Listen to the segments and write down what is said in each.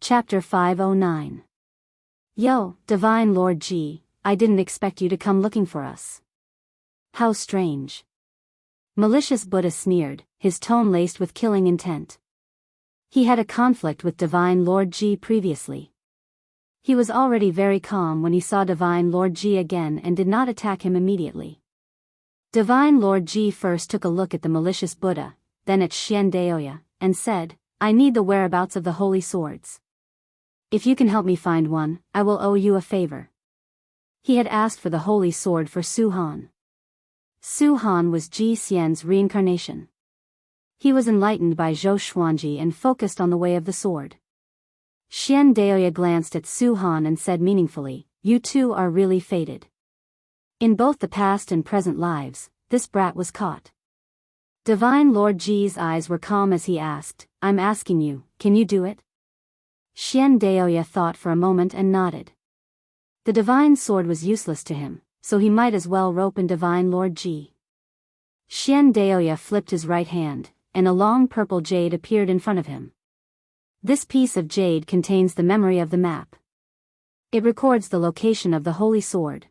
Chapter 509. Yo, Divine Lord Ji, I didn't expect you to come looking for us. How strange. Malicious Buddha sneered, his tone laced with killing intent. He had a conflict with Divine Lord Ji previously. He was already very calm when he saw Divine Lord Ji again and did not attack him immediately. Divine Lord Ji first took a look at the malicious Buddha, then at Xianxia, and said, I need the whereabouts of the holy swords. If you can help me find one, I will owe you a favor. He had asked for the holy sword for Su Han. Su Han was Ji Xian's reincarnation. He was enlightened by Zhou Xuanji and focused on the way of the sword. Xianxia glanced at Su Han and said meaningfully, you two are really fated. In both the past and present lives, this brat was caught. Divine Lord Ji's eyes were calm as he asked, I'm asking you, can you do it? Xianxia thought for a moment and nodded. The divine sword was useless to him, so he might as well rope in Divine Lord Ji. Xianxia flipped his right hand, and a long purple jade appeared in front of him. This piece of jade contains the memory of the map. It records the location of the holy sword.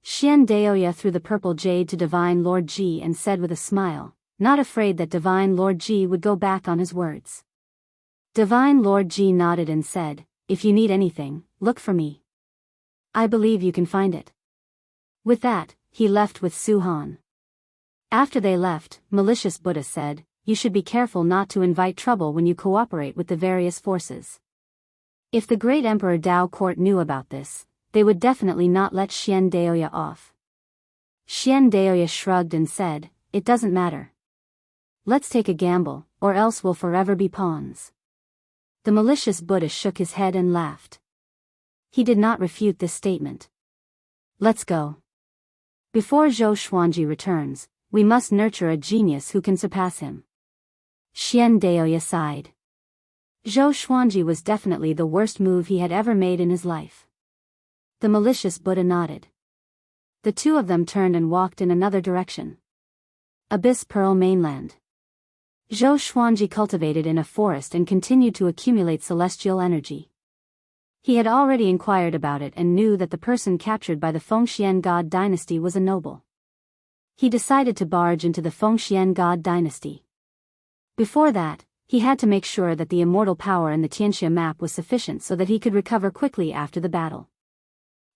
Xianxia threw the purple jade to Divine Lord Ji and said with a smile, not afraid that Divine Lord Ji would go back on his words. Divine Lord Ji nodded and said, if you need anything, look for me. I believe you can find it. With that, he left with Su Han. After they left, Malicious Buddha said, you should be careful not to invite trouble when you cooperate with the various forces. If the great Emperor Dao court knew about this, they would definitely not let Xianxia off. Xianxia shrugged and said, it doesn't matter. Let's take a gamble, or else we'll forever be pawns. The malicious Buddha shook his head and laughed. He did not refute this statement. Let's go. Before Zhou Xuanji returns, we must nurture a genius who can surpass him. Xianxia sighed. Zhou Xuanji was definitely the worst move he had ever made in his life. The malicious Buddha nodded. The two of them turned and walked in another direction. Abyss Pearl Mainland. Zhou Xuanji cultivated in a forest and continued to accumulate celestial energy. He had already inquired about it and knew that the person captured by the Fengxian God dynasty was a noble. He decided to barge into the Fengxian God dynasty. Before that, he had to make sure that the immortal power in the Xianxia map was sufficient so that he could recover quickly after the battle.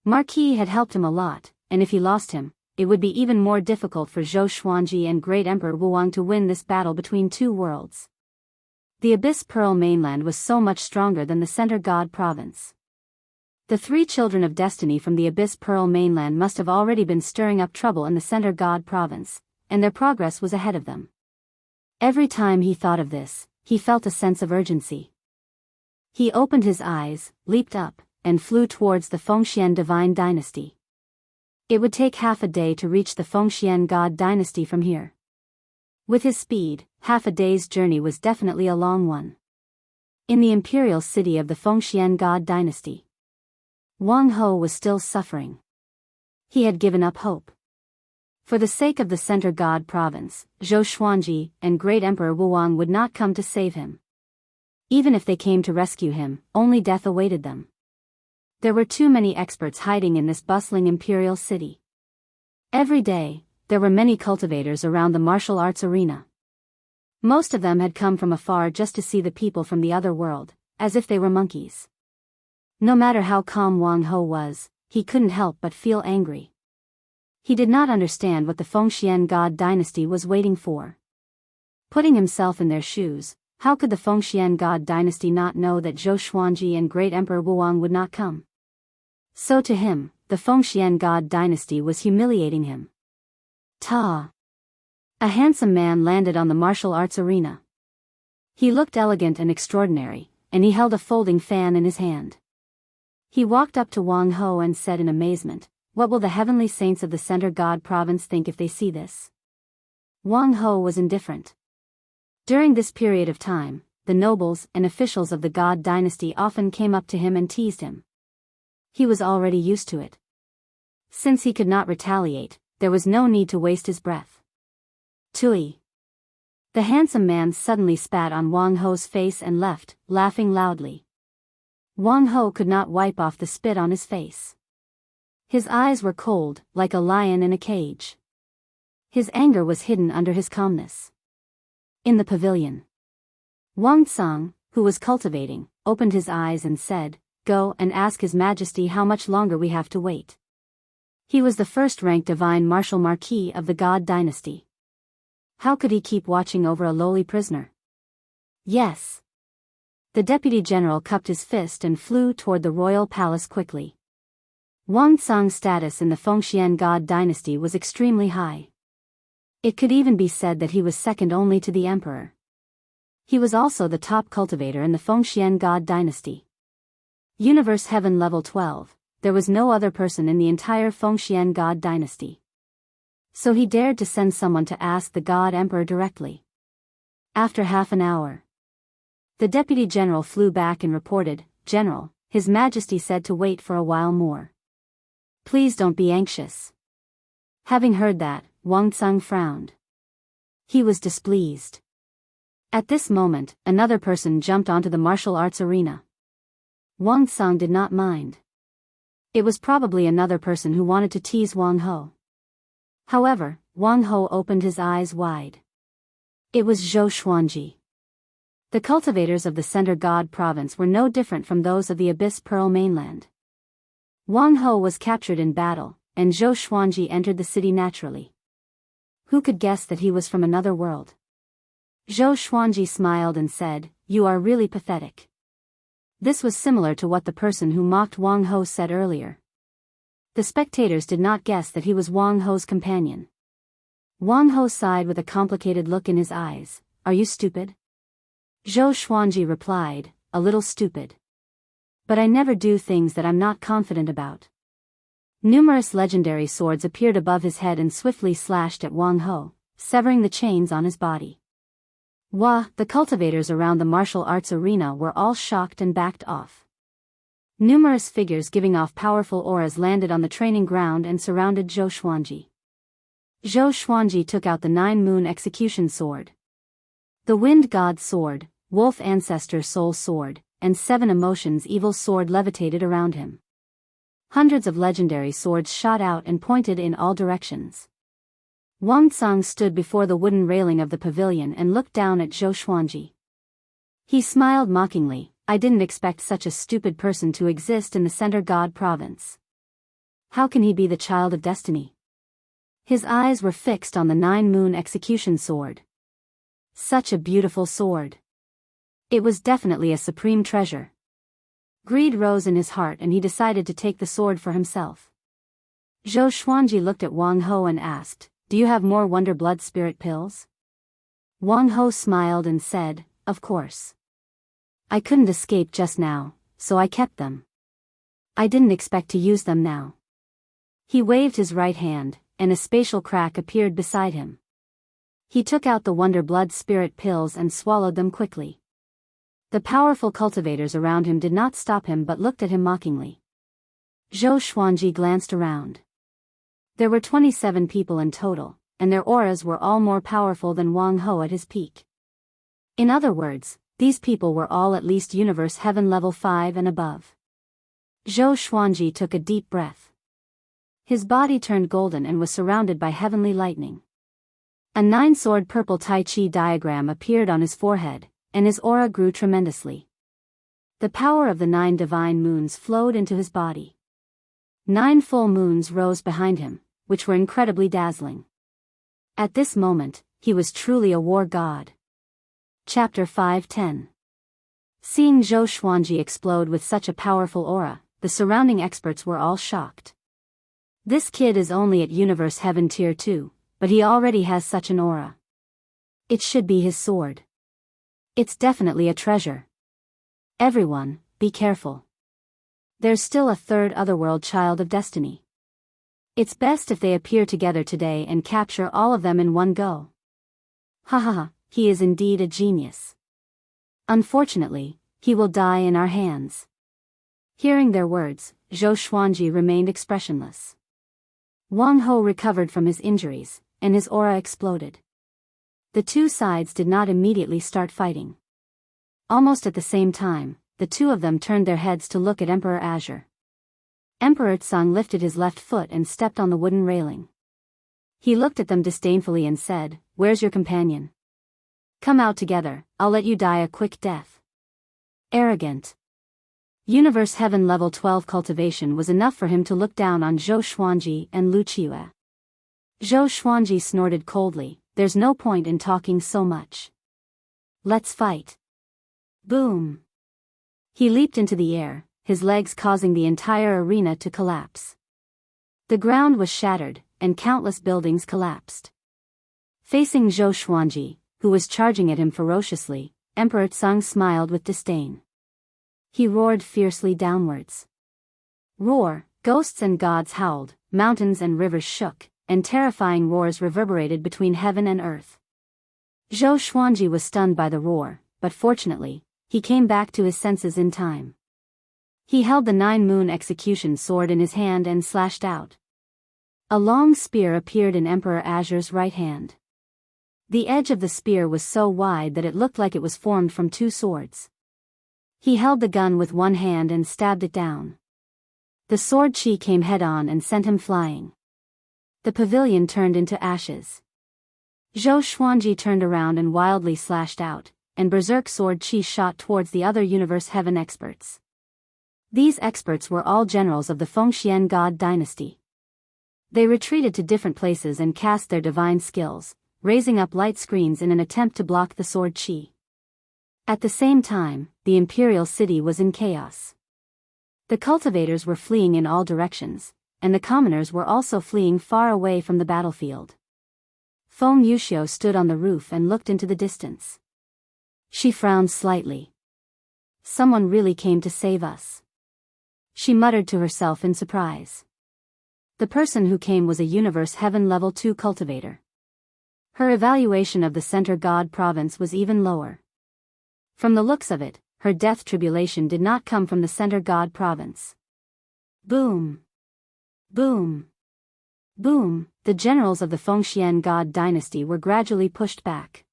Marquis had helped him a lot, and if he lost him, it would be even more difficult for Zhou Xuanji and Great Emperor Wuang to win this battle between two worlds. The Abyss Pearl mainland was so much stronger than the Center God province. The three children of destiny from the Abyss Pearl mainland must have already been stirring up trouble in the Center God province, and their progress was ahead of them. Every time he thought of this, he felt a sense of urgency. He opened his eyes, leaped up, and flew towards the Fengxian Divine Dynasty. It would take half a day to reach the Fengxian God Dynasty from here. With his speed, half a day's journey was definitely a long one. In the imperial city of the Fengxian God Dynasty, Wang Ho was still suffering. He had given up hope. For the sake of the Center God province, Zhou Xuanji and Great Emperor Wuang would not come to save him. Even if they came to rescue him, only death awaited them. There were too many experts hiding in this bustling imperial city. Every day, there were many cultivators around the martial arts arena. Most of them had come from afar just to see the people from the other world, as if they were monkeys. No matter how calm Wang Ho was, he couldn't help but feel angry. He did not understand what the Fengxian God dynasty was waiting for. Putting himself in their shoes, how could the Fengxian God dynasty not know that Zhou Xuanji and Great Emperor Wuang would not come? So to him, the Fengxian God dynasty was humiliating him. Ta! A handsome man landed on the martial arts arena. He looked elegant and extraordinary, and he held a folding fan in his hand. He walked up to Wang Ho and said in amazement, what will the heavenly saints of the Center God province think if they see this? Wang Ho was indifferent. During this period of time, the nobles and officials of the God dynasty often came up to him and teased him. He was already used to it. Since he could not retaliate, there was no need to waste his breath. Tui. The handsome man suddenly spat on Wang Ho's face and left, laughing loudly. Wang Ho could not wipe off the spit on his face. His eyes were cold, like a lion in a cage. His anger was hidden under his calmness. In the pavilion, Wang Tsang, who was cultivating, opened his eyes and said, "Go and ask His Majesty how much longer we have to wait." He was the first-ranked divine martial marquis of the God dynasty. How could he keep watching over a lowly prisoner? Yes. The deputy general cupped his fist and flew toward the royal palace quickly. Wang Tsang's status in the Fengxian God dynasty was extremely high. It could even be said that he was second only to the emperor. He was also the top cultivator in the Fengxian God dynasty. Universe Heaven Level 12, there was no other person in the entire Fengxian God dynasty. So he dared to send someone to ask the God Emperor directly. After half an hour, the deputy general flew back and reported, "General, His Majesty said to wait for a while more. Please don't be anxious." Having heard that, Wang Tsang frowned. He was displeased. At this moment, another person jumped onto the martial arts arena. Wang Tsang did not mind. It was probably another person who wanted to tease Wang Ho. However, Wang Ho opened his eyes wide. It was Zhou Xuanji. The cultivators of the Center God province were no different from those of the Abyss Pearl mainland. Wang Ho was captured in battle, and Zhou Xuanji entered the city naturally. Who could guess that he was from another world? Zhou Xuanji smiled and said, "You are really pathetic." This was similar to what the person who mocked Wang Ho said earlier. The spectators did not guess that he was Wang Ho's companion. Wang Ho sighed with a complicated look in his eyes. "Are you stupid?" Zhou Xuanji replied, "A little stupid. But I never do things that I'm not confident about." Numerous legendary swords appeared above his head and swiftly slashed at Wang Ho, severing the chains on his body. The cultivators around the martial arts arena were all shocked and backed off. Numerous figures giving off powerful auras landed on the training ground and surrounded Zhou Xuanji. Zhou Xuanji took out the 9-moon execution sword. The Wind God's sword, Wolf Ancestor Soul sword, and 7 Emotions Evil sword levitated around him. Hundreds of legendary swords shot out and pointed in all directions. Wang Tsang stood before the wooden railing of the pavilion and looked down at Zhou Xuanji. He smiled mockingly. "I didn't expect such a stupid person to exist in the Center God province. How can he be the child of destiny?" His eyes were fixed on the 9-moon execution sword. Such a beautiful sword. It was definitely a supreme treasure. Greed rose in his heart and he decided to take the sword for himself. Zhou Xuanji looked at Wang Ho and asked, "Do you have more Wonder Blood Spirit pills?" Wang Ho smiled and said, "Of course. I couldn't escape just now, so I kept them. I didn't expect to use them now." He waved his right hand, and a spatial crack appeared beside him. He took out the Wonder Blood Spirit pills and swallowed them quickly. The powerful cultivators around him did not stop him but looked at him mockingly. Zhou Xuanji glanced around. There were 27 people in total, and their auras were all more powerful than Wang Ho at his peak. In other words, these people were all at least Universe Heaven Level 5 and above. Zhou Xuanji took a deep breath. His body turned golden and was surrounded by heavenly lightning. A 9-sword purple Tai Chi diagram appeared on his forehead, and his aura grew tremendously. The power of the 9 divine moons flowed into his body. 9 full moons rose behind him, which were incredibly dazzling. At this moment, he was truly a war god. Chapter 5:10. Seeing Zhou Xuanji explode with such a powerful aura, the surrounding experts were all shocked. This kid is only at Universe Heaven Tier 2, but he already has such an aura. It should be his sword. It's definitely a treasure. Everyone, be careful. There's still a third otherworld child of destiny. It's best if they appear together today and capture all of them in one go. Ha ha ha. He is indeed a genius. Unfortunately, he will die in our hands. Hearing their words, Zhou Xuanji remained expressionless. Wang Ho recovered from his injuries, and his aura exploded. The two sides did not immediately start fighting. Almost at the same time, the two of them turned their heads to look at Emperor Azure. Emperor Tsang lifted his left foot and stepped on the wooden railing. He looked at them disdainfully and said, "Where's your companion? Come out together, I'll let you die a quick death." Arrogant. Universe Heaven Level 12 Cultivation was enough for him to look down on Zhou Xuanji and Lu Qiue. Zhou Xuanji snorted coldly, "There's no point in talking so much. Let's fight." Boom. He leaped into the air, his legs causing the entire arena to collapse. The ground was shattered, and countless buildings collapsed. Facing Zhou Xuanji, who was charging at him ferociously, Emperor Tsang smiled with disdain. He roared fiercely downwards. Roar, ghosts and gods howled, mountains and rivers shook, and terrifying roars reverberated between heaven and earth. Zhou Xuanji was stunned by the roar, but fortunately, he came back to his senses in time. He held the 9-moon execution sword in his hand and slashed out. A long spear appeared in Emperor Azure's right hand. The edge of the spear was so wide that it looked like it was formed from two swords. He held the gun with one hand and stabbed it down. The sword chi came head-on and sent him flying. The pavilion turned into ashes. Zhou Xuanji turned around and wildly slashed out, and berserk sword chi shot towards the other Universe Heaven experts. These experts were all generals of the Fengxian God dynasty. They retreated to different places and cast their divine skills, raising up light screens in an attempt to block the sword chi. At the same time, the imperial city was in chaos. The cultivators were fleeing in all directions, and the commoners were also fleeing far away from the battlefield. Feng Yuxiu stood on the roof and looked into the distance. She frowned slightly. Someone really came to save us. She muttered to herself in surprise. The person who came was a Universe Heaven Level 2 cultivator. Her evaluation of the Center God province was even lower. From the looks of it, her death tribulation did not come from the Center God province. Boom. Boom. Boom. The generals of the Fengxian God dynasty were gradually pushed back.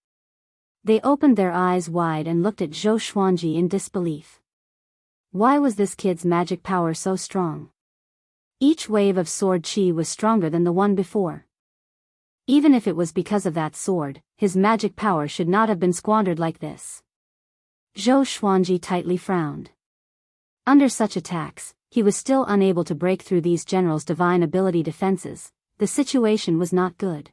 They opened their eyes wide and looked at Zhou Xuanji in disbelief. Why was this kid's magic power so strong? Each wave of sword chi was stronger than the one before. Even if it was because of that sword, his magic power should not have been squandered like this. Zhou Xuanji tightly frowned. Under such attacks, he was still unable to break through these generals' divine ability defenses. The situation was not good.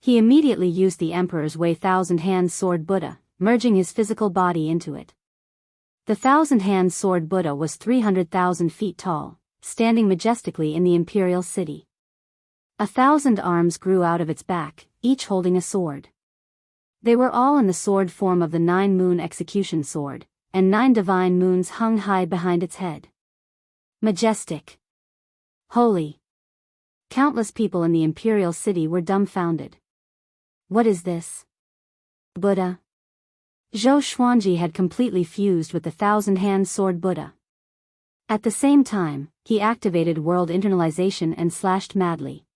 He immediately used the Emperor's Way Thousand-Hand Sword Buddha, merging his physical body into it. The Thousand-Hand Sword Buddha was 300,000 feet tall, standing majestically in the imperial city. 1,000 arms grew out of its back, each holding a sword. They were all in the sword form of the 9-moon execution sword, and 9 divine moons hung high behind its head. Majestic. Holy. Countless people in the imperial city were dumbfounded. What is this? Buddha? Zhou Xuanji had completely fused with the Thousand-Hand Sword Buddha. At the same time, he activated world internalization and slashed madly.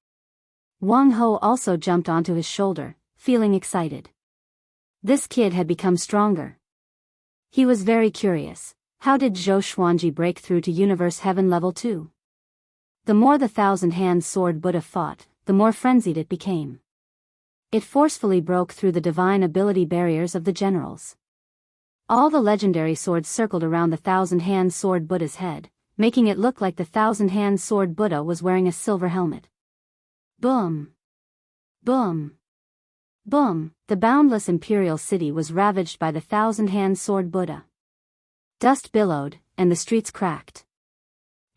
Wang Ho also jumped onto his shoulder, feeling excited. This kid had become stronger. He was very curious. How did Zhou Xuanji break through to Universe Heaven Level 2? The more the Thousand-Hand Sword Buddha fought, the more frenzied it became. It forcefully broke through the divine ability barriers of the generals. All the legendary swords circled around the Thousand-Hand Sword Buddha's head, making it look like the Thousand-Hand Sword Buddha was wearing a silver helmet. Boom! Boom! Boom! The boundless imperial city was ravaged by the Thousand-Hand Sword Buddha. Dust billowed, and the streets cracked.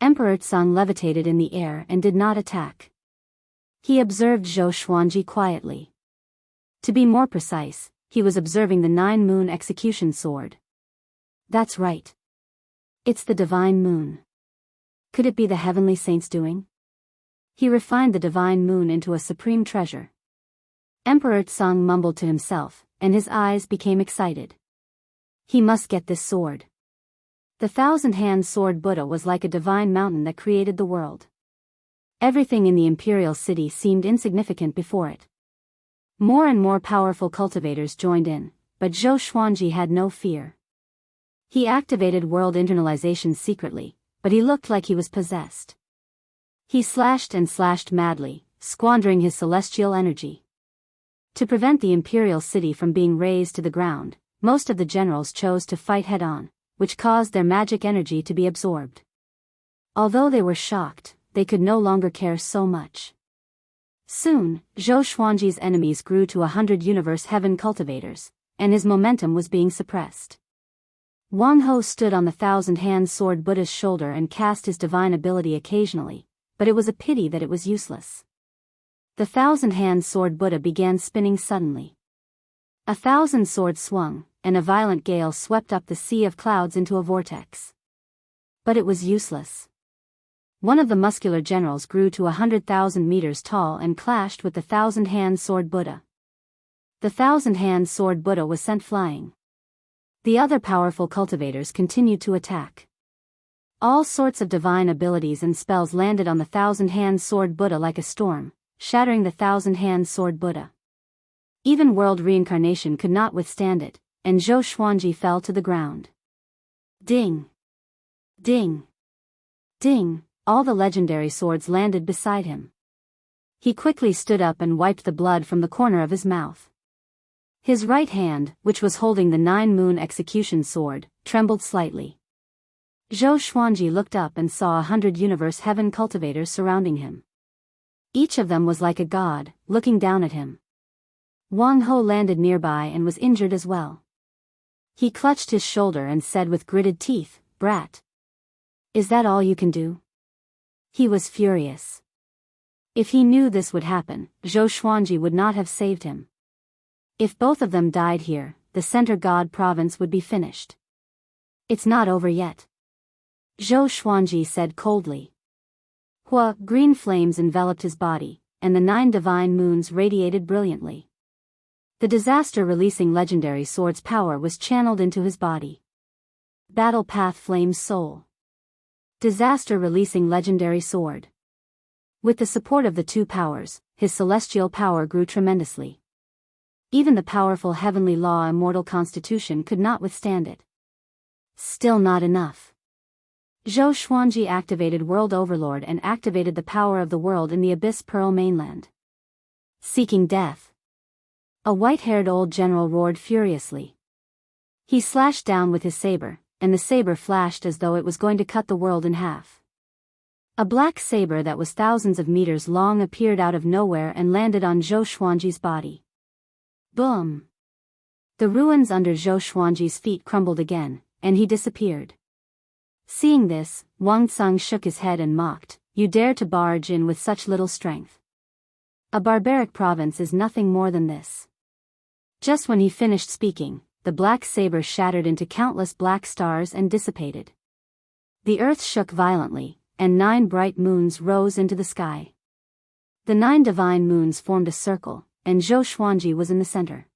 Emperor Tsang levitated in the air and did not attack. He observed Zhou Xuanji quietly. To be more precise, he was observing the 9-moon execution sword. That's right. It's the divine moon. Could it be the heavenly saint's doing? He refined the divine moon into a supreme treasure. Emperor Tsang mumbled to himself, and his eyes became excited. He must get this sword. The Thousand-Hand Sword Buddha was like a divine mountain that created the world. Everything in the imperial city seemed insignificant before it. More and more powerful cultivators joined in, but Zhou Xuanji had no fear. He activated world internalization secretly, but he looked like he was possessed. He slashed and slashed madly, squandering his celestial energy. To prevent the imperial city from being razed to the ground, most of the generals chose to fight head-on, which caused their magic energy to be absorbed. Although they were shocked, they could no longer care so much. Soon, Zhou Xuanji's enemies grew to 100 universe heaven cultivators, and his momentum was being suppressed. Wang Ho stood on the 1,000-hand sword Buddha's shoulder and cast his divine ability occasionally, but it was a pity that it was useless. The 1,000-hand sword Buddha began spinning suddenly. 1,000 swords swung, and a violent gale swept up the sea of clouds into a vortex. But it was useless. One of the muscular generals grew to 100,000 meters tall and clashed with the 1,000-hand sword Buddha. The 1,000-hand sword Buddha was sent flying. The other powerful cultivators continued to attack. All sorts of divine abilities and spells landed on the 1,000-hand sword Buddha like a storm, shattering the 1,000-hand sword Buddha. Even world reincarnation could not withstand it, and Zhou Xuanji fell to the ground. Ding! Ding! Ding! All the legendary swords landed beside him. He quickly stood up and wiped the blood from the corner of his mouth. His right hand, which was holding the 9-moon execution sword, trembled slightly. Zhou Xuanji looked up and saw 100 universe heaven cultivators surrounding him. Each of them was like a god, looking down at him. Wang Ho landed nearby and was injured as well. He clutched his shoulder and said with gritted teeth, "Brat. Is that all you can do?" He was furious. If he knew this would happen, Zhou Xuanji would not have saved him. If both of them died here, the Center God province would be finished. It's not over yet. Zhou Xuanji said coldly. Green flames enveloped his body, and the 9 divine moons radiated brilliantly. The disaster-releasing legendary sword's power was channeled into his body. Battle Path Flame's soul. Disaster-releasing legendary sword. With the support of the two powers, his celestial power grew tremendously. Even the powerful heavenly law Immortal Constitution could not withstand it. Still not enough. Zhou Xuanji activated World Overlord and activated the power of the world in the Abyss Pearl mainland. Seeking death. A white-haired old general roared furiously. He slashed down with his saber, and the saber flashed as though it was going to cut the world in half. A black saber that was thousands of meters long appeared out of nowhere and landed on Zhou Xuanji's body. Boom! The ruins under Zhou Xuanji's feet crumbled again, and he disappeared. Seeing this, Wang Tsung shook his head and mocked, "You dare to barge in with such little strength. A barbaric province is nothing more than this." Just when he finished speaking, the black saber shattered into countless black stars and dissipated. The earth shook violently, and 9 bright moons rose into the sky. The 9 divine moons formed a circle, and Zhou Xuanji was in the center.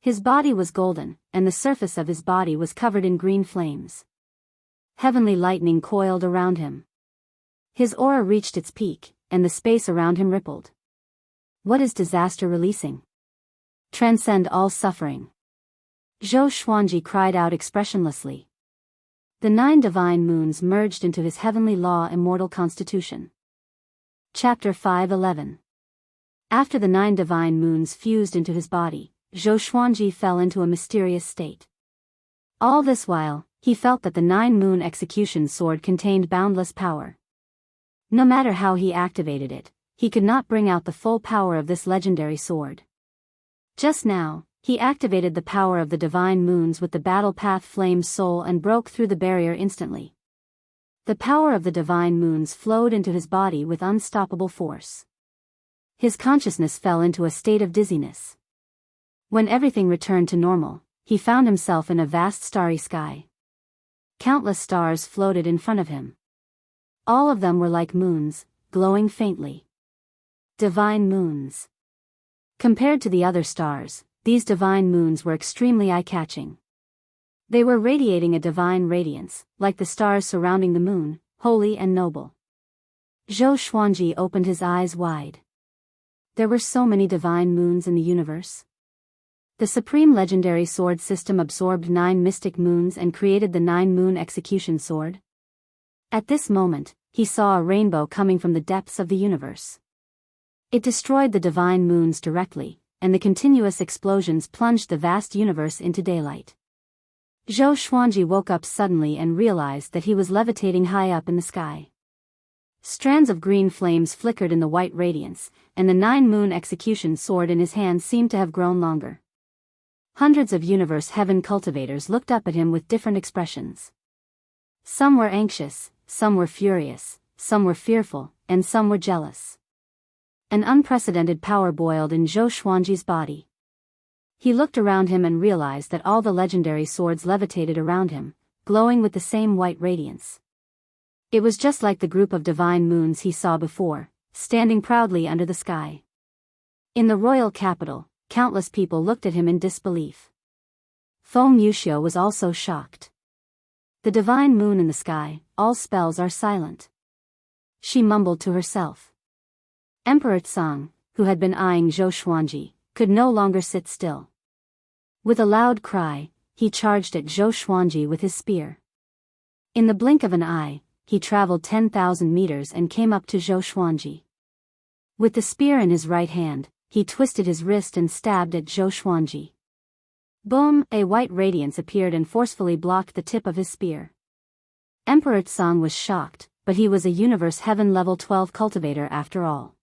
His body was golden, and the surface of his body was covered in green flames. Heavenly lightning coiled around him. His aura reached its peak, and the space around him rippled. What is disaster releasing? Transcend all suffering. Zhou Xuanji cried out expressionlessly. The 9 divine moons merged into his heavenly law Immortal Constitution. Chapter 5:11. After the 9 divine moons fused into his body, Zhou Xuanji fell into a mysterious state. All this while, he felt that the 9-moon execution sword contained boundless power. No matter how he activated it, he could not bring out the full power of this legendary sword. Just now, he activated the power of the divine moons with the battle path flame soul and broke through the barrier instantly. The power of the divine moons flowed into his body with unstoppable force. His consciousness fell into a state of dizziness. When everything returned to normal, he found himself in a vast starry sky. Countless stars floated in front of him. All of them were like moons, glowing faintly. Divine moons. Compared to the other stars, these divine moons were extremely eye-catching. They were radiating a divine radiance, like the stars surrounding the moon, holy and noble. Zhou Xuanji opened his eyes wide. There were so many divine moons in the universe. The supreme legendary sword system absorbed 9 mystic moons and created the 9-moon execution sword. At this moment, he saw a rainbow coming from the depths of the universe. It destroyed the divine moons directly, and the continuous explosions plunged the vast universe into daylight. Zhou Xuanji woke up suddenly and realized that he was levitating high up in the sky. Strands of green flames flickered in the white radiance, and the 9-moon execution sword in his hand seemed to have grown longer. Hundreds of universe heaven cultivators looked up at him with different expressions. Some were anxious, some were furious, some were fearful, and some were jealous. An unprecedented power boiled in Zhou Xuanji's body. He looked around him and realized that all the legendary swords levitated around him, glowing with the same white radiance. It was just like the group of divine moons he saw before, standing proudly under the sky. In the royal capital, countless people looked at him in disbelief. Feng Yuxiu was also shocked. The divine moon in the sky, all spells are silent. She mumbled to herself. Emperor Tsang, who had been eyeing Zhou Xuanji, could no longer sit still. With a loud cry, he charged at Zhou Xuanji with his spear. In the blink of an eye, he traveled 10,000 meters and came up to Zhou Xuanji. With the spear in his right hand, he twisted his wrist and stabbed at Zhou Xuanji. Boom! A white radiance appeared and forcefully blocked the tip of his spear. Emperor Tsang was shocked, but he was a universe heaven level 12 cultivator after all.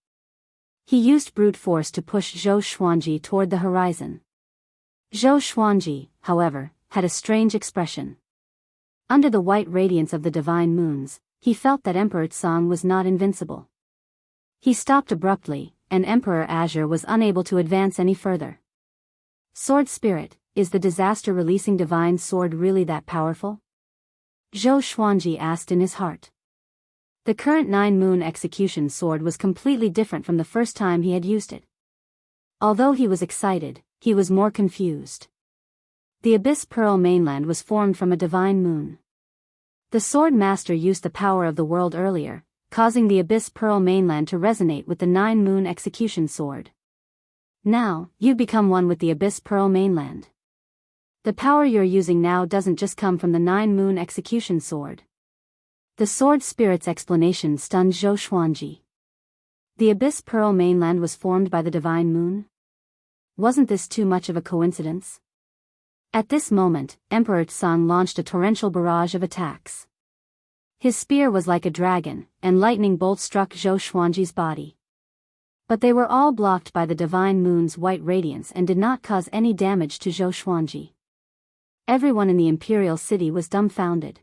He used brute force to push Zhou Xuanji toward the horizon. Zhou Xuanji, however, had a strange expression. Under the white radiance of the divine moons, he felt that Emperor Tsang was not invincible. He stopped abruptly, and Emperor Azure was unable to advance any further. Sword Spirit, is the disaster-releasing divine sword really that powerful? Zhou Xuanji asked in his heart. The current 9-moon execution sword was completely different from the first time he had used it. Although he was excited, he was more confused. The Abyss Pearl mainland was formed from a divine moon. The sword master used the power of the world earlier, causing the Abyss Pearl mainland to resonate with the 9-moon execution sword. Now, you've become one with the Abyss Pearl mainland. The power you're using now doesn't just come from the 9-moon execution sword. The sword spirit's explanation stunned Zhou Xuanji. The Abyss Pearl mainland was formed by the divine moon? Wasn't this too much of a coincidence? At this moment, Emperor Tsang launched a torrential barrage of attacks. His spear was like a dragon, and lightning bolts struck Zhou Xuanji's body. But they were all blocked by the divine moon's white radiance and did not cause any damage to Zhou Xuanji. Everyone in the imperial city was dumbfounded.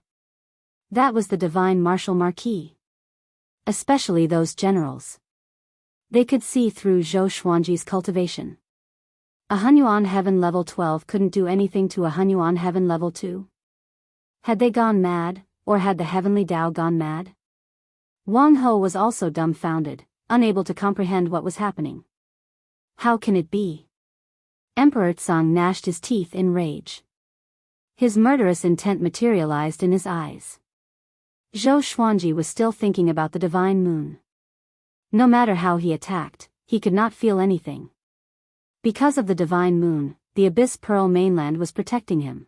That was the divine martial marquis. Especially those generals. They could see through Zhou Xuanji's cultivation. A Hunyuan Heaven level 12 couldn't do anything to a Hunyuan Heaven level 2? Had they gone mad, or had the heavenly Tao gone mad? Wang Ho was also dumbfounded, unable to comprehend what was happening. How can it be? Emperor Tsang gnashed his teeth in rage. His murderous intent materialized in his eyes. Zhou Xuanji was still thinking about the divine moon. No matter how he attacked, he could not feel anything. Because of the divine moon, the Abyss Pearl mainland was protecting him.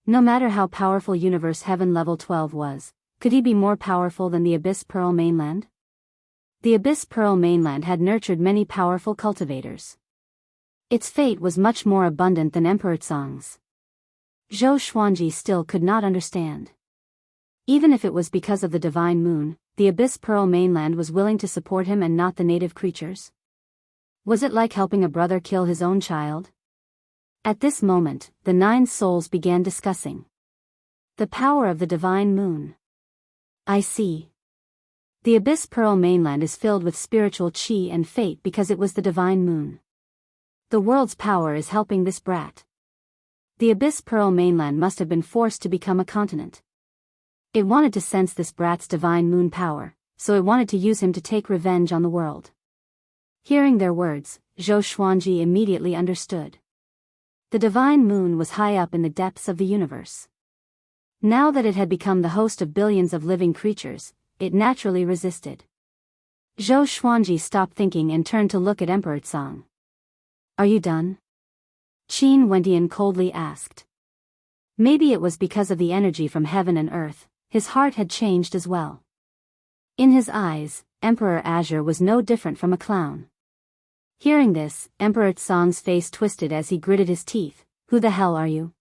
No matter how powerful Universe Heaven level 12 was, could he be more powerful than the Abyss Pearl mainland? The Abyss Pearl mainland had nurtured many powerful cultivators. Its fate was much more abundant than Emperor Tsang's. Zhou Xuanji still could not understand. Even if it was because of the divine moon, the Abyss Pearl mainland was willing to support him and not the native creatures. Was it like helping a brother kill his own child? At this moment, the 9 souls began discussing. The power of the divine moon. I see. The Abyss Pearl mainland is filled with spiritual chi and fate because it was the divine moon. The world's power is helping this brat. The Abyss Pearl mainland must have been forced to become a continent. It wanted to sense this brat's divine moon power, so it wanted to use him to take revenge on the world. Hearing their words, Zhou Xuanji immediately understood. The divine moon was high up in the depths of the universe. Now that it had become the host of billions of living creatures, it naturally resisted. Zhou Xuanji stopped thinking and turned to look at Emperor Tsang. Are you done? Qin Wentian coldly asked. Maybe it was because of the energy from heaven and earth, his heart had changed as well. In his eyes, Emperor Azure was no different from a clown. Hearing this, Emperor Tsong's face twisted as he gritted his teeth. Who the hell are you?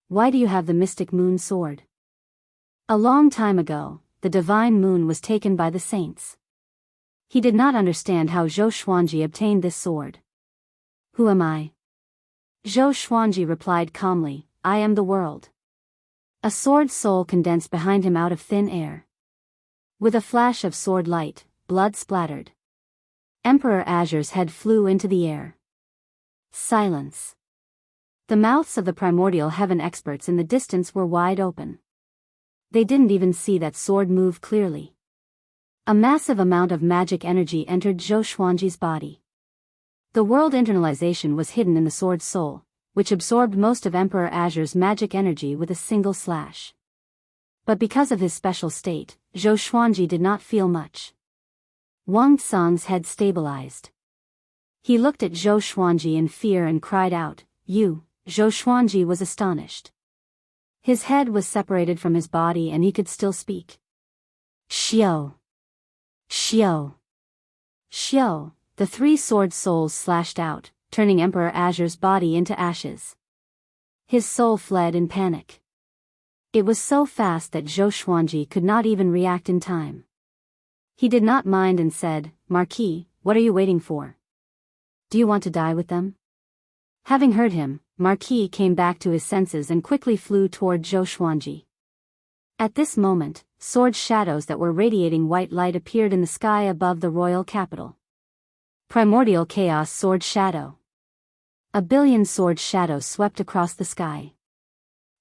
Why do you have the mystic moon sword? A long time ago, the divine moon was taken by the saints. He did not understand how Zhou Xuanji obtained this sword. Who am I? Zhou Xuanji replied calmly, I am the world. A sword soul condensed behind him out of thin air. With a flash of sword light, blood splattered. Emperor Azure's head flew into the air. Silence. The mouths of the primordial heaven experts in the distance were wide open. They didn't even see that sword move clearly. A massive amount of magic energy entered Zhou Xuanji's body. The world internalization was hidden in the sword's soul, which absorbed most of Emperor Azure's magic energy with a single slash. But because of his special state, Zhou Xuanji did not feel much. Wang Tsong's head stabilized. He looked at Zhou Xuanji in fear and cried out, You! Zhou Xuanji was astonished. His head was separated from his body and he could still speak. Xiao! Xiao! Xiao! The three sword souls slashed out, turning Emperor Azure's body into ashes. His soul fled in panic. It was so fast that Zhou Xuanji could not even react in time. He did not mind and said, Marquis, what are you waiting for? Do you want to die with them? Having heard him, Marquis came back to his senses and quickly flew toward Zhou Xuanji. At this moment, sword shadows that were radiating white light appeared in the sky above the royal capital. Primordial Chaos Sword Shadow. A billion sword shadows swept across the sky.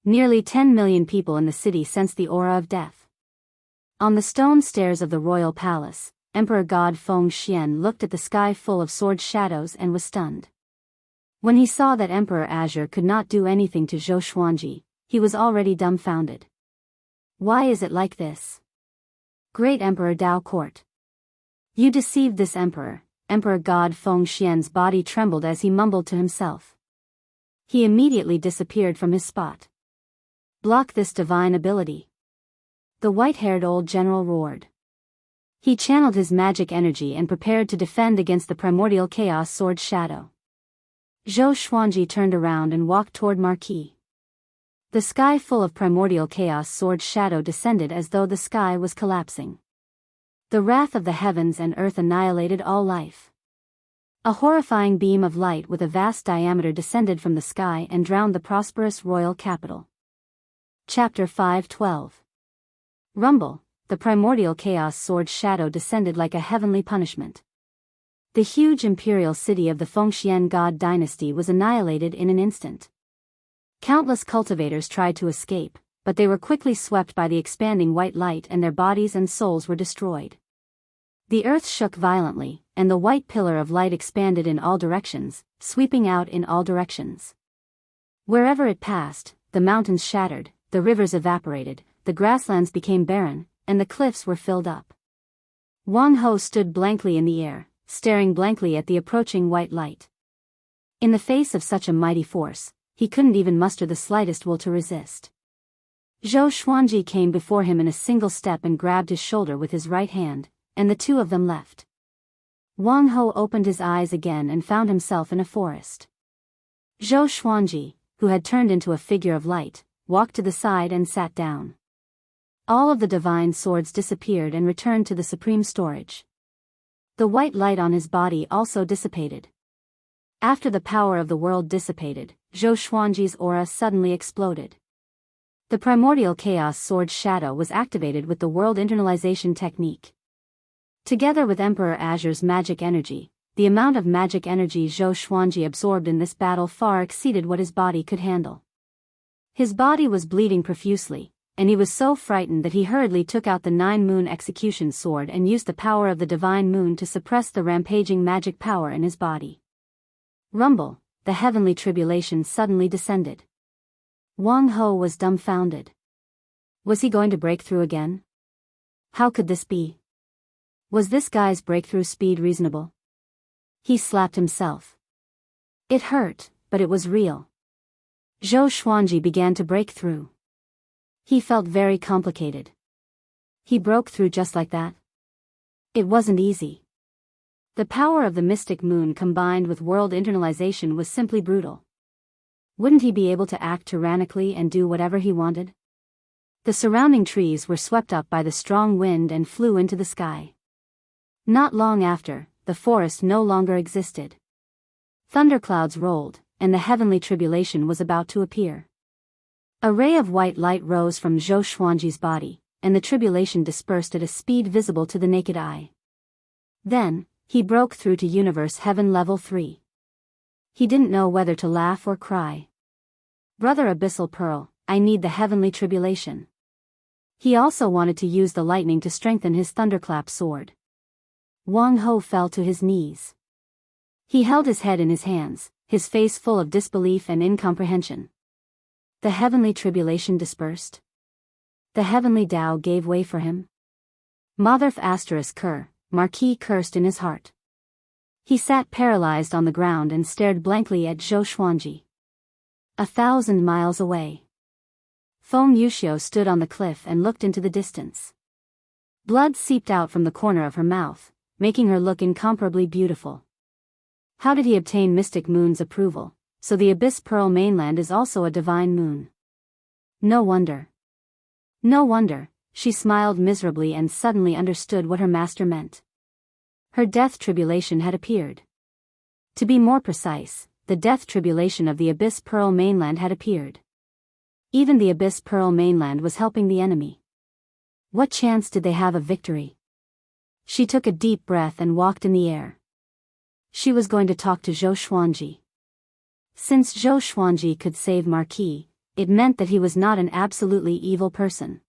Nearly 10 million people in the city sensed the aura of death. On the stone stairs of the royal palace, Emperor God Feng Xian looked at the sky full of sword shadows and was stunned. When he saw that Emperor Azure could not do anything to Zhou Xuanji, he was already dumbfounded. Why is it like this? Great Emperor Dao Court. You deceived this emperor. Emperor God Feng Xian's body trembled as he mumbled to himself. He immediately disappeared from his spot. Block this divine ability. The white-haired old general roared. He channeled his magic energy and prepared to defend against the primordial chaos sword shadow. Zhou Xuanji turned around and walked toward Marquis. The sky full of primordial chaos sword shadow descended as though the sky was collapsing. The wrath of the heavens and earth annihilated all life. A horrifying beam of light with a vast diameter descended from the sky and drowned the prosperous royal capital. Chapter 5:12. Rumble, the primordial chaos sword shadow descended like a heavenly punishment. The huge imperial city of the Fengxian God dynasty was annihilated in an instant. Countless cultivators tried to escape, but they were quickly swept by the expanding white light and their bodies and souls were destroyed. The earth shook violently, and the white pillar of light expanded in all directions, sweeping out in all directions. Wherever it passed, the mountains shattered, the rivers evaporated, the grasslands became barren, and the cliffs were filled up. Wang Ho stood blankly in the air, staring blankly at the approaching white light. In the face of such a mighty force, he couldn't even muster the slightest will to resist. Zhou Xuanji came before him in a single step and grabbed his shoulder with his right hand, and the two of them left. Wang Ho opened his eyes again and found himself in a forest. Zhou Xuanji, who had turned into a figure of light, walked to the side and sat down. All of the divine swords disappeared and returned to the supreme storage. The white light on his body also dissipated. After the power of the world dissipated, Zhou Xuanji's aura suddenly exploded. The primordial chaos sword shadow was activated with the world internalization technique. Together with Emperor Azure's magic energy, the amount of magic energy Zhou Xuanji absorbed in this battle far exceeded what his body could handle. His body was bleeding profusely, and he was so frightened that he hurriedly took out the 9-moon execution sword and used the power of the divine moon to suppress the rampaging magic power in his body. Rumble, the heavenly tribulation suddenly descended. Wang Ho was dumbfounded. Was he going to break through again? How could this be? Was this guy's breakthrough speed reasonable? He slapped himself. It hurt, but it was real. Zhou Xuanji began to break through. He felt very complicated. He broke through just like that. It wasn't easy. The power of the mystic moon combined with world internalization was simply brutal. Wouldn't he be able to act tyrannically and do whatever he wanted? The surrounding trees were swept up by the strong wind and flew into the sky. Not long after, the forest no longer existed. Thunderclouds rolled, and the heavenly tribulation was about to appear. A ray of white light rose from Zhou Xuanji's body, and the tribulation dispersed at a speed visible to the naked eye. Then, he broke through to Universe Heaven Level 3. He didn't know whether to laugh or cry. Brother Abyssal Pearl, I need the heavenly tribulation. He also wanted to use the lightning to strengthen his thunderclap sword. Wang Ho fell to his knees. He held his head in his hands, his face full of disbelief and incomprehension. The heavenly tribulation dispersed. The heavenly Tao gave way for him. Motherf *Ker, Marquis cursed in his heart. He sat paralyzed on the ground and stared blankly at Zhou Xuanji. 1,000 miles away. Feng Yuxiu stood on the cliff and looked into the distance. Blood seeped out from the corner of her mouth, making her look incomparably beautiful. How did he obtain Mystic Moon's approval? So the Abyss Pearl mainland is also a divine moon. No wonder. No wonder, she smiled miserably and suddenly understood what her master meant. Her death tribulation had appeared. To be more precise, the death tribulation of the Abyss Pearl mainland had appeared. Even the Abyss Pearl mainland was helping the enemy. What chance did they have of victory? She took a deep breath and walked in the air. She was going to talk to Zhou Xuanji. Since Zhou Xuanji could save Marquis, it meant that he was not an absolutely evil person.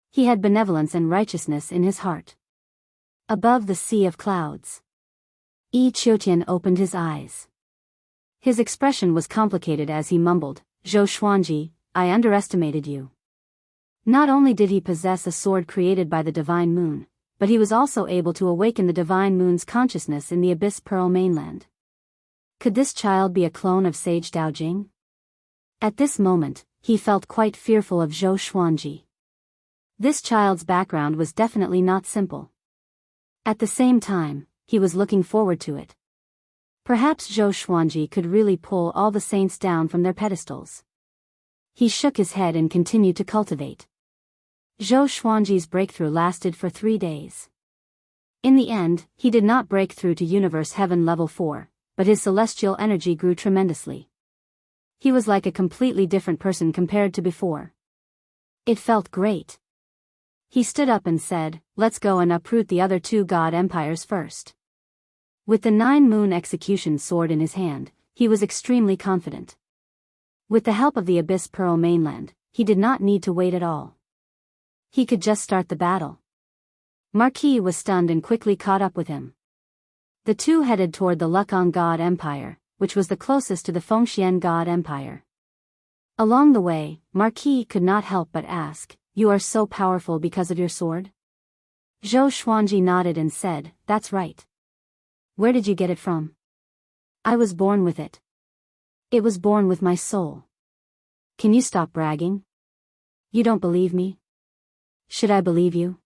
He had benevolence and righteousness in his heart. Above the sea of clouds, Yi Qiutian opened his eyes. His expression was complicated as he mumbled, Zhou Xuanji, I underestimated you. Not only did he possess a sword created by the divine moon, but he was also able to awaken the divine moon's consciousness in the Abyss Pearl mainland. Could this child be a clone of Sage Daojing? At this moment, he felt quite fearful of Zhou Xuanji. This child's background was definitely not simple. At the same time, he was looking forward to it. Perhaps Zhou Xuanji could really pull all the saints down from their pedestals. He shook his head and continued to cultivate. Zhou Xuanji's breakthrough lasted for 3 days. In the end, he did not break through to Universe Heaven Level 4, but his celestial energy grew tremendously. He was like a completely different person compared to before. It felt great. He stood up and said, let's go and uproot the other 2 god empires first. With the 9 moon execution sword in his hand, he was extremely confident. With the help of the Abyss Pearl mainland, he did not need to wait at all. He could just start the battle. Marquis was stunned and quickly caught up with him. The two headed toward the Lukang God Empire, which was the closest to the Fengxian God Empire. Along the way, Marquis could not help but ask, you are so powerful because of your sword? Zhou Xuanji nodded and said, that's right. Where did you get it from? I was born with it. It was born with my soul. Can you stop bragging? You don't believe me? Should I believe you?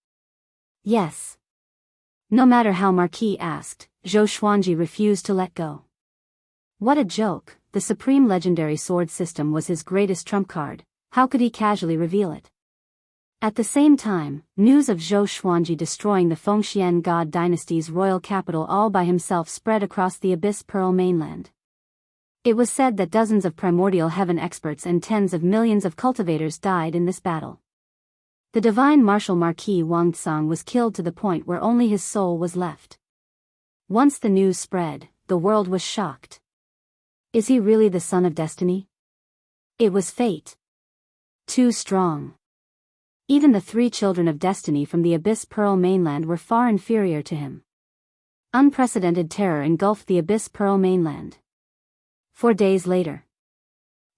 Yes. No matter how Marquis asked, Zhou Xuanji refused to let go. What a joke, the supreme legendary sword system was his greatest trump card, how could he casually reveal it? At the same time, news of Zhou Xuanji destroying the Fengxian God dynasty's royal capital all by himself spread across the Abyss Pearl mainland. It was said that dozens of primordial heaven experts and tens of millions of cultivators died in this battle. The divine martial Marquis Wangtsang was killed to the point where only his soul was left. Once the news spread, the world was shocked. Is he really the son of destiny? It was fate. Too strong. Even the 3 children of destiny from the Abyss Pearl mainland were far inferior to him. Unprecedented terror engulfed the Abyss Pearl mainland. 4 days later,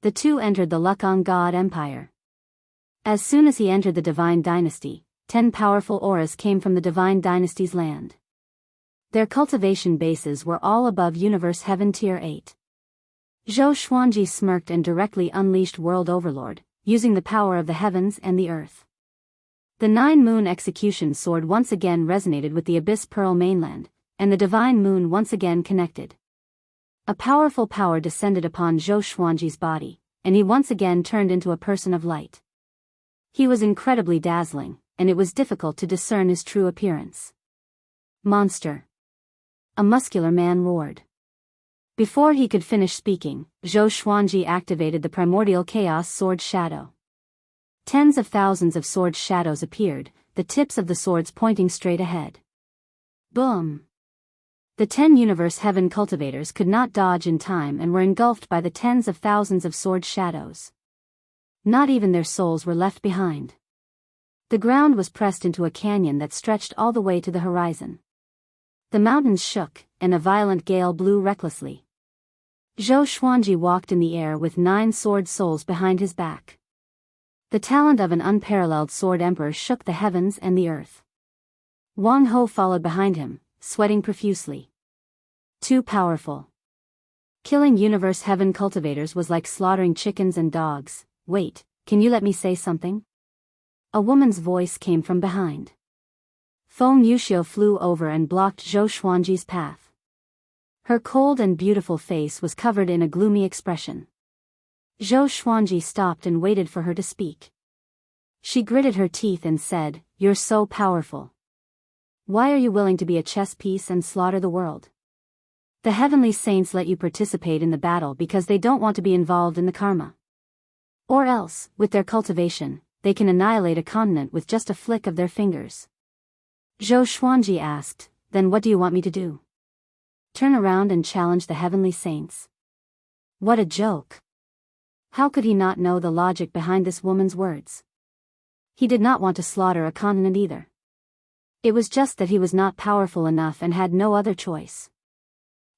the two entered the Lukang God Empire. As soon as he entered the Divine Dynasty, 10 powerful auras came from the Divine Dynasty's land. Their cultivation bases were all above Universe Heaven Tier 8. Zhou Xuanji smirked and directly unleashed World Overlord, using the power of the heavens and the earth. The Nine-Moon Execution Sword once again resonated with the Abyss Pearl mainland, and the Divine Moon once again connected. A powerful power descended upon Zhou Xuanji's body, and he once again turned into a person of light. He was incredibly dazzling, and it was difficult to discern his true appearance. Monster! A muscular man roared. Before he could finish speaking, Zhou Xuanji activated the primordial chaos sword shadow. Tens of thousands of sword shadows appeared, the tips of the swords pointing straight ahead. Boom! The 10 universe heaven cultivators could not dodge in time and were engulfed by the tens of thousands of sword shadows. Not even their souls were left behind. The ground was pressed into a canyon that stretched all the way to the horizon. The mountains shook, and a violent gale blew recklessly. Zhou Xuanji walked in the air with 9 sword souls behind his back. The talent of an unparalleled sword emperor shook the heavens and the earth. Wang Ho followed behind him, sweating profusely. Too powerful. Killing universe heaven cultivators was like slaughtering chickens and dogs. Wait, can you let me say something? A woman's voice came from behind. Feng Yuxiu flew over and blocked Zhou Xuanji's path. Her cold and beautiful face was covered in a gloomy expression. Zhou Xuanji stopped and waited for her to speak. She gritted her teeth and said, "You're so powerful. Why are you willing to be a chess piece and slaughter the world? The heavenly saints let you participate in the battle because they don't want to be involved in the karma. Or else, with their cultivation, they can annihilate a continent with just a flick of their fingers." Zhou Xuanji asked, "Then what do you want me to do? Turn around and challenge the heavenly saints?" What a joke! How could he not know the logic behind this woman's words? He did not want to slaughter a continent either. It was just that he was not powerful enough and had no other choice.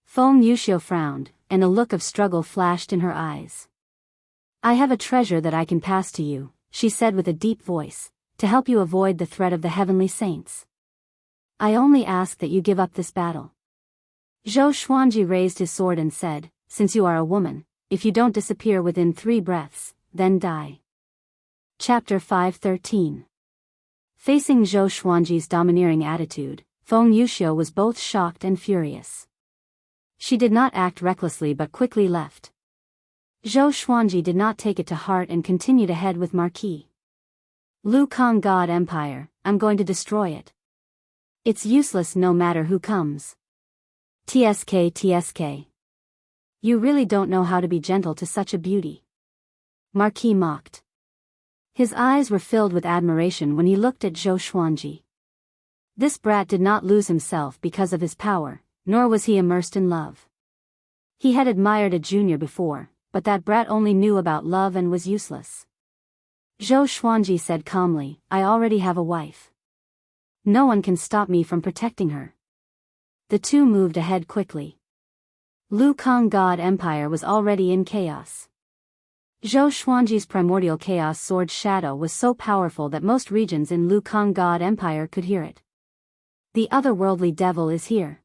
Feng Yuxiu frowned, and a look of struggle flashed in her eyes. "I have a treasure that I can pass to you," she said with a deep voice, "to help you avoid the threat of the heavenly saints. I only ask that you give up this battle." Zhou Xuanji raised his sword and said, "Since you are a woman, if you don't disappear within 3 breaths, then die." Chapter 513. Facing Zhou Xuanji's domineering attitude, Feng Yuxiu was both shocked and furious. She did not act recklessly but quickly left. Zhou Xuanji did not take it to heart and continued ahead with Marquis. "Lu Kang God Empire, I'm going to destroy it. It's useless no matter who comes. TSK. You really don't know how to be gentle to such a beauty." Marquis mocked. His eyes were filled with admiration when he looked at Zhou Xuanji. This brat did not lose himself because of his power, nor was he immersed in love. He had admired a junior before, but that brat only knew about love and was useless. Zhou Xuanji said calmly, "I already have a wife. No one can stop me from protecting her." The two moved ahead quickly. Lu Kang God Empire was already in chaos. Zhou Xuanji's primordial chaos sword shadow was so powerful that most regions in Lu Kang God Empire could hear it. The otherworldly devil is here.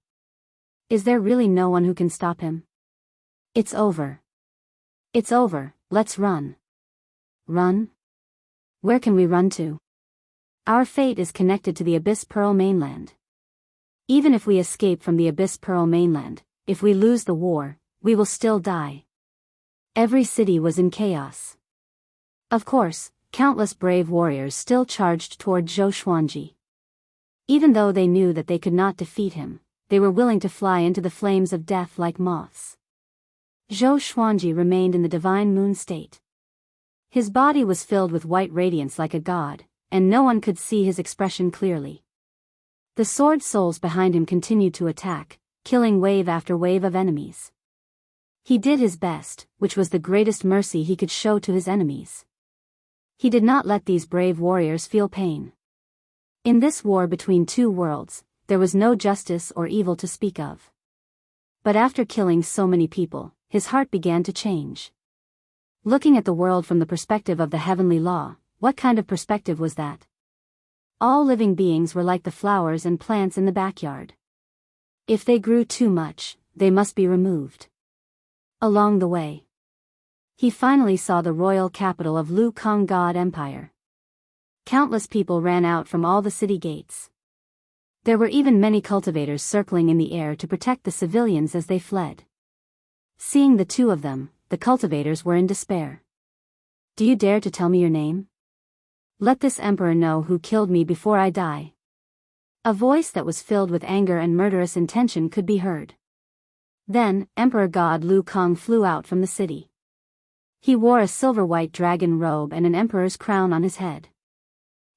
Is there really no one who can stop him? It's over. It's over, let's run. Run? Where can we run to? Our fate is connected to the Abyss Pearl mainland. Even if we escape from the Abyss Pearl mainland, if we lose the war, we will still die. Every city was in chaos. Of course, countless brave warriors still charged toward Zhou Xuanji. Even though they knew that they could not defeat him, they were willing to fly into the flames of death like moths. Zhou Xuanji remained in the divine moon state. His body was filled with white radiance like a god, and no one could see his expression clearly. The sword souls behind him continued to attack, killing wave after wave of enemies. He did his best, which was the greatest mercy he could show to his enemies. He did not let these brave warriors feel pain. In this war between two worlds, there was no justice or evil to speak of. But after killing so many people, his heart began to change. Looking at the world from the perspective of the heavenly law, what kind of perspective was that? All living beings were like the flowers and plants in the backyard. If they grew too much, they must be removed. Along the way, he finally saw the royal capital of Lu Kang God Empire. Countless people ran out from all the city gates. There were even many cultivators circling in the air to protect the civilians as they fled. Seeing the two of them, the cultivators were in despair. "Do you dare to tell me your name? Let this emperor know who killed me before I die." A voice that was filled with anger and murderous intention could be heard. Then, Emperor God Lu Kang flew out from the city. He wore a silver-white dragon robe and an emperor's crown on his head.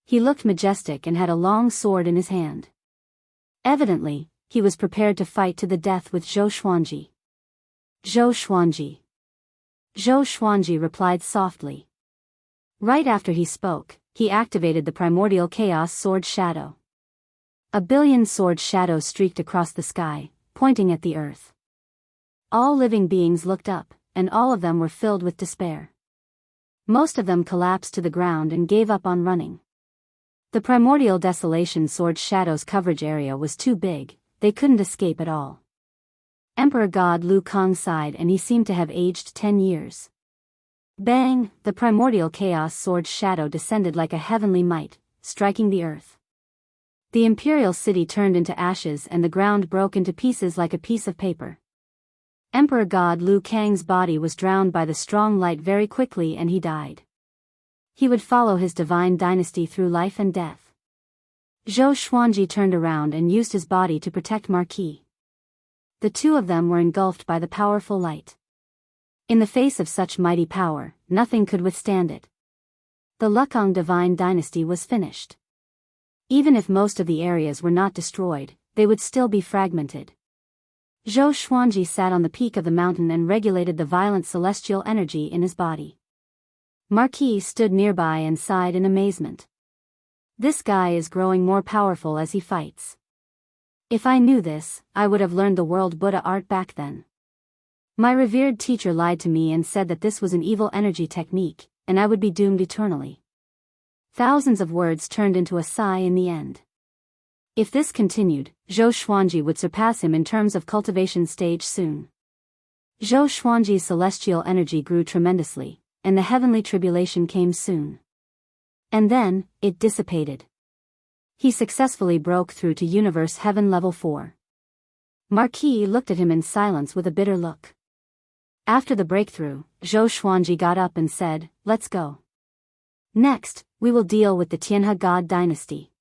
He looked majestic and had a long sword in his hand. Evidently, he was prepared to fight to the death with Zhou Xuanji. "Zhou Xuanji." Zhou Xuanji replied softly. Right after he spoke, he activated the primordial chaos sword shadow. A billion sword shadows streaked across the sky, pointing at the earth. All living beings looked up, and all of them were filled with despair. Most of them collapsed to the ground and gave up on running. The primordial desolation sword shadow's coverage area was too big, they couldn't escape at all. Emperor God Lu Kang sighed and he seemed to have aged 10 years. Bang! The primordial chaos sword shadow descended like a heavenly might, striking the earth. The imperial city turned into ashes and the ground broke into pieces like a piece of paper. Emperor God Lu Kang's body was drowned by the strong light very quickly and he died. He would follow his divine dynasty through life and death. Zhou Xuanji turned around and used his body to protect Marquis. The two of them were engulfed by the powerful light. In the face of such mighty power, nothing could withstand it. The Lukang divine dynasty was finished. Even if most of the areas were not destroyed, they would still be fragmented. Zhou Xuanji sat on the peak of the mountain and regulated the violent celestial energy in his body. Marquis stood nearby and sighed in amazement. This guy is growing more powerful as he fights. If I knew this, I would have learned the world Buddha art back then. My revered teacher lied to me and said that this was an evil energy technique, and I would be doomed eternally. Thousands of words turned into a sigh in the end. If this continued, Zhou Xuanji would surpass him in terms of cultivation stage soon. Zhou Xuanji's celestial energy grew tremendously, and the heavenly tribulation came soon. And then, it dissipated. He successfully broke through to Universe Heaven Level 4. Marquis looked at him in silence with a bitter look. After the breakthrough, Zhou Xuanji got up and said, "Let's go. Next, we will deal with the Tianhe God dynasty."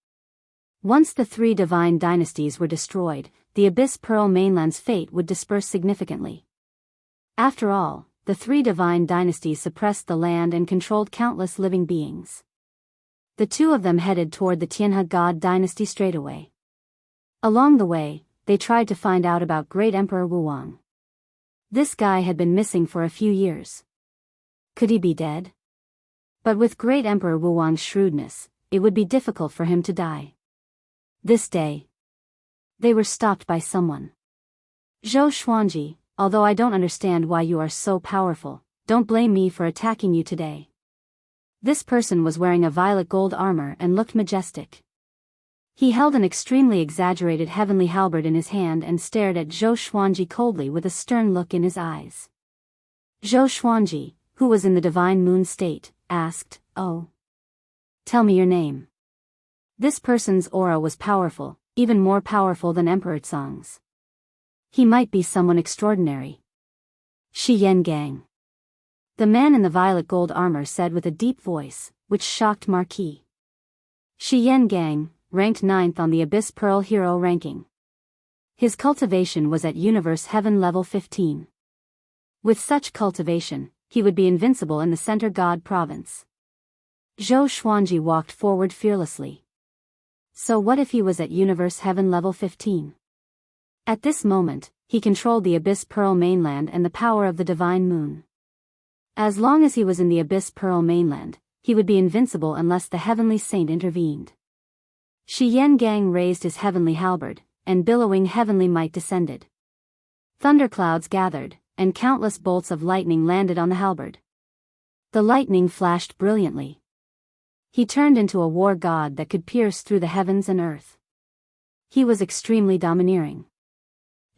Once the three divine dynasties were destroyed, the Abyss Pearl mainland's fate would disperse significantly. After all, the three divine dynasties suppressed the land and controlled countless living beings. The two of them headed toward the Tianhe God dynasty straightaway. Along the way, they tried to find out about Great Emperor Wuwang. This guy had been missing for a few years. Could he be dead? But with Great Emperor Wuwang's shrewdness, it would be difficult for him to die. This day, they were stopped by someone. "Zhou Xuanji, although I don't understand why you are so powerful, don't blame me for attacking you today." This person was wearing a violet gold armor and looked majestic. He held an extremely exaggerated heavenly halberd in his hand and stared at Zhou Xuanji coldly with a stern look in his eyes. Zhou Xuanji, who was in the divine moon state, asked, "Oh, tell me your name." This person's aura was powerful, even more powerful than Emperor Tsang's. He might be someone extraordinary. "Shi Yangang." The man in the violet gold armor said with a deep voice, which shocked Marquis. Shi Yangang, ranked 9th on the Abyss Pearl Hero ranking. His cultivation was at Universe Heaven Level 15. With such cultivation, he would be invincible in the Center God Province. Zhou Xuanji walked forward fearlessly. So what if he was at Universe Heaven Level 15? At this moment, he controlled the Abyss Pearl mainland and the power of the Divine Moon. As long as he was in the Abyss Pearl mainland, he would be invincible unless the Heavenly Saint intervened. Shi Yangang raised his heavenly halberd, and billowing heavenly might descended. Thunderclouds gathered, and countless bolts of lightning landed on the halberd. The lightning flashed brilliantly. He turned into a war god that could pierce through the heavens and earth. He was extremely domineering.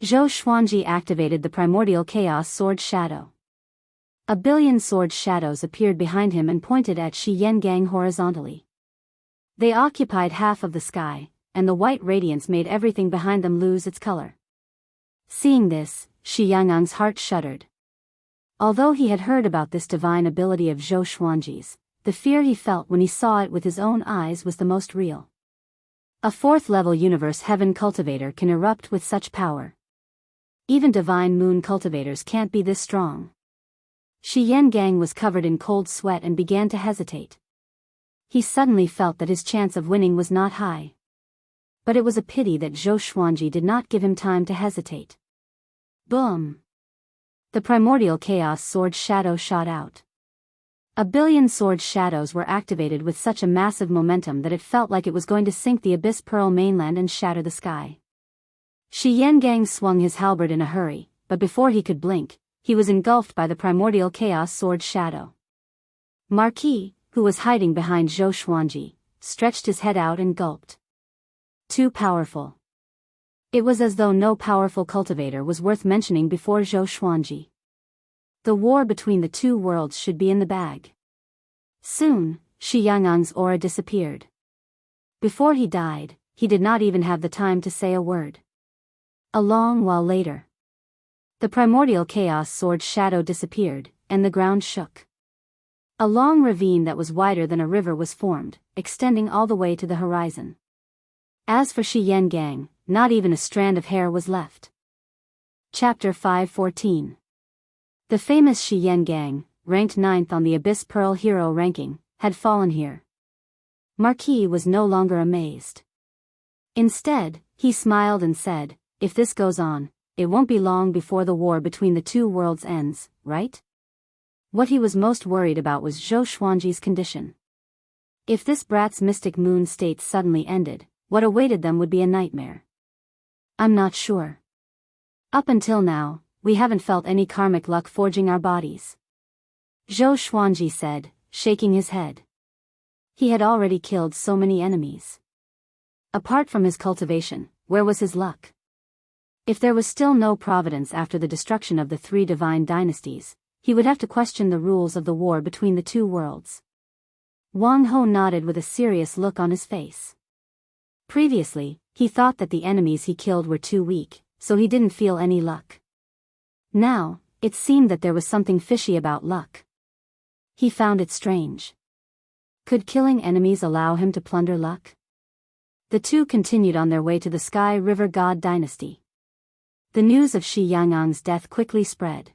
Zhou Xuanji activated the primordial chaos sword shadow. A billion sword shadows appeared behind him and pointed at Shi Yangang horizontally. They occupied half of the sky, and the white radiance made everything behind them lose its color. Seeing this, Shi Yangyang's heart shuddered. Although he had heard about this divine ability of Zhou Xuanji's, the fear he felt when he saw it with his own eyes was the most real. A fourth-level universe heaven cultivator can erupt with such power. Even divine moon cultivators can't be this strong. Shi Yangang was covered in cold sweat and began to hesitate. He suddenly felt that his chance of winning was not high. But it was a pity that Zhou Xuanji did not give him time to hesitate. Boom! The primordial chaos sword shadow shot out. A billion sword shadows were activated with such a massive momentum that it felt like it was going to sink the Abyss Pearl mainland and shatter the sky. Shi Yangang swung his halberd in a hurry, but before he could blink, he was engulfed by the primordial chaos sword shadow. Marquis, who was hiding behind Zhou Xuanji, stretched his head out and gulped. Too powerful. It was as though no powerful cultivator was worth mentioning before Zhou Xuanji. The war between the two worlds should be in the bag. Soon, Shi Yangyang's aura disappeared. Before he died, he did not even have the time to say a word. A long while later, the primordial chaos sword shadow disappeared, and the ground shook. A long ravine that was wider than a river was formed, extending all the way to the horizon. As for Shi Yangang, not even a strand of hair was left. Chapter 514. The famous Shi Yangang, ranked 9th on the Abyss Pearl hero ranking, had fallen here. Marquis was no longer amazed. Instead, he smiled and said, "If this goes on, it won't be long before the war between the two worlds ends, right?" What he was most worried about was Zhou Xuanji's condition. If this brat's mystic moon state suddenly ended, what awaited them would be a nightmare. "I'm not sure. Up until now, we haven't felt any karmic luck forging our bodies," Zhou Xuanji said, shaking his head. He had already killed so many enemies. Apart from his cultivation, where was his luck? If there was still no providence after the destruction of the three divine dynasties, he would have to question the rules of the war between the two worlds. Wang Ho nodded with a serious look on his face. Previously, he thought that the enemies he killed were too weak, so he didn't feel any luck. Now, it seemed that there was something fishy about luck. He found it strange. Could killing enemies allow him to plunder luck? The two continued on their way to the Sky River God dynasty. The news of Shi Yangyang's death quickly spread.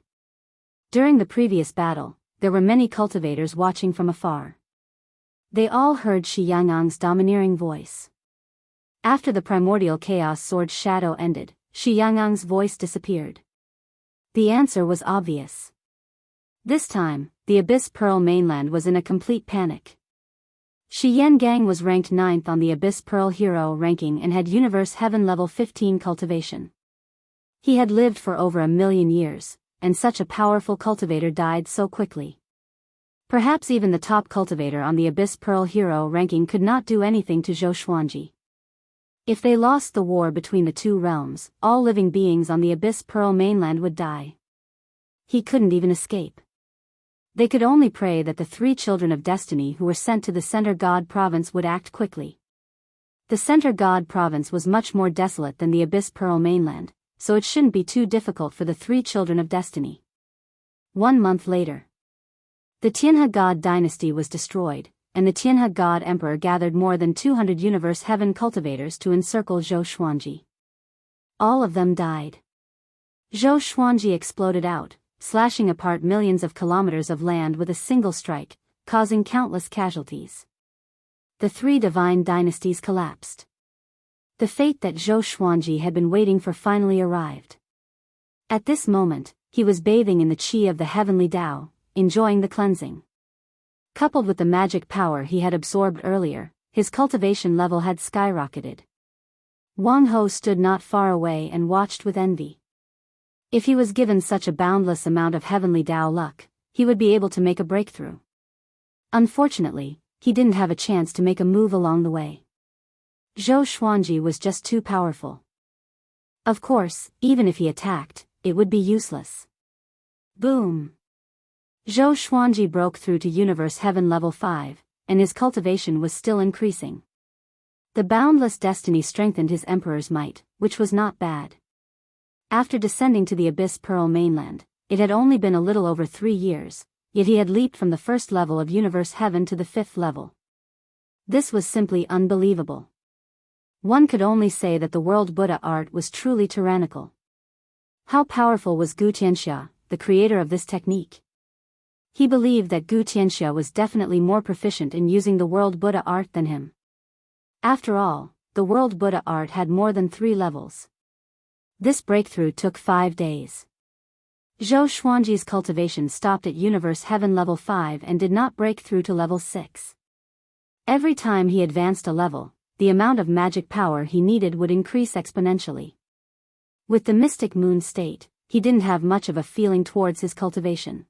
During the previous battle, there were many cultivators watching from afar. They all heard Shi Yangyang's domineering voice. After the primordial chaos sword shadow ended, Shi Yangyang's voice disappeared. The answer was obvious. This time, the Abyss Pearl mainland was in a complete panic. Shi Yangang was ranked 9th on the Abyss Pearl hero ranking and had Universe Heaven level 15 cultivation. He had lived for over 1,000,000 years, and such a powerful cultivator died so quickly. Perhaps even the top cultivator on the Abyss Pearl hero ranking could not do anything to Zhou Xuanji. If they lost the war between the two realms, all living beings on the Abyss Pearl mainland would die. He couldn't even escape. They could only pray that the three children of destiny who were sent to the Center God province would act quickly. The Center God province was much more desolate than the Abyss Pearl mainland, so it shouldn't be too difficult for the three children of destiny. 1 month later, the Tianhe God dynasty was destroyed, and the Tianhe God Emperor gathered more than 200 Universe Heaven cultivators to encircle Zhou Xuanji. All of them died. Zhou Xuanji exploded out, slashing apart millions of kilometers of land with a single strike, causing countless casualties. The three divine dynasties collapsed. The fate that Zhou Xuanji had been waiting for finally arrived. At this moment, he was bathing in the qi of the heavenly Tao, enjoying the cleansing. Coupled with the magic power he had absorbed earlier, his cultivation level had skyrocketed. Wang Ho stood not far away and watched with envy. If he was given such a boundless amount of heavenly Tao luck, he would be able to make a breakthrough. Unfortunately, he didn't have a chance to make a move along the way. Zhou Xuanji was just too powerful. Of course, even if he attacked, it would be useless. Boom! Zhou Xuanji broke through to Universe Heaven Level 5, and his cultivation was still increasing. The boundless destiny strengthened his emperor's might, which was not bad. After descending to the Abyss Pearl mainland, it had only been a little over 3 years, yet he had leaped from the first level of Universe Heaven to the 5th level. This was simply unbelievable. One could only say that the world Buddha art was truly tyrannical. How powerful was Gu Tianxia, the creator of this technique? He believed that Gu Tianxia was definitely more proficient in using the world Buddha art than him. After all, the world Buddha art had more than 3 levels. This breakthrough took 5 days. Zhou Xuanji's cultivation stopped at Universe Heaven Level 5 and did not break through to Level 6. Every time he advanced a level, the amount of magic power he needed would increase exponentially. With the mystic moon state, he didn't have much of a feeling towards his cultivation.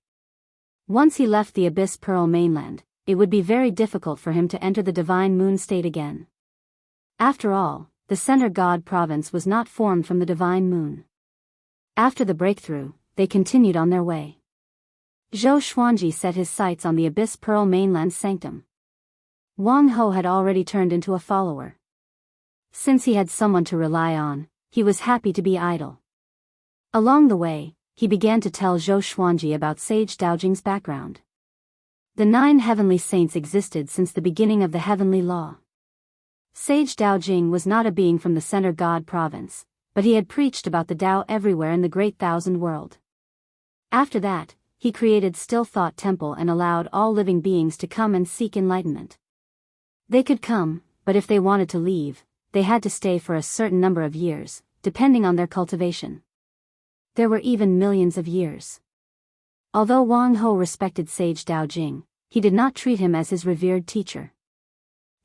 Once he left the Abyss Pearl mainland, it would be very difficult for him to enter the divine moon state again. After all, the center god province was not formed from the divine moon. After the breakthrough, they continued on their way. Zhou Xuanji set his sights on the Abyss Pearl mainland's sanctum. Wang Ho had already turned into a follower. Since he had someone to rely on, he was happy to be idle. Along the way, he began to tell Zhou Xuanji about Sage Daojing's background. The 9 heavenly saints existed since the beginning of the heavenly law. Sage Daojing was not a being from the center god province, but he had preached about the Tao everywhere in the Great Thousand World. After that, he created Still Thought Temple and allowed all living beings to come and seek enlightenment. They could come, but if they wanted to leave, they had to stay for a certain number of years, depending on their cultivation. There were even millions of years. Although Wang Ho respected Sage Daojing, he did not treat him as his revered teacher.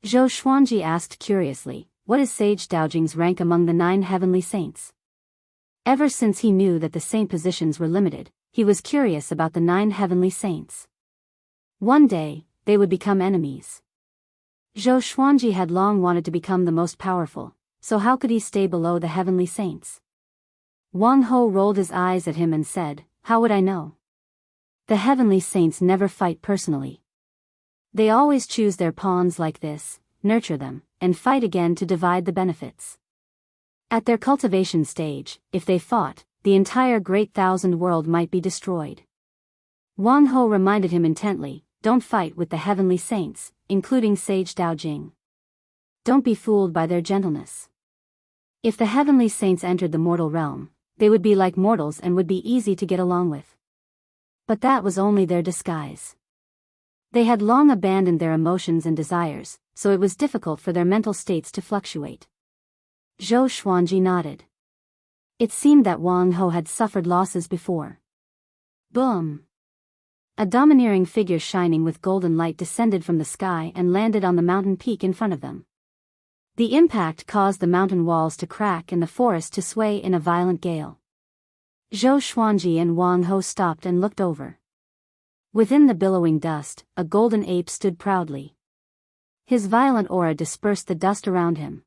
Zhou Xuanji asked curiously, what is Sage Daojing's rank among the 9 heavenly saints? Ever since he knew that the saint positions were limited, he was curious about the 9 heavenly saints. One day, they would become enemies. Zhou Xuanji had long wanted to become the most powerful, so how could he stay below the heavenly saints? Wang Ho rolled his eyes at him and said, how would I know? The heavenly saints never fight personally. They always choose their pawns like this, nurture them, and fight again to divide the benefits. At their cultivation stage, if they fought, the entire Great Thousand World might be destroyed. Wang Ho reminded him intently, don't fight with the heavenly saints, including Sage Daojing. Don't be fooled by their gentleness. If the heavenly saints entered the mortal realm, they would be like mortals and would be easy to get along with. But that was only their disguise. They had long abandoned their emotions and desires, so it was difficult for their mental states to fluctuate. Zhou Xuanji nodded. It seemed that Wang Ho had suffered losses before. Boom! A domineering figure shining with golden light descended from the sky and landed on the mountain peak in front of them. The impact caused the mountain walls to crack and the forest to sway in a violent gale. Zhou Xuanji and Wang Ho stopped and looked over. Within the billowing dust, a golden ape stood proudly. His violent aura dispersed the dust around him.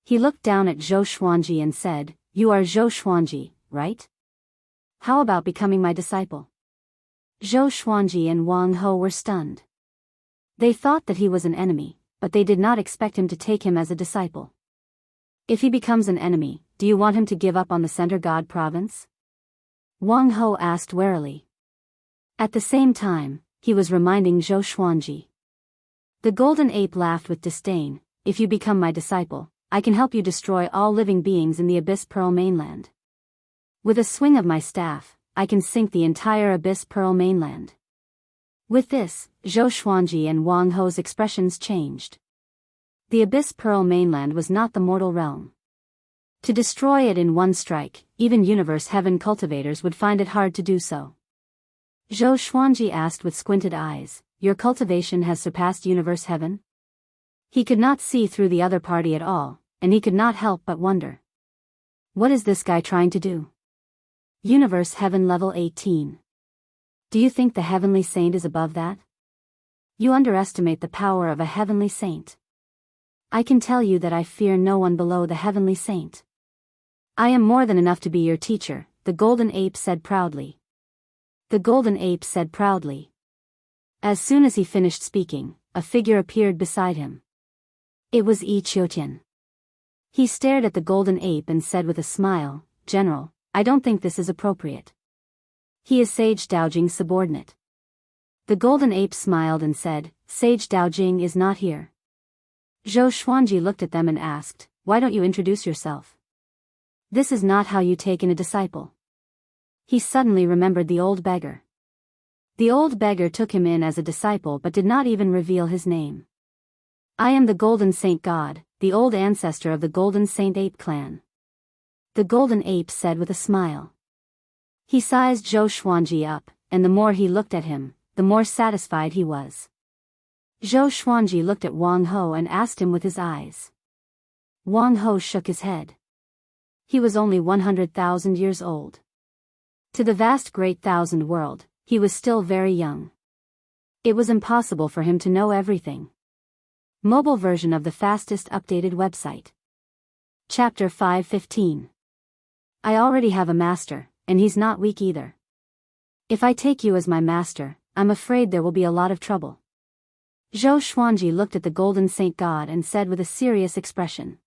He looked down at Zhou Xuanji and said, you are Zhou Xuanji, right? How about becoming my disciple? Zhou Xuanji and Wang Ho were stunned. They thought that he was an enemy, but they did not expect him to take him as a disciple. If he becomes an enemy, do you want him to give up on the center god province? Wang Ho asked warily. At the same time, he was reminding Zhou Xuanji. The golden ape laughed with disdain, if you become my disciple, I can help you destroy all living beings in the Abyss Pearl mainland. With a swing of my staff, I can sink the entire Abyss Pearl mainland. With this, Zhou Xuanji and Wang Ho's expressions changed. The Abyss Pearl mainland was not the mortal realm. To destroy it in one strike, even Universe Heaven cultivators would find it hard to do so. Zhou Xuanji asked with squinted eyes, your cultivation has surpassed Universe Heaven? He could not see through the other party at all, and he could not help but wonder. What is this guy trying to do? Universe Heaven Level 18. Do you think the heavenly saint is above that? You underestimate the power of a heavenly saint. I can tell you that I fear no one below the heavenly saint. I am more than enough to be your teacher, the golden ape said proudly. The golden ape said proudly. As soon as he finished speaking, a figure appeared beside him. It was Yi Qiutian. He stared at the golden ape and said with a smile, General, I don't think this is appropriate. He is Sage Daojing's subordinate. The golden ape smiled and said, Sage Daojing is not here. Zhou Xuanji looked at them and asked, why don't you introduce yourself? This is not how you take in a disciple. He suddenly remembered the old beggar. The old beggar took him in as a disciple but did not even reveal his name. I am the Golden Saint God, the old ancestor of the Golden Saint Ape clan. The golden ape said with a smile. He sized Zhou Xuanji up, and the more he looked at him, the more satisfied he was. Zhou Xuanji looked at Wang Ho and asked him with his eyes. Wang Ho shook his head. He was only 100,000 years old. To the vast great thousand world, he was still very young. It was impossible for him to know everything. Mobile version of the fastest updated website. Chapter 5:15. I already have a master, and he's not weak either. If I take you as my master, I'm afraid there will be a lot of trouble. Zhou Xuanji looked at the Golden Saint God and said with a serious expression.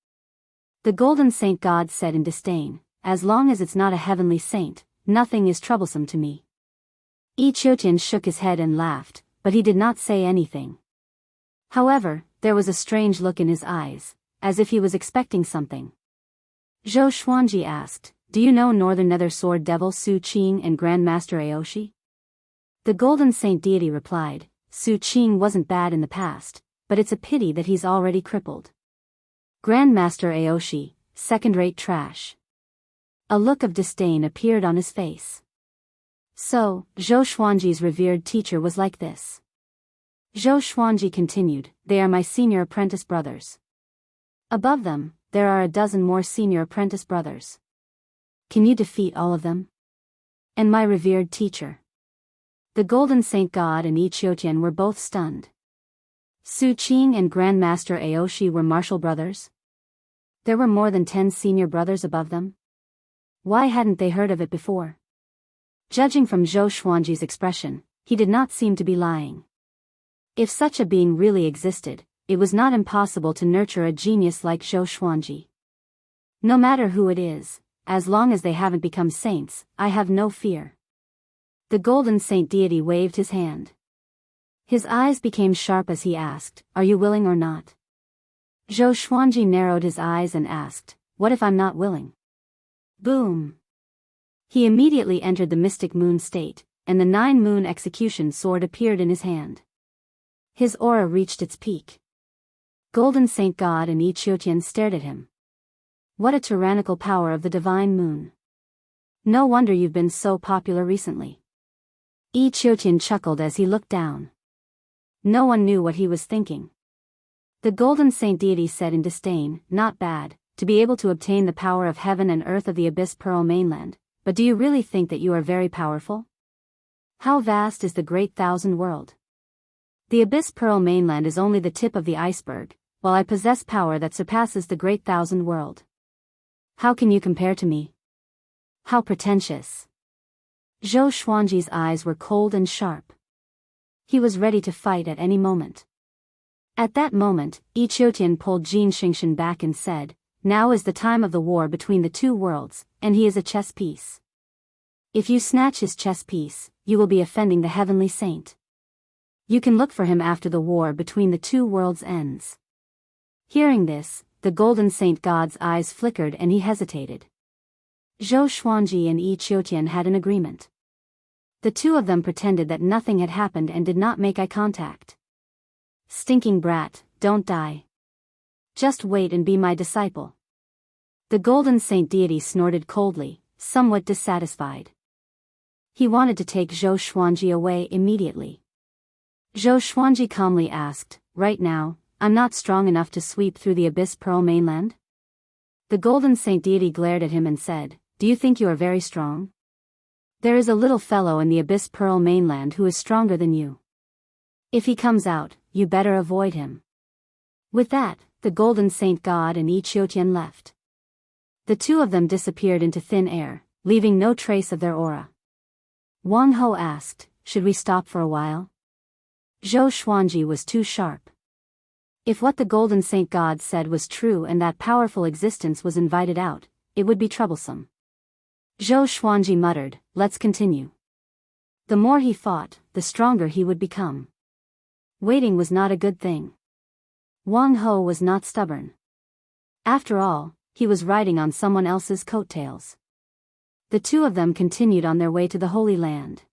The Golden Saint God said in disdain, as long as it's not a heavenly saint, nothing is troublesome to me. Yi Qiutian shook his head and laughed, but he did not say anything. However, there was a strange look in his eyes, as if he was expecting something. Zhou Xuanji asked, do you know Northern Nether Sword Devil Su Qing and Grandmaster Aoshi? The Golden Saint Deity replied, Su Qing wasn't bad in the past, but it's a pity that he's already crippled. Grandmaster Aoshi, second-rate trash. A look of disdain appeared on his face. So, Zhou Xuanji's revered teacher was like this. Zhou Xuanji continued, they are my senior apprentice brothers. Above them, there are a dozen more senior apprentice brothers. Can you defeat all of them? And my revered teacher. The Golden Saint God and Yi Qiutian were both stunned. Su Qing and Grandmaster Aoshi were martial brothers? There were more than 10 senior brothers above them? Why hadn't they heard of it before? Judging from Zhou Xuanji's expression, he did not seem to be lying. If such a being really existed, it was not impossible to nurture a genius like Zhou Xuanji. No matter who it is, as long as they haven't become saints, I have no fear. The Golden Saint Deity waved his hand. His eyes became sharp as he asked, are you willing or not? Zhou Xuanji narrowed his eyes and asked, what if I'm not willing? Boom! He immediately entered the mystic moon state, and the 9-moon execution sword appeared in his hand. His aura reached its peak. Golden Saint God and Yi Qiutian stared at him. What a tyrannical power of the divine moon. No wonder you've been so popular recently. Yi Qiutian chuckled as he looked down. No one knew what he was thinking. The Golden Saint Deity said in disdain, not bad, to be able to obtain the power of heaven and earth of the Abyss Pearl mainland, but do you really think that you are very powerful? How vast is the great thousand world? The Abyss Pearl mainland is only the tip of the iceberg, while I possess power that surpasses the great thousand world. How can you compare to me? How pretentious. Zhou Xuanji's eyes were cold and sharp. He was ready to fight at any moment. At that moment, Yi Qiutian pulled Jin Xingshan back and said, now is the time of the war between the two worlds, and he is a chess piece. If you snatch his chess piece, you will be offending the heavenly saint. You can look for him after the war between the two worlds ends. Hearing this, the Golden Saint God's eyes flickered and he hesitated. Zhou Xuanji and Yi Qiutian had an agreement. The two of them pretended that nothing had happened and did not make eye contact. Stinking brat, don't die. Just wait and be my disciple. The Golden Saint Deity snorted coldly, somewhat dissatisfied. He wanted to take Zhou Xuanji away immediately. Zhou Xuanji calmly asked, right now, I'm not strong enough to sweep through the Abyss Pearl mainland? The Golden Saint Deity glared at him and said, do you think you are very strong? There is a little fellow in the Abyss Pearl mainland who is stronger than you. If he comes out, you better avoid him. With that, the Golden Saint God and Yi Qiutian left. The two of them disappeared into thin air, leaving no trace of their aura. Wang Ho asked, "Should we stop for a while?" Zhou Xuanji was too sharp. If what the Golden Saint God said was true and that powerful existence was invited out, it would be troublesome. Zhou Xuanji muttered, "Let's continue." The more he fought, the stronger he would become. Waiting was not a good thing. Wang Ho was not stubborn. After all, he was riding on someone else's coattails. The two of them continued on their way to the Holy Land.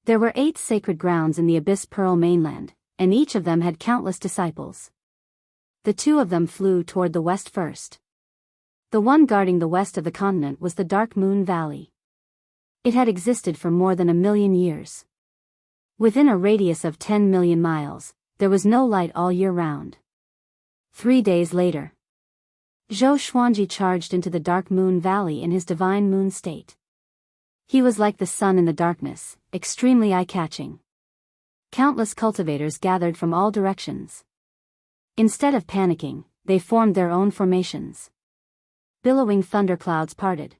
There were 8 sacred grounds in the Abyss Pearl mainland, and each of them had countless disciples. The two of them flew toward the west first. The one guarding the west of the continent was the Dark Moon Valley. It had existed for more than 1,000,000 years. Within a radius of 10 million miles, there was no light all year round. 3 days later, Zhou Xuanji charged into the Dark Moon Valley in his divine moon state. He was like the sun in the darkness, extremely eye-catching. Countless cultivators gathered from all directions. Instead of panicking, they formed their own formations. Billowing thunderclouds parted.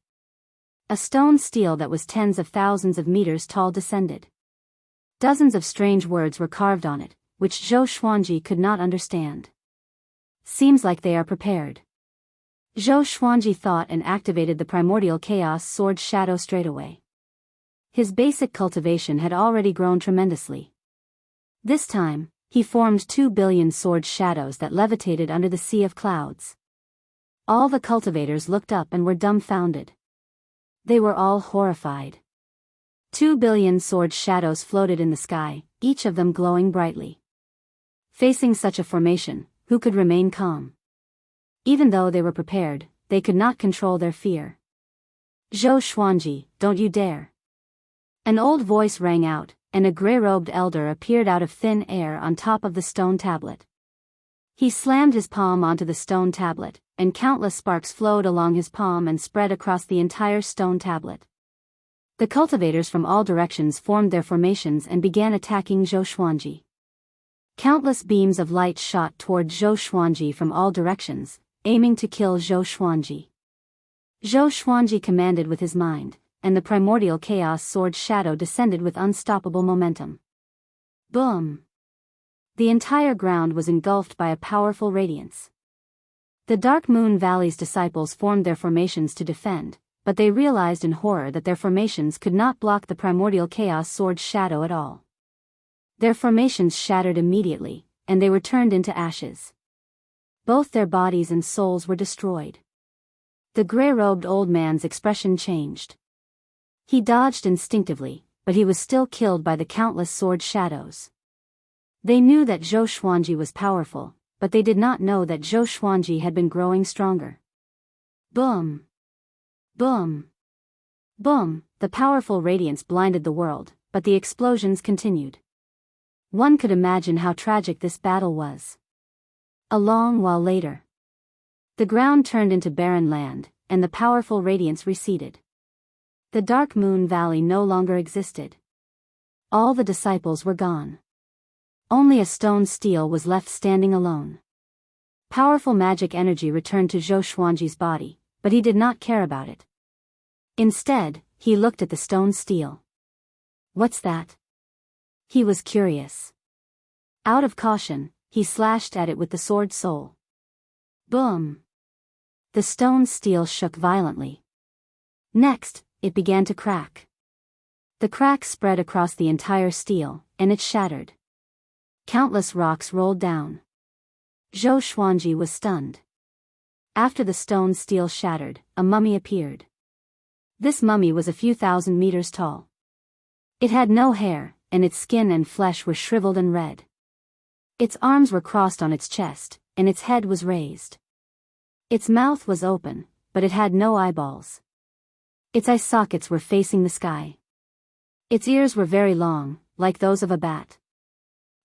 A stone stele that was tens of thousands of meters tall descended. Dozens of strange words were carved on it, which Zhou Xuanji could not understand. "Seems like they are prepared." Zhou Xuanji thought and activated the primordial chaos sword shadow straightaway. His basic cultivation had already grown tremendously. This time, he formed 2 billion sword shadows that levitated under the sea of clouds. All the cultivators looked up and were dumbfounded. They were all horrified. 2 billion sword shadows floated in the sky, each of them glowing brightly. Facing such a formation, who could remain calm? Even though they were prepared, they could not control their fear. "Zhou Xuanji, don't you dare!" An old voice rang out, and a grey-robed elder appeared out of thin air on top of the stone tablet. He slammed his palm onto the stone tablet, and countless sparks flowed along his palm and spread across the entire stone tablet. The cultivators from all directions formed their formations and began attacking Zhou Xuanji. Countless beams of light shot toward Zhou Xuanji from all directions, aiming to kill Zhou Xuanji. Zhou Xuanji commanded with his mind, and the primordial chaos sword shadow descended with unstoppable momentum. Boom! The entire ground was engulfed by a powerful radiance. The Dark Moon Valley's disciples formed their formations to defend, but they realized in horror that their formations could not block the primordial chaos sword shadow at all. Their formations shattered immediately, and they were turned into ashes. Both their bodies and souls were destroyed. The grey-robed old man's expression changed. He dodged instinctively, but he was still killed by the countless sword shadows. They knew that Zhou Xuanji was powerful, but they did not know that Zhou Xuanji had been growing stronger. Boom! Boom! Boom! The powerful radiance blinded the world, but the explosions continued. One could imagine how tragic this battle was. A long while later, the ground turned into barren land, and the powerful radiance receded. The Dark Moon Valley no longer existed. All the disciples were gone. Only a stone stele was left standing alone. Powerful magic energy returned to Zhou Xuanji's body, but he did not care about it. Instead, he looked at the stone stele. "What's that?" He was curious. Out of caution, he slashed at it with the sword soul. Boom! The stone stele shook violently. Next, it began to crack. The crack spread across the entire stele, and it shattered. Countless rocks rolled down. Zhou Xuanji was stunned. After the stone stele shattered, a mummy appeared. This mummy was a few thousand meters tall. It had no hair, and its skin and flesh were shriveled and red. Its arms were crossed on its chest, and its head was raised. Its mouth was open, but it had no eyeballs. Its eye sockets were facing the sky. Its ears were very long, like those of a bat.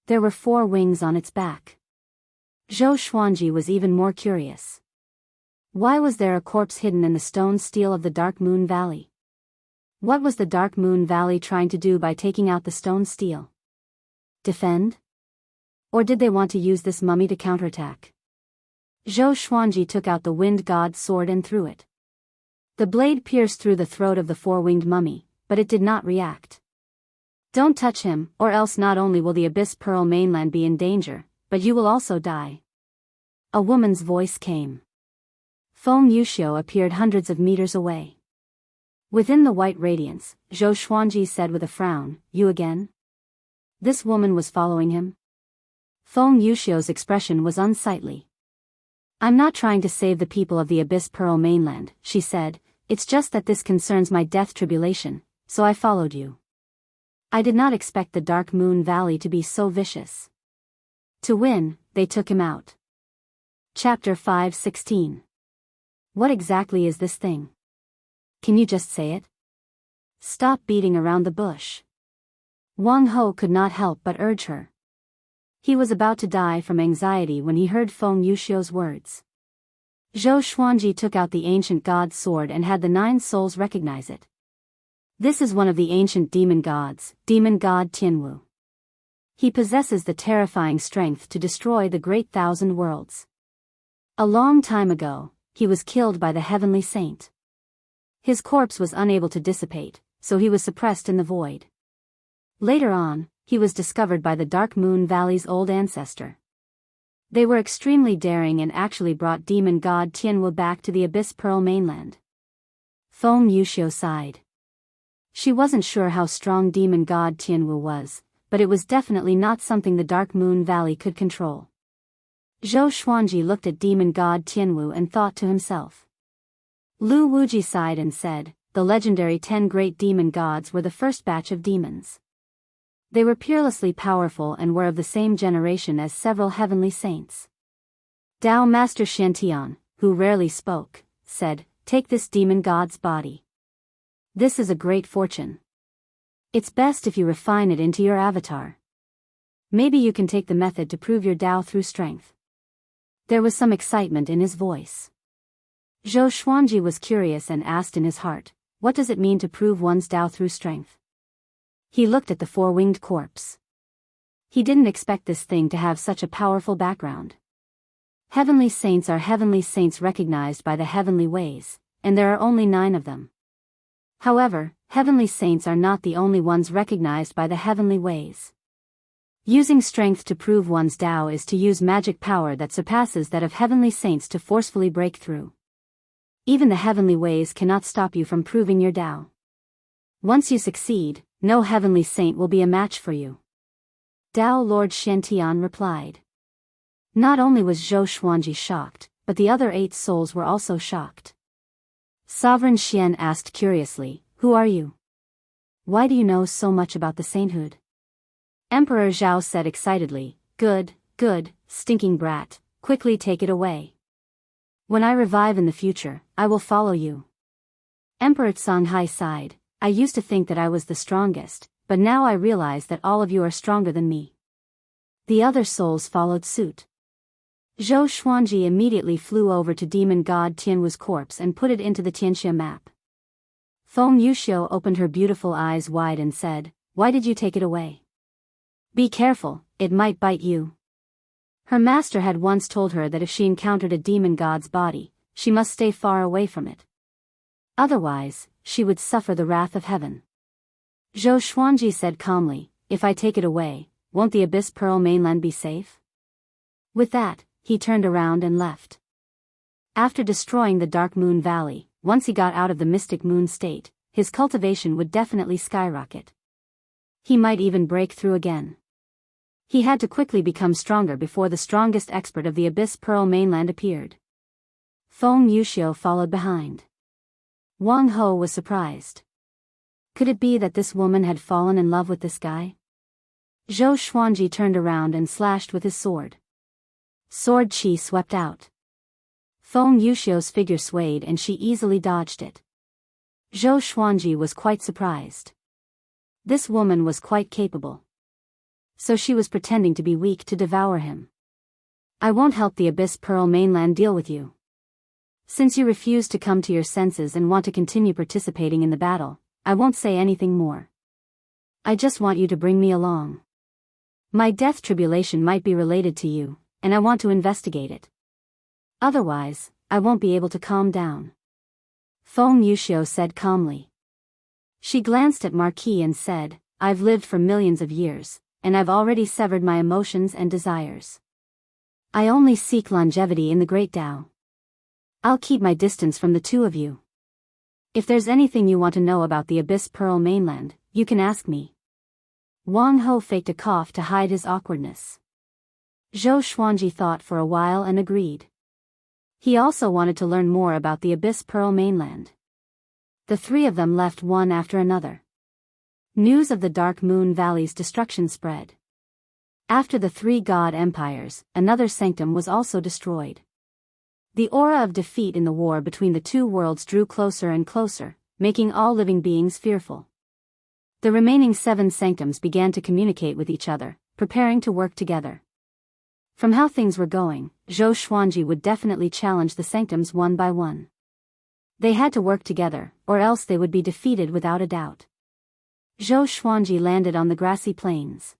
There were 4 wings on its back. Zhou Xuanji was even more curious. Why was there a corpse hidden in the stone stele of the Dark Moon Valley? What was the Dark Moon Valley trying to do by taking out the stone stele? Defend? Or did they want to use this mummy to counterattack? Zhou Xuanji took out the Wind God's sword and threw it. The blade pierced through the throat of the four-winged mummy, but it did not react. Don't touch him, or else not only will the Abyss Pearl mainland be in danger, but you will also die. A woman's voice came. Feng Yuxiu appeared hundreds of meters away. Within the white radiance, Zhou Xuanji said with a frown, "You again?" This woman was following him. Feng Yuxiu's expression was unsightly. "I'm not trying to save the people of the Abyss Pearl mainland," she said, "it's just that this concerns my death tribulation, so I followed you. I did not expect the Dark Moon Valley to be so vicious." To win, they took him out. Chapter 5:16. What exactly is this thing? Can you just say it? Stop beating around the bush. Wang Ho could not help but urge her. He was about to die from anxiety when he heard Feng Yuxiu's words. Zhou Xuanji took out the ancient god's sword and had the 9 souls recognize it. This is one of the ancient demon gods, demon god Tianwu. He possesses the terrifying strength to destroy the great 1,000 worlds. A long time ago, he was killed by the heavenly saint. His corpse was unable to dissipate, so he was suppressed in the void. Later on, he was discovered by the Dark Moon Valley's old ancestor. They were extremely daring and actually brought demon god Tianwu back to the Abyss Pearl mainland. Feng Yuxiu sighed. She wasn't sure how strong demon god Tianwu was, but it was definitely not something the Dark Moon Valley could control. Zhou Xuanji looked at demon god Tianwu and thought to himself. Lu Wuji sighed and said, "The legendary 10 great demon gods were the first batch of demons. They were peerlessly powerful and were of the same generation as several heavenly saints." Dao Master Shantian, who rarely spoke, said, "Take this demon god's body. This is a great fortune. It's best if you refine it into your avatar. Maybe you can take the method to prove your Dao through strength." There was some excitement in his voice. Zhou Xuanji was curious and asked in his heart, "What does it mean to prove one's Dao through strength?" He looked at the four-winged corpse. He didn't expect this thing to have such a powerful background. Heavenly saints are heavenly saints recognized by the heavenly ways, and there are only 9 of them. However, heavenly saints are not the only ones recognized by the heavenly ways. Using strength to prove one's Dao is to use magic power that surpasses that of heavenly saints to forcefully break through. Even the heavenly ways cannot stop you from proving your Dao. Once you succeed, no heavenly saint will be a match for you. Dao Lord Shantian replied. Not only was Zhou Xuanji shocked, but the other 8 souls were also shocked. Sovereign Xian asked curiously, "Who are you? Why do you know so much about the sainthood?" Emperor Zhao said excitedly, Good, stinking brat, quickly take it away. When I revive in the future, I will follow you." Emperor Songhai sighed, "I used to think that I was the strongest, but now I realize that all of you are stronger than me." The other souls followed suit. Zhou Xuanji immediately flew over to demon god Tianwu's corpse and put it into the Tianxia map. Feng Yuxiu opened her beautiful eyes wide and said, "Why did you take it away? Be careful, it might bite you." Her master had once told her that if she encountered a demon god's body, she must stay far away from it. Otherwise, she would suffer the wrath of heaven. Zhou Xuanji said calmly, "If I take it away, won't the Abyss Pearl mainland be safe?" With that, he turned around and left. After destroying the Dark Moon Valley, once he got out of the Mystic Moon state, his cultivation would definitely skyrocket. He might even break through again. He had to quickly become stronger before the strongest expert of the Abyss Pearl mainland appeared. Feng Yuxiu followed behind. Wang Ho was surprised. Could it be that this woman had fallen in love with this guy? Zhou Xuanji turned around and slashed with his sword. Sword chi swept out. Feng Yuxiu's figure swayed and she easily dodged it. Zhou Xuanji was quite surprised. This woman was quite capable. So she was pretending to be weak to devour him. "I won't help the Abyss Pearl mainland deal with you. Since you refuse to come to your senses and want to continue participating in the battle, I won't say anything more. I just want you to bring me along. My death tribulation might be related to you, and I want to investigate it. Otherwise, I won't be able to calm down." Feng Yuxiu said calmly. She glanced at Marquis and said, I've lived for millions of years, and I've already severed my emotions and desires. I only seek longevity in the great Tao. I'll keep my distance from the two of you. If there's anything you want to know about the Abyss Pearl mainland, you can ask me. Wang Ho faked a cough to hide his awkwardness. Zhou Xuanji thought for a while and agreed. He also wanted to learn more about the Abyss Pearl mainland. The three of them left one after another. News of the Dark Moon Valley's destruction spread. After the three god empires, another sanctum was also destroyed. The aura of defeat in the war between the two worlds drew closer and closer, making all living beings fearful. The remaining 7 sanctums began to communicate with each other, preparing to work together. From how things were going, Zhou Xuanji would definitely challenge the sanctums one by one. They had to work together, or else they would be defeated without a doubt. Zhou Xuanji landed on the grassy plains.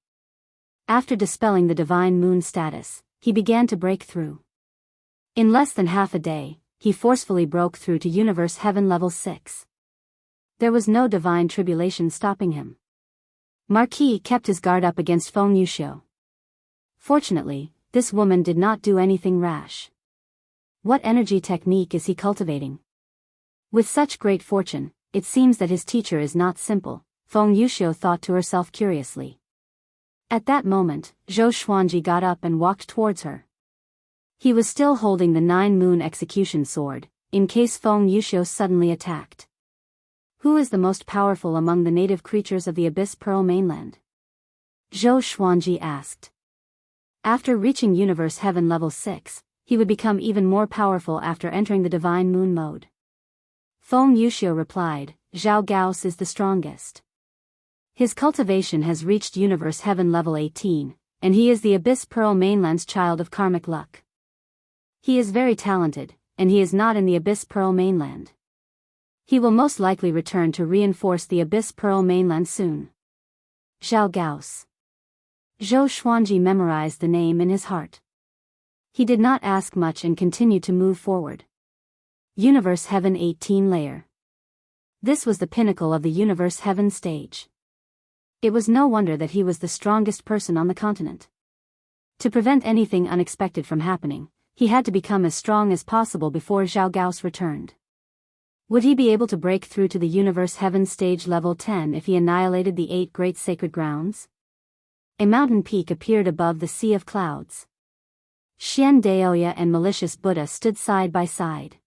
After dispelling the divine moon status, he began to break through. In less than half a day, he forcefully broke through to Universe Heaven Level 6. There was no divine tribulation stopping him. Marquis kept his guard up against Feng Yuxiu. Fortunately, this woman did not do anything rash. What energy technique is he cultivating? With such great fortune, it seems that his teacher is not simple, Feng Yuxiu thought to herself curiously. At that moment, Zhou Xuanji got up and walked towards her. He was still holding the 9-moon execution sword, in case Feng Yuxiu suddenly attacked. Who is the most powerful among the native creatures of the Abyss Pearl mainland? Zhou Xuanji asked. After reaching Universe Heaven Level 6, he would become even more powerful after entering the Divine Moon mode. Feng Yuxiu replied, Zhao Gaos is the strongest. His cultivation has reached Universe Heaven Level 18, and he is the Abyss Pearl mainland's child of karmic luck. He is very talented, and he is not in the Abyss Pearl mainland. He will most likely return to reinforce the Abyss Pearl mainland soon. Zhao Gaos. Zhou Xuanji memorized the name in his heart. He did not ask much and continued to move forward. Universe Heaven 18 layer. This was the pinnacle of the Universe Heaven stage. It was no wonder that he was the strongest person on the continent. To prevent anything unexpected from happening, he had to become as strong as possible before Zhao Gaos returned. Would he be able to break through to the Universe Heaven stage level 10 if he annihilated the 8 great sacred grounds? A mountain peak appeared above the sea of clouds. Xian Daoya and Malicious Buddha stood side by side.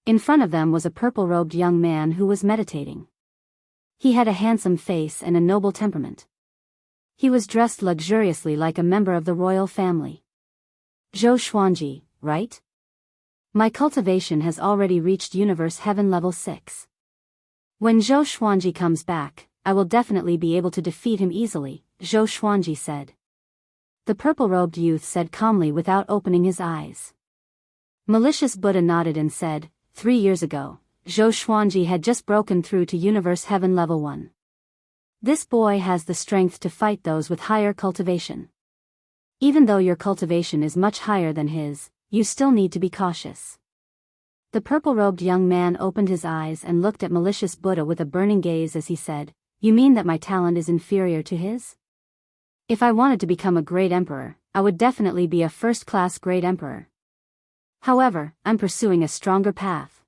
In front of them was a purple-robed young man who was meditating. He had a handsome face and a noble temperament. He was dressed luxuriously like a member of the royal family. Zhou Xuanji, right? My cultivation has already reached Universe Heaven Level 6. When Zhou Xuanji comes back, I will definitely be able to defeat him easily, Zhou Xuanji said. The purple-robed youth said calmly without opening his eyes. Malicious Buddha nodded and said, 3 years ago, Zhou Xuanji had just broken through to Universe Heaven Level 1. This boy has the strength to fight those with higher cultivation. Even though your cultivation is much higher than his, you still need to be cautious. The purple-robed young man opened his eyes and looked at Malicious Buddha with a burning gaze as he said, You mean that my talent is inferior to his? If I wanted to become a great emperor, I would definitely be a first-class great emperor. However, I'm pursuing a stronger path.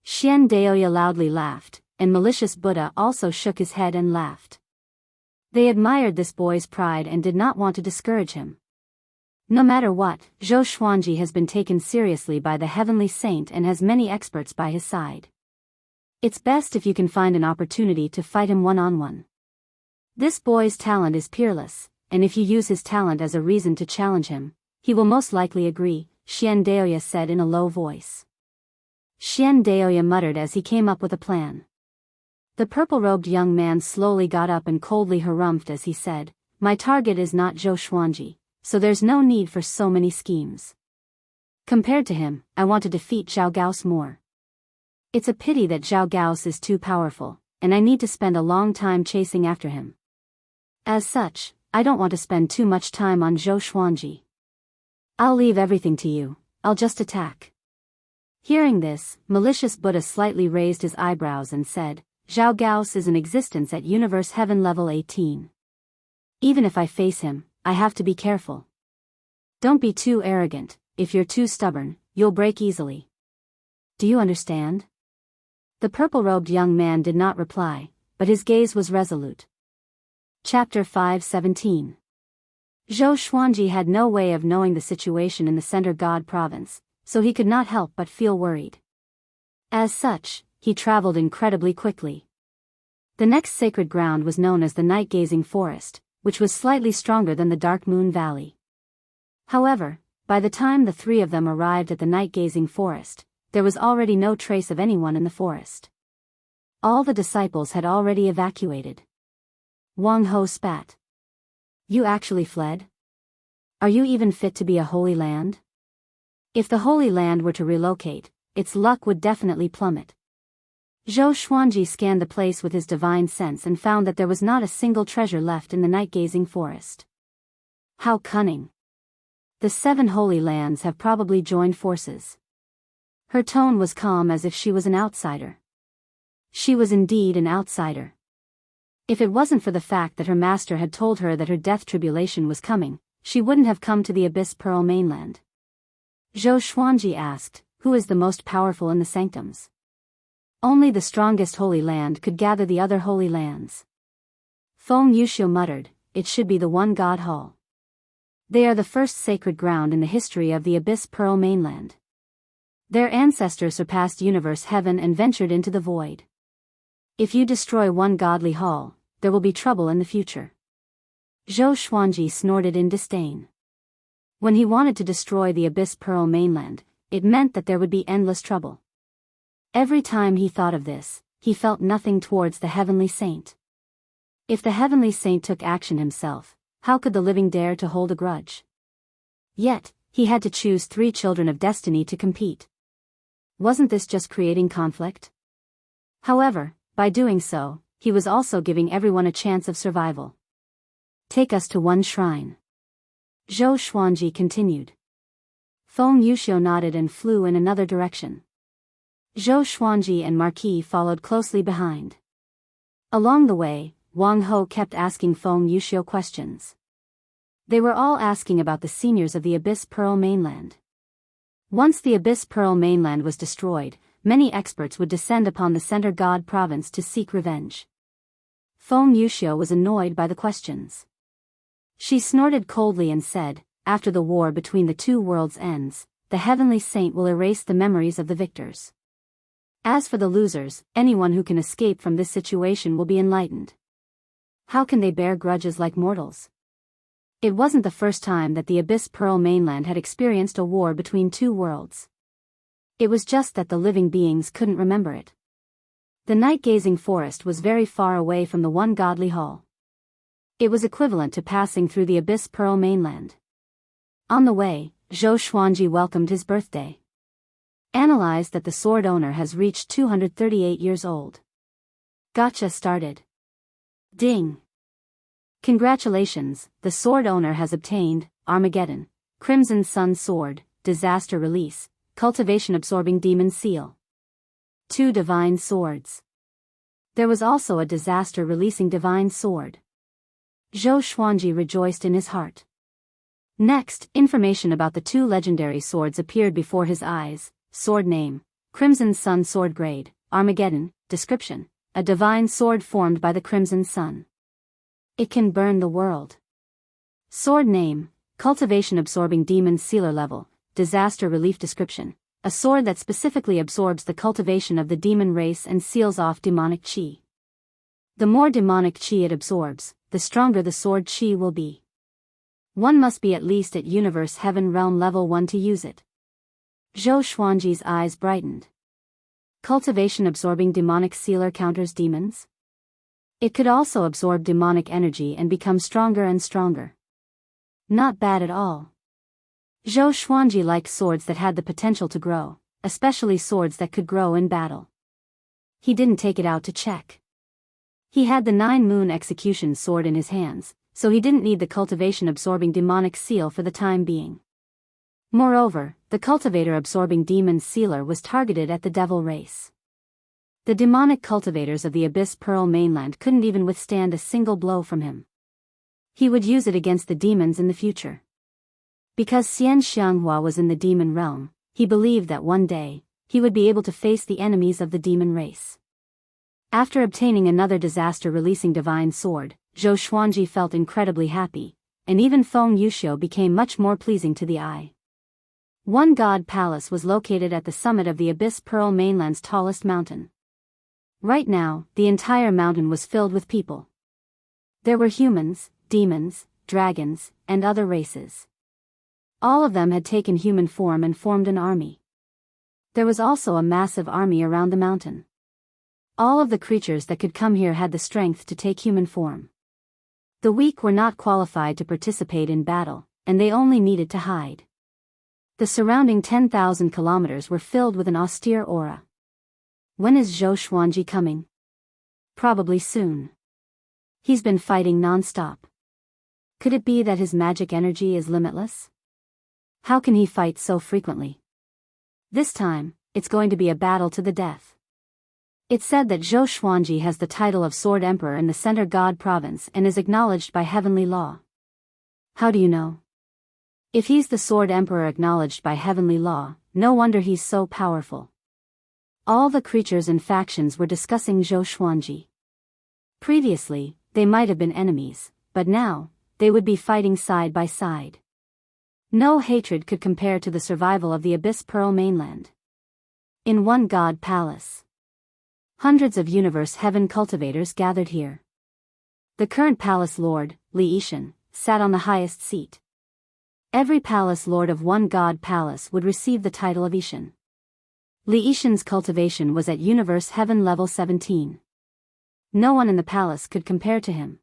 Xian Daoya loudly laughed, and Malicious Buddha also shook his head and laughed. They admired this boy's pride and did not want to discourage him. No matter what, Zhou Xuanji has been taken seriously by the Heavenly Saint and has many experts by his side. It's best if you can find an opportunity to fight him one-on-one. This boy's talent is peerless, and if you use his talent as a reason to challenge him, he will most likely agree, Xian Daoya said in a low voice. Xian Daoya muttered as he came up with a plan. The purple-robed young man slowly got up and coldly harumphed as he said, My target is not Zhou Xuanji, so there's no need for so many schemes. Compared to him, I want to defeat Zhao Gaos more. It's a pity that Zhao Gaos is too powerful, and I need to spend a long time chasing after him. As such, I don't want to spend too much time on Zhou Xuanji. I'll leave everything to you, I'll just attack. Hearing this, malicious Buddha slightly raised his eyebrows and said, Zhao Gao's is in existence at Universe Heaven level 18. Even if I face him, I have to be careful. Don't be too arrogant. If you're too stubborn, you'll break easily. Do you understand? The purple-robed young man did not reply, but his gaze was resolute. Chapter 5:17. Zhou Xuanji had no way of knowing the situation in the Center God province, so he could not help but feel worried. As such, he traveled incredibly quickly. The next sacred ground was known as the Night-Gazing Forest, which was slightly stronger than the Dark Moon Valley. However, by the time the three of them arrived at the Night-Gazing Forest, there was already no trace of anyone in the forest. All the disciples had already evacuated. Wang Ho spat. You actually fled? Are you even fit to be a Holy Land? If the Holy Land were to relocate, its luck would definitely plummet. Zhou Xuanji scanned the place with his divine sense and found that there was not a single treasure left in the Night-Gazing Forest. How cunning. The 7 Holy Lands have probably joined forces. Her tone was calm as if she was an outsider. She was indeed an outsider. If it wasn't for the fact that her master had told her that her death tribulation was coming, she wouldn't have come to the Abyss Pearl mainland. Zhou Xuanji asked, who is the most powerful in the sanctums? Only the strongest Holy Land could gather the other Holy Lands. Feng Yuxiu muttered, it should be the One God Hall. They are the first sacred ground in the history of the Abyss Pearl mainland. Their ancestors surpassed Universe Heaven and ventured into the void. If you destroy one godly hall, there will be trouble in the future. Zhou Xuanji snorted in disdain. When he wanted to destroy the Abyss Pearl mainland, it meant that there would be endless trouble. Every time he thought of this, he felt nothing towards the heavenly saint. If the heavenly saint took action himself, how could the living dare to hold a grudge? Yet, he had to choose 3 children of destiny to compete. Wasn't this just creating conflict? However, by doing so, he was also giving everyone a chance of survival. Take us to one shrine. Zhou Xuanji continued. Feng Yuxiu nodded and flew in another direction. Zhou Xuanji and Marquis followed closely behind. Along the way, Wang Ho kept asking Feng Yuxiu questions. They were all asking about the seniors of the Abyss Pearl mainland. Once the Abyss Pearl mainland was destroyed, many experts would descend upon the Center God province to seek revenge. Feng Yuxiu was annoyed by the questions. She snorted coldly and said, after the war between the 2 worlds ends, the heavenly saint will erase the memories of the victors. As for the losers, anyone who can escape from this situation will be enlightened. How can they bear grudges like mortals? It wasn't the first time that the Abyss Pearl mainland had experienced a war between 2 worlds. It was just that the living beings couldn't remember it. The Night-Gazing Forest was very far away from the one godly hall. It was equivalent to passing through the Abyss Pearl mainland. On the way, Zhou Xuanji welcomed his birthday. Analyzed that the sword owner has reached 238 years old. Gotcha started. Ding. Congratulations, the sword owner has obtained, Armageddon, Crimson Sun Sword, Disaster Release, Cultivation Absorbing Demon Seal. 2 Divine Swords. There was also a Disaster Releasing Divine Sword. Zhou Xuanji rejoiced in his heart. Next, information about the 2 legendary swords appeared before his eyes. Sword name, Crimson Sun Sword Grade, Armageddon, description, a divine sword formed by the Crimson Sun. It can burn the world. Sword name, Cultivation Absorbing Demon Sealer Level, Disaster Relief description, a sword that specifically absorbs the cultivation of the demon race and seals off demonic chi. The more demonic chi it absorbs, the stronger the sword chi will be. One must be at least at Universe Heaven Realm Level 1 to use it. Zhou Xuanji's eyes brightened. Cultivation Absorbing Demonic Sealer counters demons? It could also absorb demonic energy and become stronger and stronger. Not bad at all. Zhou Xuanji liked swords that had the potential to grow, especially swords that could grow in battle. He didn't take it out to check. He had the 9 Moon Execution Sword in his hands, so he didn't need the Cultivation Absorbing Demonic Seal for the time being. Moreover, the cultivator-absorbing demon sealer was targeted at the devil race. The demonic cultivators of the Abyss Pearl mainland couldn't even withstand a single blow from him. He would use it against the demons in the future. Because Xianxia was in the demon realm, he believed that one day, he would be able to face the enemies of the demon race. After obtaining another disaster-releasing divine sword, Zhou Xuanji felt incredibly happy, and even Feng Yuxiu became much more pleasing to the eye. One God Palace was located at the summit of the Abyss Pearl mainland's tallest mountain. Right now, the entire mountain was filled with people. There were humans, demons, dragons, and other races. All of them had taken human form and formed an army. There was also a massive army around the mountain. All of the creatures that could come here had the strength to take human form. The weak were not qualified to participate in battle, and they only needed to hide. The surrounding 10,000 kilometers were filled with an austere aura. When is Zhou Xuanji coming? Probably soon. He's been fighting non-stop. Could it be that his magic energy is limitless? How can he fight so frequently? This time, it's going to be a battle to the death. It's said that Zhou Xuanji has the title of Sword Emperor in the Center God Province and is acknowledged by heavenly law. How do you know? If he's the Sword Emperor acknowledged by heavenly law, no wonder he's so powerful. All the creatures and factions were discussing Zhou Xuanji. Previously, they might have been enemies, but now, they would be fighting side by side. No hatred could compare to the survival of the Abyss Pearl mainland. In one God Palace, hundreds of universe heaven cultivators gathered here. The current palace lord, Li Yishan, sat on the highest seat. Every palace lord of one God Palace would receive the title of Yishan. Li Yishan's cultivation was at universe heaven level 17. No one in the palace could compare to him.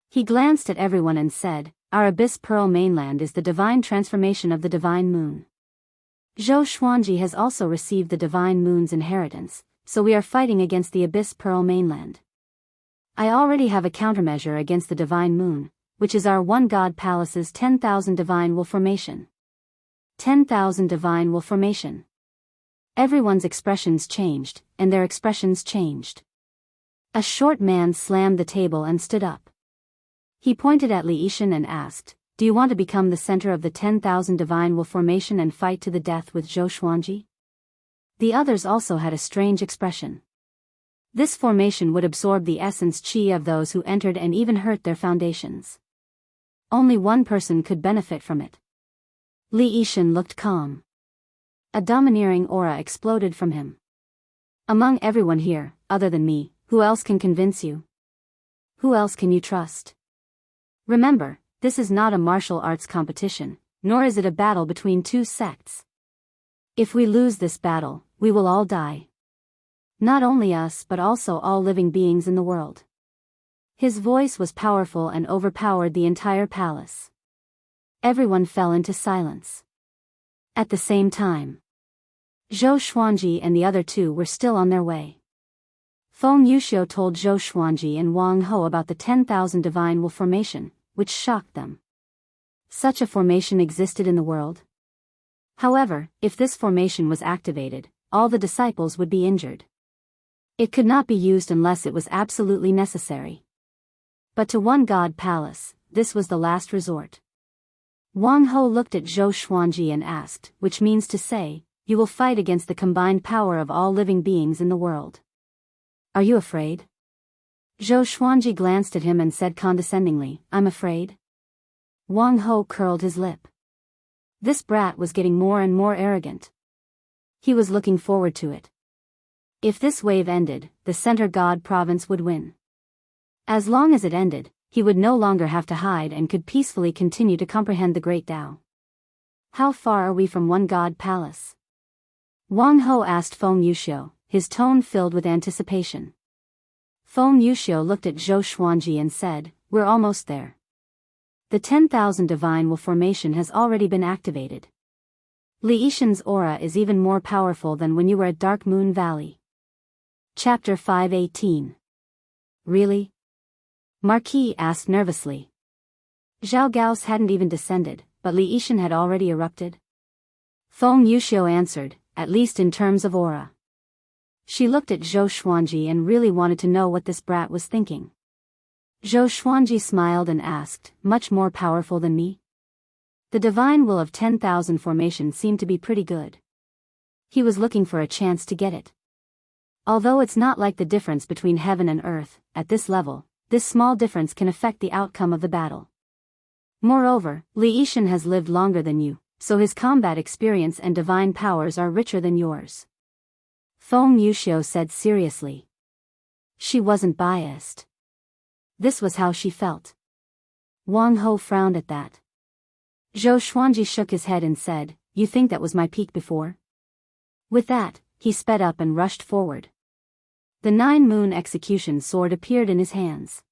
He glanced at everyone and said, "Our Abyss Pearl mainland is the divine transformation of the divine moon. Zhou Xuanji has also received the divine moon's inheritance, so we are fighting against the Abyss Pearl mainland. I already have a countermeasure against the divine moon, which is our one God Palace's 10,000 divine will formation." 10,000 divine will formation. Everyone's expressions changed, and their expressions changed. A short man slammed the table and stood up. He pointed at Li Yishan and asked, "Do you want to become the center of the 10,000 divine will formation and fight to the death with Zhou Xuanji?" The others also had a strange expression. This formation would absorb the essence qi of those who entered and even hurt their foundations. Only one person could benefit from it. Li Yishan looked calm. A domineering aura exploded from him. "Among everyone here, other than me, who else can convince you? Who else can you trust? Remember, this is not a martial arts competition, nor is it a battle between two sects. If we lose this battle, we will all die. Not only us but also all living beings in the world." His voice was powerful and overpowered the entire palace. Everyone fell into silence. At the same time, Zhou Xuanji and the other two were still on their way. Feng Yuxiu told Zhou Xuanji and Wang Ho about the 10,000 divine will formation, which shocked them. Such a formation existed in the world. However, if this formation was activated, all the disciples would be injured. It could not be used unless it was absolutely necessary. But to one God Palace, this was the last resort. Wang Ho looked at Zhou Xuanji and asked, "Which means to say, you will fight against the combined power of all living beings in the world. Are you afraid?" Zhou Xuanji glanced at him and said condescendingly, "I'm afraid?" Wang Ho curled his lip. This brat was getting more and more arrogant. He was looking forward to it. If this wave ended, the Center God Province would win. As long as it ended, he would no longer have to hide and could peacefully continue to comprehend the Great Tao. "How far are we from one God Palace?" Wang Ho asked Feng Yuxiu, his tone filled with anticipation. Feng Yuxiu looked at Zhou Xuanji and said, "We're almost there. The 10,000 divine will formation has already been activated. Li Yishan's aura is even more powerful than when you were at Dark Moon Valley." Chapter 518. "Really?" Marquis asked nervously. Zhao Gao's hadn't even descended, but Li Yishan had already erupted. Feng Yuxiu answered, at least in terms of aura. She looked at Zhou Xuanji and really wanted to know what this brat was thinking. Zhou Xuanji smiled and asked, much more powerful than me? The divine will of 10,000 formation seemed to be pretty good. He was looking for a chance to get it. Although it's not like the difference between heaven and earth, at this level, this small difference can affect the outcome of the battle. Moreover, Li Yishan has lived longer than you, so his combat experience and divine powers are richer than yours. Feng Yuxiu said seriously. She wasn't biased. This was how she felt. Wang Ho frowned at that. Zhou Xuanji shook his head and said, you think that was my peak before? With that, he sped up and rushed forward. The 9-moon execution sword appeared in his hands.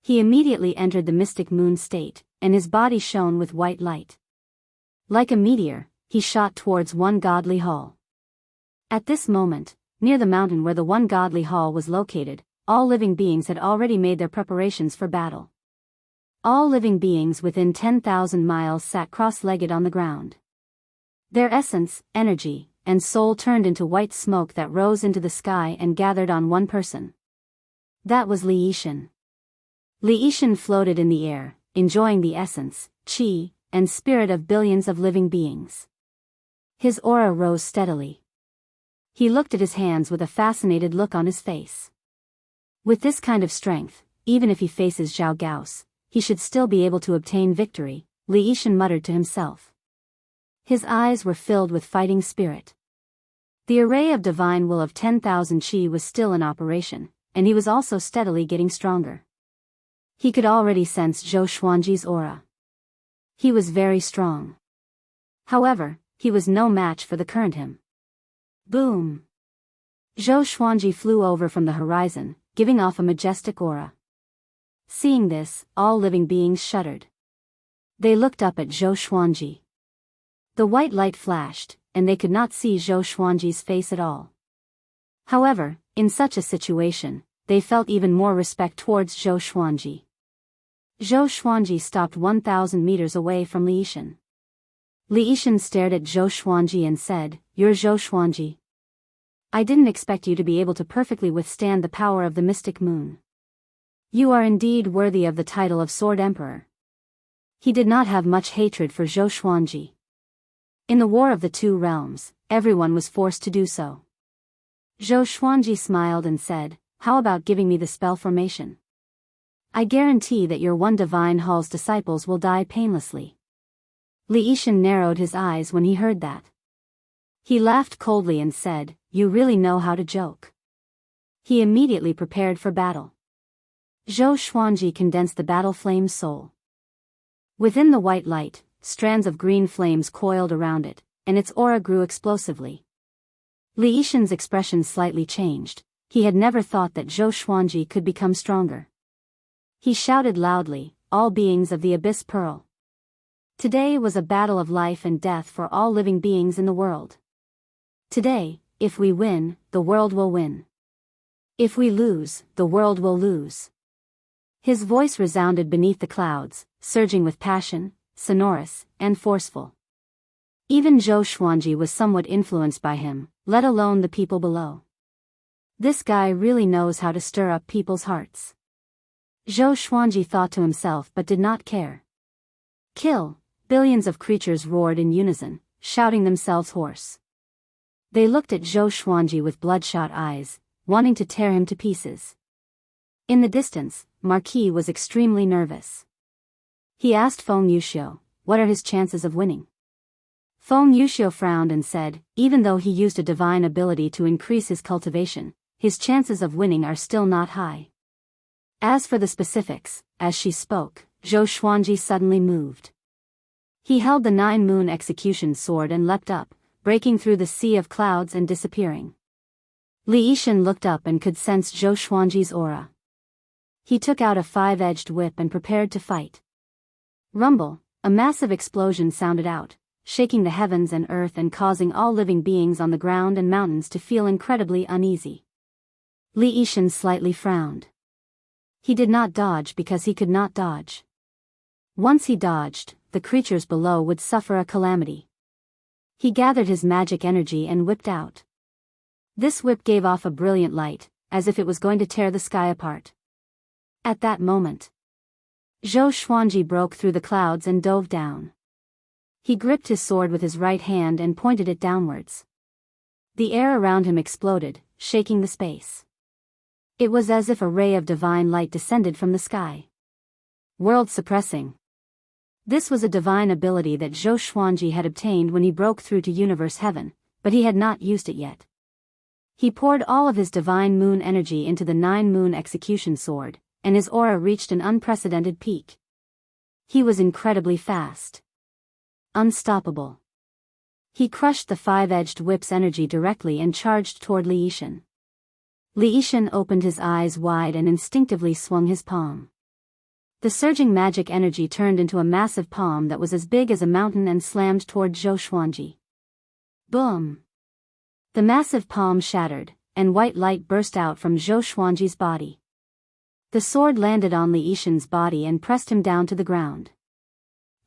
He immediately entered the mystic moon state, and his body shone with white light. Like a meteor, he shot towards one godly hall. At this moment, near the mountain where the one godly hall was located, all living beings had already made their preparations for battle. All living beings within 10,000 miles sat cross-legged on the ground. Their essence, energy, and soul turned into white smoke that rose into the sky and gathered on one person. That was Li Yishan. Li Yishan floated in the air, enjoying the essence, qi, and spirit of billions of living beings. His aura rose steadily. He looked at his hands with a fascinated look on his face. With this kind of strength, even if he faces Zhao Gao's, he should still be able to obtain victory, Li Yishan muttered to himself. His eyes were filled with fighting spirit. The array of divine will of 10,000 qi was still in operation, and he was also steadily getting stronger. He could already sense Zhou Xuanji's aura. He was very strong. However, he was no match for the current him. Boom! Zhou Xuanji flew over from the horizon, giving off a majestic aura. Seeing this, all living beings shuddered. They looked up at Zhou Xuanji. The white light flashed, and they could not see Zhou Xuanji's face at all. However, in such a situation, they felt even more respect towards Zhou Xuanji. Zhou Xuanji stopped 1,000 meters away from Li Yishan. Li Yishan stared at Zhou Xuanji and said, "You're Zhou Xuanji. I didn't expect you to be able to perfectly withstand the power of the mystic moon. You are indeed worthy of the title of Sword Emperor." He did not have much hatred for Zhou Xuanji. In the War of the Two Realms, everyone was forced to do so. Zhou Xuanji smiled and said, "How about giving me the spell formation? I guarantee that your one divine hall's disciples will die painlessly." Li Yishan narrowed his eyes when he heard that. He laughed coldly and said, "You really know how to joke." He immediately prepared for battle. Zhou Xuanji condensed the battle flame's soul. Within the white light, strands of green flames coiled around it, and its aura grew explosively. Li Yishan's expression slightly changed. He had never thought that Zhou Xuanji could become stronger. He shouted loudly, "All beings of the Abyss Pearl. Today was a battle of life and death for all living beings in the world. Today, if we win, the world will win. If we lose, the world will lose." His voice resounded beneath the clouds, surging with passion, sonorous, and forceful. Even Zhou Xuanji was somewhat influenced by him, let alone the people below. This guy really knows how to stir up people's hearts. Zhou Xuanji thought to himself but did not care. "Kill!" Billions of creatures roared in unison, shouting themselves hoarse. They looked at Zhou Xuanji with bloodshot eyes, wanting to tear him to pieces. In the distance, Marquis was extremely nervous. He asked Feng Yuxiu, "What are his chances of winning?" Feng Yuxiu frowned and said, "Even though he used a divine ability to increase his cultivation, his chances of winning are still not high." As for the specifics, as she spoke, Zhou Xuanji suddenly moved. He held the 9-moon execution sword and leapt up, breaking through the sea of clouds and disappearing. Li Yishan looked up and could sense Zhou Xuanji's aura. He took out a 5-edged whip and prepared to fight. Rumble, a massive explosion sounded out, shaking the heavens and earth and causing all living beings on the ground and mountains to feel incredibly uneasy. Li Yishan slightly frowned. He did not dodge because he could not dodge. Once he dodged, the creatures below would suffer a calamity. He gathered his magic energy and whipped out. This whip gave off a brilliant light, as if it was going to tear the sky apart. At that moment, Zhou Xuanji broke through the clouds and dove down. He gripped his sword with his right hand and pointed it downwards. The air around him exploded, shaking the space. It was as if a ray of divine light descended from the sky. World suppressing. This was a divine ability that Zhou Xuanji had obtained when he broke through to universe heaven, but he had not used it yet. He poured all of his divine moon energy into the 9-moon execution sword, and his aura reached an unprecedented peak. He was incredibly fast. Unstoppable. He crushed the 5-edged whip's energy directly and charged toward Li Yishan. Li Yishan opened his eyes wide and instinctively swung his palm. The surging magic energy turned into a massive palm that was as big as a mountain and slammed toward Zhou Xuanji. Boom! The massive palm shattered, and white light burst out from Zhou Xuanji's body. The sword landed on Li Yishan's body and pressed him down to the ground.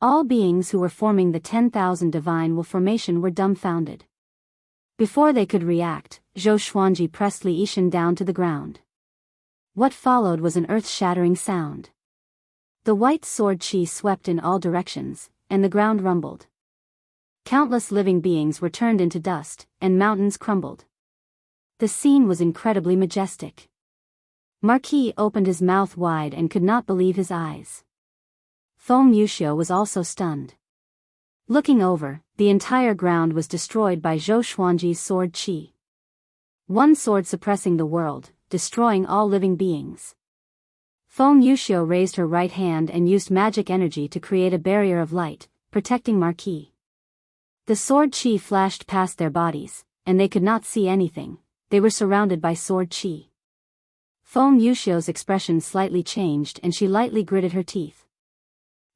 All beings who were forming the 10,000 divine will formation were dumbfounded. Before they could react, Zhou Xuanji pressed Li Yishan down to the ground. What followed was an earth-shattering sound. The white sword chi swept in all directions, and the ground rumbled. Countless living beings were turned into dust, and mountains crumbled. The scene was incredibly majestic. Marquis opened his mouth wide and could not believe his eyes. Feng Yuxiu was also stunned. Looking over, the entire ground was destroyed by Zhou Xuanji's sword chi. One sword suppressing the world, destroying all living beings. Feng Yuxiu raised her right hand and used magic energy to create a barrier of light, protecting Marquis. The sword chi flashed past their bodies, and they could not see anything. They were surrounded by sword chi. Feng Yuxiu's expression slightly changed and she lightly gritted her teeth.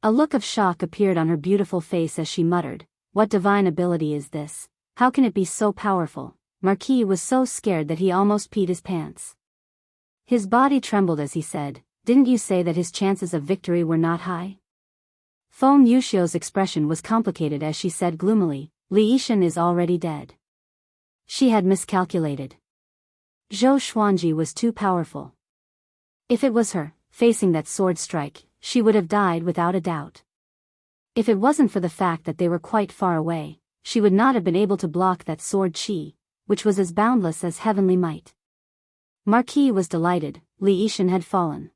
A look of shock appeared on her beautiful face as she muttered, "What divine ability is this? How can it be so powerful?" Marquis was so scared that he almost peed his pants. His body trembled as he said, "Didn't you say that his chances of victory were not high?" Feng Yuxiu's expression was complicated as she said gloomily, "Li Yishan is already dead." She had miscalculated. Zhou Xuanji was too powerful. If it was her, facing that sword strike, she would have died without a doubt. If it wasn't for the fact that they were quite far away, she would not have been able to block that sword chi, which was as boundless as heavenly might. Marquis was delighted. Li Yishan had fallen.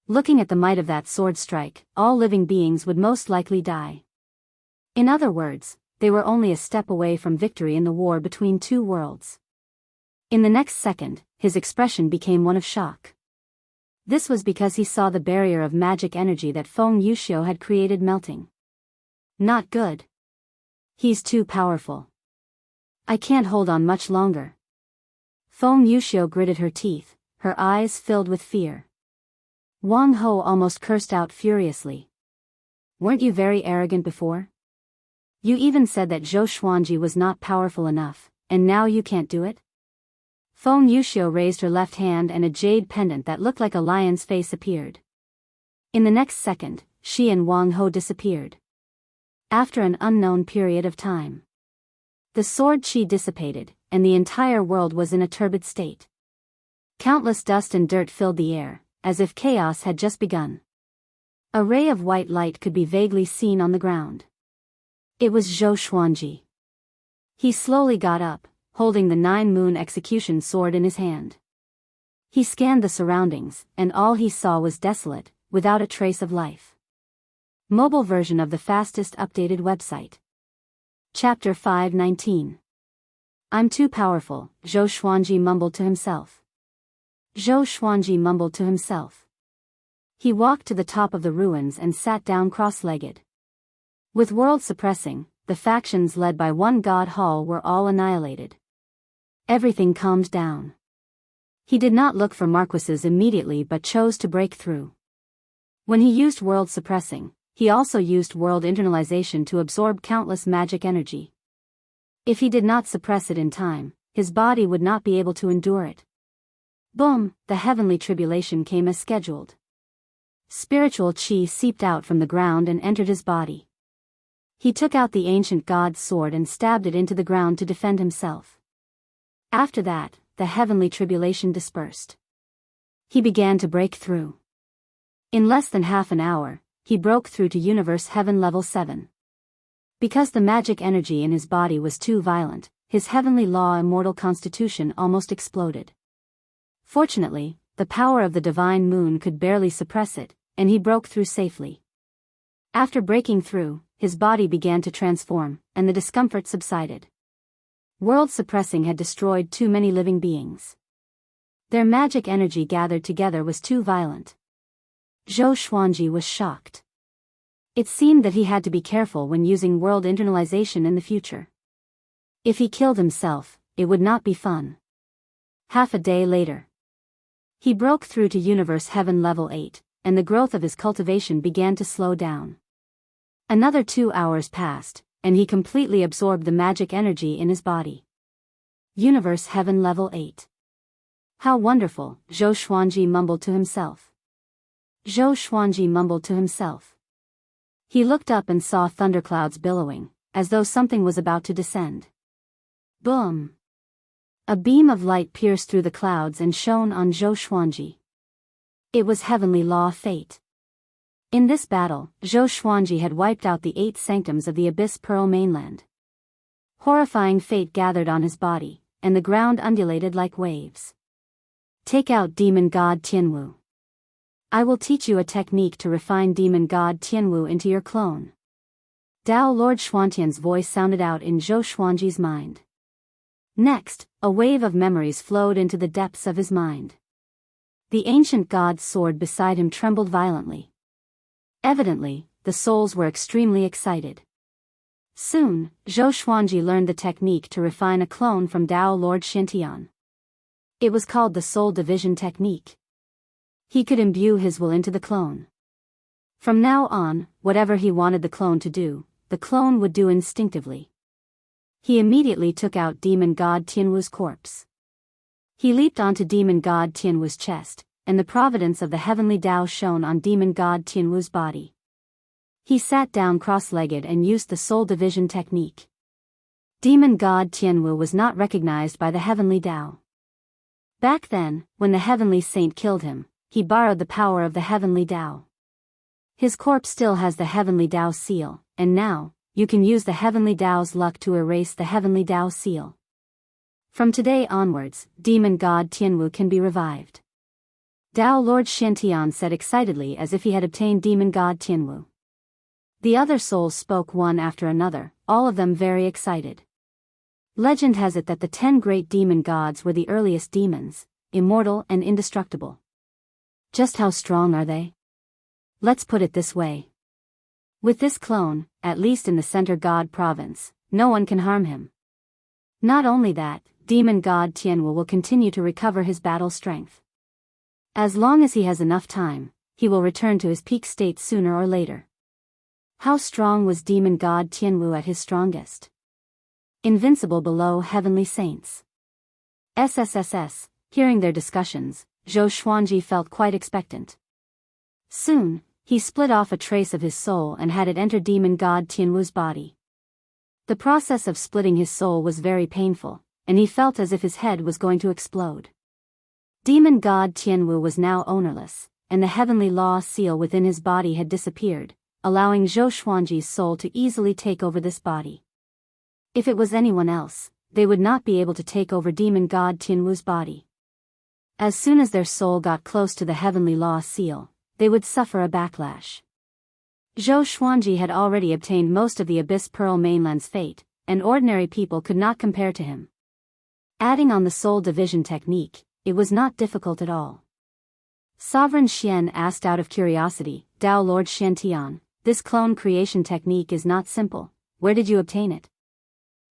Looking at the might of that sword strike, all living beings would most likely die. In other words, they were only a step away from victory in the war between two worlds. In the next second, his expression became one of shock. This was because he saw the barrier of magic energy that Feng Yuxiu had created melting. Not good. He's too powerful. I can't hold on much longer. Feng Yuxiu gritted her teeth, her eyes filled with fear. Wang Ho almost cursed out furiously. "Weren't you very arrogant before? You even said that Zhou Xuanji was not powerful enough, and now you can't do it?" Feng Yuxiu raised her left hand and a jade pendant that looked like a lion's face appeared. In the next second, she and Wang Ho disappeared. After an unknown period of time, the sword chi dissipated, and the entire world was in a turbid state. Countless dust and dirt filled the air, as if chaos had just begun. A ray of white light could be vaguely seen on the ground. It was Zhou Xuanji. He slowly got up, holding the 9-moon execution sword in his hand. He scanned the surroundings, and all he saw was desolate, without a trace of life. Mobile version of the fastest updated website. Chapter 519. "I'm too powerful," Zhou Xuanji mumbled to himself. Zhou Xuanji mumbled to himself. He walked to the top of the ruins and sat down cross-legged. With world suppressing, the factions led by one god Hall were all annihilated. Everything calmed down. He did not look for marquises immediately but chose to break through. When he used world suppressing, he also used world internalization to absorb countless magic energy. If he did not suppress it in time, his body would not be able to endure it. Boom, the heavenly tribulation came as scheduled. Spiritual chi seeped out from the ground and entered his body. He took out the ancient god's sword and stabbed it into the ground to defend himself. After that, the heavenly tribulation dispersed. He began to break through. In less than half an hour, he broke through to universe heaven level 7. Because the magic energy in his body was too violent, his heavenly law immortal constitution almost exploded. Fortunately, the power of the divine moon could barely suppress it, and he broke through safely. After breaking through, his body began to transform, and the discomfort subsided. World suppressing had destroyed too many living beings. Their magic energy gathered together was too violent. Zhou Xuanji was shocked. It seemed that he had to be careful when using world internalization in the future. If he killed himself, it would not be fun. Half a day later, he broke through to universe heaven level 8, and the growth of his cultivation began to slow down. Another 2 hours passed, and he completely absorbed the magic energy in his body. Universe heaven level 8. How wonderful, Zhou Xuanji mumbled to himself. Zhou Xuanji mumbled to himself. He looked up and saw thunderclouds billowing, as though something was about to descend. Boom! A beam of light pierced through the clouds and shone on Zhou Xuanji. It was heavenly law fate. In this battle, Zhou Xuanji had wiped out the 8 sanctums of the Abyss Pearl mainland. Horrifying fate gathered on his body, and the ground undulated like waves. Take out demon god Tianwu. I will teach you a technique to refine demon god Tianwu into your clone. Dao Lord Xuantian's voice sounded out in Zhou Xuanji's mind. Next, a wave of memories flowed into the depths of his mind. The ancient god's sword beside him trembled violently. Evidently, the souls were extremely excited. Soon, Zhou Xuanji learned the technique to refine a clone from Dao Lord Xiantian. It was called the soul division technique. He could imbue his will into the clone. From now on, whatever he wanted the clone to do, the clone would do instinctively. He immediately took out demon god Tianwu's corpse. He leaped onto demon god Tianwu's chest, and the providence of the heavenly Dao shone on demon god Tianwu's body. He sat down cross-legged and used the soul division technique. Demon god Tianwu was not recognized by the heavenly Dao. Back then, when the heavenly saint killed him, he borrowed the power of the heavenly Dao. His corpse still has the heavenly Dao seal, and now, you can use the heavenly Dao's luck to erase the heavenly Dao seal. From today onwards, demon god Tianwu can be revived. Dao Lord Xiantian said excitedly as if he had obtained demon god Tianwu. The other souls spoke one after another, all of them very excited. Legend has it that the 10 great demon gods were the earliest demons, immortal and indestructible. Just how strong are they? Let's put it this way. With this clone, at least in the Center God province, no one can harm him. Not only that, demon god Tianwu will continue to recover his battle strength. As long as he has enough time, he will return to his peak state sooner or later. How strong was demon god Tianwu at his strongest? Invincible below heavenly saints. SSSS, hearing their discussions, Zhou Xuanji felt quite expectant. Soon, he split off a trace of his soul and had it enter demon god Tianwu's body. The process of splitting his soul was very painful, and he felt as if his head was going to explode. Demon god Tianwu was now ownerless, and the heavenly law seal within his body had disappeared, allowing Zhou Xuanji's soul to easily take over this body. If it was anyone else, they would not be able to take over demon god Tianwu's body. As soon as their soul got close to the heavenly law seal, they would suffer a backlash. Zhou Xuanji had already obtained most of the Abyss Pearl mainland's fate, and ordinary people could not compare to him. Adding on the soul division technique, it was not difficult at all. Sovereign Xian asked out of curiosity, Dao Lord Xiantian, this clone creation technique is not simple, where did you obtain it?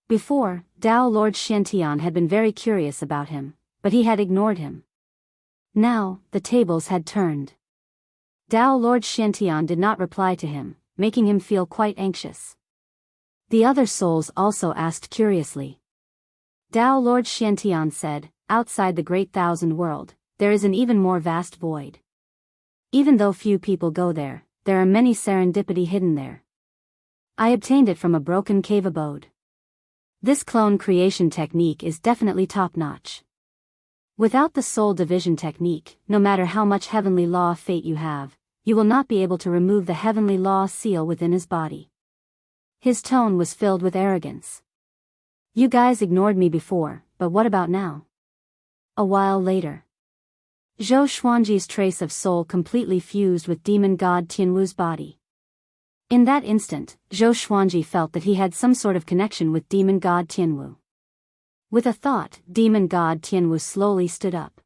Before, Dao Lord Xiantian had been very curious about him, but he had ignored him. Now, the tables had turned. Dao Lord Xiantian did not reply to him, making him feel quite anxious. The other souls also asked curiously. Dao Lord Xiantian said, outside the Great Thousand World, there is an even more vast void. Even though few people go there, there are many serendipity hidden there. I obtained it from a broken cave abode. This clone creation technique is definitely top-notch. Without the soul division technique, no matter how much heavenly law fate you have, you will not be able to remove the heavenly law seal within his body. His tone was filled with arrogance. You guys ignored me before, but what about now? A while later. Zhou Xuanji's trace of soul completely fused with demon god Tianwu's body. In that instant, Zhou Xuanji felt that he had some sort of connection with demon god Tianwu. With a thought, demon god Tianwu slowly stood up.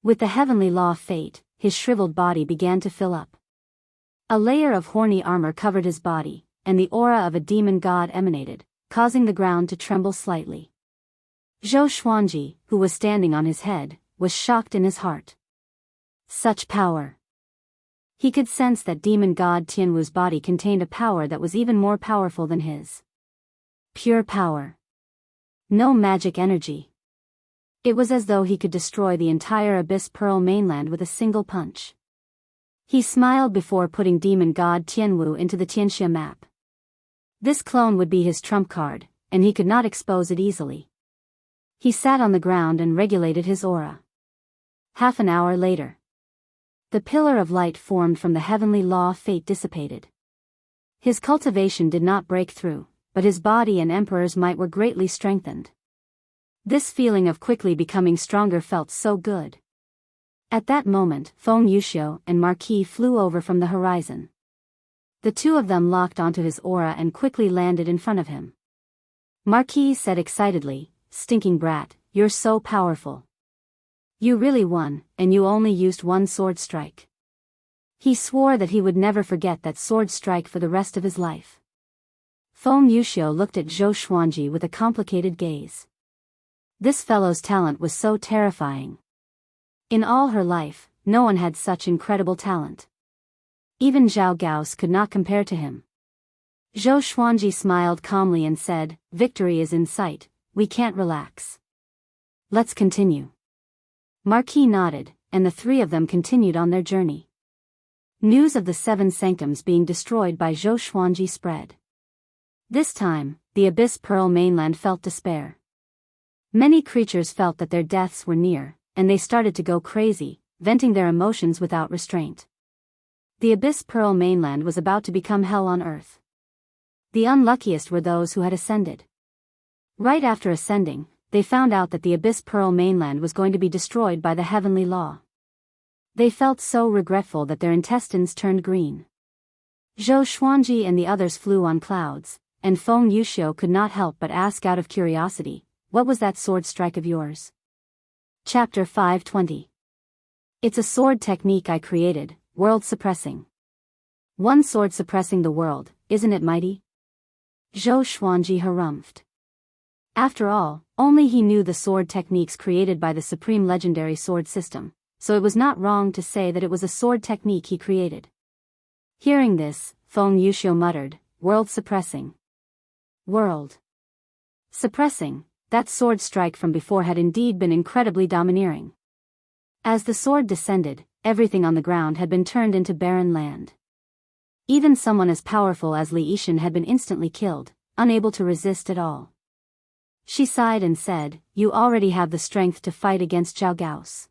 With the heavenly law of fate, his shriveled body began to fill up. A layer of horny armor covered his body, and the aura of a demon god emanated, causing the ground to tremble slightly. Zhou Xuanji, who was standing on his head, was shocked in his heart. Such power! He could sense that demon god Tianwu's body contained a power that was even more powerful than his. Pure power. No magic energy. It was as though he could destroy the entire Abyss Pearl mainland with a single punch. He smiled before putting demon god Tianwu into the Xianxia map. This clone would be his trump card, and he could not expose it easily. He sat on the ground and regulated his aura. Half an hour later. The pillar of light formed from the heavenly law of fate dissipated. His cultivation did not break through, but his body and emperor's might were greatly strengthened. This feeling of quickly becoming stronger felt so good. At that moment, Feng Yuxiu and Marquis flew over from the horizon. The two of them locked onto his aura and quickly landed in front of him. Marquis said excitedly, "Stinking brat, you're so powerful. You really won, and you only used one sword strike." He swore that he would never forget that sword strike for the rest of his life. Feng Yuxiu looked at Zhou Xuanji with a complicated gaze. This fellow's talent was so terrifying. In all her life, no one had such incredible talent. Even Zhao Gao's could not compare to him. Zhou Xuanji smiled calmly and said, "Victory is in sight, we can't relax. Let's continue." Marquis nodded, and the three of them continued on their journey. News of the seven sanctums being destroyed by Zhou Xuanji spread. This time, the Abyss Pearl mainland felt despair. Many creatures felt that their deaths were near, and they started to go crazy, venting their emotions without restraint. The Abyss Pearl mainland was about to become hell on earth. The unluckiest were those who had ascended. Right after ascending, they found out that the Abyss Pearl mainland was going to be destroyed by the heavenly law. They felt so regretful that their intestines turned green. Zhou Xuanji and the others flew on clouds, and Feng Yuxiu could not help but ask out of curiosity, "What was that sword strike of yours?" Chapter 520. It's a sword technique I created, world suppressing. One sword suppressing the world, isn't it mighty? Zhou Xuanji harumphed. After all, only he knew the sword techniques created by the supreme legendary sword system, so it was not wrong to say that it was a sword technique he created. Hearing this, Feng Yuxiu muttered, "World suppressing. World suppressing." That sword strike from before had indeed been incredibly domineering. As the sword descended, everything on the ground had been turned into barren land. Even someone as powerful as Li Yishan had been instantly killed, unable to resist at all. She sighed and said, "You already have the strength to fight against Zhao Gao's."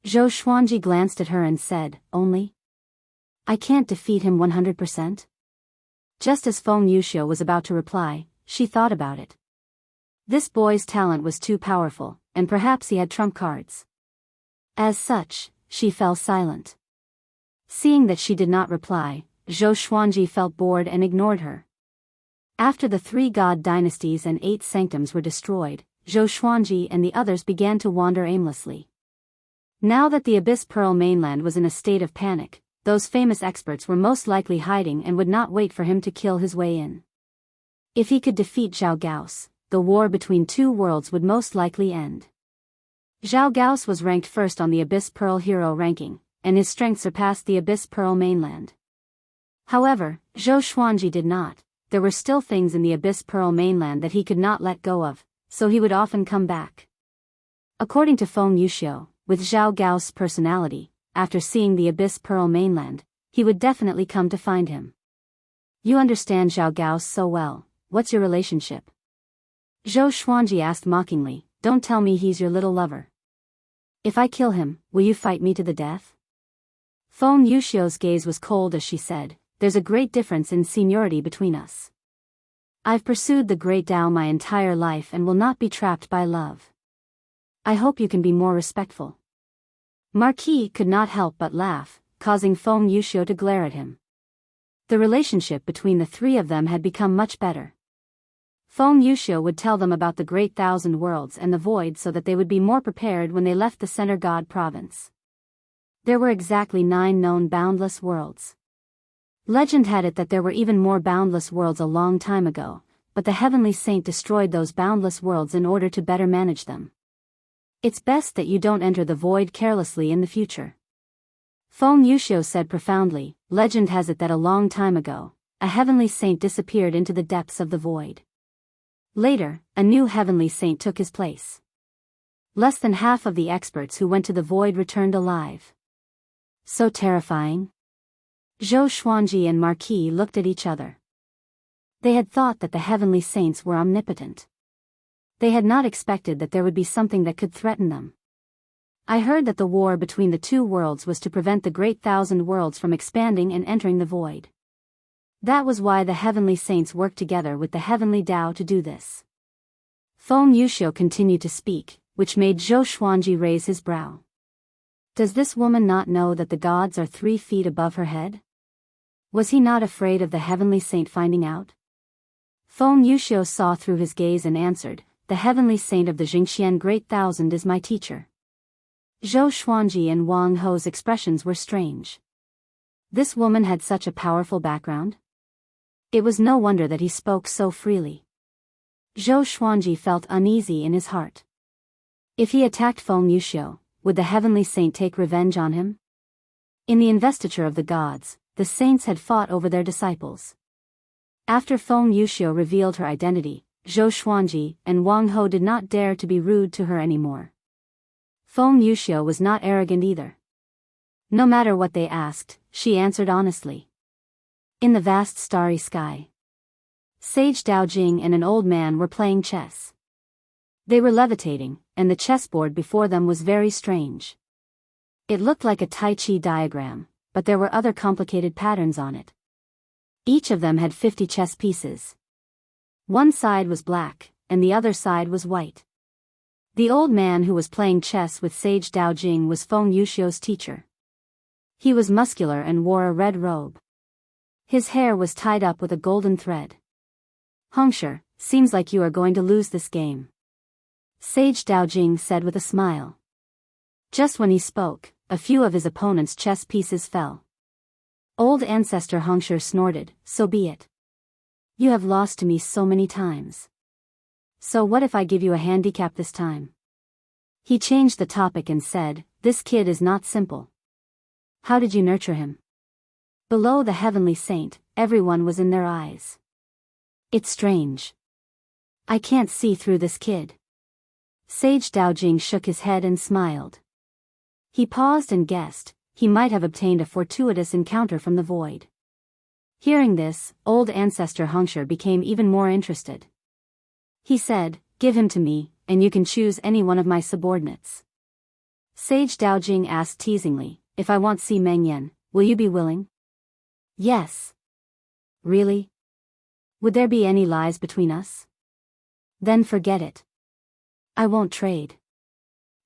Zhou Xuanji glanced at her and said, "Only? I can't defeat him 100%? Just as Feng Yuxiu was about to reply, she thought about it. This boy's talent was too powerful, and perhaps he had trump cards. As such, she fell silent. Seeing that she did not reply, Zhou Xuanji felt bored and ignored her. After the 3 god dynasties and 8 sanctums were destroyed, Zhou Xuanji and the others began to wander aimlessly. Now that the Abyss Pearl mainland was in a state of panic, those famous experts were most likely hiding and would not wait for him to kill his way in. If he could defeat Zhao Gao's, the war between two worlds would most likely end. Zhao Gao's was ranked first on the Abyss Pearl hero ranking, and his strength surpassed the Abyss Pearl mainland. However, Zhou Xuanji did not. There were still things in the Abyss Pearl mainland that he could not let go of, so he would often come back. According to Feng Yuxiu, with Zhao Gao's personality, after seeing the Abyss Pearl mainland, he would definitely come to find him. You understand Zhao Gao so well, what's your relationship? Zhou Xuanji asked mockingly, don't tell me he's your little lover. If I kill him, will you fight me to the death? Feng Yuxiu's gaze was cold as she said, there's a great difference in seniority between us. I've pursued the great Tao my entire life and will not be trapped by love. I hope you can be more respectful. Marquis could not help but laugh, causing Feng Yuxiu to glare at him. The relationship between the three of them had become much better. Feng Yuxiu would tell them about the Great Thousand Worlds and the Void so that they would be more prepared when they left the Center God province. There were exactly 9 known boundless worlds. Legend had it that there were even more boundless worlds a long time ago, but the Heavenly Saint destroyed those boundless worlds in order to better manage them. It's best that you don't enter the Void carelessly in the future. Feng Yuxiu said profoundly, legend has it that a long time ago, a Heavenly Saint disappeared into the depths of the Void. Later, a new Heavenly Saint took his place. Less than half of the experts who went to the Void returned alive. So terrifying. Zhou Xuanji and Marquis looked at each other. They had thought that the Heavenly Saints were omnipotent. They had not expected that there would be something that could threaten them. I heard that the war between the two worlds was to prevent the Great Thousand Worlds from expanding and entering the Void. That was why the Heavenly Saints worked together with the Heavenly Tao to do this. Feng Yuxiu continued to speak, which made Zhou Xuanji raise his brow. Does this woman not know that the gods are 3 feet above her head? Was he not afraid of the Heavenly Saint finding out? Feng Yuxiu saw through his gaze and answered, the Heavenly Saint of the Jingxian Great Thousand is my teacher. Zhou Xuanji and Wang Ho's expressions were strange. This woman had such a powerful background? It was no wonder that he spoke so freely. Zhou Xuanji felt uneasy in his heart. If he attacked Feng Yuxiu, would the Heavenly Saint take revenge on him? In the investiture of the gods, the saints had fought over their disciples. After Feng Yuxiu revealed her identity, Zhou Xuanji and Wang Ho did not dare to be rude to her anymore. Feng Yuxiu was not arrogant either. No matter what they asked, she answered honestly. In the vast starry sky, Sage Daojing and an old man were playing chess. They were levitating, and the chessboard before them was very strange. It looked like a Tai Chi diagram, but there were other complicated patterns on it. Each of them had 50 chess pieces. One side was black, and the other side was white. The old man who was playing chess with Sage Daojing was Feng Yuxiu's teacher. He was muscular and wore a red robe. His hair was tied up with a golden thread. Hongshi, seems like you are going to lose this game. Sage Daojing said with a smile. Just when he spoke, a few of his opponent's chess pieces fell. Old ancestor Hongshi snorted, so be it. You have lost to me so many times. So what if I give you a handicap this time? He changed the topic and said, this kid is not simple. How did you nurture him? Below the Heavenly Saint, everyone was in their eyes. It's strange. I can't see through this kid. Sage Daojing shook his head and smiled. He paused and guessed, he might have obtained a fortuitous encounter from the Void. Hearing this, old ancestor Hongshi became even more interested. He said, give him to me, and you can choose any one of my subordinates. Sage Daojing asked teasingly, if I want Si Mengyan, will you be willing? Yes. Really? Would there be any lies between us? Then forget it. I won't trade.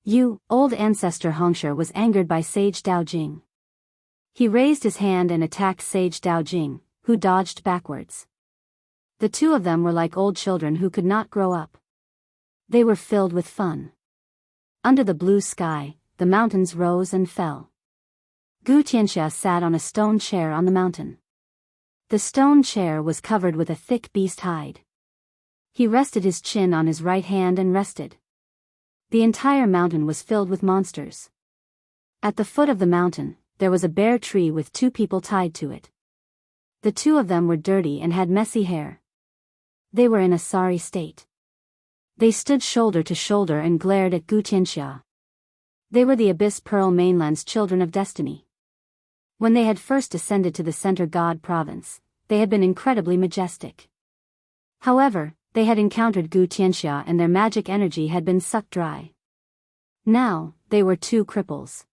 You, old ancestor Hongshi was angered by Sage Daojing. He raised his hand and attacked Sage Daojing, who dodged backwards. The two of them were like old children who could not grow up. They were filled with fun. Under the blue sky, the mountains rose and fell. Wuxia Xianxia sat on a stone chair on the mountain. The stone chair was covered with a thick beast hide. He rested his chin on his right hand and rested. The entire mountain was filled with monsters. At the foot of the mountain, there was a bare tree with 2 people tied to it. The 2 of them were dirty and had messy hair. They were in a sorry state. They stood shoulder to shoulder and glared at Wuxia Xianxia. They were the Abyss Pearl Mainland's children of destiny. When they had first ascended to the Center God province, they had been incredibly majestic. However, they had encountered Gu Tianxia and their magic energy had been sucked dry. Now, they were two cripples.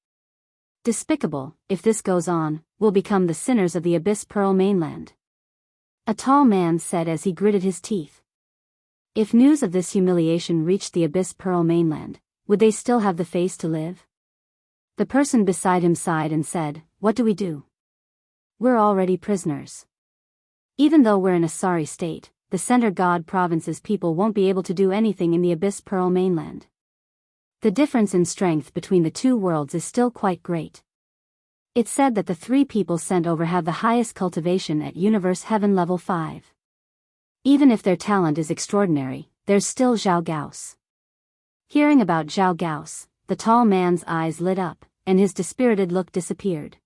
Despicable, if this goes on, we'll become the sinners of the Abyss Pearl mainland. A tall man said as he gritted his teeth. If news of this humiliation reached the Abyss Pearl mainland, would they still have the face to live? The person beside him sighed and said, "What do we do? We're already prisoners. Even though we're in a sorry state, the Center God Province's people won't be able to do anything in the Abyss Pearl mainland. The difference in strength between the two worlds is still quite great. It's said that the three people sent over have the highest cultivation at Universe Heaven Level 5. Even if their talent is extraordinary, there's still Zhao Gao's." Hearing about Zhao Gao's, the tall man's eyes lit up, and his dispirited look disappeared.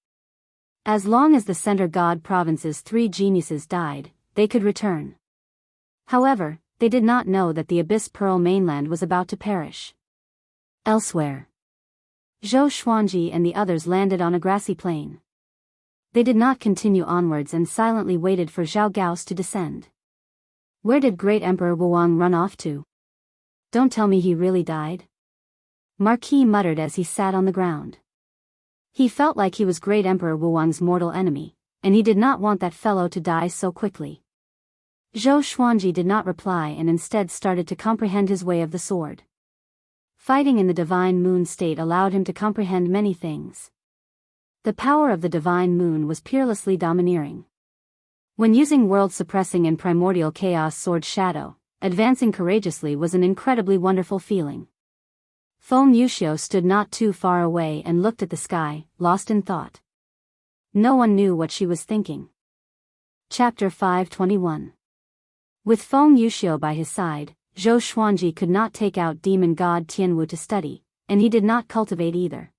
As long as the Center God Province's three geniuses died, they could return. However, they did not know that the Abyss Pearl mainland was about to perish. Elsewhere, Zhou Xuanji and the others landed on a grassy plain. They did not continue onwards and silently waited for Zhao Gao's to descend. Where did Great Emperor Wuang run off to? Don't tell me he really died? Marquis muttered as he sat on the ground. He felt like he was Great Emperor Wuang's mortal enemy, and he did not want that fellow to die so quickly. Zhou Xuanji did not reply and instead started to comprehend his way of the sword. Fighting in the Divine Moon state allowed him to comprehend many things. The power of the Divine Moon was peerlessly domineering. When using world-suppressing and primordial chaos sword Shadow, advancing courageously was an incredibly wonderful feeling. Feng Yuxiu stood not too far away and looked at the sky, lost in thought. No one knew what she was thinking. Chapter 521. With Feng Yuxiu by his side, Zhou Xuanji could not take out demon god Tianwu to study, and he did not cultivate either.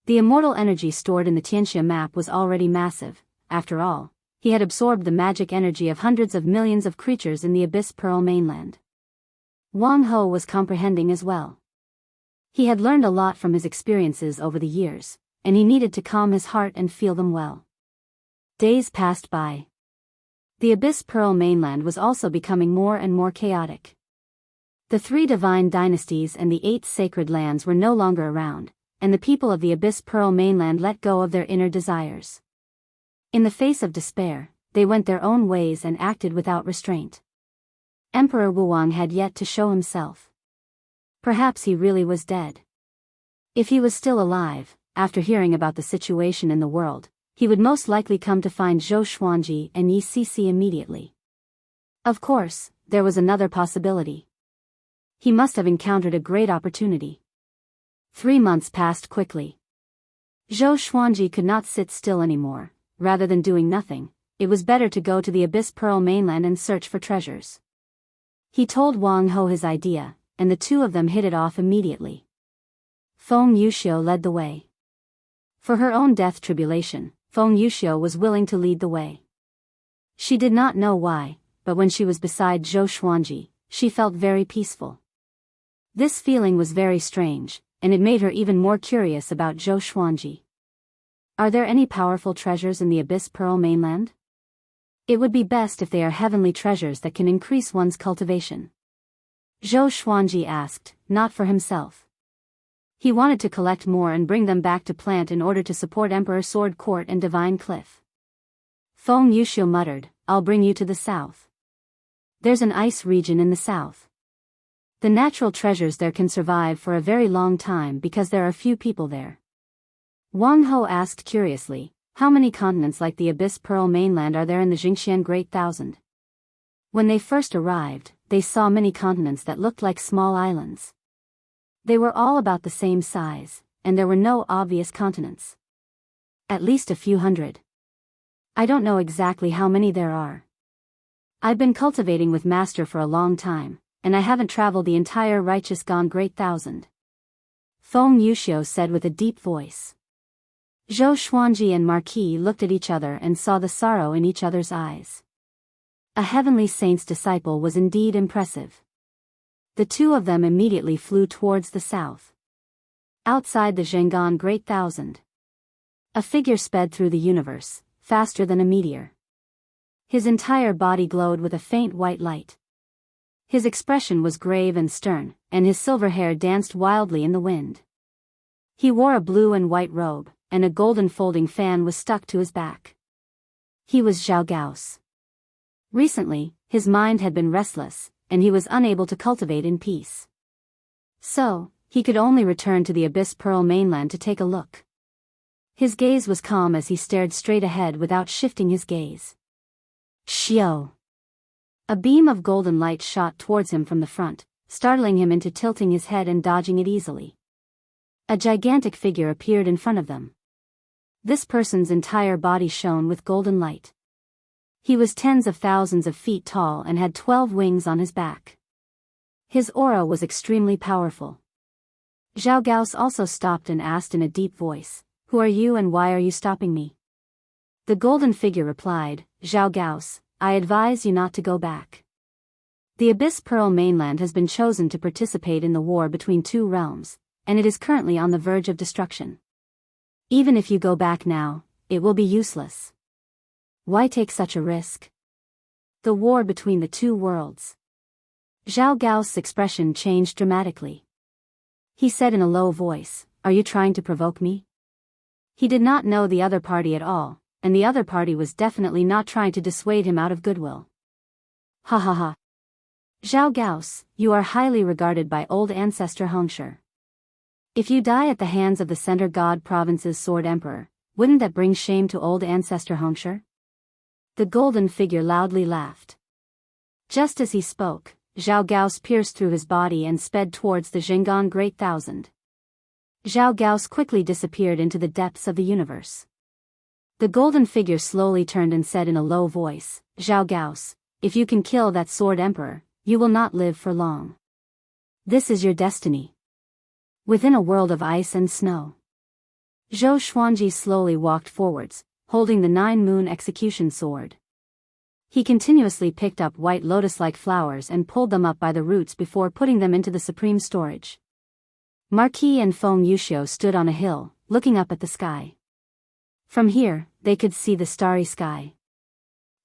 The immortal energy stored in the Tianxia map was already massive. After all, he had absorbed the magic energy of hundreds of millions of creatures in the Abyss Pearl mainland. Wang Ho was comprehending as well. He had learned a lot from his experiences over the years, and he needed to calm his heart and feel them well. Days passed by. The Abyss Pearl mainland was also becoming more and more chaotic. The three divine dynasties and the 8 sacred lands were no longer around, and the people of the Abyss Pearl mainland let go of their inner desires. In the face of despair, they went their own ways and acted without restraint. Emperor Wuang had yet to show himself. Perhaps he really was dead. If he was still alive, after hearing about the situation in the world, he would most likely come to find Zhou Xuanji and Yi Cici immediately. Of course, there was another possibility. He must have encountered a great opportunity. 3 months passed quickly. Zhou Xuanji could not sit still anymore. Rather than doing nothing, it was better to go to the Abyss Pearl mainland and search for treasures. He told Wang Ho his idea, and the two of them hit it off immediately. Feng Yuxiu led the way. For her own death tribulation, Feng Yuxiu was willing to lead the way. She did not know why, but when she was beside Zhou Xuanji, she felt very peaceful. This feeling was very strange, and it made her even more curious about Zhou Xuanji. Are there any powerful treasures in the Abyss Pearl mainland? It would be best if they are heavenly treasures that can increase one's cultivation. Zhou Xuanji asked, not for himself. He wanted to collect more and bring them back to plant in order to support Emperor Sword Court and Divine Cliff. Feng Yuxiu muttered, "I'll bring you to the south. There's an ice region in the south. The natural treasures there can survive for a very long time because there are few people there." Wang Ho asked curiously, "How many continents like the Abyss Pearl mainland are there in the Jingxian Great Thousand?" When they first arrived, they saw many continents that looked like small islands. They were all about the same size, and there were no obvious continents. At least a few hundred. I don't know exactly how many there are. I've been cultivating with Master for a long time, and I haven't traveled the entire righteous gone Great Thousand. Feng Yuxiu said with a deep voice. Zhou Xuanji and Marquis looked at each other and saw the sorrow in each other's eyes. A heavenly saint's disciple was indeed impressive. The two of them immediately flew towards the south. Outside the Zhengan Great Thousand, a figure sped through the universe, faster than a meteor. His entire body glowed with a faint white light. His expression was grave and stern, and his silver hair danced wildly in the wind. He wore a blue and white robe, and a golden folding fan was stuck to his back. He was Zhao Gao's. Recently, his mind had been restless, and he was unable to cultivate in peace. So, he could only return to the Abyss Pearl mainland to take a look. His gaze was calm as he stared straight ahead without shifting his gaze. Xiao! A beam of golden light shot towards him from the front, startling him into tilting his head and dodging it easily. A gigantic figure appeared in front of them. This person's entire body shone with golden light. He was tens of thousands of feet tall and had 12 wings on his back. His aura was extremely powerful. Zhao Gao's also stopped and asked in a deep voice, "Who are you and why are you stopping me?" The golden figure replied, "Zhao Gao's, I advise you not to go back. The Abyss Pearl mainland has been chosen to participate in the war between two realms, and it is currently on the verge of destruction. Even if you go back now, it will be useless. Why take such a risk? The war between the two worlds." Zhao Gao's expression changed dramatically. He said in a low voice, "Are you trying to provoke me?" He did not know the other party at all, and the other party was definitely not trying to dissuade him out of goodwill. Ha ha ha. Zhao Gao's, you are highly regarded by old ancestor Hongshi. If you die at the hands of the Center God Province's Sword Emperor, wouldn't that bring shame to old ancestor Hongshi? The golden figure loudly laughed. Just as he spoke, Zhao Gao's pierced through his body and sped towards the Zhengan Great Thousand. Zhao Gao's quickly disappeared into the depths of the universe. The golden figure slowly turned and said in a low voice, "Zhao Gao's, if you can kill that Sword Emperor, you will not live for long. This is your destiny." Within a world of ice and snow, Zhou Xuanji slowly walked forwards, holding the 9-moon execution sword. He continuously picked up white lotus-like flowers and pulled them up by the roots before putting them into the supreme storage. Marquis and Feng Yuxiu stood on a hill, looking up at the sky. From here, they could see the starry sky.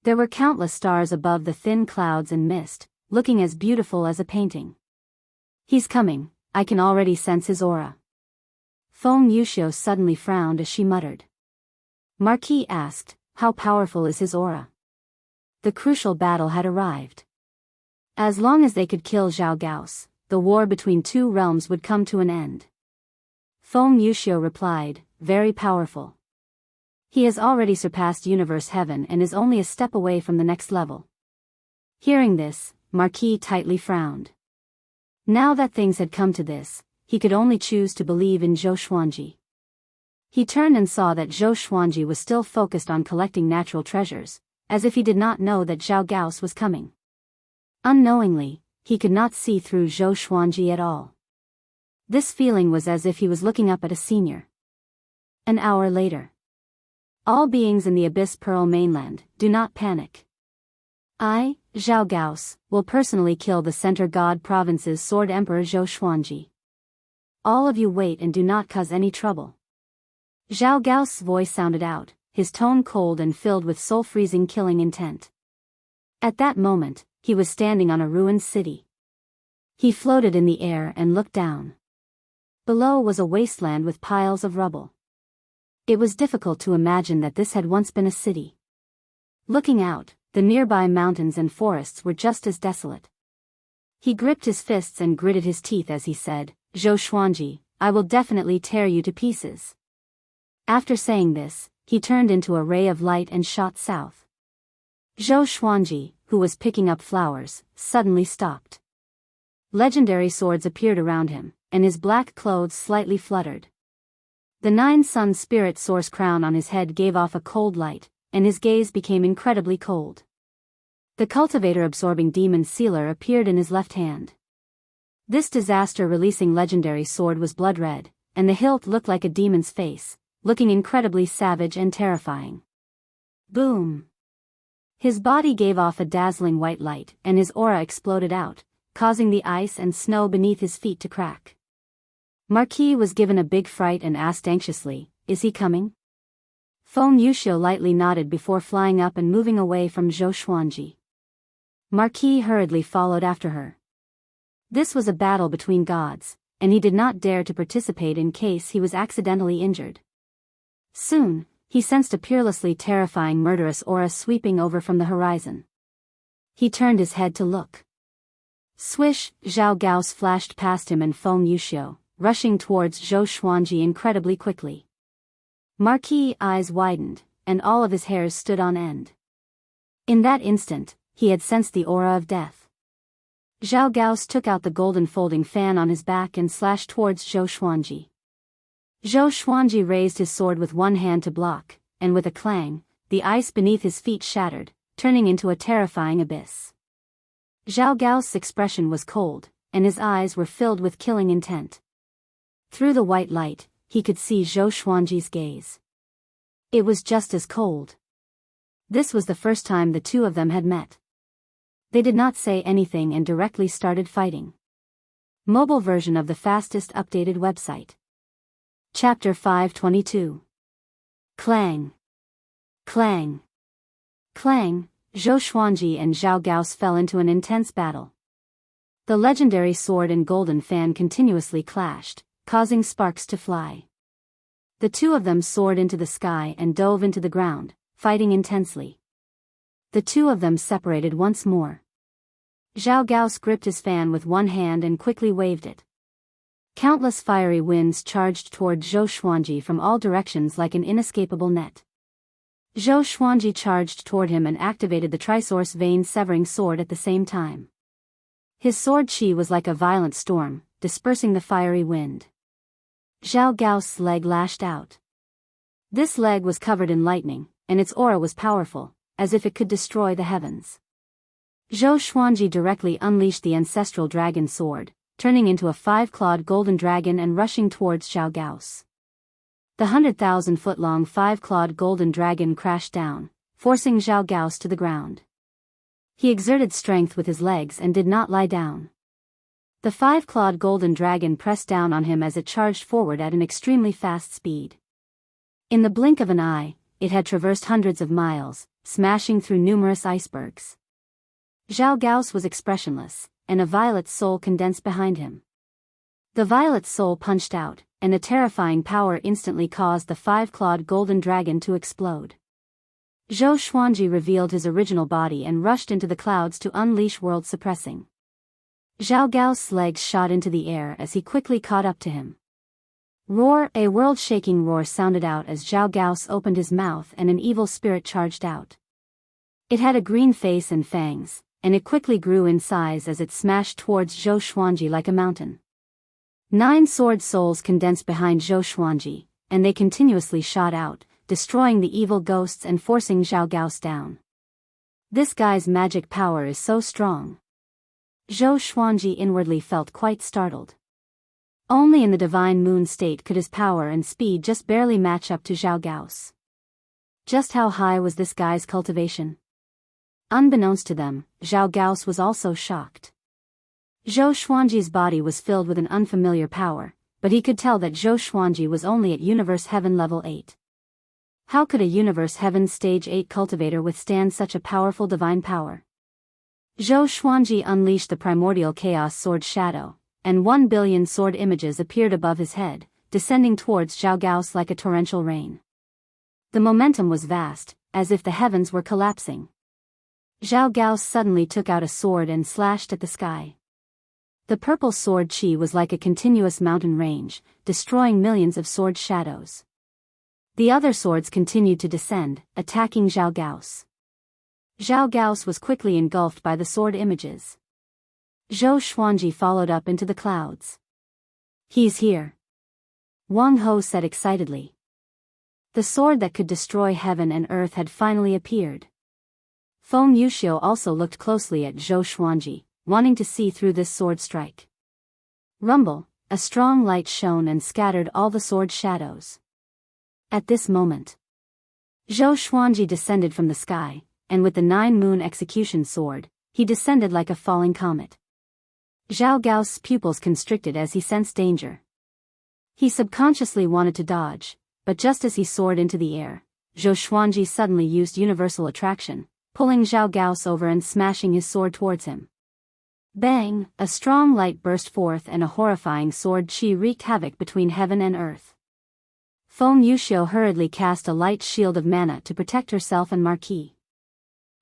There were countless stars above the thin clouds and mist, looking as beautiful as a painting. "He's coming, I can already sense his aura." Feng Yuxiu suddenly frowned as she muttered. Marquis asked, "How powerful is his aura?" The crucial battle had arrived. As long as they could kill Zhao Gao's, the war between two realms would come to an end. Feng Yuxiu replied, "Very powerful. He has already surpassed Universe Heaven and is only a step away from the next level." Hearing this, Marquis tightly frowned. Now that things had come to this, he could only choose to believe in Zhou Xuanji. He turned and saw that Zhou Xuanji was still focused on collecting natural treasures, as if he did not know that Zhao Gao's was coming. Unknowingly, he could not see through Zhou Xuanji at all. This feeling was as if he was looking up at a senior. An hour later. All beings in the Abyss Pearl mainland, do not panic. I, Zhao Gao's, will personally kill the Center God Province's Sword Emperor Zhou Xuanji. All of you wait and do not cause any trouble. Zhao Gao's voice sounded out, his tone cold and filled with soul-freezing killing intent. At that moment, he was standing on a ruined city. He floated in the air and looked down. Below was a wasteland with piles of rubble. It was difficult to imagine that this had once been a city. Looking out, the nearby mountains and forests were just as desolate. He gripped his fists and gritted his teeth as he said, "Zhou Xuanji, I will definitely tear you to pieces." After saying this, he turned into a ray of light and shot south. Zhou Xuanji, who was picking up flowers, suddenly stopped. Legendary swords appeared around him, and his black clothes slightly fluttered. The 9-sun spirit source crown on his head gave off a cold light, and his gaze became incredibly cold. The cultivator-absorbing demon sealer appeared in his left hand. This disaster-releasing legendary sword was blood red, and the hilt looked like a demon's face, looking incredibly savage and terrifying. Boom! His body gave off a dazzling white light, and his aura exploded out, causing the ice and snow beneath his feet to crack. Marquis was given a big fright and asked anxiously, "Is he coming?" Feng Yuxiu lightly nodded before flying up and moving away from Zhou Xuanji. Marquis hurriedly followed after her. This was a battle between gods, and he did not dare to participate in case he was accidentally injured. Soon, he sensed a peerlessly terrifying murderous aura sweeping over from the horizon. He turned his head to look. Swish, Zhao Gao's flashed past him and Feng Yuxiu, rushing towards Zhou Xuanji incredibly quickly. Marquis' eyes widened, and all of his hairs stood on end. In that instant, he had sensed the aura of death. Zhao Gaos took out the golden folding fan on his back and slashed towards Zhou Xuanji. Zhou Xuanji raised his sword with one hand to block, and with a clang, the ice beneath his feet shattered, turning into a terrifying abyss. Zhao Gao's expression was cold, and his eyes were filled with killing intent. Through the white light, he could see Zhou Xuanji's gaze. It was just as cold. This was the first time the two of them had met. They did not say anything and directly started fighting. Mobile version of the fastest updated website. Chapter 522. Clang. Clang. Clang, Zhou Xuanji and Zhao Gaos fell into an intense battle. The legendary sword and golden fan continuously clashed, causing sparks to fly. The two of them soared into the sky and dove into the ground, fighting intensely. The two of them separated once more. Zhao Gaos gripped his fan with one hand and quickly waved it. Countless fiery winds charged toward Zhou Xuanji from all directions like an inescapable net. Zhou Xuanji charged toward him and activated the Trisource vein-severing sword at the same time. His sword chi was like a violent storm, dispersing the fiery wind. Zhao Gaos' leg lashed out. This leg was covered in lightning, and its aura was powerful, as if it could destroy the heavens. Zhou Xuanji directly unleashed the ancestral dragon sword, turning into a 5-clawed golden dragon and rushing towards Zhao Gaos. The 100,000-foot-long 5-clawed golden dragon crashed down, forcing Zhao Gaos to the ground. He exerted strength with his legs and did not lie down. The 5-clawed golden dragon pressed down on him as it charged forward at an extremely fast speed. In the blink of an eye, it had traversed hundreds of miles, smashing through numerous icebergs. Zhao Gaos was expressionless, and a violet soul condensed behind him. The violet soul punched out, and a terrifying power instantly caused the 5-clawed golden dragon to explode. Zhou Xuanji revealed his original body and rushed into the clouds to unleash world-suppressing. Zhao Gao's legs shot into the air as he quickly caught up to him. Roar! A world-shaking roar sounded out as Zhao Gaos opened his mouth and an evil spirit charged out. It had a green face and fangs, and it quickly grew in size as it smashed towards Zhou Xuanji like a mountain. 9 sword souls condensed behind Zhou Xuanji, and they continuously shot out, destroying the evil ghosts and forcing Zhao Gaos down. This guy's magic power is so strong. Zhou Xuanji inwardly felt quite startled. Only in the divine moon state could his power and speed just barely match up to Zhao Gaos. Just how high was this guy's cultivation? Unbeknownst to them, Zhao Gaos was also shocked. Zhou Xuanji's body was filled with an unfamiliar power, but he could tell that Zhou Xuanji was only at Universe Heaven level 8. How could a Universe Heaven Stage 8 cultivator withstand such a powerful divine power? Zhou Xuanji unleashed the primordial chaos sword shadow, and 1 billion sword images appeared above his head, descending towards Zhao Gaos like a torrential rain. The momentum was vast, as if the heavens were collapsing. Zhao Gaos suddenly took out a sword and slashed at the sky. The purple sword chi was like a continuous mountain range, destroying millions of sword shadows. The other swords continued to descend, attacking Zhao Gaos. Zhao Gaos was quickly engulfed by the sword images. Zhou Xuanji followed up into the clouds. "He's here," Wang Ho said excitedly. The sword that could destroy heaven and earth had finally appeared. Feng Yuxiu also looked closely at Zhou Xuanji, wanting to see through this sword strike. Rumble, a strong light shone and scattered all the sword shadows. At this moment, Zhou Xuanji descended from the sky, and with the 9-moon execution sword, he descended like a falling comet. Zhao Gao's pupils constricted as he sensed danger. He subconsciously wanted to dodge, but just as he soared into the air, Zhou Xuanji suddenly used universal attraction, pulling Zhao Gao's over and smashing his sword towards him. Bang! A strong light burst forth and a horrifying sword chi wreaked havoc between heaven and earth. Feng Yuxiu hurriedly cast a light shield of mana to protect herself and Marquis.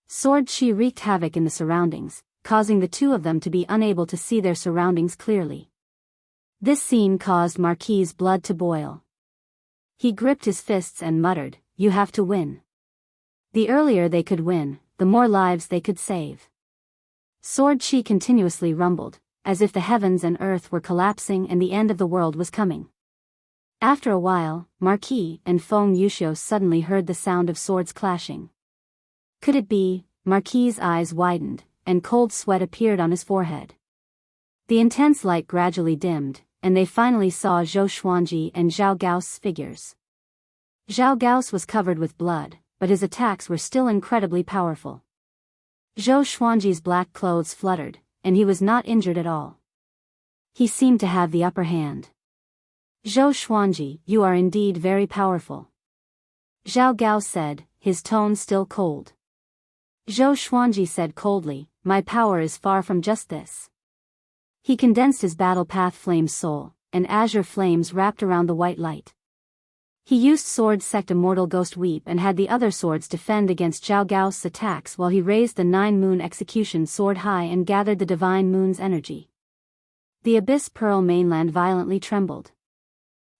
Sword chi wreaked havoc in the surroundings, causing the two of them to be unable to see their surroundings clearly. This scene caused Marquis's blood to boil. He gripped his fists and muttered, "You have to win." The earlier they could win, the more lives they could save. Sword chi continuously rumbled, as if the heavens and earth were collapsing and the end of the world was coming. After a while, Marquis and Feng Yuxiu suddenly heard the sound of swords clashing. Could it be? Marquis's eyes widened, and cold sweat appeared on his forehead. The intense light gradually dimmed, and they finally saw Zhou Xuanji and Zhao Gao's figures. Zhao Gao's was covered with blood, but his attacks were still incredibly powerful. Zhou Xuanji's black clothes fluttered, and he was not injured at all. He seemed to have the upper hand. "Zhou Xuanji, you are indeed very powerful," Zhao Gao said, his tone still cold. Zhou Xuanji said coldly, "My power is far from just this." He condensed his battle path flame's soul, and azure flames wrapped around the white light. He used sword sect Immortal Ghost Weep and had the other swords defend against Zhao Gao's attacks while he raised the 9-moon execution sword high and gathered the divine moon's energy. The Abyss Pearl mainland violently trembled.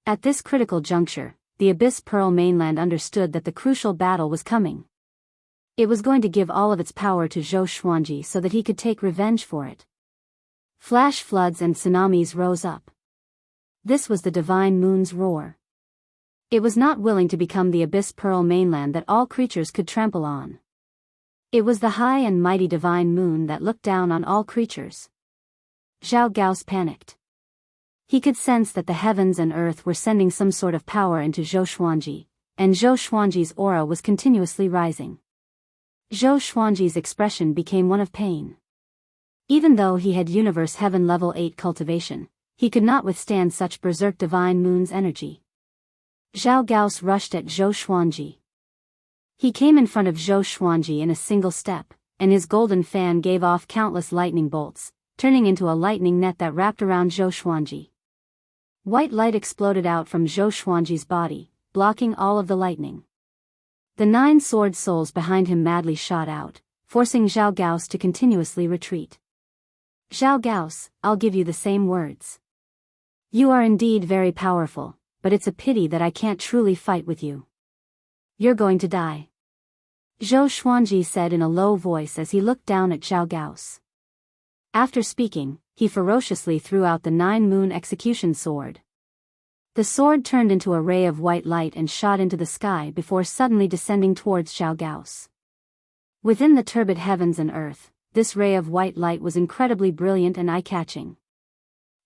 At this critical juncture, the Abyss Pearl mainland understood that the crucial battle was coming. It was going to give all of its power to Zhou Xuanji so that he could take revenge for it. Flash floods and tsunamis rose up. This was the divine moon's roar. It was not willing to become the Abyss Pearl mainland that all creatures could trample on. It was the high and mighty divine moon that looked down on all creatures. Zhao Gao's panicked. He could sense that the heavens and earth were sending some sort of power into Zhou Xuanji, and Zhou Xuanji's aura was continuously rising. Zhou Xuanji's expression became one of pain. Even though he had Universe Heaven Level 8 cultivation, he could not withstand such berserk divine moon's energy. Zhao Gao's rushed at Zhou Xuanji. He came in front of Zhou Xuanji in a single step, and his golden fan gave off countless lightning bolts, turning into a lightning net that wrapped around Zhou Xuanji. White light exploded out from Zhou Xuanji's body, blocking all of the lightning. The 9 sword souls behind him madly shot out, forcing Zhao Gao's to continuously retreat. "Zhao Gao's, I'll give you the same words. You are indeed very powerful, but it's a pity that I can't truly fight with you. You're going to die," Zhou Xuanji said in a low voice as he looked down at Zhao Gao's. After speaking, he ferociously threw out the 9-moon execution sword. The sword turned into a ray of white light and shot into the sky before suddenly descending towards Zhao Gao's. Within the turbid heavens and earth, this ray of white light was incredibly brilliant and eye-catching.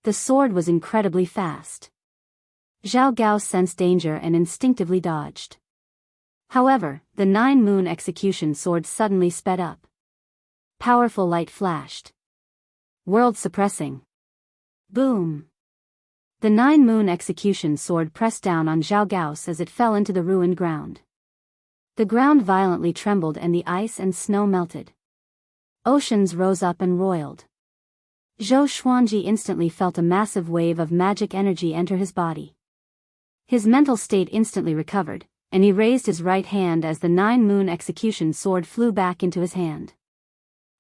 The sword was incredibly fast. Zhao Gao sensed danger and instinctively dodged. However, the 9-moon execution sword suddenly sped up. Powerful light flashed. World-suppressing. Boom! The 9-moon execution sword pressed down on Zhao Gao's as it fell into the ruined ground. The ground violently trembled and the ice and snow melted. Oceans rose up and roiled. Zhou Xuanji instantly felt a massive wave of magic energy enter his body. His mental state instantly recovered, and he raised his right hand as the 9-moon execution sword flew back into his hand.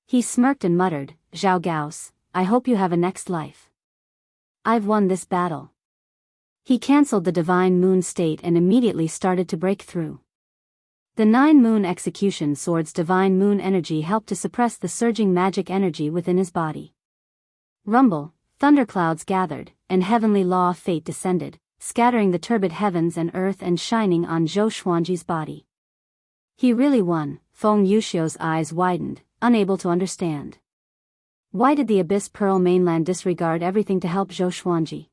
He smirked and muttered, "Zhao Gao's, I hope you have a next life. I've won this battle." He cancelled the divine moon state and immediately started to break through. The 9-moon execution sword's divine moon energy helped to suppress the surging magic energy within his body. Rumble, thunderclouds gathered, and heavenly law of fate descended, scattering the turbid heavens and earth and shining on Zhou Xuanji's body. He really won. Feng Yuxiu's eyes widened, unable to understand. Why did the Abyss Pearl mainland disregard everything to help Zhou Xuanji?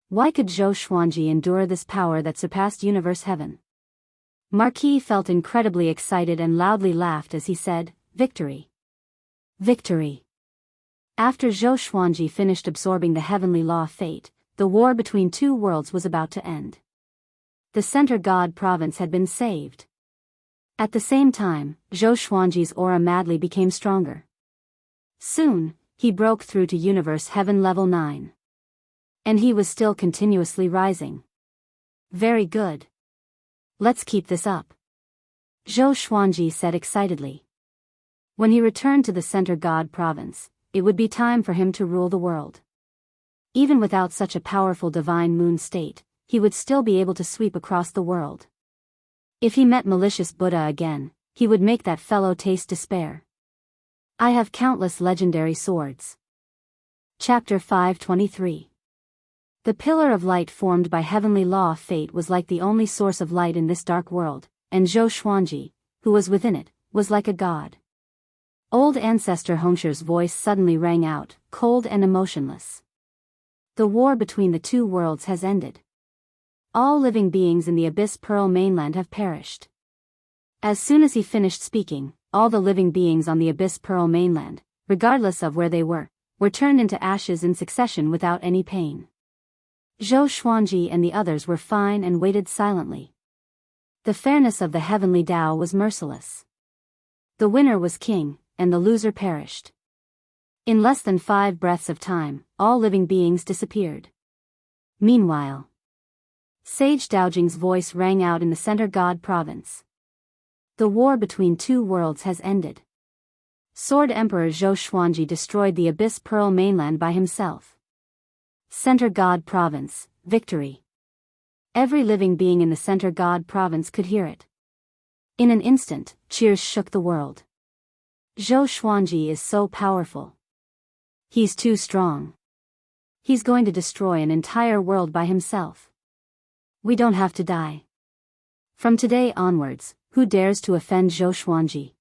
Why could Zhou Xuanji endure this power that surpassed Universe Heaven? Marquis felt incredibly excited and loudly laughed as he said, "Victory! Victory!" After Zhou Xuanji finished absorbing the heavenly law of fate, the war between two worlds was about to end. The Center God province had been saved. At the same time, Zhou Xuanji's aura madly became stronger. Soon, he broke through to Universe Heaven Level 9. And he was still continuously rising. Very good. Let's keep this up. Zhou Xuanji said excitedly. When he returned to the Center God province, it would be time for him to rule the world. Even without such a powerful divine moon state, he would still be able to sweep across the world. If he met malicious Buddha again, he would make that fellow taste despair. I have countless legendary swords. Chapter 523. The pillar of light formed by heavenly law of fate was like the only source of light in this dark world, and Zhou Xuanji, who was within it, was like a god. Old ancestor Hongshi's voice suddenly rang out, cold and emotionless. The war between the two worlds has ended. All living beings in the Abyss Pearl mainland have perished. As soon as he finished speaking, all the living beings on the Abyss Pearl mainland, regardless of where they were turned into ashes in succession without any pain. Zhou Xuanji and the others were fine and waited silently. The fairness of the heavenly Tao was merciless. The winner was king, and the loser perished. In less than 5 breaths of time, all living beings disappeared. Meanwhile, Sage Daojing's voice rang out in the Center God province. The war between two worlds has ended. Sword Emperor Zhou Xuanji destroyed the Abyss Pearl mainland by himself. Center God province, victory. Every living being in the Center God province could hear it. In an instant, cheers shook the world. Zhou Xuanji is so powerful. He's too strong. He's going to destroy an entire world by himself. We don't have to die. From today onwards, who dares to offend Zhou Xuanji?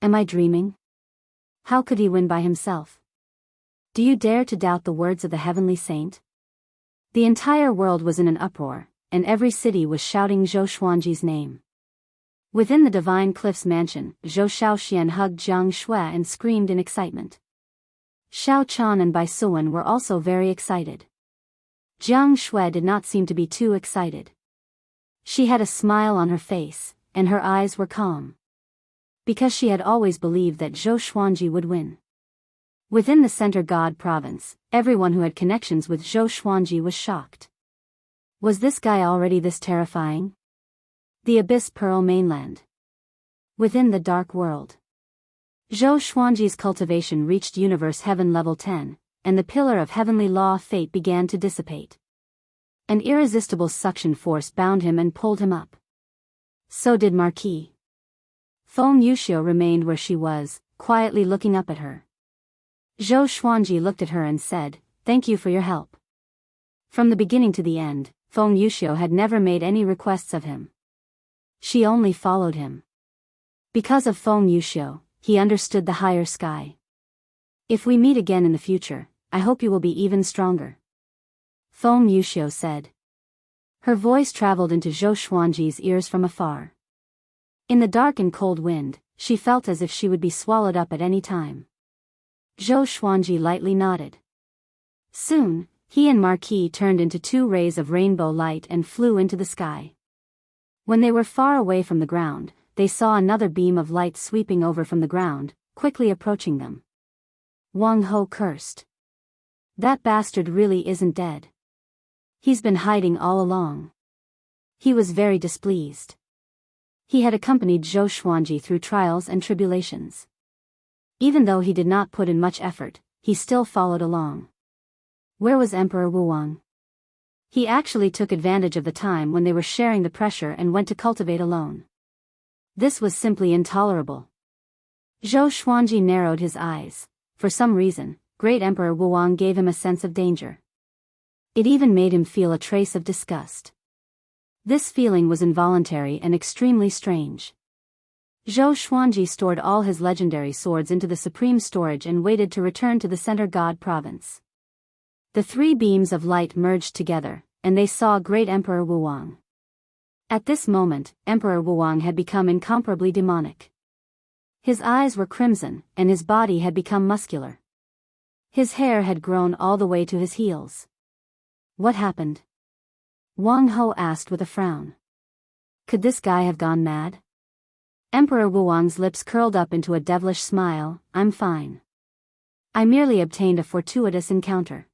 Am I dreaming? How could he win by himself? Do you dare to doubt the words of the heavenly saint? The entire world was in an uproar, and every city was shouting Zhou Xuanji's name. Within the Divine Cliff's mansion, Zhou Xiaoxian hugged Jiang Shui and screamed in excitement. Xiao Chan and Bai Suwen were also very excited. Jiang Shui did not seem to be too excited. She had a smile on her face, and her eyes were calm. Because she had always believed that Zhou Xuanji would win. Within the Center God province, everyone who had connections with Zhou Xuanji was shocked. Was this guy already this terrifying? The Abyss Pearl mainland. Within the dark world. Zhou Xuanji's cultivation reached Universe Heaven Level 10, and the pillar of heavenly law of fate began to dissipate. An irresistible suction force bound him and pulled him up. So did Marquis. Feng Yuxiu remained where she was, quietly looking up at her. Zhou Xuanji looked at her and said, "Thank you for your help." From the beginning to the end, Feng Yuxiu had never made any requests of him. She only followed him. Because of Feng Yuxiu, he understood the higher sky. If we meet again in the future, I hope you will be even stronger. Feng Yuxiu said. Her voice traveled into Zhou Xuanji's ears from afar. In the dark and cold wind, she felt as if she would be swallowed up at any time. Zhou Xuanji lightly nodded. Soon, he and Marquis turned into 2 rays of rainbow light and flew into the sky. When they were far away from the ground, they saw another beam of light sweeping over from the ground, quickly approaching them. Wang Ho cursed. That bastard really isn't dead. He's been hiding all along. He was very displeased. He had accompanied Zhou Xuanji through trials and tribulations. Even though he did not put in much effort, he still followed along. Where was Emperor Wuwang? He actually took advantage of the time when they were sharing the pressure and went to cultivate alone. This was simply intolerable. Zhou Xuanji narrowed his eyes. For some reason, Great Emperor Wuwang gave him a sense of danger. It even made him feel a trace of disgust. This feeling was involuntary and extremely strange. Zhou Xuanji stored all his legendary swords into the supreme storage and waited to return to the Center God province. The 3 beams of light merged together, and they saw Great Emperor Wuwang. At this moment, Emperor Wuwang had become incomparably demonic. His eyes were crimson, and his body had become muscular. His hair had grown all the way to his heels. What happened? Wang Ho asked with a frown. Could this guy have gone mad? Emperor Wuwang's lips curled up into a devilish smile. I'm fine. I merely obtained a fortuitous encounter.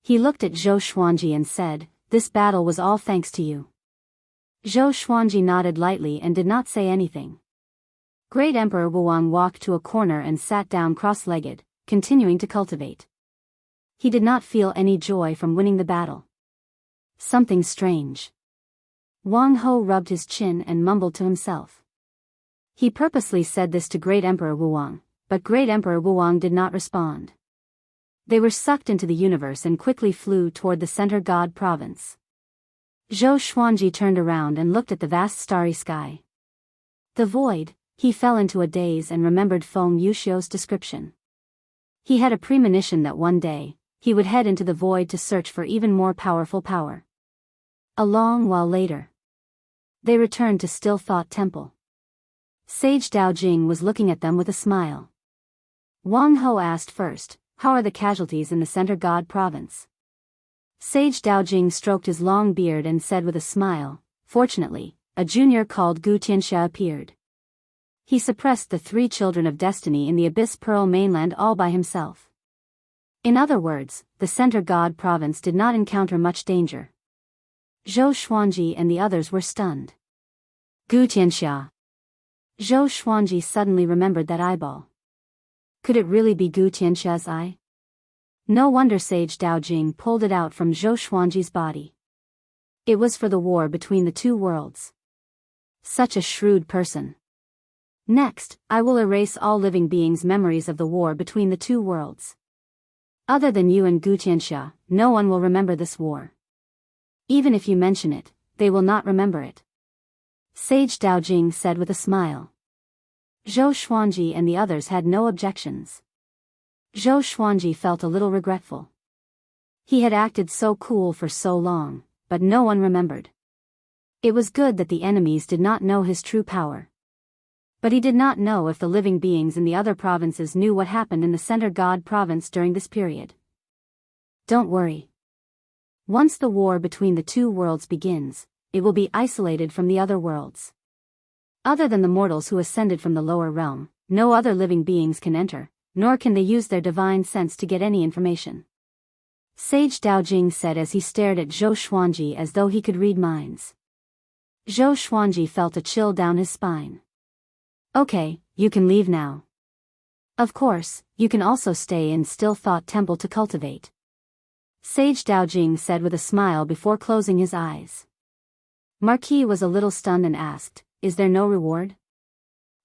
He looked at Zhou Xuanji and said, this battle was all thanks to you. Zhou Xuanji nodded lightly and did not say anything. Great Emperor Wuwang walked to a corner and sat down cross-legged, continuing to cultivate. He did not feel any joy from winning the battle. Something strange. Wang Ho rubbed his chin and mumbled to himself. He purposely said this to Great Emperor Wuwang, but Great Emperor Wuwang did not respond. They were sucked into the universe and quickly flew toward the center god province. Zhou Xuanji turned around and looked at the vast starry sky. The void. He fell into a daze and remembered Feng Yuxiu's description. He had a premonition that one day, he would head into the void to search for even more powerful power. A long while later, they returned to Still Thought Temple. Sage Daojing was looking at them with a smile. Wang Ho asked first, how are the casualties in the Center God Province? Sage Daojing stroked his long beard and said with a smile, fortunately, a junior called Gu Tianxia appeared. He suppressed the 3 children of destiny in the Abyss Pearl mainland all by himself. In other words, the Center God Province did not encounter much danger. Zhou Xuanji and the others were stunned. Gu Tianxia. Zhou Xuanji suddenly remembered that eyeball. Could it really be Gu Tianxia's eye? No wonder Sage Daojing pulled it out from Zhou Xuanji's body. It was for the war between the 2 worlds. Such a shrewd person. Next, I will erase all living beings' memories of the war between the 2 worlds. Other than you and Gu Tianxia, no one will remember this war. Even if you mention it, they will not remember it. Sage Daojing said with a smile. Zhou Xuanji and the others had no objections. Zhou Xuanji felt a little regretful. He had acted so cool for so long, but no one remembered. It was good that the enemies did not know his true power. But he did not know if the living beings in the other provinces knew what happened in the Center God Province during this period. Don't worry. Once the war between the 2 worlds begins, it will be isolated from the other worlds. Other than the mortals who ascended from the lower realm, no other living beings can enter, nor can they use their divine sense to get any information. Sage Daojing said as he stared at Zhou Xuanji as though he could read minds. Zhou Xuanji felt a chill down his spine. Okay, you can leave now. Of course, you can also stay in Still Thought Temple to cultivate. Sage Daojing said with a smile before closing his eyes. Marquis was a little stunned and asked, is there no reward?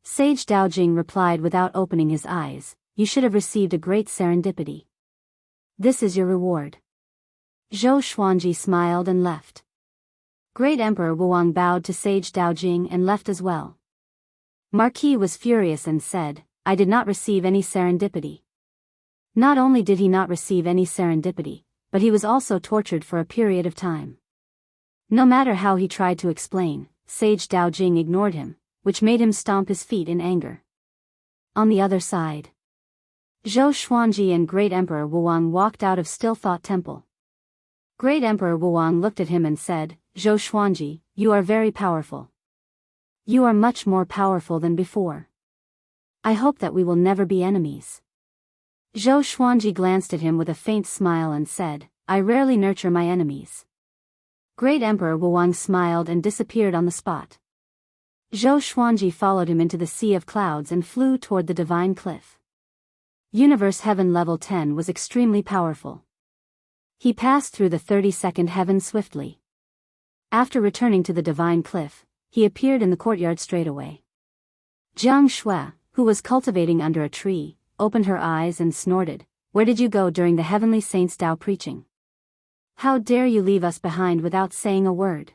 Sage Daojing replied without opening his eyes, you should have received a great serendipity. This is your reward. Zhou Xuanji smiled and left. Great Emperor Wuwang bowed to Sage Daojing and left as well. Marquis was furious and said, I did not receive any serendipity. Not only did he not receive any serendipity, but he was also tortured for a period of time. No matter how he tried to explain, Sage Daojing ignored him, which made him stomp his feet in anger. On the other side, Zhou Xuanji and Great Emperor Wuwang walked out of Still Thought Temple. Great Emperor Wuwang looked at him and said, Zhou Xuanji, you are very powerful. You are much more powerful than before. I hope that we will never be enemies. Zhou Xuanji glanced at him with a faint smile and said, I rarely nurture my enemies. Great Emperor Wuwang smiled and disappeared on the spot. Zhou Xuanji followed him into the sea of clouds and flew toward the divine cliff. Universe Heaven Level 10 was extremely powerful. He passed through the 32nd heaven swiftly. After returning to the divine cliff, he appeared in the courtyard straightaway. Jianghu, who was cultivating under a tree, opened her eyes and snorted, Where did you go during the heavenly saints' Dao preaching? How dare you leave us behind without saying a word?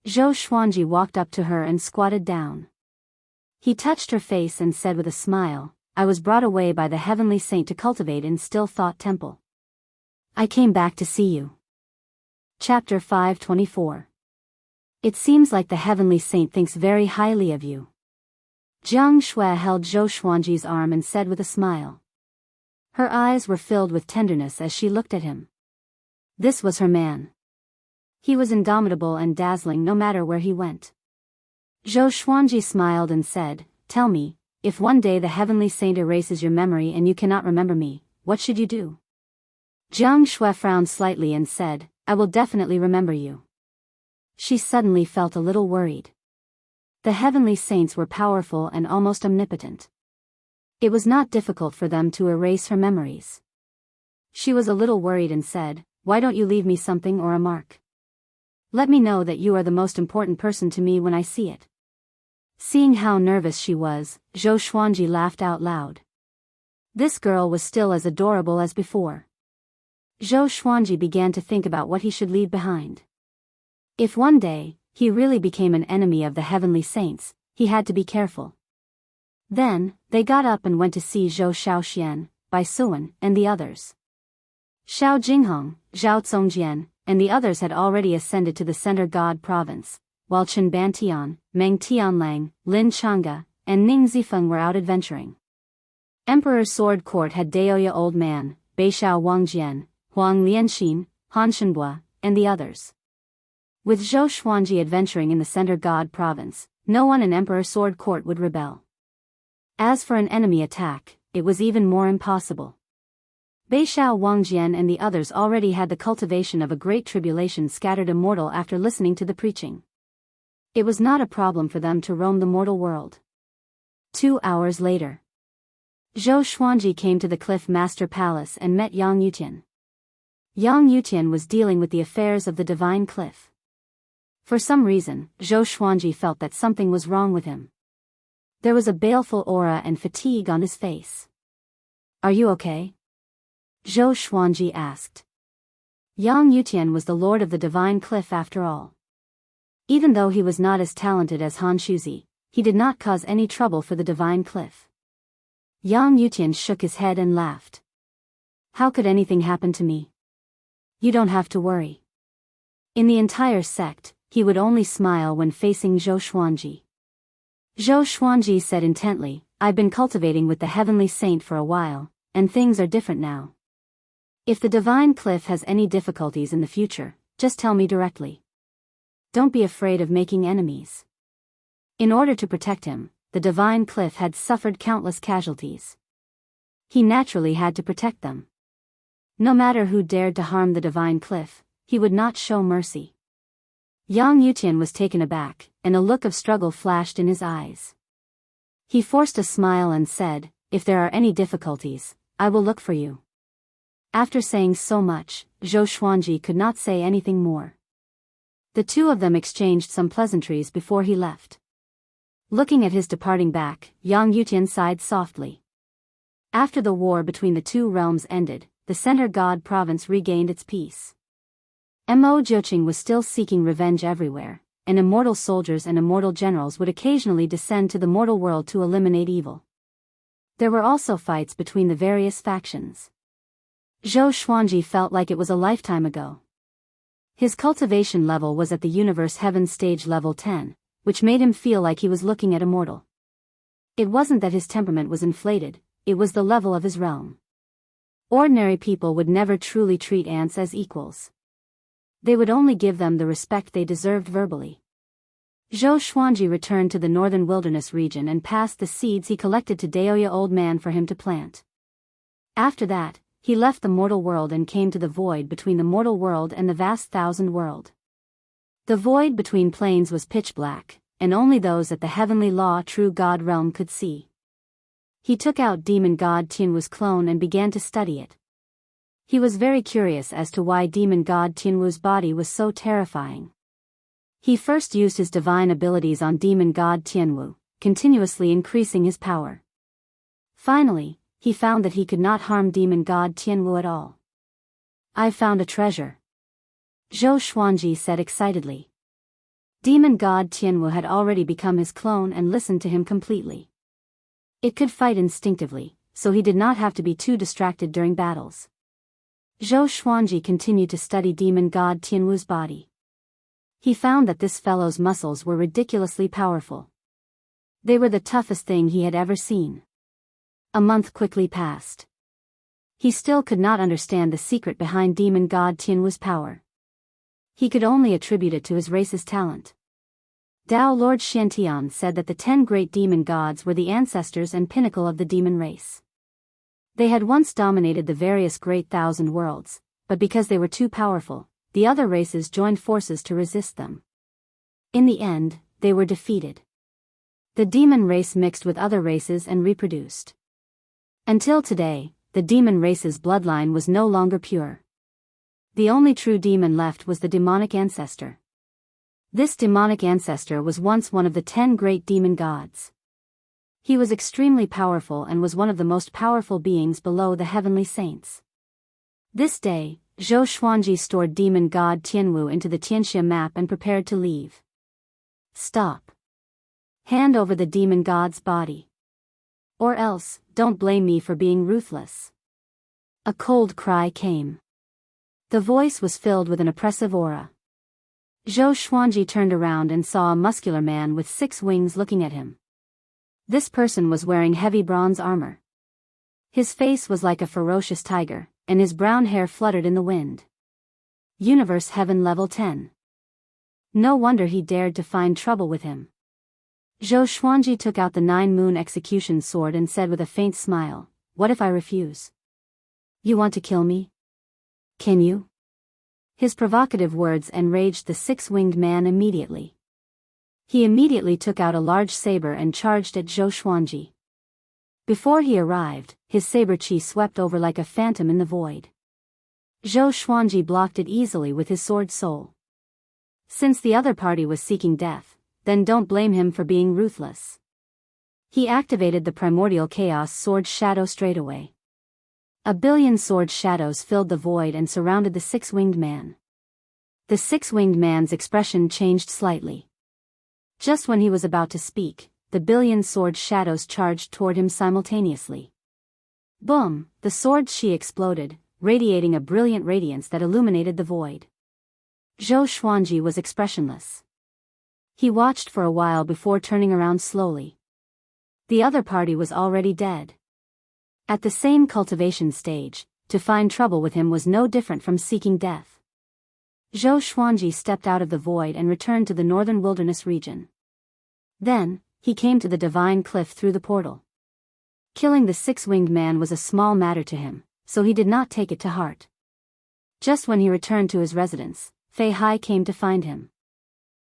Zhou Xuanji walked up to her and squatted down. He touched her face and said with a smile, I was brought away by the heavenly saint to cultivate in Still Thought Temple. I came back to see you. Chapter 524. It seems like the heavenly saint thinks very highly of you. Jianghu held Zhou Xuanji's arm and said with a smile. Her eyes were filled with tenderness as she looked at him. This was her man. He was indomitable and dazzling no matter where he went. Zhou Xuanji smiled and said, "Tell me, if one day the heavenly saint erases your memory and you cannot remember me, what should you do?" Jiang Shui frowned slightly and said, "I will definitely remember you." She suddenly felt a little worried. The heavenly saints were powerful and almost omnipotent. It was not difficult for them to erase her memories. She was a little worried and said, "Why don't you leave me something or a mark? Let me know that you are the most important person to me when I see it." Seeing how nervous she was, Zhou Xuanji laughed out loud. This girl was still as adorable as before. Zhou Xuanji began to think about what he should leave behind. If one day, he really became an enemy of the heavenly saints, he had to be careful. Then, they got up and went to see Zhou Shaoxian, Bai Suan, and the others. Xiao Jinghong, Zhao Zongjian, and the others had already ascended to the Center God province, while Chen Bantian, Meng Tianlang, Lin Changge, and Ning Zifeng were out adventuring. Emperor's Sword Court had Daoist Old Man, Beishao Wangjian, Huang Lianxin, Han Shenbua, and the others. With Zhou Xuanji adventuring in the Center God province, no one in Emperor's Sword Court would rebel. As for an enemy attack, it was even more impossible. Beishao Wangjian and the others already had the cultivation of a great tribulation scattered immortal after listening to the preaching. It was not a problem for them to roam the mortal world. 2 hours later, Zhou Xuanji came to the Cliff Master Palace and met Yang Yutian. Yang Yutian was dealing with the affairs of the Divine Cliff. For some reason, Zhou Xuanji felt that something was wrong with him. There was a baleful aura and fatigue on his face. "Are you okay?" Zhou Xuanji asked. Yang Yutian was the lord of the Divine Cliff after all. Even though he was not as talented as Han Shuzi, he did not cause any trouble for the Divine Cliff. Yang Yutian shook his head and laughed. "How could anything happen to me? You don't have to worry." In the entire sect, he would only smile when facing Zhou Xuanji. Zhou Xuanji said intently, "I've been cultivating with the heavenly saint for a while, and things are different now. If the Divine Cliff has any difficulties in the future, just tell me directly. Don't be afraid of making enemies." In order to protect him, the Divine Cliff had suffered countless casualties. He naturally had to protect them. No matter who dared to harm the Divine Cliff, he would not show mercy. Yang Yutian was taken aback, and a look of struggle flashed in his eyes. He forced a smile and said, "If there are any difficulties, I will look for you." After saying so much, Zhou Xuanji could not say anything more. The two of them exchanged some pleasantries before he left. Looking at his departing back, Yang Yutian sighed softly. After the war between the two realms ended, the Center God province regained its peace. Mo Jiuqing was still seeking revenge everywhere, and immortal soldiers and immortal generals would occasionally descend to the mortal world to eliminate evil. There were also fights between the various factions. Zhou Xuanji felt like it was a lifetime ago. His cultivation level was at the Universe Heaven stage level 10, which made him feel like he was looking at Immortal. It wasn't that his temperament was inflated, it was the level of his realm. Ordinary people would never truly treat ants as equals. They would only give them the respect they deserved verbally. Zhou Xuanji returned to the northern wilderness region and passed the seeds he collected to Daoist Old Man for him to plant. After that, he left the mortal world and came to the void between the mortal world and the vast thousand world. The void between planes was pitch black, and only those at the heavenly law true God realm could see. He took out demon god Tianwu's clone and began to study it. He was very curious as to why demon god Tianwu's body was so terrifying. He first used his divine abilities on demon god Tianwu, continuously increasing his power. Finally, he found that he could not harm demon god Tianwu at all. "I've found a treasure," Zhou Xuanji said excitedly. Demon god Tianwu had already become his clone and listened to him completely. It could fight instinctively, so he did not have to be too distracted during battles. Zhou Xuanji continued to study demon god Tianwu's body. He found that this fellow's muscles were ridiculously powerful. They were the toughest thing he had ever seen. A month quickly passed. He still could not understand the secret behind demon god Tianwu's power. He could only attribute it to his race's talent. Dao Lord Xiantian said that the 10 great demon gods were the ancestors and pinnacle of the demon race. They had once dominated the various great thousand worlds, but because they were too powerful, the other races joined forces to resist them. In the end, they were defeated. The demon race mixed with other races and reproduced. Until today, the demon race's bloodline was no longer pure. The only true demon left was the demonic ancestor. This demonic ancestor was once one of the 10 great demon gods. He was extremely powerful and was one of the most powerful beings below the heavenly saints. This day, Zhou Xuanji stored demon god Tianwu into the Xianxia map and prepared to leave. Stop. Hand over the demon god's body. Or else, don't blame me for being ruthless. A cold cry came. The voice was filled with an oppressive aura. Zhou Xuanji turned around and saw a muscular man with 6 wings looking at him. This person was wearing heavy bronze armor. His face was like a ferocious tiger, and his brown hair fluttered in the wind. Universe Heaven Level 10. No wonder he dared to find trouble with him. Zhou Xuanji took out the 9-moon execution sword and said with a faint smile, "What if I refuse? You want to kill me? Can you?" His provocative words enraged the 6-winged man immediately. He immediately took out a large saber and charged at Zhou Xuanji. Before he arrived, his saber chi swept over like a phantom in the void. Zhou Xuanji blocked it easily with his sword soul. Since the other party was seeking death, then don't blame him for being ruthless. He activated the primordial chaos sword shadow straightaway. A billion sword shadows filled the void and surrounded the 6-winged man. The 6-winged man's expression changed slightly. Just when he was about to speak, the billion sword shadows charged toward him simultaneously. Boom! The sword chi exploded, radiating a brilliant radiance that illuminated the void. Zhou Xuanji was expressionless. He watched for a while before turning around slowly. The other party was already dead. At the same cultivation stage, to find trouble with him was no different from seeking death. Zhou Xuanji stepped out of the void and returned to the northern wilderness region. Then, he came to the divine cliff through the portal. Killing the 6-winged man was a small matter to him, so he did not take it to heart. Just when he returned to his residence, Fei Hai came to find him.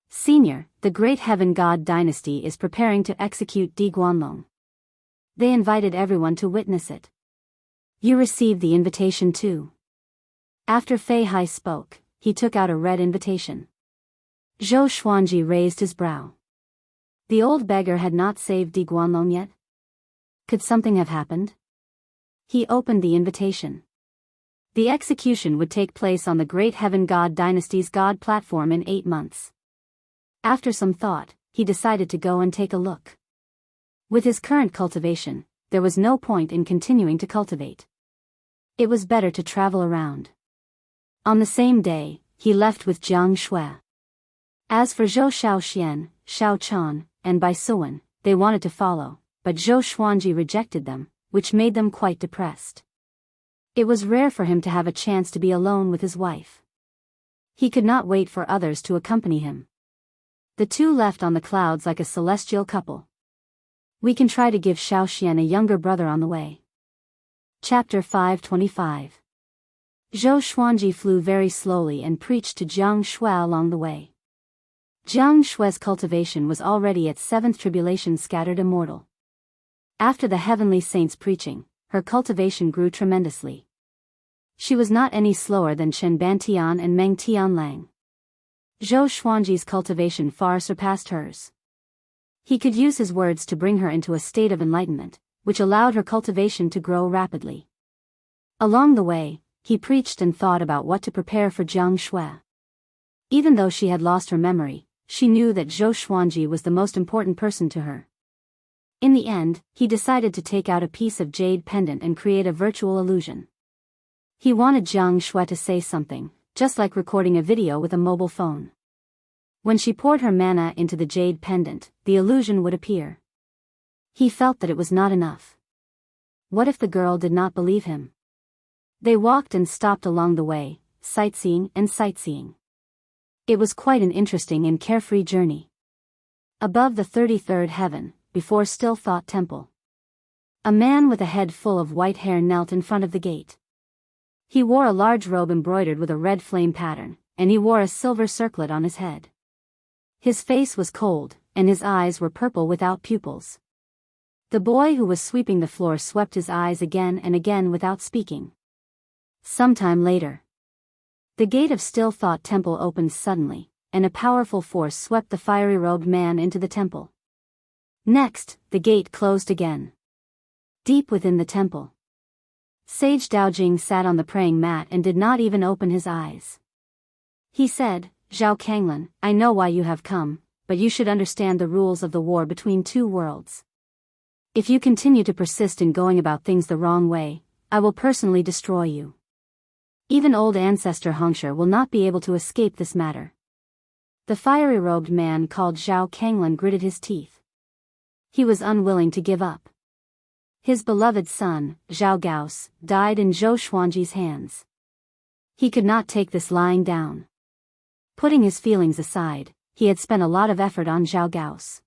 "Senior, the great heaven god dynasty is preparing to execute Di Guanlong. They invited everyone to witness it. You received the invitation too." After Fei Hai spoke, he took out a red invitation. Zhou Xuanji raised his brow. The old beggar had not saved Di Guanlong yet? Could something have happened? He opened the invitation. The execution would take place on the Great Heaven God Dynasty's God platform in 8 months. After some thought, he decided to go and take a look. With his current cultivation, there was no point in continuing to cultivate. It was better to travel around. On the same day, he left with Jiang Shui. As for Zhou Xiaoxian, Xiao Chan, and Bai Suan, they wanted to follow, but Zhou Xuanji rejected them, which made them quite depressed. It was rare for him to have a chance to be alone with his wife. He could not wait for others to accompany him. The two left on the clouds like a celestial couple. We can try to give Xiaoxian a younger brother on the way. Chapter 525. Zhou Xuanji flew very slowly and preached to Jiang Shui along the way. Jiang Shui's cultivation was already at 7th tribulation scattered immortal. After the heavenly saints' preaching, her cultivation grew tremendously. She was not any slower than Chen Bantian and Meng Tianlang. Zhou Xuanji's cultivation far surpassed hers. He could use his words to bring her into a state of enlightenment, which allowed her cultivation to grow rapidly. Along the way, he preached and thought about what to prepare for Jiang Shui. Even though she had lost her memory, she knew that Zhou Xuanji was the most important person to her. In the end, he decided to take out a piece of jade pendant and create a virtual illusion. He wanted Jiang Shui to say something, just like recording a video with a mobile phone. When she poured her mana into the jade pendant, the illusion would appear. He felt that it was not enough. What if the girl did not believe him? They walked and stopped along the way, sightseeing and sightseeing. It was quite an interesting and carefree journey. Above the 33rd heaven, before Still Thought Temple, a man with a head full of white hair knelt in front of the gate. He wore a large robe embroidered with a red flame pattern, and he wore a silver circlet on his head. His face was cold, and his eyes were purple without pupils. The boy who was sweeping the floor swept his eyes again and again without speaking. Sometime later, the gate of Still Thought Temple opened suddenly, and a powerful force swept the fiery-robed man into the temple. Next, the gate closed again. Deep within the temple, Sage Daojing sat on the praying mat and did not even open his eyes. He said, "Zhao Kanglan, I know why you have come, but you should understand the rules of the war between two worlds. If you continue to persist in going about things the wrong way, I will personally destroy you. Even old ancestor Xianxia will not be able to escape this matter." The fiery-robed man called Zhao Kanglan gritted his teeth. He was unwilling to give up. His beloved son, Zhao Gaos, died in Zhou Xuanji's hands. He could not take this lying down. Putting his feelings aside, he had spent a lot of effort on Zhao Gaos.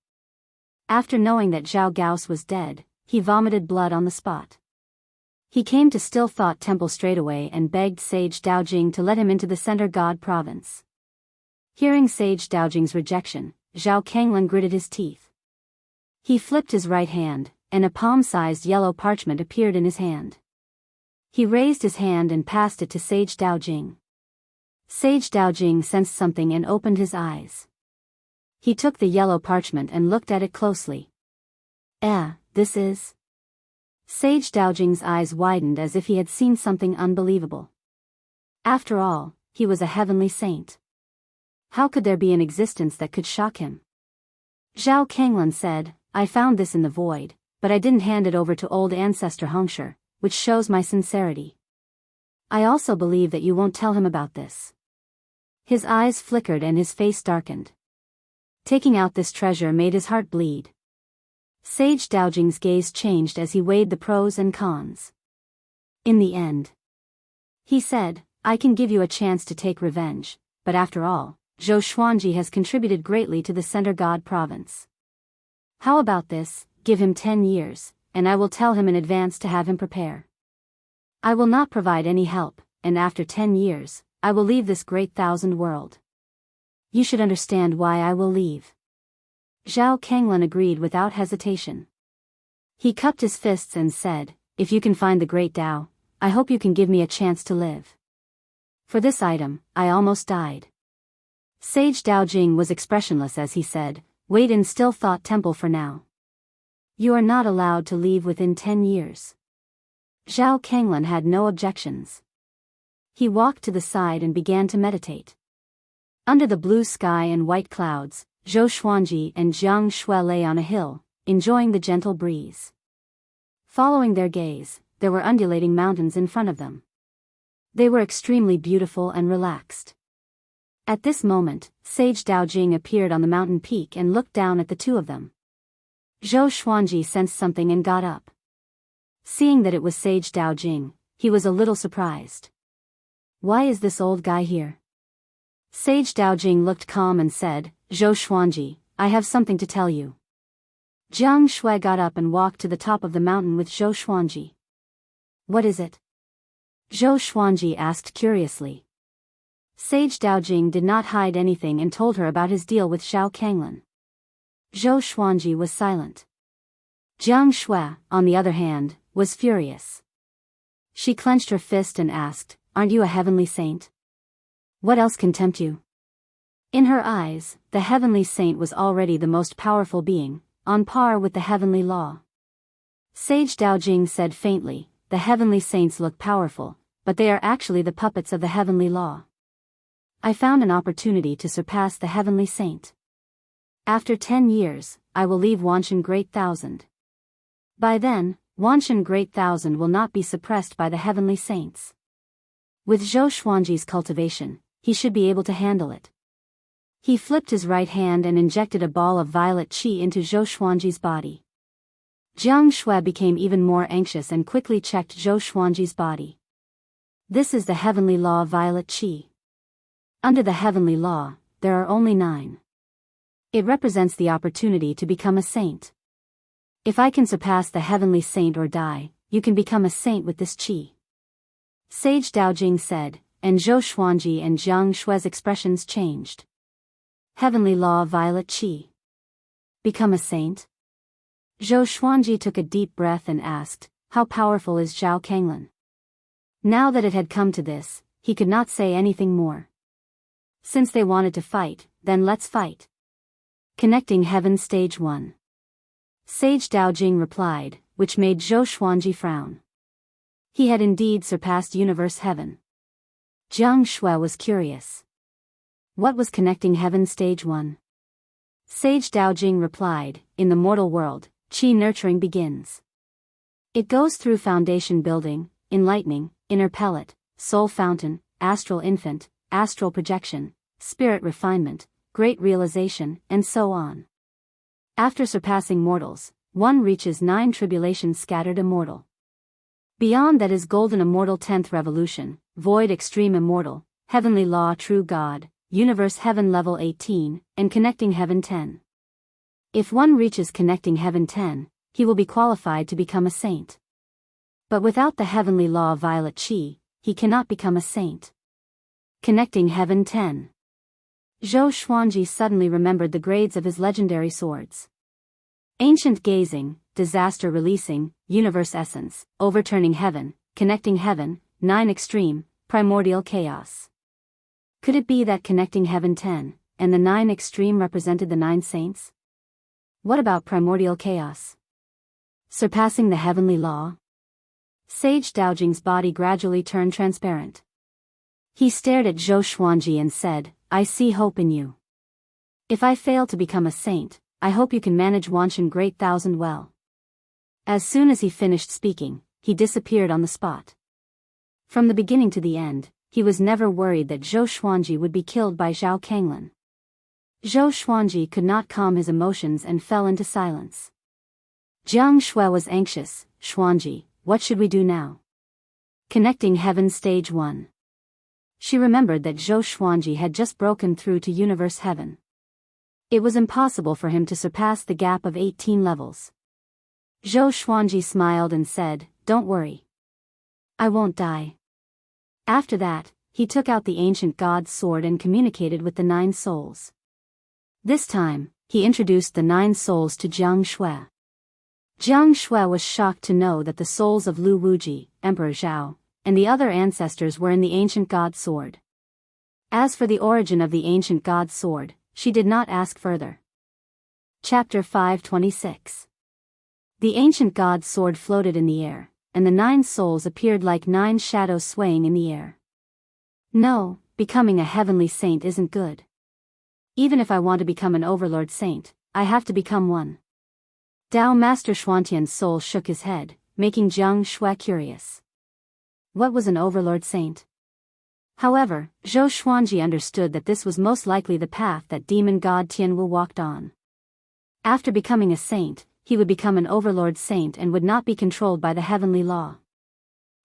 After knowing that Zhao Gaos was dead, he vomited blood on the spot. He came to Still Thought Temple straightaway and begged Sage Daojing to let him into the Center God province. Hearing Sage Daojing's rejection, Zhao Kanglan gritted his teeth. He flipped his right hand, and a palm-sized yellow parchment appeared in his hand. He raised his hand and passed it to Sage Daojing. Sage Daojing sensed something and opened his eyes. He took the yellow parchment and looked at it closely. This is... Sage Daojing's eyes widened as if he had seen something unbelievable. After all, he was a heavenly saint. How could there be an existence that could shock him? Zhao Kanglan said, "I found this in the void, but I didn't hand it over to old ancestor Xianxia, which shows my sincerity. I also believe that you won't tell him about this." His eyes flickered and his face darkened. Taking out this treasure made his heart bleed. Sage Daojing's gaze changed as he weighed the pros and cons. In the end, he said, "I can give you a chance to take revenge, but after all, Zhou Xuanji has contributed greatly to the Center God province. How about this? Give him 10 years, and I will tell him in advance to have him prepare. I will not provide any help, and after 10 years, I will leave this great thousand world. You should understand why I will leave." Zhao Kanglan agreed without hesitation. He cupped his fists and said, "If you can find the great Tao, I hope you can give me a chance to live. For this item, I almost died." Sage Daojing was expressionless as he said, "Wait in Still Thought Temple for now. You are not allowed to leave within 10 years. Zhao Kanglan had no objections. He walked to the side and began to meditate. Under the blue sky and white clouds, Zhou Xuanji and Jianghu lay on a hill, enjoying the gentle breeze. Following their gaze, there were undulating mountains in front of them. They were extremely beautiful and relaxed. At this moment, Sage Daojing appeared on the mountain peak and looked down at the two of them. Zhou Xuanji sensed something and got up. Seeing that it was Sage Daojing, he was a little surprised. "Why is this old guy here?" Sage Daojing looked calm and said, "Zhou Xuanji, I have something to tell you." Jianghu got up and walked to the top of the mountain with Zhou Xuanji. "What is it?" Zhou Xuanji asked curiously. Sage Daojing did not hide anything and told her about his deal with Zhao Kanglan. Zhou Xuanji was silent. Jianghu, on the other hand, was furious. She clenched her fist and asked, "Aren't you a heavenly saint? What else can tempt you?" In her eyes, the heavenly saint was already the most powerful being, on par with the heavenly law. Sage Daojing said faintly, "The heavenly saints look powerful, but they are actually the puppets of the heavenly law. I found an opportunity to surpass the heavenly saint. After 10 years, I will leave Wanshan Great Thousand. By then, Wanshan Great Thousand will not be suppressed by the heavenly saints. With Zhou Xuanji's cultivation, he should be able to handle it." He flipped his right hand and injected a ball of violet qi into Zhou Xuanji's body. Jianghu became even more anxious and quickly checked Zhou Xuanji's body. "This is the heavenly law violet qi. Under the heavenly law, there are only 9. It represents the opportunity to become a saint. If I can surpass the heavenly saint or die, you can become a saint with this qi. Sage Daojing said, and Zhou Xuanji and Jiang Shue's expressions changed. Heavenly law violet qi. Become a saint? Zhou Xuanji took a deep breath and asked, how powerful is Zhao Kanglan? Now that it had come to this, he could not say anything more. Since they wanted to fight, then let's fight. Connecting Heaven Stage 1. Sage Daojing replied, which made Zhou Xuanji frown. He had indeed surpassed universe heaven. Jiang Shui was curious. What was Connecting Heaven Stage 1? Sage Daojing replied, in the mortal world, qi nurturing begins. It goes through foundation building, enlightening, inner pellet, soul fountain, astral infant, astral projection, spirit refinement, great realization, and so on. After surpassing mortals, one reaches 9 tribulations scattered immortal. Beyond that is golden immortal 10th revolution, void extreme immortal, heavenly law true God, universe heaven level 18, and connecting heaven 10. If one reaches connecting heaven 10, he will be qualified to become a saint. But without the heavenly law violet qi, he cannot become a saint. Connecting heaven 10. Zhou Xuanji suddenly remembered the grades of his legendary swords. Ancient gazing, disaster releasing, universe essence, overturning heaven, connecting heaven, 9 extreme, primordial chaos. Could it be that connecting heaven 10, and the 9 extreme represented the 9 saints? What about primordial chaos? Surpassing the heavenly law? Sage Daojing's body gradually turned transparent. He stared at Zhou Xuanji and said, I see hope in you. If I fail to become a saint, I hope you can manage Wanshan Great Thousand well. As soon as he finished speaking, he disappeared on the spot. From the beginning to the end, he was never worried that Zhou Xuanji would be killed by Zhao Kanglan. Zhou Xuanji could not calm his emotions and fell into silence. Jiang Shui was anxious. Xuanji, what should we do now? Connecting Heaven Stage 1. She remembered that Zhou Xuanji had just broken through to universe heaven. It was impossible for him to surpass the gap of 18 levels. Zhou Xuanji smiled and said, don't worry. I won't die. After that, he took out the ancient god's sword and communicated with the 9 souls. This time, he introduced the 9 souls to Jiang Shui. Jiang Shui was shocked to know that the souls of Lu Wuji, Emperor Zhao, and the other ancestors were in the ancient god's sword. As for the origin of the ancient god's sword, she did not ask further. Chapter 526. The ancient god's sword floated in the air, and the 9 souls appeared like 9 shadows swaying in the air. No, becoming a heavenly saint isn't good. Even if I want to become an overlord saint, I have to become one. Dao Master Xuantian's soul shook his head, making Jiang Shui curious. What was an overlord saint? However, Zhou Xuanji understood that this was most likely the path that demon god Tianwu walked on. After becoming a saint, he would become an overlord saint and would not be controlled by the heavenly law.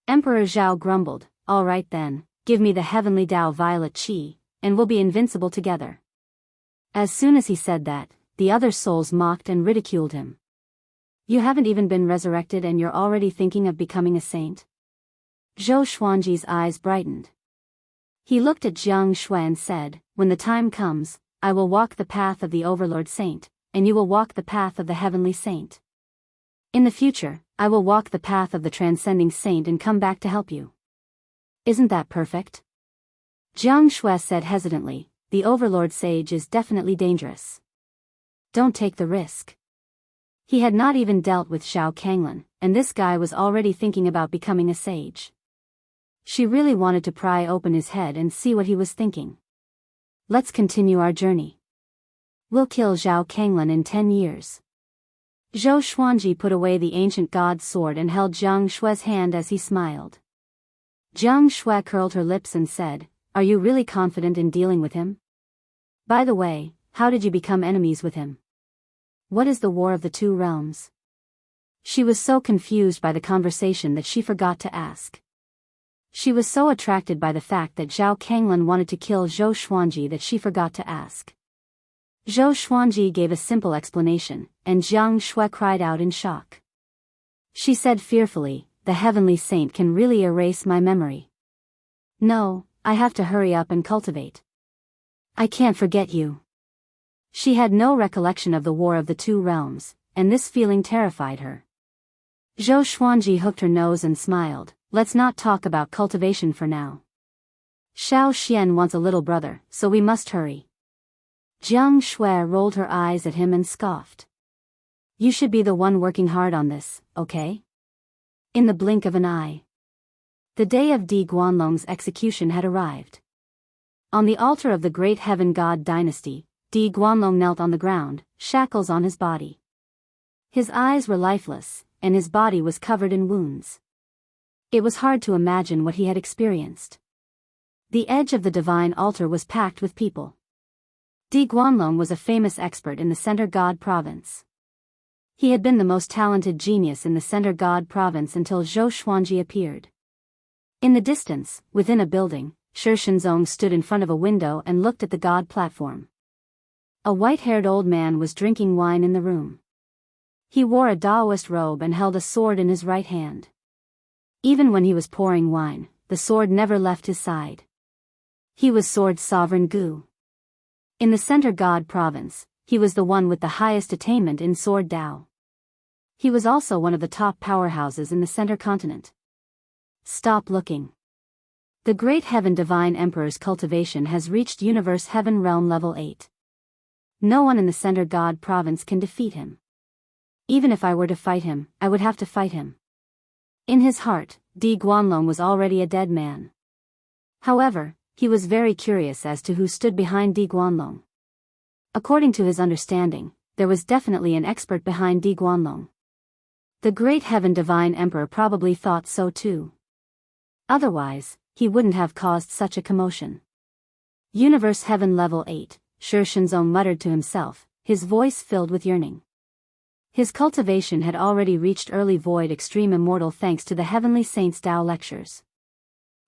Emperor Zhao grumbled, all right then, give me the heavenly Dao violet qi, and we'll be invincible together. As soon as he said that, the other souls mocked and ridiculed him. You haven't even been resurrected and you're already thinking of becoming a saint? Zhou Xuanji's eyes brightened. He looked at Jiang Shui and said, when the time comes, I will walk the path of the overlord saint, and you will walk the path of the heavenly saint. In the future, I will walk the path of the transcending saint and come back to help you. Isn't that perfect? Jiang Shui said hesitantly, the overlord sage is definitely dangerous. Don't take the risk. He had not even dealt with Zhao Kanglan, and this guy was already thinking about becoming a sage. She really wanted to pry open his head and see what he was thinking. Let's continue our journey. We'll kill Zhao Kanglan in 10 years. Zhou Xuanji put away the ancient god's sword and held Jiang Shui's hand as he smiled. Jiang Shui curled her lips and said, are you really confident in dealing with him? By the way, how did you become enemies with him? What is the war of the 2 realms? She was so confused by the conversation that she forgot to ask. She was so attracted by the fact that Zhao Kanglan wanted to kill Zhou Xuanji that she forgot to ask. Zhou Xuanji gave a simple explanation, and Jiang Shui cried out in shock. She said fearfully, "The heavenly saint can really erase my memory. No, I have to hurry up and cultivate. I can't forget you." She had no recollection of the war of the two realms, and this feeling terrified her. Zhou Xuanji hooked her nose and smiled. "Let's not talk about cultivation for now. Xiao Xian wants a little brother, so we must hurry." Jiang Shui rolled her eyes at him and scoffed. "You should be the one working hard on this, okay?" In the blink of an eye, the day of Di Guanlong's execution had arrived. On the altar of the great heaven god dynasty, Di Guanlong knelt on the ground, shackles on his body. His eyes were lifeless, and his body was covered in wounds. It was hard to imagine what he had experienced. The edge of the divine altar was packed with people. Di Guanlong was a famous expert in the Center God province. He had been the most talented genius in the Center God province until Zhou Xuanji appeared. In the distance, within a building, Shi Shenzong stood in front of a window and looked at the God platform. A white-haired old man was drinking wine in the room. He wore a Daoist robe and held a sword in his right hand. Even when he was pouring wine, the sword never left his side. He was Sword Sovereign Gu. In the Center God province, he was the one with the highest attainment in Sword Dao. He was also one of the top powerhouses in the Center continent. Stop looking. The Great Heaven Divine Emperor's cultivation has reached Universe Heaven Realm Level 8. No one in the Center God province can defeat him. Even if I were to fight him, I would have to fight him. In his heart, Di Guanlong was already a dead man. However, he was very curious as to who stood behind Di Guanlong. According to his understanding, there was definitely an expert behind Di Guanlong. The Great Heaven Divine Emperor probably thought so too. Otherwise, he wouldn't have caused such a commotion. Universe Heaven Level 8, Shi Shenzong muttered to himself, his voice filled with yearning. His cultivation had already reached early void extreme immortal thanks to the Heavenly Saints' Tao lectures.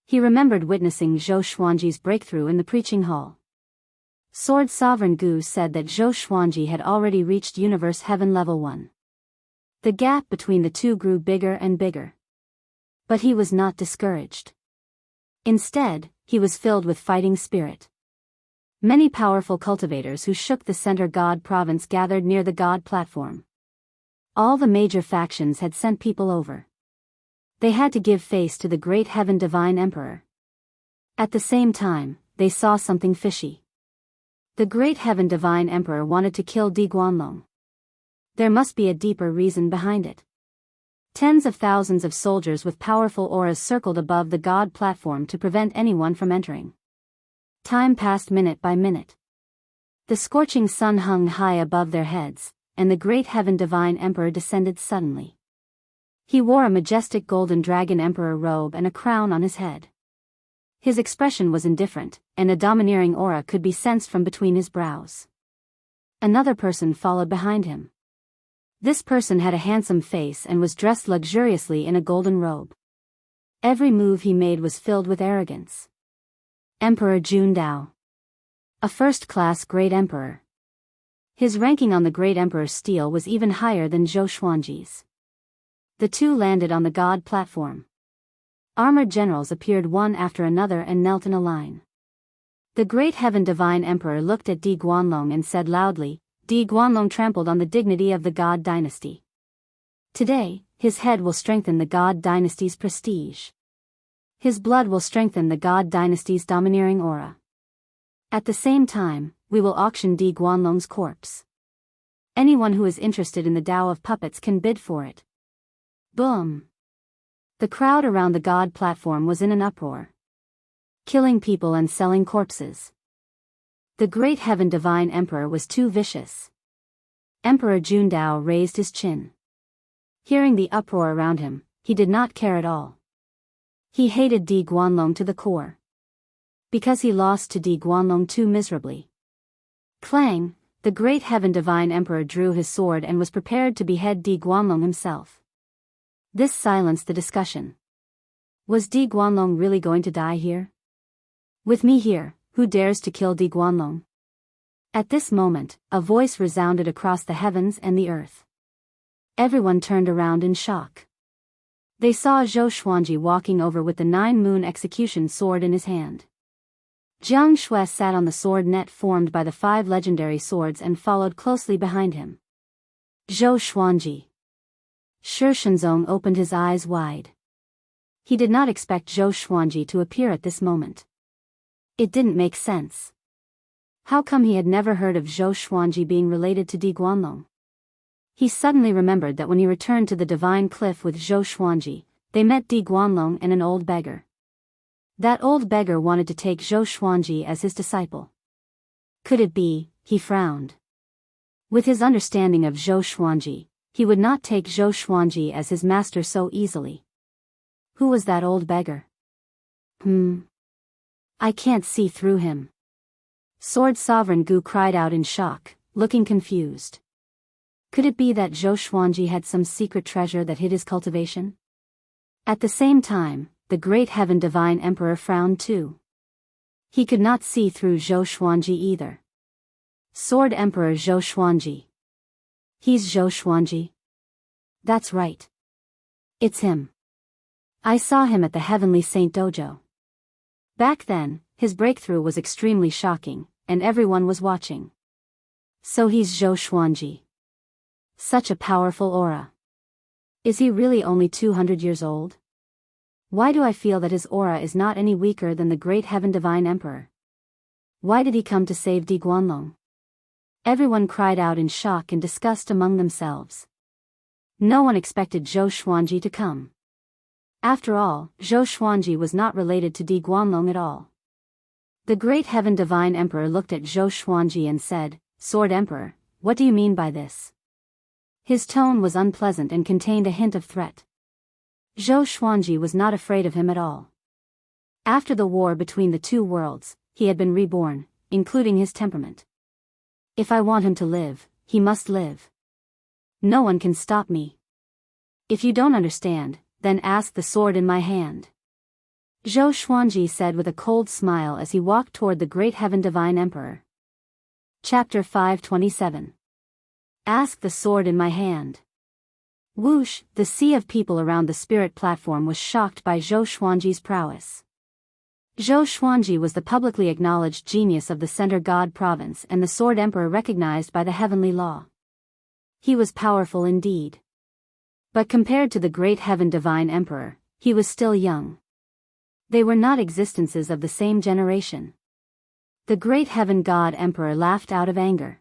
He remembered witnessing Zhou Xuanji's breakthrough in the preaching hall. Sword Sovereign Gu said that Zhou Xuanji had already reached Universe Heaven Level 1. The gap between the two grew bigger and bigger. But he was not discouraged. Instead, he was filled with fighting spirit. Many powerful cultivators who shook the Center God province gathered near the God platform. All the major factions had sent people over. They had to give face to the Great Heaven Divine Emperor. At the same time, they saw something fishy. The Great Heaven Divine Emperor wanted to kill Di Guanlong. There must be a deeper reason behind it. Tens of thousands of soldiers with powerful auras circled above the God platform to prevent anyone from entering. Time passed minute by minute. The scorching sun hung high above their heads, and the Great Heaven Divine Emperor descended suddenly. He wore a majestic golden dragon emperor robe and a crown on his head. His expression was indifferent, and a domineering aura could be sensed from between his brows. Another person followed behind him. This person had a handsome face and was dressed luxuriously in a golden robe. Every move he made was filled with arrogance. Emperor Jun Dao. A first-class Great Emperor. His ranking on the Great Emperor's stele was even higher than Zhou Xuanji's. The two landed on the God platform. Armored generals appeared one after another and knelt in a line. The Great Heaven Divine Emperor looked at Di Guanlong and said loudly, "Di Guanlong trampled on the dignity of the God dynasty. Today, his head will strengthen the God dynasty's prestige. His blood will strengthen the God dynasty's domineering aura. At the same time, we will auction Di Guanlong's corpse. Anyone who is interested in the Tao of puppets can bid for it." Boom! The crowd around the God platform was in an uproar. Killing people and selling corpses. The Great Heaven Divine Emperor was too vicious. Emperor Jun Dao raised his chin. Hearing the uproar around him, he did not care at all. He hated Di Guanlong to the core. Because he lost to Di Guanlong too miserably. Clang! The Great Heaven Divine Emperor drew his sword and was prepared to behead Di Guanlong himself. This silenced the discussion. Was Di Guanlong really going to die here? With me here, who dares to kill Di Guanlong? At this moment, a voice resounded across the heavens and the earth. Everyone turned around in shock. They saw Zhou Xuanji walking over with the 9-moon execution sword in his hand. Jianghu sat on the sword net formed by the 5 legendary swords and followed closely behind him. Zhou Xuanji. Shi Shenzong opened his eyes wide. He did not expect Zhou Xuanji to appear at this moment. It didn't make sense. How come he had never heard of Zhou Xuanji being related to Di Guanlong? He suddenly remembered that when he returned to the Divine Cliff with Zhou Xuanji, they met Di Guanlong and an old beggar. That old beggar wanted to take Zhou Xuanji as his disciple. Could it be? He frowned. With his understanding of Zhou Xuanji, he would not take Zhou Xuanji as his master so easily. Who was that old beggar? I can't see through him. Sword Sovereign Gu cried out in shock, looking confused. Could it be that Zhou Xuanji had some secret treasure that hid his cultivation? At the same time, the Great Heaven Divine Emperor frowned too. He could not see through Zhou Xuanji either. Sword Emperor Zhou Xuanji. He's Zhou Xuanji? That's right. It's him. I saw him at the Heavenly Saint Dojo. Back then, his breakthrough was extremely shocking, and everyone was watching. So he's Zhou Xuanji. Such a powerful aura. Is he really only 200 years old? Why do I feel that his aura is not any weaker than the Great Heaven Divine Emperor? Why did he come to save Di Guanlong? Everyone cried out in shock and disgust among themselves. No one expected Zhou Xuanji to come. After all, Zhou Xuanji was not related to Di Guanlong at all. The Great Heaven Divine Emperor looked at Zhou Xuanji and said, "Sword Emperor, what do you mean by this?" His tone was unpleasant and contained a hint of threat. Zhou Xuanji was not afraid of him at all. After the war between the two worlds, he had been reborn, including his temperament. If I want him to live, he must live. No one can stop me. If you don't understand, then ask the sword in my hand. Zhou Xuanji said with a cold smile as he walked toward the Great Heaven Divine Emperor. Chapter 527. Ask the sword in my hand. Whoosh, the sea of people around the spirit platform was shocked by Zhou Xuanji's prowess. Zhou Xuanji was the publicly acknowledged genius of the Center God province and the Sword Emperor recognized by the heavenly law. He was powerful indeed. But compared to the Great Heaven Divine Emperor, he was still young. They were not existences of the same generation. The Great Heaven God Emperor laughed out of anger.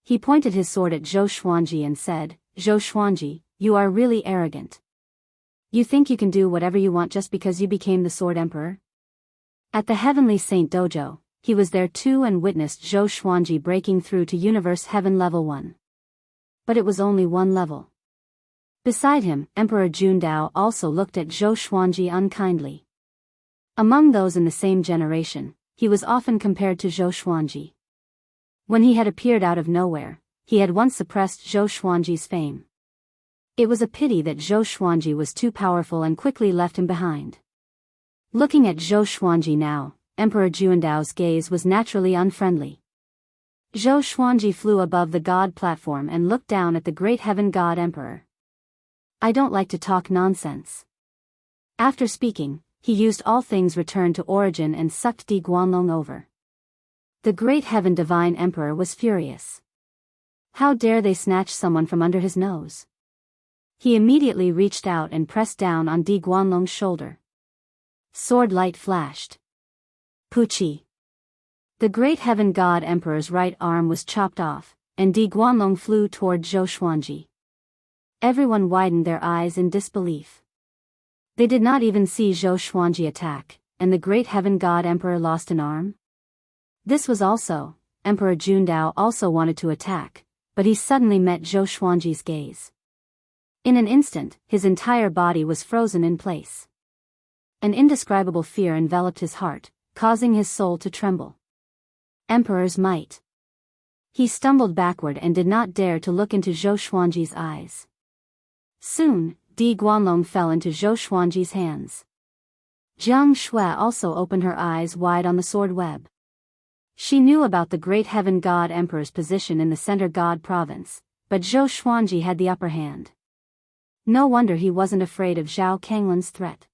He pointed his sword at Zhou Xuanji and said, "Zhou Xuanji, you are really arrogant. You think you can do whatever you want just because you became the Sword Emperor?" At the Heavenly Saint Dojo, he was there too and witnessed Zhou Xuanji breaking through to Universe Heaven Level 1. But it was only one level. Beside him, Emperor Jundao also looked at Zhou Xuanji unkindly. Among those in the same generation, he was often compared to Zhou Xuanji. When he had appeared out of nowhere, he had once suppressed Zhou Xuanji's fame. It was a pity that Zhou Xuanji was too powerful and quickly left him behind. Looking at Zhou Xuanji now, Emperor Jundao's gaze was naturally unfriendly. Zhou Xuanji flew above the God platform and looked down at the Great Heaven God Emperor. "I don't like to talk nonsense." After speaking, he used all things returned to origin and sucked Di Guanlong over. The Great Heaven Divine Emperor was furious. How dare they snatch someone from under his nose? He immediately reached out and pressed down on Di Guanlong's shoulder. Sword light flashed. Puchi. The Great Heaven God Emperor's right arm was chopped off, and Di Guanlong flew toward Zhou Xuanji. Everyone widened their eyes in disbelief. They did not even see Zhou Xuanji attack, and the Great Heaven God Emperor lost an arm? This was also, Emperor Jundao also wanted to attack, but he suddenly met Zhou Xuanji's gaze. In an instant, his entire body was frozen in place. An indescribable fear enveloped his heart, causing his soul to tremble. Emperor's might. He stumbled backward and did not dare to look into Zhou Xuanji's eyes. Soon, Di Guanlong fell into Zhou Xuanji's hands. Jianghu also opened her eyes wide on the sword web. She knew about the great heaven god emperor's position in the center god province, but Zhou Xuanji had the upper hand. No wonder he wasn't afraid of Zhao Kanglin's threat.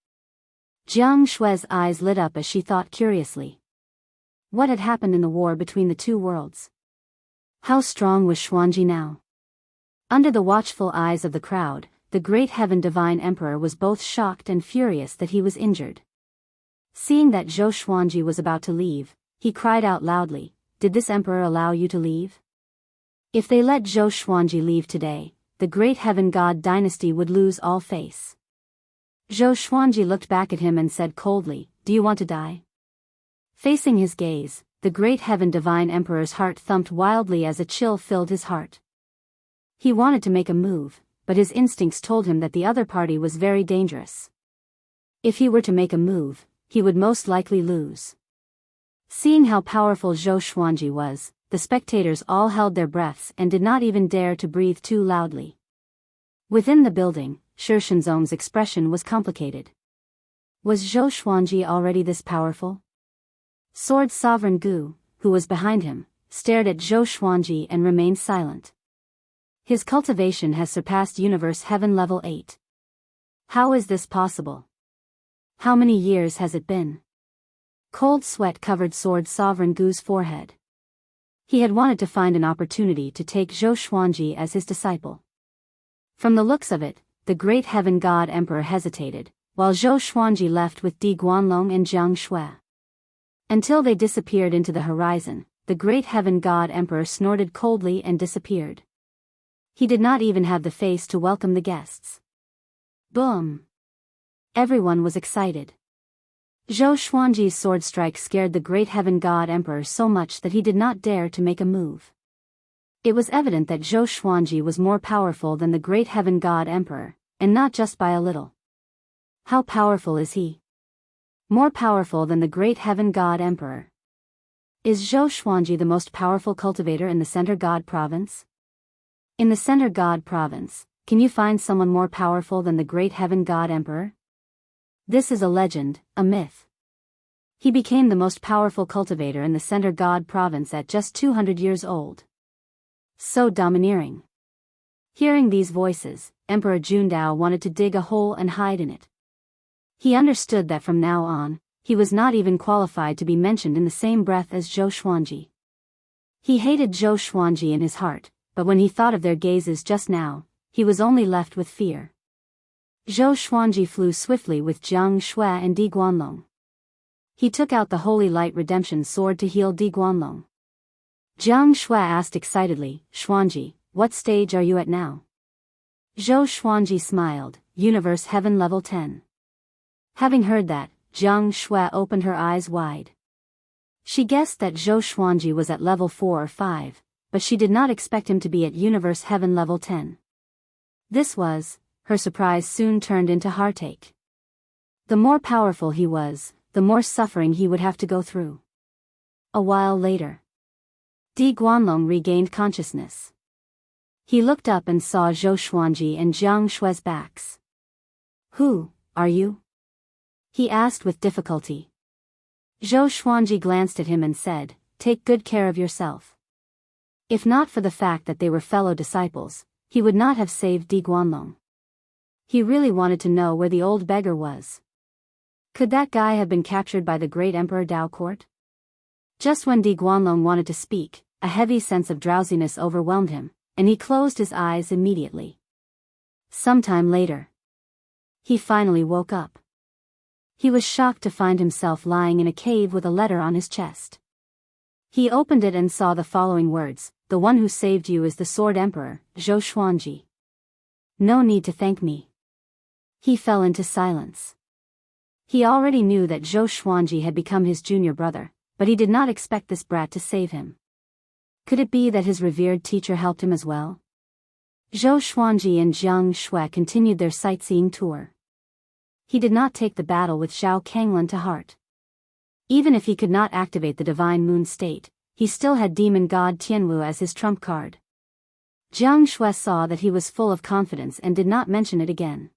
Jiang Shui's eyes lit up as she thought curiously. What had happened in the war between the two worlds? How strong was Xuanji now? Under the watchful eyes of the crowd, the great heaven divine emperor was both shocked and furious that he was injured. Seeing that Zhou Xuanji was about to leave, he cried out loudly, "Did this emperor allow you to leave? If they let Zhou Xuanji leave today, the great heaven god dynasty would lose all face." Zhou Xuanji looked back at him and said coldly, "Do you want to die?" Facing his gaze, the great heaven divine emperor's heart thumped wildly as a chill filled his heart. He wanted to make a move, but his instincts told him that the other party was very dangerous. If he were to make a move, he would most likely lose. Seeing how powerful Zhou Xuanji was, the spectators all held their breaths and did not even dare to breathe too loudly. Within the building, Shi Shenzong's expression was complicated. Was Zhou Xuanji already this powerful? Sword Sovereign Gu, who was behind him, stared at Zhou Xuanji and remained silent. His cultivation has surpassed Universe Heaven Level 8. How is this possible? How many years has it been? Cold sweat covered Sword Sovereign Gu's forehead. He had wanted to find an opportunity to take Zhou Xuanji as his disciple. From the looks of it, the great heaven god emperor hesitated, while Zhou Xuanji left with Di Guanlong and Jiang Shui. Until they disappeared into the horizon, the great heaven god emperor snorted coldly and disappeared. He did not even have the face to welcome the guests. Boom! Everyone was excited. Zhou Xuanji's sword strike scared the great heaven god emperor so much that he did not dare to make a move. It was evident that Zhou Xuanji was more powerful than the great heaven god emperor, and not just by a little. How powerful is he? More powerful than the great heaven god emperor. Is Zhou Xuanji the most powerful cultivator in the Center God Province? In the Center God Province, can you find someone more powerful than the great heaven god emperor? This is a legend, a myth. He became the most powerful cultivator in the Center God Province at just 200 years old. So domineering. Hearing these voices, Emperor Jundao wanted to dig a hole and hide in it. He understood that from now on, he was not even qualified to be mentioned in the same breath as Zhou Xuanji. He hated Zhou Xuanji in his heart, but when he thought of their gazes just now, he was only left with fear. Zhou Xuanji flew swiftly with Jiang Shui and Di Guanlong. He took out the Holy Light Redemption Sword to heal Di Guanlong. Jiang Shui asked excitedly, "Xuanji, what stage are you at now?" Zhou Xuanji smiled, "Universe Heaven Level 10. Having heard that, Jiang Shui opened her eyes wide. She guessed that Zhou Xuanji was at level 4 or 5, but she did not expect him to be at Universe Heaven Level 10. Her surprise soon turned into heartache. The more powerful he was, the more suffering he would have to go through. A while later, Di Guanlong regained consciousness. He looked up and saw Zhou Xuanji and Jiang Shui's backs. "Who are you?" he asked with difficulty. Zhou Xuanji glanced at him and said, "Take good care of yourself." If not for the fact that they were fellow disciples, he would not have saved Di Guanlong. He really wanted to know where the old beggar was. Could that guy have been captured by the great Emperor Dao Court? Just when Di Guanlong wanted to speak, a heavy sense of drowsiness overwhelmed him, and he closed his eyes immediately. Sometime later, he finally woke up. He was shocked to find himself lying in a cave with a letter on his chest. He opened it and saw the following words, "The one who saved you is the Sword Emperor, Zhou Xuanji. No need to thank me." He fell into silence. He already knew that Zhou Xuanji had become his junior brother, but he did not expect this brat to save him. Could it be that his revered teacher helped him as well? Zhou Xuanji and Jiang Shui continued their sightseeing tour. He did not take the battle with Zhao Kanglin to heart. Even if he could not activate the Divine Moon State, he still had Demon God Tianwu as his trump card. Jiang Shui saw that he was full of confidence and did not mention it again.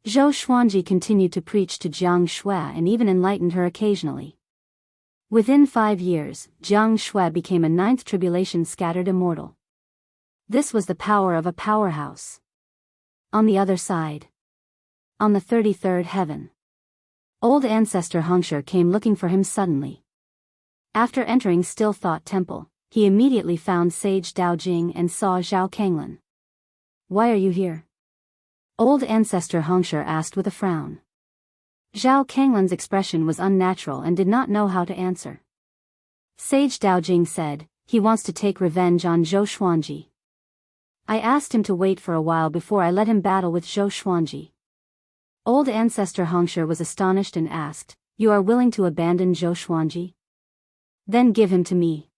Zhou Xuanji continued to preach to Jiang Shui and even enlightened her occasionally. Within 5 years, Jiang Shui became a ninth tribulation scattered immortal. This was the power of a powerhouse. On the other side. On the 33rd heaven. Old ancestor Hengshi came looking for him suddenly. After entering Still Thought Temple, he immediately found Sage Daojing and saw Zhao Kanglan. "Why are you here?" Old ancestor Hengshi asked with a frown. Zhao Kanglan's expression was unnatural and did not know how to answer. Sage Daojing said, "He wants to take revenge on Zhou Xuanji. I asked him to wait for a while before I let him battle with Zhou Xuanji." Old ancestor Hengshi was astonished and asked, "You are willing to abandon Zhou Xuanji? Then give him to me."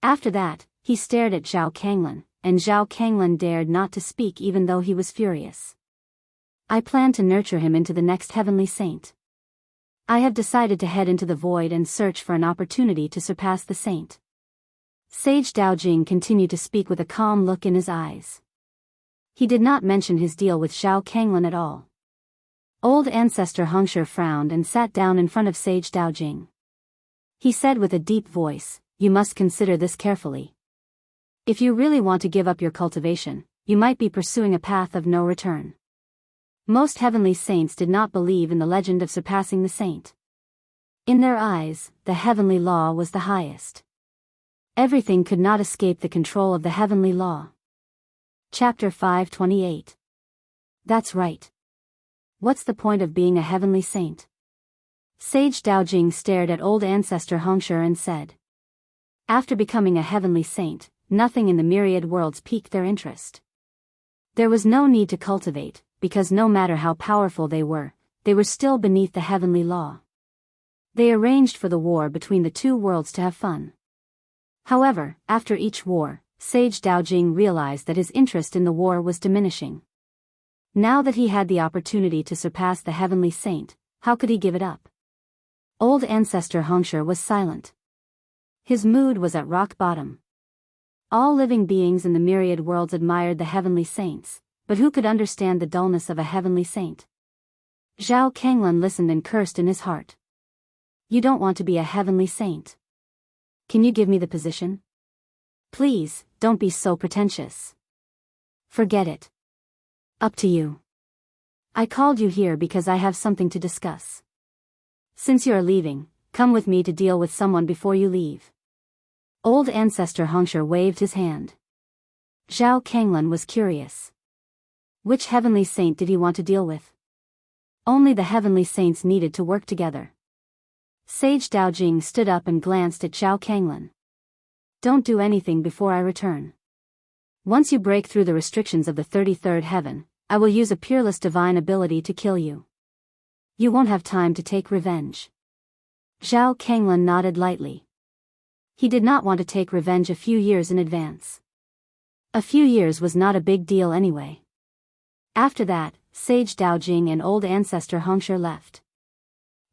After that, he stared at Zhao Kanglan, and Zhao Kanglan dared not to speak even though he was furious. "I plan to nurture him into the next heavenly saint. I have decided to head into the void and search for an opportunity to surpass the saint." Sage Daojing continued to speak with a calm look in his eyes. He did not mention his deal with Zhao Kanglan at all. Old ancestor Hengshi frowned and sat down in front of Sage Daojing. He said with a deep voice, "You must consider this carefully. If you really want to give up your cultivation, you might be pursuing a path of no return." Most heavenly saints did not believe in the legend of surpassing the saint. In their eyes, the heavenly law was the highest. Everything could not escape the control of the heavenly law. Chapter 528. That's right. What's the point of being a heavenly saint? Sage Daojing stared at old ancestor Hengshi and said. After becoming a heavenly saint, nothing in the myriad worlds piqued their interest. There was no need to cultivate, because no matter how powerful they were still beneath the heavenly law. They arranged for the war between the two worlds to have fun. However, after each war, Sage Daojing realized that his interest in the war was diminishing. Now that he had the opportunity to surpass the heavenly saint, how could he give it up? Old ancestor Hengshi was silent. His mood was at rock bottom. All living beings in the myriad worlds admired the heavenly saints, but who could understand the dullness of a heavenly saint? Zhao Kanglan listened and cursed in his heart. "You don't want to be a heavenly saint. Can you give me the position? Please, don't be so pretentious. Forget it. Up to you. I called you here because I have something to discuss. Since you are leaving, come with me to deal with someone before you leave." Old ancestor Hengshi waved his hand. Zhao Kanglan was curious. Which heavenly saint did he want to deal with? Only the heavenly saints needed to work together. Sage Daojing stood up and glanced at Zhao Kanglan. "Don't do anything before I return. Once you break through the restrictions of the 33rd heaven, I will use a peerless divine ability to kill you. You won't have time to take revenge." Zhao Kanglan nodded lightly. He did not want to take revenge a few years in advance. A few years was not a big deal anyway. After that, Sage Daojing and old ancestor Hengshi left.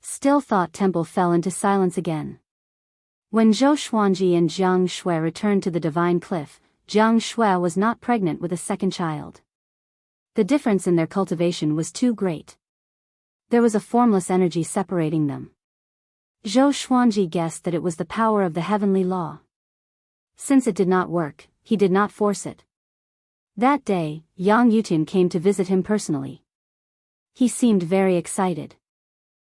Still Thought Temple fell into silence again. When Zhou Xuanji and Jiang Shui returned to the Divine Cliff, Jiang Shui was not pregnant with a second child. The difference in their cultivation was too great. There was a formless energy separating them. Zhou Xuanji guessed that it was the power of the heavenly law. Since it did not work, he did not force it. That day, Yang Yutian came to visit him personally. He seemed very excited.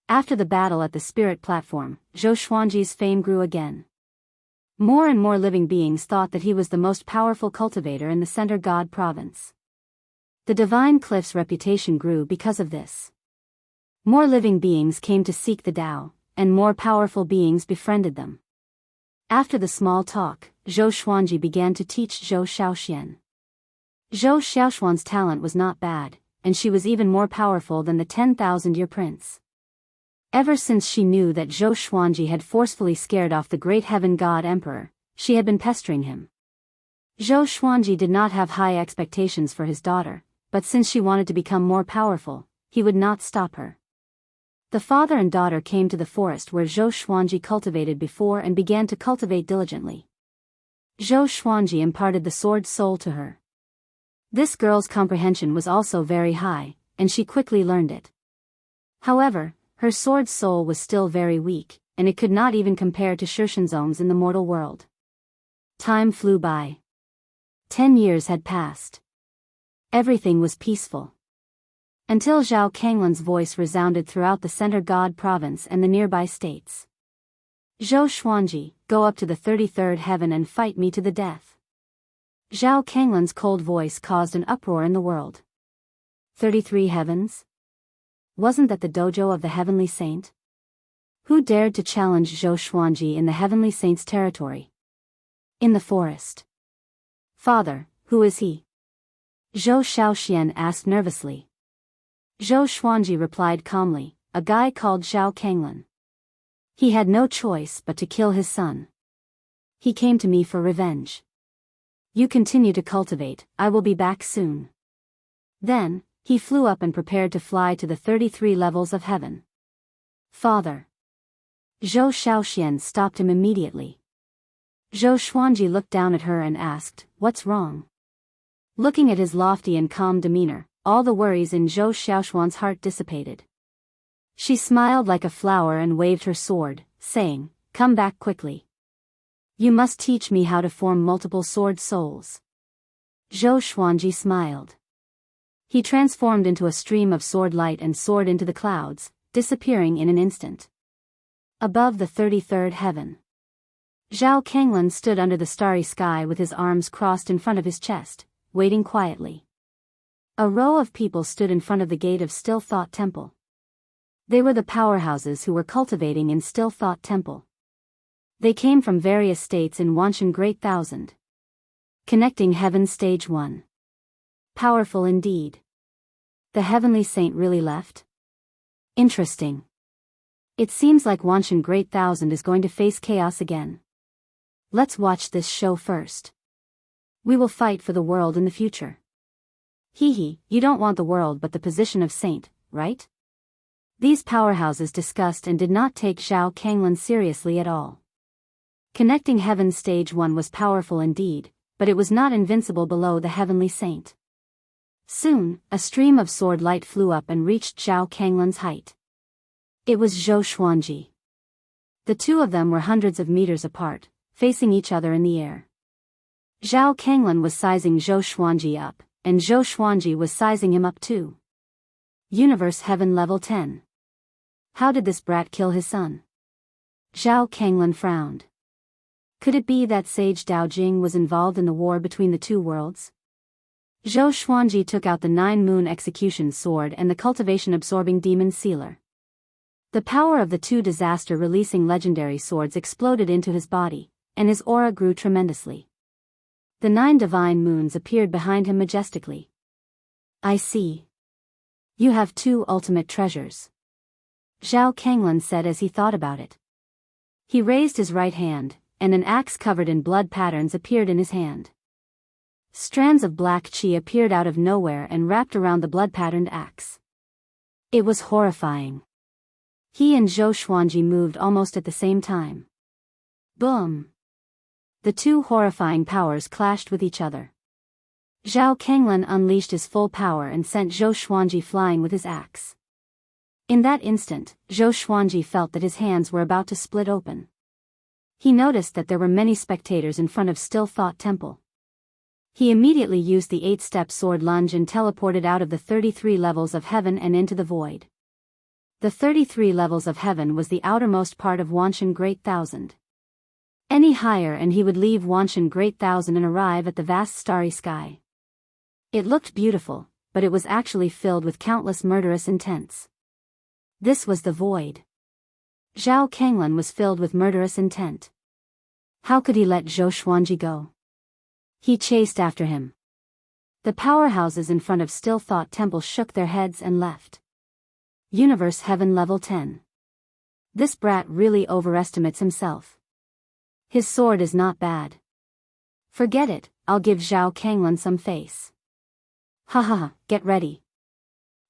After the battle at the spirit platform, Zhou Xuanji's fame grew again. More and more living beings thought that he was the most powerful cultivator in the Center God province. The Divine Cliff's reputation grew because of this. More living beings came to seek the Tao, and more powerful beings befriended them. After the small talk, Zhou Xuanji began to teach Zhou Xiaoxian. Zhou Xiaoxuan's talent was not bad, and she was even more powerful than the 10,000-year prince. Ever since she knew that Zhou Xuanji had forcefully scared off the great heaven god emperor, she had been pestering him. Zhou Xuanji did not have high expectations for his daughter, but since she wanted to become more powerful, he would not stop her. The father and daughter came to the forest where Zhou Xuanji cultivated before and began to cultivate diligently. Zhou Xuanji imparted the sword soul to her. This girl's comprehension was also very high, and she quickly learned it. However, her sword's soul was still very weak, and it could not even compare to Shirshanzong's in the mortal world. Time flew by. 10 years had passed. Everything was peaceful. Until Zhao Kanglan's voice resounded throughout the Center God province and the nearby states. Zhou Xuanji, go up to the 33rd heaven and fight me to the death. Zhao Kanglan's cold voice caused an uproar in the world. 33 heavens? Wasn't that the dojo of the Heavenly Saint? Who dared to challenge Zhou Xuanji in the Heavenly Saint's territory? In the forest. Father, who is he? Zhou Xiaoxian asked nervously. Zhou Xuanji replied calmly, a guy called Zhao Kanglan. He had no choice but to kill his son. He came to me for revenge. You continue to cultivate, I will be back soon. Then, he flew up and prepared to fly to the 33 levels of heaven. Father. Zhou Xiaoxian stopped him immediately. Zhou Xuanji looked down at her and asked, what's wrong? Looking at his lofty and calm demeanor, all the worries in Zhou Xiaoxian's heart dissipated. She smiled like a flower and waved her sword, saying, come back quickly. You must teach me how to form multiple sword souls. Zhou Xuanji smiled. He transformed into a stream of sword light and soared into the clouds, disappearing in an instant. Above the 33rd heaven. Zhao Kanglan stood under the starry sky with his arms crossed in front of his chest, waiting quietly. A row of people stood in front of the gate of Still Thought Temple. They were the powerhouses who were cultivating in Still Thought Temple. They came from various states in Wanshan Great Thousand. Connecting Heaven Stage 1. Powerful indeed. The Heavenly Saint really left? Interesting. It seems like Wanshan Great Thousand is going to face chaos again. Let's watch this show first. We will fight for the world in the future. Hee, you don't want the world but the position of saint, right? These powerhouses discussed and did not take Zhao Kanglan seriously at all. Connecting Heaven Stage 1 was powerful indeed, but it was not invincible below the Heavenly Saint. Soon, a stream of sword light flew up and reached Zhao Kanglan's height. It was Zhou Xuanji. The two of them were hundreds of meters apart, facing each other in the air. Zhao Kanglan was sizing Zhou Xuanji up, and Zhou Xuanji was sizing him up too. Universe Heaven Level 10. How did this brat kill his son? Zhao Kanglan frowned. Could it be that Sage Daojing was involved in the war between the two worlds? Zhou Xuanji took out the 9-moon execution sword and the cultivation absorbing demon sealer. The power of the two disaster-releasing legendary swords exploded into his body, and his aura grew tremendously. The 9 divine moons appeared behind him majestically. I see. You have 2 ultimate treasures. Zhao Kanglan said as he thought about it. He raised his right hand, and an axe covered in blood patterns appeared in his hand. Strands of black qi appeared out of nowhere and wrapped around the blood-patterned axe. It was horrifying. He and Zhou Xuanji moved almost at the same time. Boom! The two horrifying powers clashed with each other. Zhao Kanglan unleashed his full power and sent Zhou Xuanji flying with his axe. In that instant, Zhou Xuanji felt that his hands were about to split open. He noticed that there were many spectators in front of Still Thought Temple. He immediately used the 8-step sword lunge and teleported out of the 33 levels of heaven and into the void. The 33 levels of heaven was the outermost part of Wanshan Great Thousand. Any higher and he would leave Wanshan Great Thousand and arrive at the vast starry sky. It looked beautiful, but it was actually filled with countless murderous intents. This was the void. Zhao Kanglan was filled with murderous intent. How could he let Zhou Xuanji go? He chased after him. The powerhouses in front of Still Thought Temple shook their heads and left. Universe Heaven Level 10. This brat really overestimates himself. His sword is not bad. Forget it, I'll give Zhao Kanglan some face. Haha, get ready.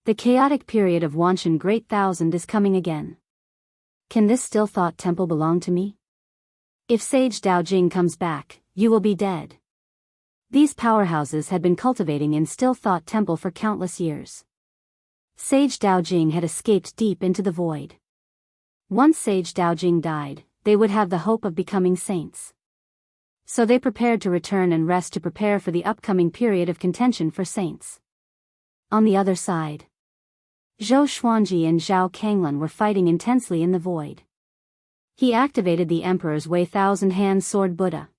The chaotic period of Wanshan Great Thousand is coming again. Can this Still Thought Temple belong to me? If Sage Daojing comes back, you will be dead. These powerhouses had been cultivating in Still Thought Temple for countless years. Sage Daojing had escaped deep into the void. Once Sage Daojing died, they would have the hope of becoming saints. So they prepared to return and rest to prepare for the upcoming period of contention for saints. On the other side, Zhou Xuanji and Zhao Kanglan were fighting intensely in the void. He activated the Emperor's Wei Thousand-Hand Sword Buddha.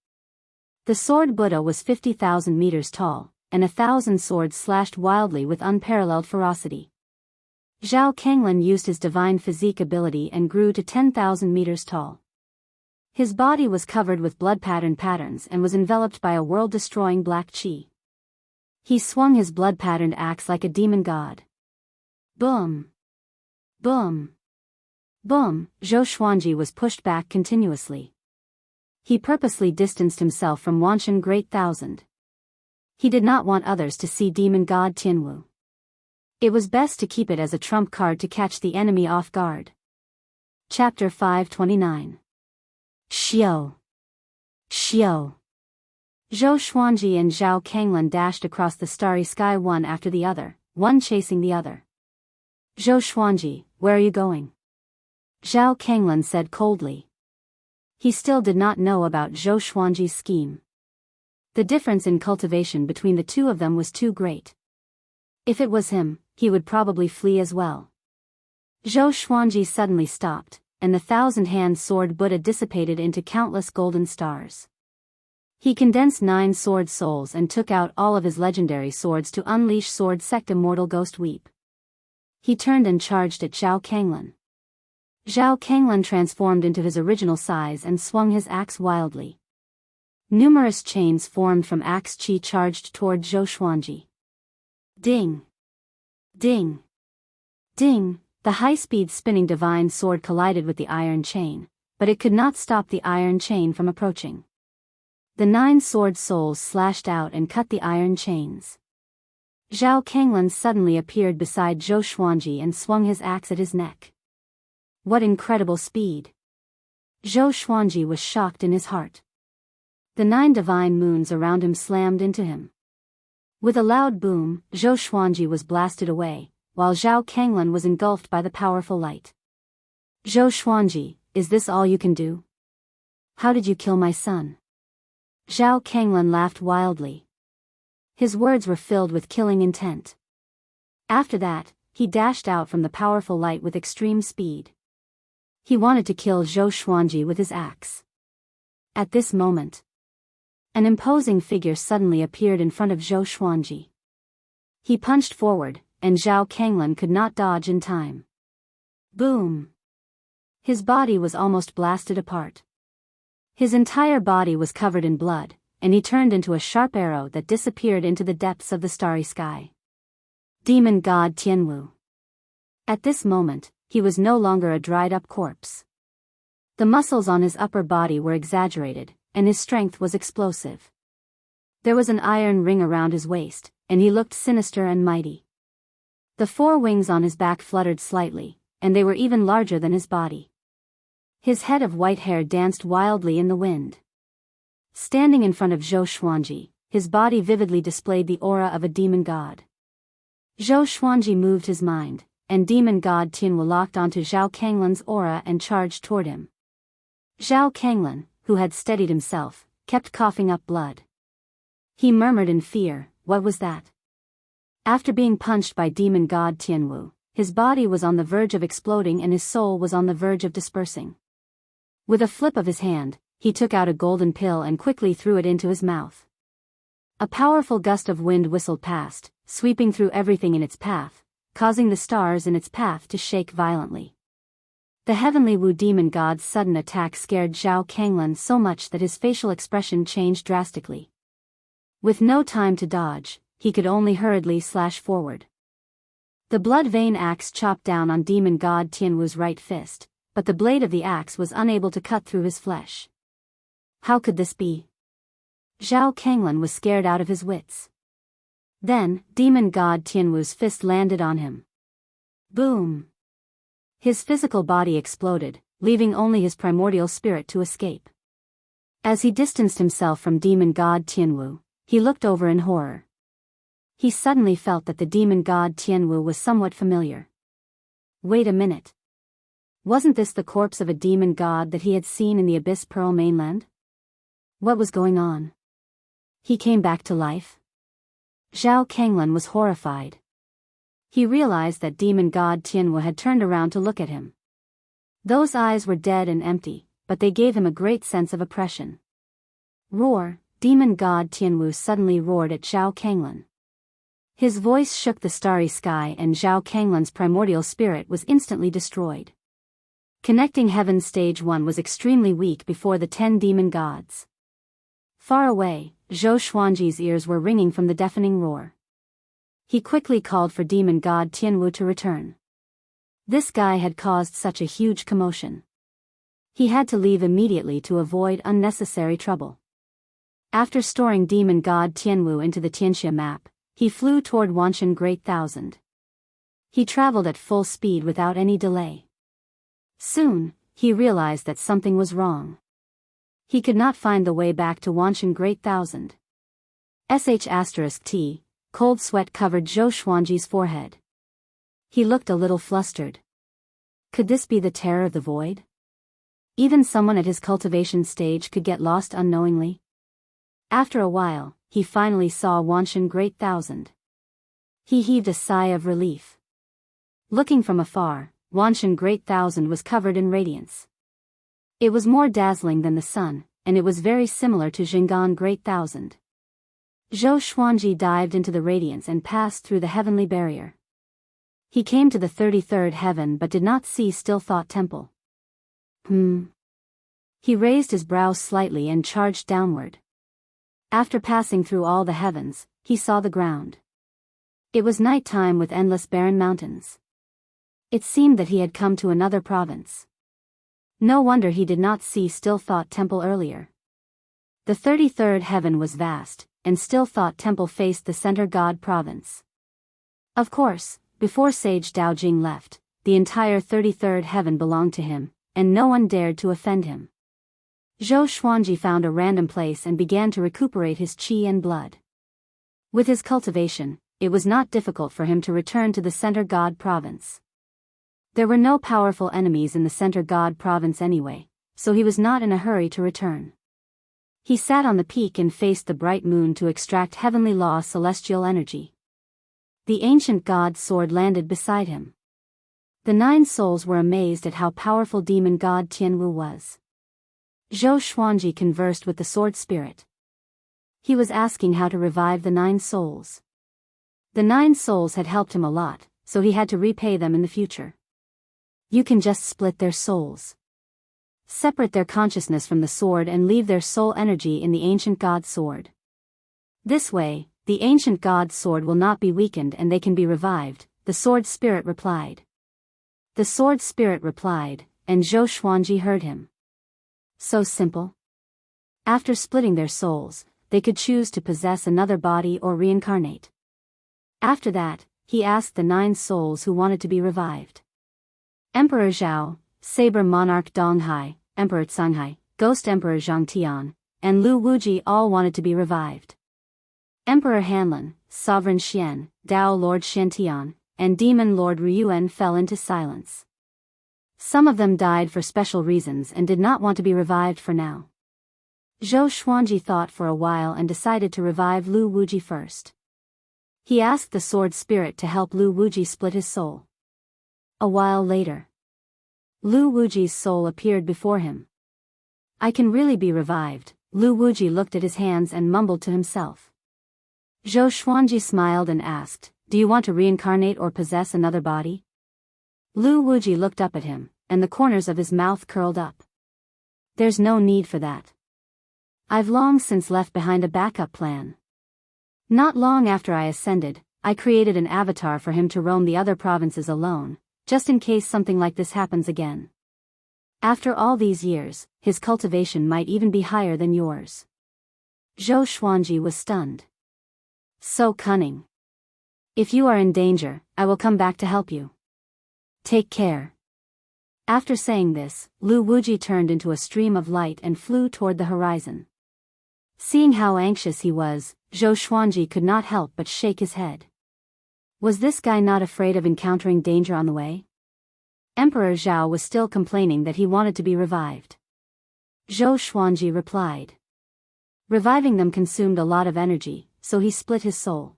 The Sword Buddha was 50,000 meters tall, and 1,000 swords slashed wildly with unparalleled ferocity. Zhao Kanglan used his divine physique ability and grew to 10,000 meters tall. His body was covered with blood-patterned patterns and was enveloped by a world-destroying black chi. He swung his blood-patterned axe like a demon god. Boom! Boom! Boom! Zhou Xuanji was pushed back continuously. He purposely distanced himself from Wanshan Great Thousand. He did not want others to see demon god Tianwu. It was best to keep it as a trump card to catch the enemy off guard. Chapter 529. Xiao. Xiao. Zhou Xuanji and Zhao Kanglan dashed across the starry sky one after the other, one chasing the other. Zhou Xuanji, where are you going? Zhao Kanglan said coldly. He still did not know about Zhou Xuanji's scheme. The difference in cultivation between the two of them was too great. If it was him, he would probably flee as well. Zhou Xuanji suddenly stopped, and the thousand-hand sword Buddha dissipated into countless golden stars. He condensed 9 sword souls and took out all of his legendary swords to unleash Sword Sect Immortal Ghost Weep. He turned and charged at Zhao Kanglan. Zhao Kanglan transformed into his original size and swung his axe wildly. Numerous chains formed from axe chi charged toward Zhou Xuanji. Ding! Ding! Ding! The high-speed spinning divine sword collided with the iron chain, but it could not stop the iron chain from approaching. The 9 sword souls slashed out and cut the iron chains. Zhao Kanglan suddenly appeared beside Zhou Xuanji and swung his axe at his neck. What incredible speed! Zhou Xuanji was shocked in his heart. The 9 divine moons around him slammed into him. With a loud boom, Zhou Xuanji was blasted away, while Zhao Kanglan was engulfed by the powerful light. Zhou Xuanji, is this all you can do? How did you kill my son? Zhao Kanglan laughed wildly. His words were filled with killing intent. After that, he dashed out from the powerful light with extreme speed. He wanted to kill Zhou Xuanji with his axe. At this moment, an imposing figure suddenly appeared in front of Zhou Xuanji. He punched forward, and Zhao Kanglan could not dodge in time. Boom! His body was almost blasted apart. His entire body was covered in blood, and he turned into a sharp arrow that disappeared into the depths of the starry sky. Demon God Tianwu. At this moment, he was no longer a dried-up corpse. The muscles on his upper body were exaggerated, and his strength was explosive. There was an iron ring around his waist, and he looked sinister and mighty. The 4 wings on his back fluttered slightly, and they were even larger than his body. His head of white hair danced wildly in the wind. Standing in front of Zhou Xuanji, his body vividly displayed the aura of a demon god. Zhou Xuanji moved his mind, and demon god Tianwu locked onto Zhao Kanglan's aura and charged toward him. Zhao Kanglan, who had steadied himself, kept coughing up blood. He murmured in fear, what was that? After being punched by demon god Tianwu, his body was on the verge of exploding and his soul was on the verge of dispersing. With a flip of his hand, he took out a golden pill and quickly threw it into his mouth. A powerful gust of wind whistled past, sweeping through everything in its path, causing the stars in its path to shake violently. The heavenly Wu demon god's sudden attack scared Zhao Kanglan so much that his facial expression changed drastically. With no time to dodge, he could only hurriedly slash forward. The blood vein axe chopped down on demon god Tianwu's right fist, but the blade of the axe was unable to cut through his flesh. How could this be? Zhao Kanglan was scared out of his wits. Then, demon god Tianwu's fist landed on him. Boom! His physical body exploded, leaving only his primordial spirit to escape. As he distanced himself from demon god Tianwu, he looked over in horror. He suddenly felt that the demon god Tianwu was somewhat familiar. Wait a minute. Wasn't this the corpse of a demon god that he had seen in the Abyss Pearl mainland? What was going on? He came back to life? Zhao Kanglan was horrified. He realized that demon god Tianwu had turned around to look at him. Those eyes were dead and empty, but they gave him a great sense of oppression. Roar! Demon god Tianwu suddenly roared at Zhao Kanglan. His voice shook the starry sky and Zhao Kanglan's primordial spirit was instantly destroyed. Connecting Heaven Stage 1 was extremely weak before the 10 demon gods. Far away, Zhou Xuanji's ears were ringing from the deafening roar. He quickly called for demon god Tianwu to return. This guy had caused such a huge commotion. He had to leave immediately to avoid unnecessary trouble. After storing demon god Tianwu into the Tianxia map, he flew toward Wanshan Great Thousand. He traveled at full speed without any delay. Soon, he realized that something was wrong. He could not find the way back to Wanshan Great Thousand. *T, cold sweat covered Zhou Xuanji's forehead. He looked a little flustered. Could this be the terror of the void? Even someone at his cultivation stage could get lost unknowingly. After a while, he finally saw Wanshan Great Thousand. He heaved a sigh of relief. Looking from afar, Wanshan Great Thousand was covered in radiance. It was more dazzling than the sun, and it was very similar to Jianghu Great Thousand. Zhou Xuanji dived into the radiance and passed through the heavenly barrier. He came to the 33rd heaven but did not see Still Thought Temple. He raised his brows slightly and charged downward. After passing through all the heavens, he saw the ground. It was night time with endless barren mountains. It seemed that he had come to another province. No wonder he did not see Still Thought Temple earlier. The 33rd heaven was vast, and Still Thought Temple faced the center god province. Of course, before Sage Dao Jing left, the entire 33rd heaven belonged to him, and no one dared to offend him. Zhou Xuanji found a random place and began to recuperate his qi and blood. With his cultivation, it was not difficult for him to return to the center god province. There were no powerful enemies in the center god province anyway, so he was not in a hurry to return. He sat on the peak and faced the bright moon to extract heavenly law celestial energy. The ancient god's sword landed beside him. The 9 souls were amazed at how powerful demon god Tianwu was. Zhou Xuanji conversed with the sword spirit. He was asking how to revive the 9 souls. The 9 souls had helped him a lot, so he had to repay them in the future. You can just split their souls. Separate their consciousness from the sword and leave their soul energy in the ancient god's sword. This way, the ancient god's sword will not be weakened and they can be revived, the sword spirit replied. The sword spirit replied, and Zhou Xuanji heard him. So simple. After splitting their souls, they could choose to possess another body or reincarnate. After that, he asked the 9 souls who wanted to be revived. Emperor Zhao, Saber Monarch Donghai, Emperor Canghai, Ghost Emperor Zhang Tian, and Lu Wuji all wanted to be revived. Emperor Hanlin, Sovereign Xian, Dao Lord Xiantian, and Demon Lord Ryuan fell into silence. Some of them died for special reasons and did not want to be revived for now. Zhou Xuanji thought for a while and decided to revive Lu Wuji first. He asked the sword spirit to help Lu Wuji split his soul. A while later, Lu Wuji's soul appeared before him. I can really be revived. Lu Wuji looked at his hands and mumbled to himself. Zhou Xuanji smiled and asked, do you want to reincarnate or possess another body? Lu Wuji looked up at him, and the corners of his mouth curled up. There's no need for that. I've long since left behind a backup plan. Not long after I ascended, I created an avatar for him to roam the other provinces alone, just in case something like this happens again. After all these years, his cultivation might even be higher than yours. Zhou Xuanji was stunned. So cunning. If you are in danger, I will come back to help you. Take care. After saying this, Lu Wuji turned into a stream of light and flew toward the horizon. Seeing how anxious he was, Zhou Xuanji could not help but shake his head. Was this guy not afraid of encountering danger on the way? Emperor Zhao was still complaining that he wanted to be revived. Zhou Xuanji replied. Reviving them consumed a lot of energy, so he split his soul.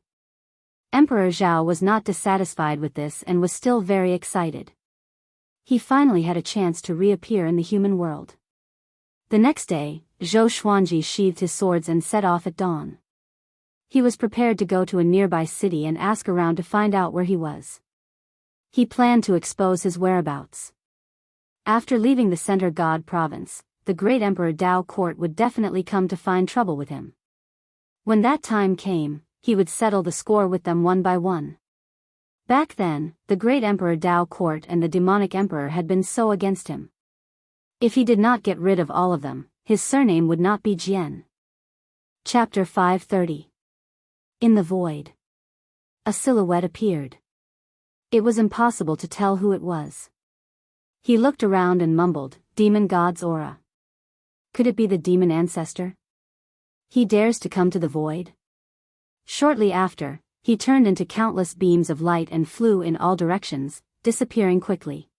Emperor Zhao was not dissatisfied with this and was still very excited. He finally had a chance to reappear in the human world. The next day, Zhou Xuanji sheathed his swords and set off at dawn. He was prepared to go to a nearby city and ask around to find out where he was. He planned to expose his whereabouts. After leaving the Center God province, the great Emperor Dao court would definitely come to find trouble with him. When that time came, he would settle the score with them one by one. Back then, the great Emperor Dao court and the demonic emperor had been so against him. If he did not get rid of all of them, his surname would not be Jian. Chapter 530. In the void. A silhouette appeared. It was impossible to tell who it was. He looked around and mumbled, "Demon God's aura. Could it be the demon ancestor? He dares to come to the void?" Shortly after, he turned into countless beams of light and flew in all directions, disappearing quickly.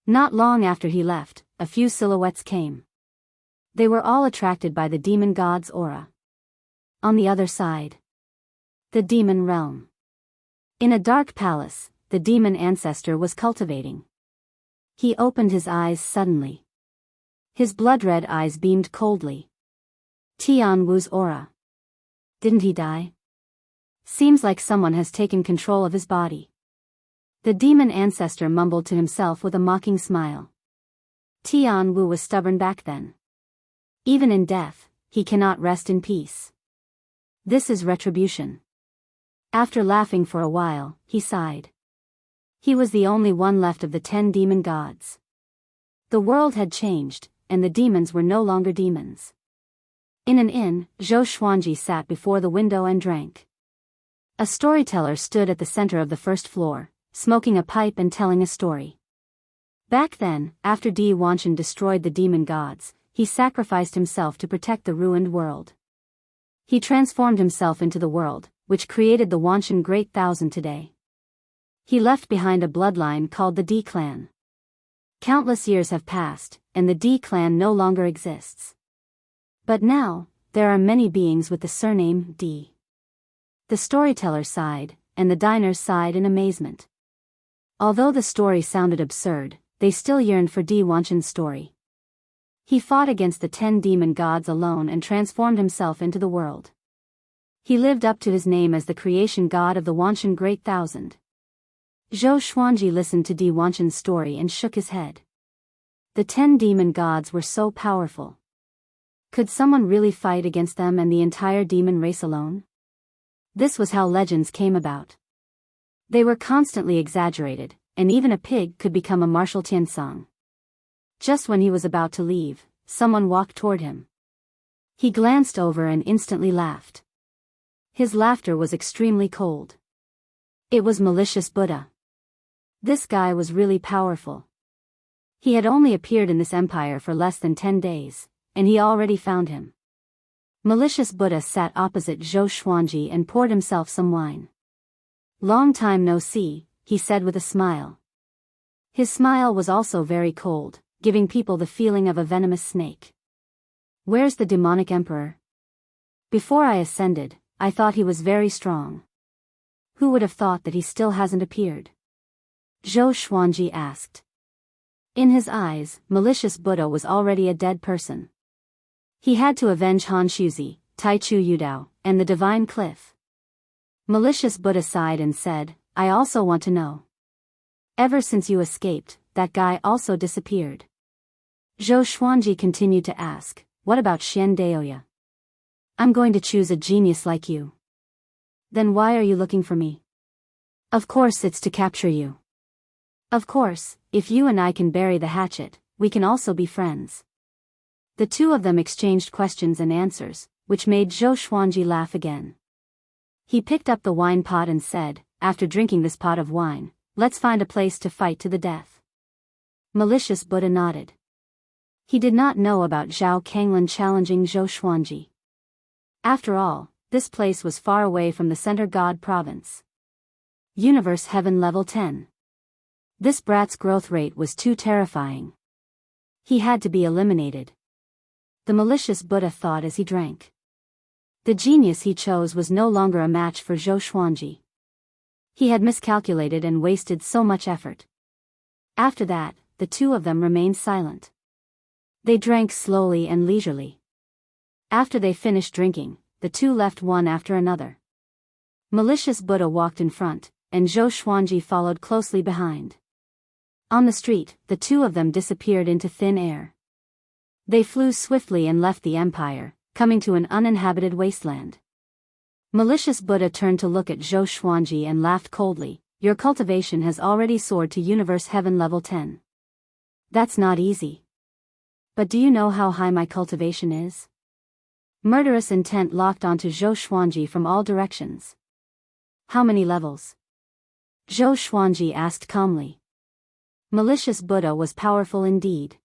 Not long after he left, a few silhouettes came. They were all attracted by the demon god's aura. On the other side, the demon realm. In a dark palace, the demon ancestor was cultivating. He opened his eyes suddenly. His blood-red eyes beamed coldly. Tian Wu's aura. Didn't he die? Seems like someone has taken control of his body. The demon ancestor mumbled to himself with a mocking smile. Tian Wu was stubborn back then. Even in death, he cannot rest in peace. This is retribution. After laughing for a while, he sighed. He was the only one left of the 10 demon gods. The world had changed, and the demons were no longer demons. In an inn, Zhou Xuanji sat before the window and drank. A storyteller stood at the center of the first floor, smoking a pipe and telling a story. Back then, after Di Wanshan destroyed the demon gods, he sacrificed himself to protect the ruined world. He transformed himself into the world, which created the Wanshan Great Thousand today. He left behind a bloodline called the Di clan. Countless years have passed, and the Di clan no longer exists. But now, there are many beings with the surname Di. The storyteller sighed, and the diners sighed in amazement. Although the story sounded absurd, they still yearned for Di Wanshan's story. He fought against the 10 demon gods alone and transformed himself into the world. He lived up to his name as the creation god of the Wanshan Great Thousand. Zhou Xuanji listened to Di Wanshan's story and shook his head. The 10 demon gods were so powerful. Could someone really fight against them and the entire demon race alone? This was how legends came about. They were constantly exaggerated, and even a pig could become a martial Tiansong. Just when he was about to leave, someone walked toward him. He glanced over and instantly laughed. His laughter was extremely cold. It was malicious Buddha. This guy was really powerful. He had only appeared in this empire for less than 10 days, and he already found him. Malicious Buddha sat opposite Zhou Xuanji and poured himself some wine. "Long time no see," he said with a smile. His smile was also very cold, giving people the feeling of a venomous snake. "Where's the demonic emperor? Before I ascended, I thought he was very strong. Who would have thought that he still hasn't appeared?" Zhou Xuanji asked. In his eyes, malicious Buddha was already a dead person. He had to avenge Han Shuzi, Tai Chu Yudao, and the divine cliff. Malicious Buddha sighed and said, "I also want to know. Ever since you escaped, that guy also disappeared." Zhou Xuanji continued to ask, "What about Xian Daoya? I'm going to choose a genius like you." "Then why are you looking for me?" "Of course it's to capture you." "Of course, if you and I can bury the hatchet, we can also be friends." The two of them exchanged questions and answers, which made Zhou Xuanji laugh again. He picked up the wine pot and said, "After drinking this pot of wine, let's find a place to fight to the death." Malicious Buddha nodded. He did not know about Zhao Kanglin challenging Zhou Xuanji. After all, this place was far away from the center god province. Universe Heaven Level 10. This brat's growth rate was too terrifying. He had to be eliminated. The malicious Buddha thought as he drank. The genius he chose was no longer a match for Zhou Xuanji. He had miscalculated and wasted so much effort. After that, the two of them remained silent. They drank slowly and leisurely. After they finished drinking, the two left one after another. Malicious Buddha walked in front, and Zhou Xuanji followed closely behind. On the street, the two of them disappeared into thin air. They flew swiftly and left the empire, coming to an uninhabited wasteland. Malicious Buddha turned to look at Zhou Xuanji and laughed coldly. Your cultivation has already soared to Universe Heaven Level 10. That's not easy. But do you know how high my cultivation is? Murderous intent locked onto Zhou Xuanji from all directions. How many levels? Zhou Xuanji asked calmly. Malicious Buddha was powerful indeed.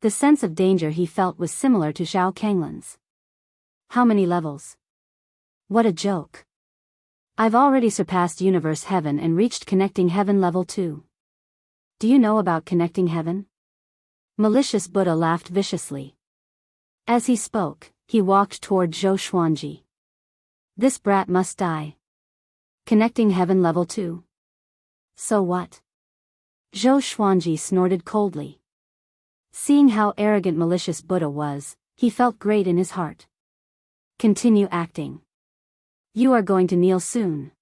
The sense of danger he felt was similar to Zhao Kanglin's. How many levels? What a joke. I've already surpassed Universe Heaven and reached Connecting Heaven Level 2. Do you know about Connecting Heaven? Malicious Buddha laughed viciously. As he spoke, he walked toward Zhou Xuanji. This brat must die. Connecting Heaven Level 2. So what? Zhou Xuanji snorted coldly. Seeing how arrogant malicious Buddha was, he felt great in his heart. Continue acting. You are going to kneel soon.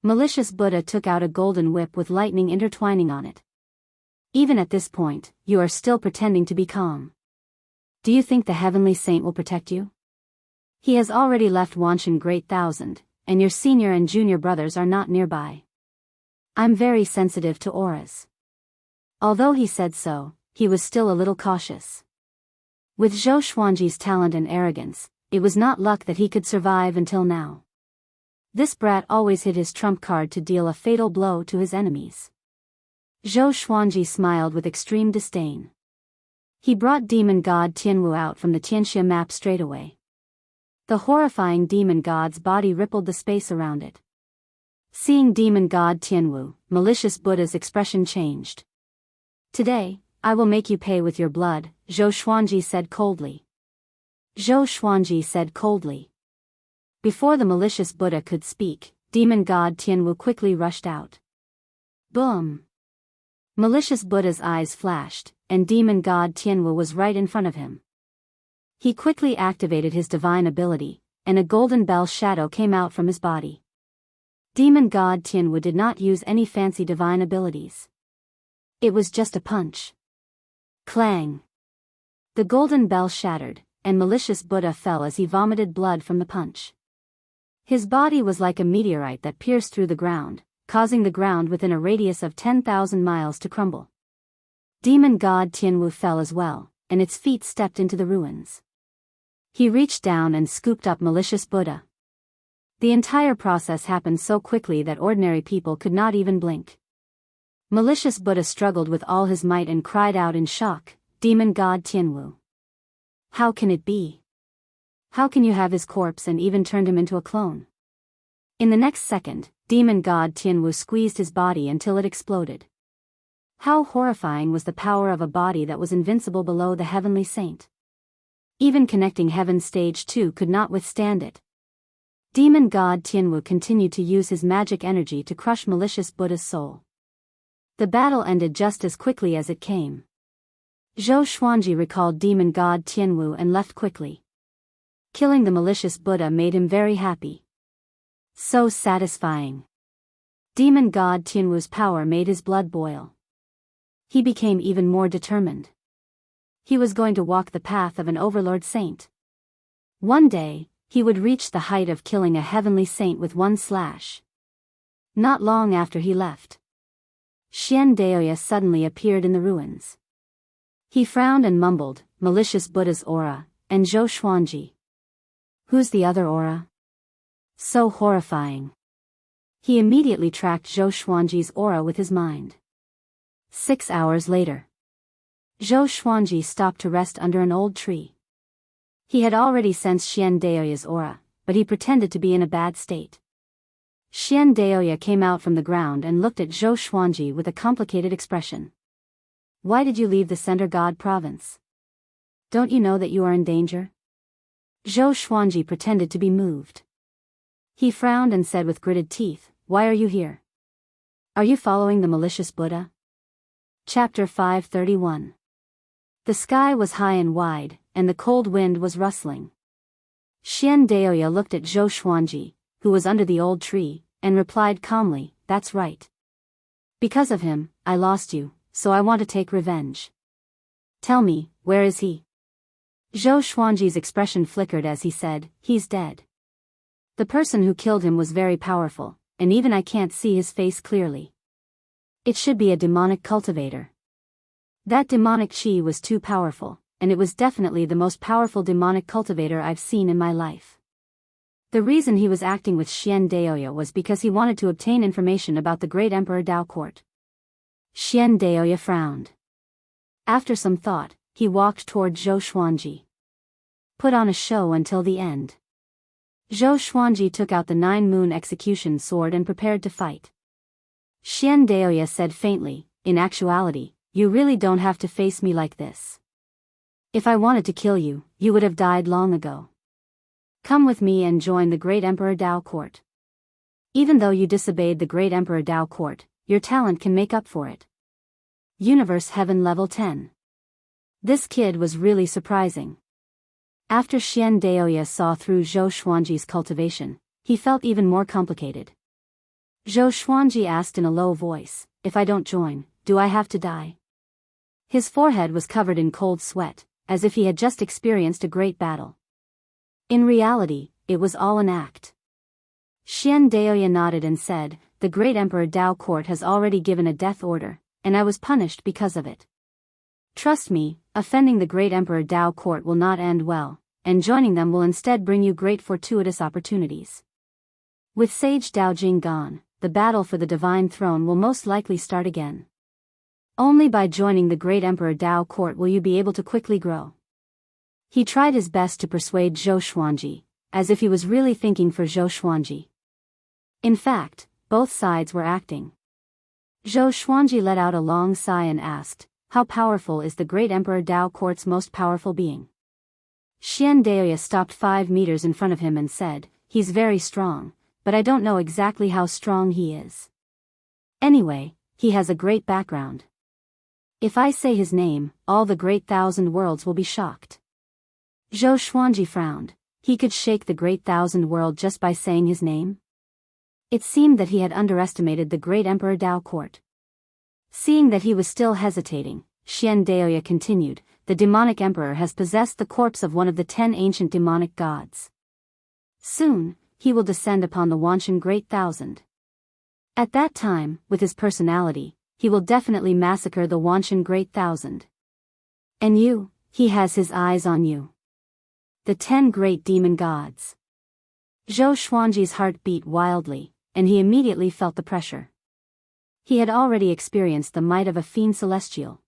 Malicious Buddha took out a golden whip with lightning intertwining on it. Even at this point, you are still pretending to be calm. Do you think the heavenly saint will protect you? He has already left Wanshan Great Thousand, and your senior and junior brothers are not nearby. I'm very sensitive to auras. Although he said so, he was still a little cautious. With Zhou Xuanji's talent and arrogance, it was not luck that he could survive until now. This brat always hid his trump card to deal a fatal blow to his enemies. Zhou Xuanji smiled with extreme disdain. He brought demon god Tianwu out from the Xianxia map straight away. The horrifying demon god's body rippled the space around it. Seeing demon god Tianwu, malicious Buddha's expression changed. Today, I will make you pay with your blood, Zhou Xuanji said coldly. Zhou Xuanji said coldly. Before the malicious Buddha could speak, demon god Tianwu quickly rushed out. Boom! Malicious Buddha's eyes flashed, and demon god Tianwu was right in front of him. He quickly activated his divine ability, and a golden bell shadow came out from his body. Demon god Tianwu did not use any fancy divine abilities. It was just a punch. Clang! The golden bell shattered, and malicious Buddha fell as he vomited blood from the punch. His body was like a meteorite that pierced through the ground, causing the ground within a radius of 10,000 miles to crumble. Demon god Tianwu fell as well, and its feet stepped into the ruins. He reached down and scooped up malicious Buddha. The entire process happened so quickly that ordinary people could not even blink. Malicious Buddha struggled with all his might and cried out in shock, Demon god Tianwu. How can it be? How can you have his corpse and even turned him into a clone? In the next second, demon god Tianwu squeezed his body until it exploded. How horrifying was the power of a body that was invincible below the heavenly saint. Even Connecting Heaven Stage 2 could not withstand it. Demon god Tianwu continued to use his magic energy to crush malicious Buddha's soul. The battle ended just as quickly as it came. Zhou Xuanji recalled demon god Tianwu and left quickly. Killing the malicious Buddha made him very happy. So satisfying. Demon god Tianwu's power made his blood boil. He became even more determined. He was going to walk the path of an overlord saint. One day, he would reach the height of killing a heavenly saint with one slash. Not long after he left, Xian Daoist suddenly appeared in the ruins. He frowned and mumbled, malicious Buddha's aura, and Zhou Xuanji. Who's the other aura? So horrifying. He immediately tracked Zhou Xuanji's aura with his mind. 6 hours later, Zhou Xuanji stopped to rest under an old tree. He had already sensed Xian Daoya's aura, but he pretended to be in a bad state. Xian Daoya came out from the ground and looked at Zhou Xuanji with a complicated expression. Why did you leave the Center God province? Don't you know that you are in danger? Zhou Xuanji pretended to be moved. He frowned and said with gritted teeth, Why are you here? Are you following the malicious Buddha? Chapter 531. The sky was high and wide, and the cold wind was rustling. Xian Daoya looked at Zhou Xuanji, who was under the old tree, and replied calmly, That's right. Because of him, I lost you, so I want to take revenge. Tell me, where is he? Zhou Xuanji's expression flickered as he said, He's dead. The person who killed him was very powerful, and even I can't see his face clearly. It should be a demonic cultivator. That demonic chi was too powerful, and it was definitely the most powerful demonic cultivator I've seen in my life. The reason he was acting with Xian Daoya was because he wanted to obtain information about the great Emperor Dao Court. Xian Daoya frowned. After some thought, he walked toward Zhou Xuanji. Put on a show until the end. Zhou Xuanji took out the 9-moon execution sword and prepared to fight. Xian Daoya said faintly, In actuality, you really don't have to face me like this. If I wanted to kill you, you would have died long ago. Come with me and join the great Emperor Dao Court. Even though you disobeyed the great Emperor Dao Court, your talent can make up for it. Universe Heaven Level 10. This kid was really surprising. After Xian Daoya saw through Zhou Xuanji's cultivation, he felt even more complicated. Zhou Xuanji asked in a low voice, If I don't join, do I have to die? His forehead was covered in cold sweat, as if he had just experienced a great battle. In reality, it was all an act. Xian Daoya nodded and said, The great Emperor Dao Court has already given a death order, and I was punished because of it. Trust me, offending the great Emperor Dao Court will not end well, and joining them will instead bring you great fortuitous opportunities. With Sage Dao Jing gone, the battle for the divine throne will most likely start again. Only by joining the great Emperor Dao Court will you be able to quickly grow. He tried his best to persuade Zhou Xuanji, as if he was really thinking for Zhou Xuanji. In fact, both sides were acting. Zhou Xuanji let out a long sigh and asked, How powerful is the great Emperor Dao Court's most powerful being? Xian Daoya stopped 5 meters in front of him and said, He's very strong, but I don't know exactly how strong he is. Anyway, he has a great background. If I say his name, all the great 1,000 worlds will be shocked. Zhou Xuanji frowned. He could shake the great 1,000 world just by saying his name? It seemed that he had underestimated the great Emperor Dao Court. Seeing that he was still hesitating, Xian Daoya continued, The demonic emperor has possessed the corpse of one of the 10 ancient demonic gods. Soon, he will descend upon the Wanshan Great Thousand. At that time, with his personality, he will definitely massacre the Wanshan Great Thousand. And you, he has his eyes on you. The 10 great demon gods. Zhou Xuanji's heart beat wildly, and he immediately felt the pressure. He had already experienced the might of a fiend celestial.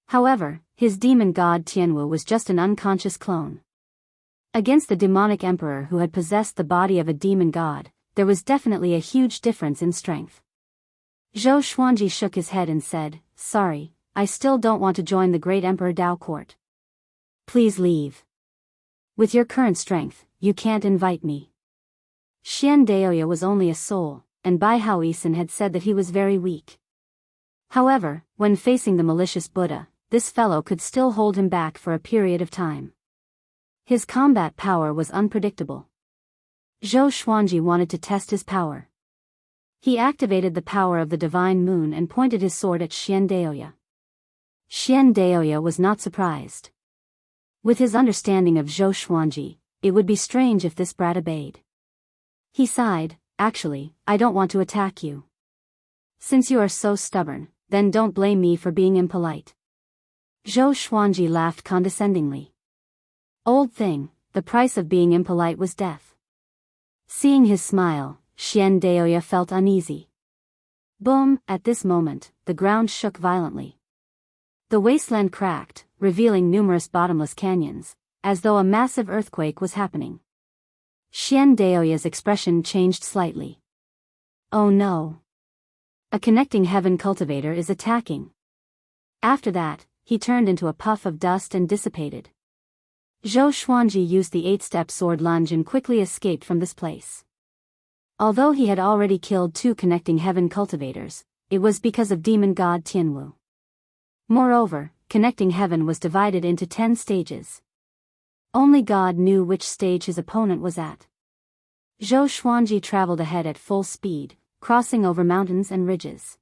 However, his demon god Tianwu was just an unconscious clone. Against the demonic emperor who had possessed the body of a demon god, there was definitely a huge difference in strength. Zhou Xuanji shook his head and said, Sorry, I still don't want to join the great Emperor Dao Court. Please leave. With your current strength, you can't invite me. Xian Daoya was only a soul, and Bai Haoisen had said that he was very weak. However, when facing the malicious Buddha, this fellow could still hold him back for a period of time. His combat power was unpredictable. Zhou Xuanji wanted to test his power. He activated the power of the divine moon and pointed his sword at Xian Daoya. Xian Daoya was not surprised. With his understanding of Zhou Xuanji, it would be strange if this brat obeyed. He sighed, Actually, I don't want to attack you. Since you are so stubborn, then don't blame me for being impolite. Zhou Xuanji laughed condescendingly. Old thing, the price of being impolite was death. Seeing his smile, Xian Daoya felt uneasy. Boom! At this moment, the ground shook violently. The wasteland cracked, revealing numerous bottomless canyons, as though a massive earthquake was happening. Xian Daoya's expression changed slightly. Oh no. A connecting heaven cultivator is attacking. After that, he turned into a puff of dust and dissipated. Zhou Xuanji used the 8-step sword lunge and quickly escaped from this place. Although he had already killed 2 connecting heaven cultivators, it was because of demon god Tianwu. Moreover, connecting heaven was divided into 10 stages. Only God knew which stage his opponent was at. Zhou Xuanji traveled ahead at full speed, crossing over mountains and ridges.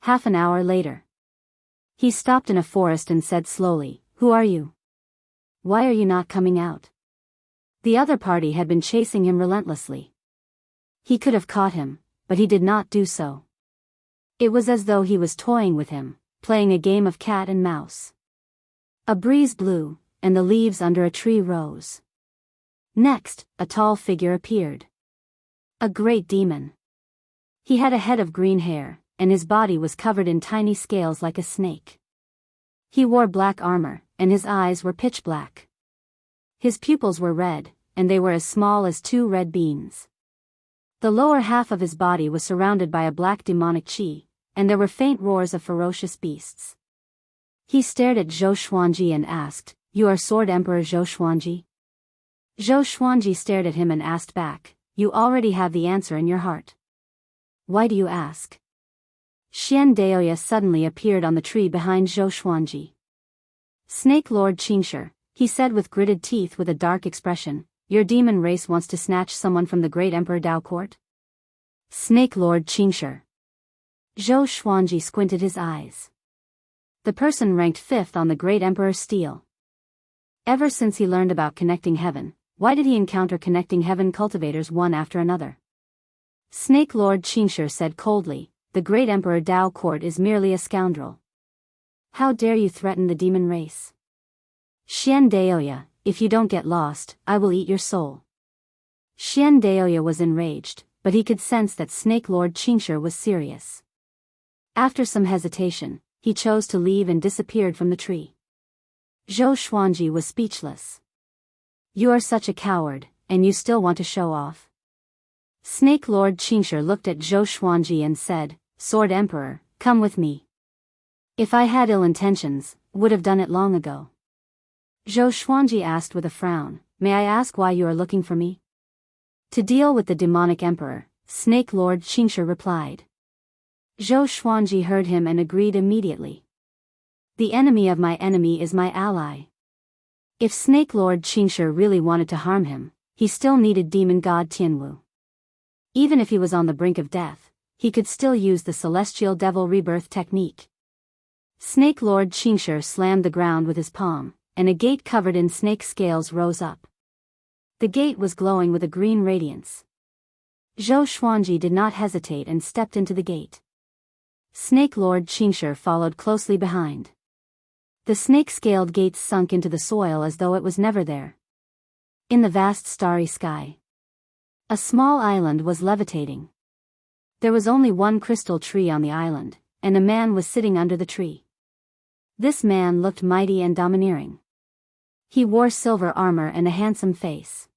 Half an hour later, he stopped in a forest and said slowly, "Who are you? Why are you not coming out?" The other party had been chasing him relentlessly. He could have caught him, but he did not do so. It was as though he was toying with him, playing a game of cat and mouse. A breeze blew, and the leaves under a tree rose. Next, a tall figure appeared. A great demon. He had a head of green hair, and his body was covered in tiny scales like a snake. He wore black armor, and his eyes were pitch black. His pupils were red, and they were as small as 2 red beans. The lower half of his body was surrounded by a black demonic chi, and there were faint roars of ferocious beasts. He stared at Zhou Xuanji and asked, "You are Sword Emperor Zhou Xuanji?" Zhou Xuanji stared at him and asked back, "You already have the answer in your heart. Why do you ask?" Xian Daoya suddenly appeared on the tree behind Zhou Xuanji. "Snake Lord Xianxia," he said with gritted teeth with a dark expression, "your demon race wants to snatch someone from the great Emperor Dao court?" Snake Lord Xianxia. Zhou Xuanji squinted his eyes. The person ranked 5th on the great Emperor's stele. Ever since he learned about connecting heaven, why did he encounter connecting heaven cultivators one after another? Snake Lord Xianxia said coldly, "The great Emperor Dao court is merely a scoundrel. How dare you threaten the demon race? Xian Daoya, if you don't get lost, I will eat your soul." Xian Daoya was enraged, but he could sense that Snake Lord Xianxia was serious. After some hesitation, he chose to leave and disappeared from the tree. Zhou Xuanji was speechless. "You are such a coward, and you still want to show off?" Snake Lord Xianxia looked at Zhou Xuanji and said, "Sword Emperor, come with me. If I had ill intentions, would have done it long ago." Zhou Xuanji asked with a frown, "May I ask why you are looking for me?" "To deal with the demonic emperor," Snake Lord Xianxia replied. Zhou Xuanji heard him and agreed immediately. "The enemy of my enemy is my ally." If Snake Lord Xianxia really wanted to harm him, he still needed demon god Tianwu. Even if he was on the brink of death, he could still use the celestial devil rebirth technique. Snake Lord Xianxia slammed the ground with his palm, and a gate covered in snake scales rose up. The gate was glowing with a green radiance. Zhou Xuanji did not hesitate and stepped into the gate. Snake Lord Xianxia followed closely behind. The snake-scaled gates sunk into the soil as though it was never there. In the vast starry sky, a small island was levitating. There was only one crystal tree on the island, and a man was sitting under the tree. This man looked mighty and domineering. He wore silver armor and a handsome face.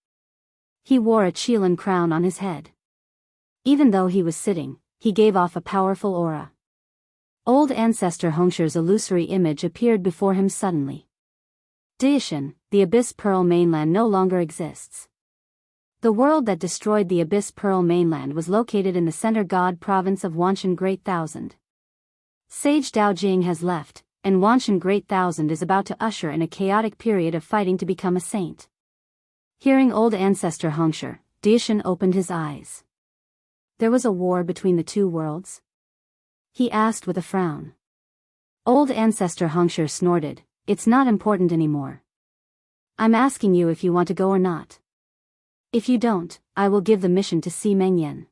He wore a Qilin crown on his head. Even though he was sitting, he gave off a powerful aura. Old ancestor Hongxi's illusory image appeared before him suddenly. Daoist, the Abyss Pearl mainland no longer exists. The world that destroyed the Abyss Pearl mainland was located in the Center God province of Wanshan Great Thousand. Sage Dao Jing has left, and Wanshan Great Thousand is about to usher in a chaotic period of fighting to become a saint. Hearing old ancestor Hongxi, Daoist opened his eyes. There was a war between the two worlds? He asked with a frown. Old ancestor Hongxi snorted, "It's not important anymore. I'm asking you if you want to go or not. If you don't, I will give the mission to Si Mengyan."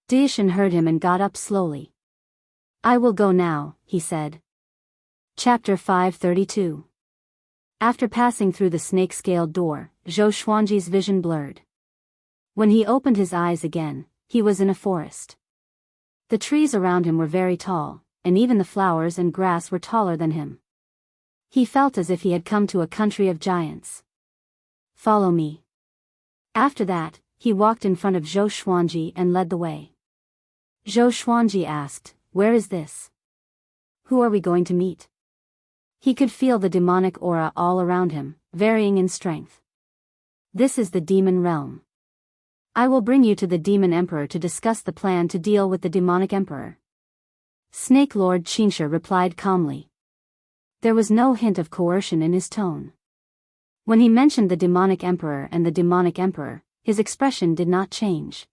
Daoist heard him and got up slowly. "I will go now," he said. Chapter 532. After passing through the snake-scaled door, Zhou Xuanji's vision blurred. When he opened his eyes again, he was in a forest. The trees around him were very tall, and even the flowers and grass were taller than him. He felt as if he had come to a country of giants. Follow me. After that, he walked in front of Zhou Xuanji and led the way. Zhou Xuanji asked, "Where is this? Who are we going to meet?" He could feel the demonic aura all around him, varying in strength. "This is the demon realm. I will bring you to the demon emperor to discuss the plan to deal with the demonic emperor." Snake Lord Xianxia replied calmly. There was no hint of coercion in his tone. When he mentioned the demonic emperor and the demonic emperor, his expression did not change.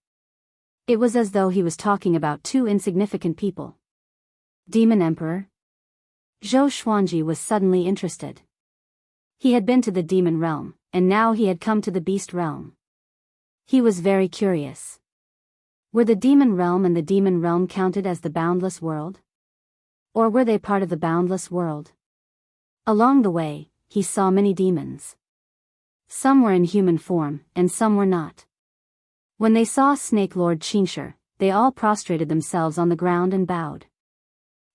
It was as though he was talking about two insignificant people. Demon emperor? Zhou Xuanji was suddenly interested. He had been to the demon realm, and now he had come to the beast realm. He was very curious. Were the demon realm and the demon realm counted as the boundless world? Or were they part of the boundless world? Along the way, he saw many demons. Some were in human form, and some were not. When they saw Snake Lord Xianxia, they all prostrated themselves on the ground and bowed.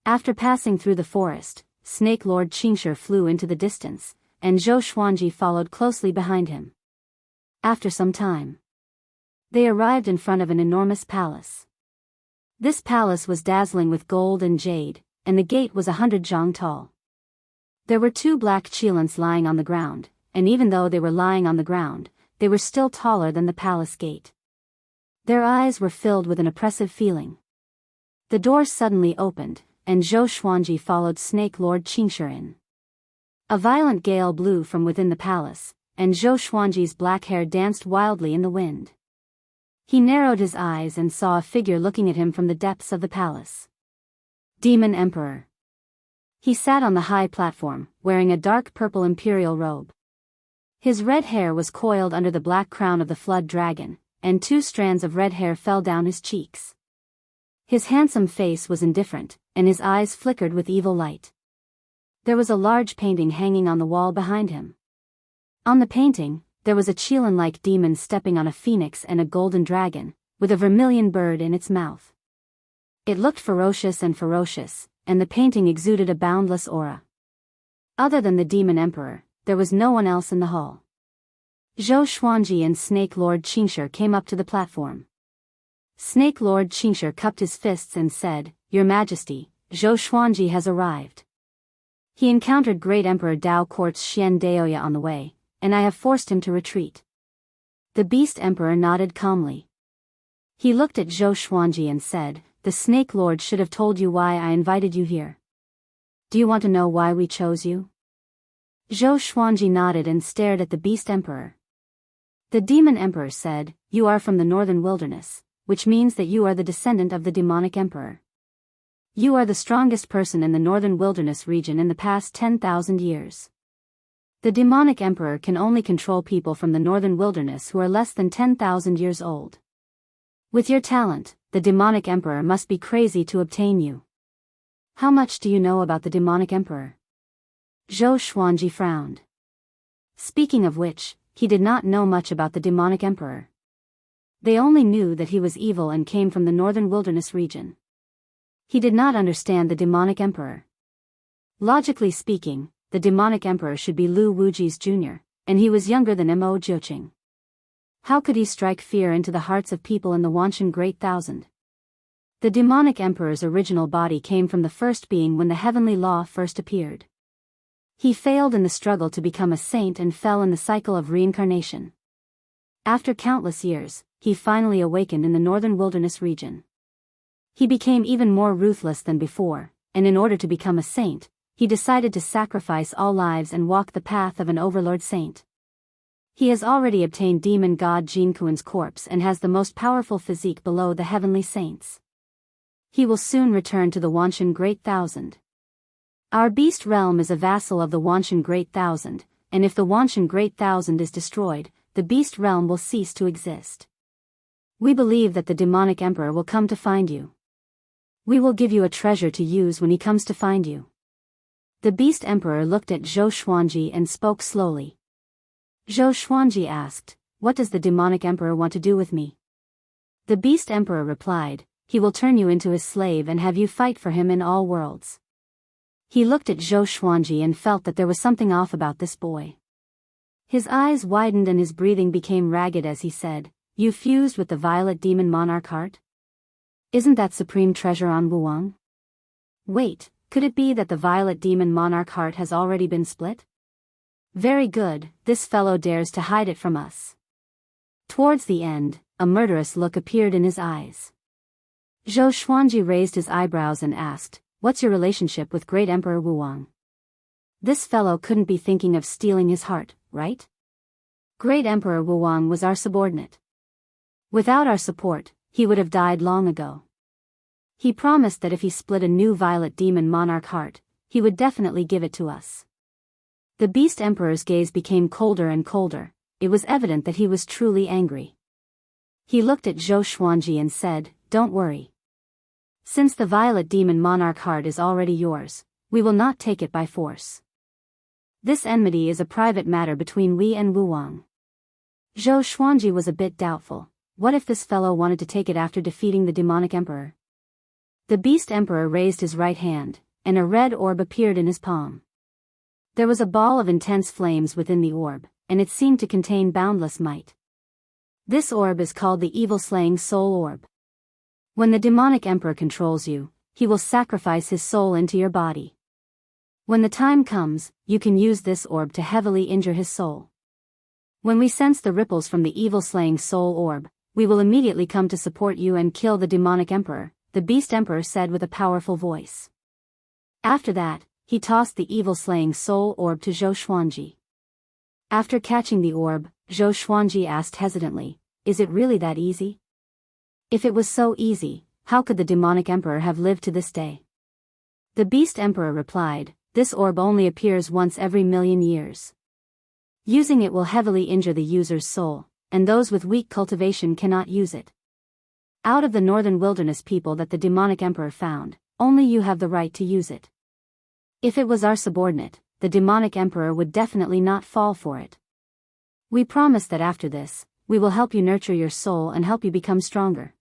After passing through the forest, Snake Lord Xianxia flew into the distance, and Zhou Xuanji followed closely behind him. After some time, they arrived in front of an enormous palace. This palace was dazzling with gold and jade, and the gate was 100 zhang tall. There were two black cheilants lying on the ground, and even though they were lying on the ground, they were still taller than the palace gate. Their eyes were filled with an oppressive feeling. The door suddenly opened, and Zhou Xuanji followed Snake Lord Xianxia in. A violent gale blew from within the palace, and Zhou Xuanji's black hair danced wildly in the wind. He narrowed his eyes and saw a figure looking at him from the depths of the palace. Demon Emperor. He sat on the high platform, wearing a dark purple imperial robe. His red hair was coiled under the black crown of the flood dragon, and 2 strands of red hair fell down his cheeks. His handsome face was indifferent, and his eyes flickered with evil light. There was a large painting hanging on the wall behind him. On the painting, there was a Qilin-like demon stepping on a phoenix and a golden dragon, with a vermilion bird in its mouth. It looked ferocious, and the painting exuded a boundless aura. Other than the demon emperor, there was no one else in the hall. Zhou Xuanji and Snake Lord Xianxia came up to the platform. Snake Lord Xianxia cupped his fists and said, "Your Majesty, Zhou Xuanji has arrived. He encountered Great Emperor Dao Court's Xian Daoya on the way, and I have forced him to retreat." The Beast Emperor nodded calmly. He looked at Zhou Xuanji and said, "The Snake Lord should have told you why I invited you here. Do you want to know why we chose you?" Zhou Xuanji nodded and stared at the Beast Emperor. The Demon Emperor said, "You are from the northern wilderness, which means that you are the descendant of the demonic emperor. You are the strongest person in the northern wilderness region in the past 10,000 years. The demonic emperor can only control people from the northern wilderness who are less than 10,000 years old. With your talent, the demonic emperor must be crazy to obtain you. How much do you know about the demonic emperor?" Zhou Xuanji frowned. Speaking of which, he did not know much about the demonic emperor. They only knew that he was evil and came from the northern wilderness region. He did not understand the demonic emperor. Logically speaking, the demonic emperor should be Lu Wuji's junior, and he was younger than Mo Jiuqing. How could he strike fear into the hearts of people in the Wanshan Great Thousand? The demonic emperor's original body came from the first being when the heavenly law first appeared. He failed in the struggle to become a saint and fell in the cycle of reincarnation. After countless years, he finally awakened in the northern wilderness region. He became even more ruthless than before, and in order to become a saint, he decided to sacrifice all lives and walk the path of an overlord saint. He has already obtained demon god Jianghu's corpse and has the most powerful physique below the heavenly saints. He will soon return to the Wanshan Great Thousand. Our beast realm is a vassal of the Wanshan Great Thousand, and if the Wanshan Great Thousand is destroyed, the beast realm will cease to exist. We believe that the demonic emperor will come to find you. We will give you a treasure to use when he comes to find you." The beast emperor looked at Zhou Xuanji and spoke slowly. Zhou Xuanji asked, "What does the demonic emperor want to do with me?" The beast emperor replied, "He will turn you into his slave and have you fight for him in all worlds." He looked at Zhou Xuanji and felt that there was something off about this boy. His eyes widened and his breathing became ragged as he said, "You fused with the Violet Demon Monarch heart? Isn't that supreme treasure on Wuwang? Wait, could it be that the Violet Demon Monarch heart has already been split? Very good, this fellow dares to hide it from us." Towards the end, a murderous look appeared in his eyes. Zhou Xuanji raised his eyebrows and asked, "What's your relationship with Great Emperor Wuwang? This fellow couldn't be thinking of stealing his heart, right? Great Emperor Wuwang was our subordinate. Without our support, he would have died long ago. He promised that if he split a new Violet Demon Monarch heart, he would definitely give it to us." The Beast Emperor's gaze became colder and colder. It was evident that he was truly angry. He looked at Zhou Xuanji and said, "Don't worry. Since the Violet Demon Monarch heart is already yours, we will not take it by force. This enmity is a private matter between we and Wuwang." Zhou Xuanji was a bit doubtful. What if this fellow wanted to take it after defeating the demonic emperor? The Beast Emperor raised his right hand, and a red orb appeared in his palm. There was a ball of intense flames within the orb, and it seemed to contain boundless might. This orb is called the evil-slaying soul orb. When the demonic emperor controls you, he will sacrifice his soul into your body. When the time comes, you can use this orb to heavily injure his soul. When we sense the ripples from the evil-slaying soul orb, we will immediately come to support you and kill the demonic emperor, the Beast Emperor said with a powerful voice. After that, he tossed the evil-slaying soul orb to Zhou Xuanji. After catching the orb, Zhou Xuanji asked hesitantly, "Is it really that easy? If it was so easy, how could the demonic emperor have lived to this day?" The Beast Emperor replied, "This orb only appears once every 1,000,000 years. Using it will heavily injure the user's soul, and those with weak cultivation cannot use it. Out of the northern wilderness people that the demonic emperor found, only you have the right to use it. If it was our subordinate, the demonic emperor would definitely not fall for it. We promise that after this, we will help you nurture your soul and help you become stronger.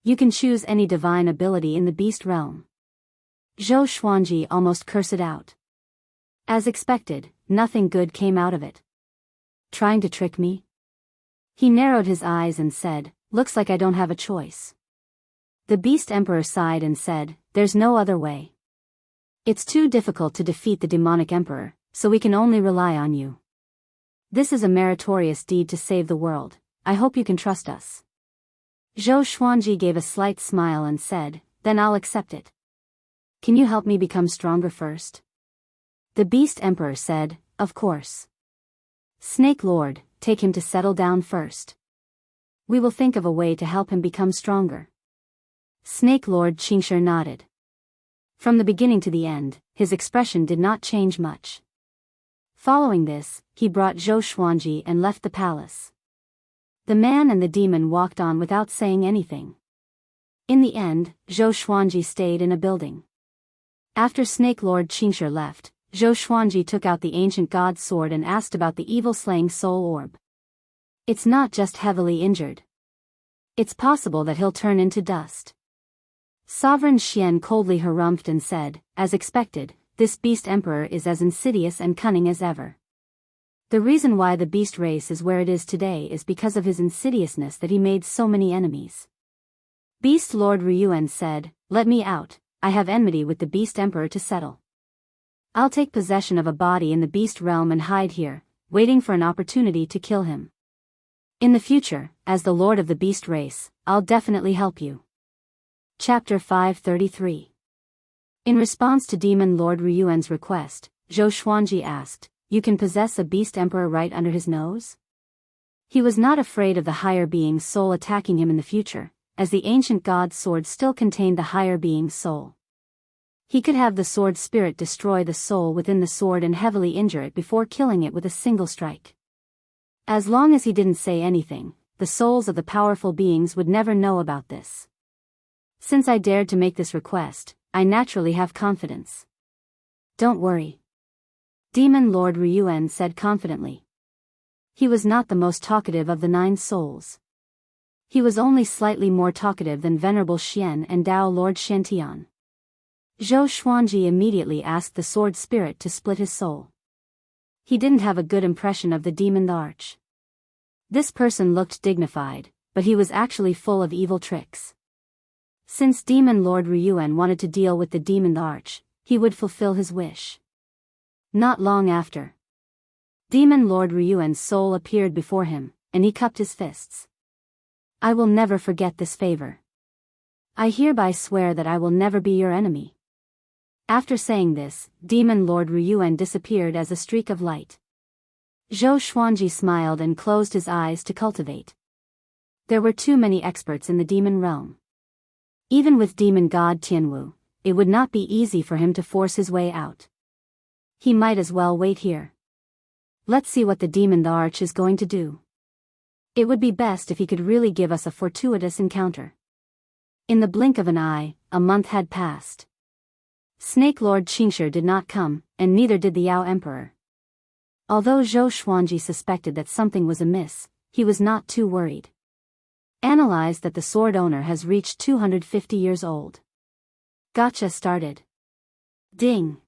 You can choose any divine ability in the beast realm." Zhou Xuanji almost cursed out. As expected, nothing good came out of it. Trying to trick me? He narrowed his eyes and said, "Looks like I don't have a choice." The Beast Emperor sighed and said, "There's no other way. It's too difficult to defeat the demonic emperor, so we can only rely on you. This is a meritorious deed to save the world. I hope you can trust us." Zhou Xuanji gave a slight smile and said, "Then I'll accept it. Can you help me become stronger first?" The Beast Emperor said, "Of course. Snake Lord, take him to settle down first. We will think of a way to help him become stronger." Snake Lord Xianxia nodded. From the beginning to the end, his expression did not change much. Following this, he brought Zhou Xuanji and left the palace. The man and the demon walked on without saying anything. In the end, Zhou Xuanji stayed in a building. After Snake Lord Xianxia left, Zhou Xuanji took out the ancient god's sword and asked about the evil-slaying soul orb. "It's not just heavily injured. It's possible that he'll turn into dust." Sovereign Xian coldly harumphed and said, "As expected, this beast emperor is as insidious and cunning as ever. The reason why the beast race is where it is today is because of his insidiousness that he made so many enemies." Beast Lord Ryuan said, "Let me out, I have enmity with the beast emperor to settle. I'll take possession of a body in the beast realm and hide here, waiting for an opportunity to kill him. In the future, as the lord of the beast race, I'll definitely help you." Chapter 533. In response to Demon Lord Ryuan's request, Zhou Xuanji asked, "You can possess a beast emperor right under his nose?" He was not afraid of the higher being's soul attacking him in the future, as the ancient god's sword still contained the higher being's soul. He could have the sword spirit destroy the soul within the sword and heavily injure it before killing it with a single strike. As long as he didn't say anything, the souls of the powerful beings would never know about this. Since I dared to make this request, I naturally have confidence. "Don't worry," Demon Lord Ryuan said confidently. He was not the most talkative of the 9 souls. He was only slightly more talkative than Venerable Xian and Dao Lord Shantian. Zhou Xuanji immediately asked the sword spirit to split his soul. He didn't have a good impression of the demon arch. This person looked dignified, but he was actually full of evil tricks. Since Demon Lord Ryuan wanted to deal with the demon arch, he would fulfill his wish. Not long after, Demon Lord Ryuan's soul appeared before him, and he cupped his fists. I will never forget this favor. I hereby swear that I will never be your enemy. After saying this, Demon Lord Ryuan disappeared as a streak of light. Zhou Xuanji smiled and closed his eyes to cultivate. There were too many experts in the demon realm. Even with demon god Tianwu, it would not be easy for him to force his way out. He might as well wait here. Let's see what the demon arch is going to do. It would be best if he could really give us a fortuitous encounter. In the blink of an eye, a month had passed. Snake Lord Xianxia did not come, and neither did the Yao Emperor. Although Zhou Xuanji suspected that something was amiss, he was not too worried. Analyze that the sword owner has reached 250 years old. Gotcha started. Ding.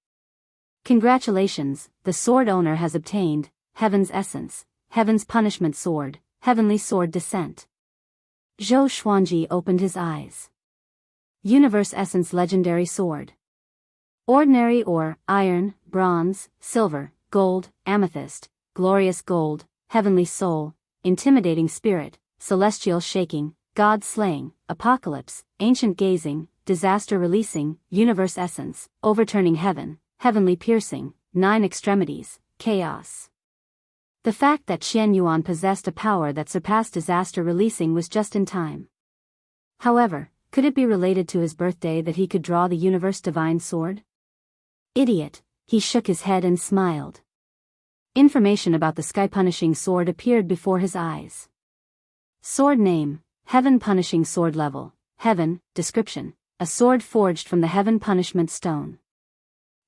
Congratulations, the sword owner has obtained Heaven's Essence, Heaven's Punishment Sword, Heavenly Sword Descent. Zhou Xuanji opened his eyes. Universe Essence Legendary Sword. Ordinary ore, iron, bronze, silver, gold, amethyst, glorious gold, heavenly soul, intimidating spirit, celestial shaking, god slaying, apocalypse, ancient gazing, disaster releasing, universe essence, overturning heaven, heavenly piercing, 9 extremities, chaos. The fact that Qian Yuan possessed a power that surpassed disaster releasing was just in time. However, could it be related to his birthday that he could draw the universe divine sword? Idiot, he shook his head and smiled. Information about the sky punishing sword appeared before his eyes. Sword name, Heaven Punishing Sword Level, Heaven, description, a sword forged from the Heaven Punishment Stone.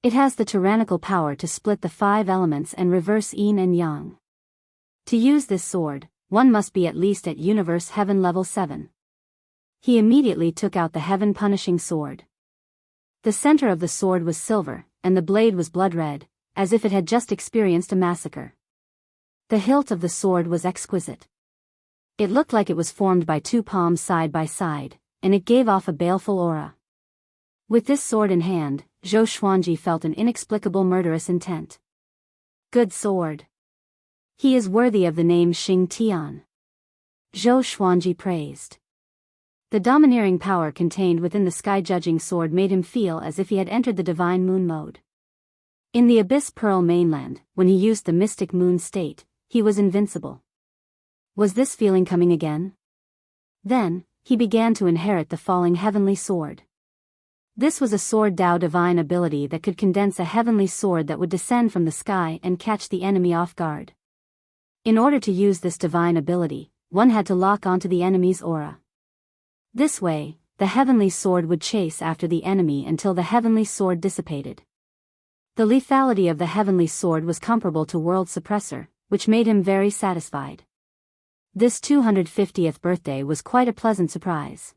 It has the tyrannical power to split the 5 elements and reverse yin and yang. To use this sword, one must be at least at Universe Heaven Level 7. He immediately took out the Heaven Punishing Sword. The center of the sword was silver, and the blade was blood red, as if it had just experienced a massacre. The hilt of the sword was exquisite. It looked like it was formed by 2 palms side by side, and it gave off a baleful aura. With this sword in hand, Zhou Xuanji felt an inexplicable murderous intent. Good sword. He is worthy of the name Xing Tian. Zhou Xuanji praised. The domineering power contained within the sky-judging sword made him feel as if he had entered the divine moon mode. In the Abyss Pearl mainland, when he used the mystic moon state, he was invincible. Was this feeling coming again? Then, he began to inherit the falling heavenly sword. This was a sword Dao divine ability that could condense a heavenly sword that would descend from the sky and catch the enemy off guard. In order to use this divine ability, one had to lock onto the enemy's aura. This way, the heavenly sword would chase after the enemy until the heavenly sword dissipated. The lethality of the heavenly sword was comparable to World Suppressor, which made him very satisfied. This 250th birthday was quite a pleasant surprise.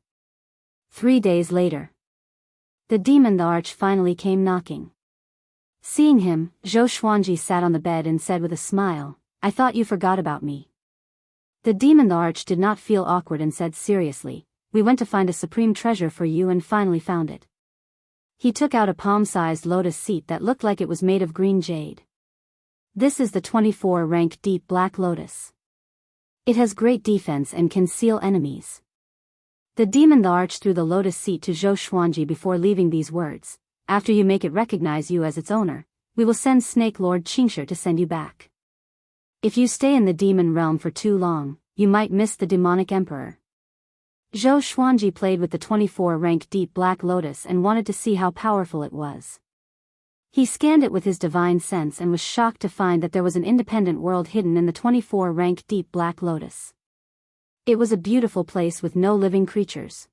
3 days later, the demon arch finally came knocking. Seeing him, Zhou Xuanji sat on the bed and said with a smile, "I thought you forgot about me." The demon arch did not feel awkward and said seriously, "We went to find a supreme treasure for you and finally found it." He took out a palm-sized lotus seat that looked like it was made of green jade. This is the 24 rank deep black lotus. It has great defense and can seal enemies. The demon arch threw the lotus seat to Zhou Xuanji before leaving these words, "After you make it recognize you as its owner, we will send Snake Lord Xianxia to send you back. If you stay in the demon realm for too long, you might miss the demonic emperor." Zhou Xuanji played with the 24 rank deep black lotus and wanted to see how powerful it was. He scanned it with his divine sense and was shocked to find that there was an independent world hidden in the 24 rank deep black lotus. It was a beautiful place with no living creatures.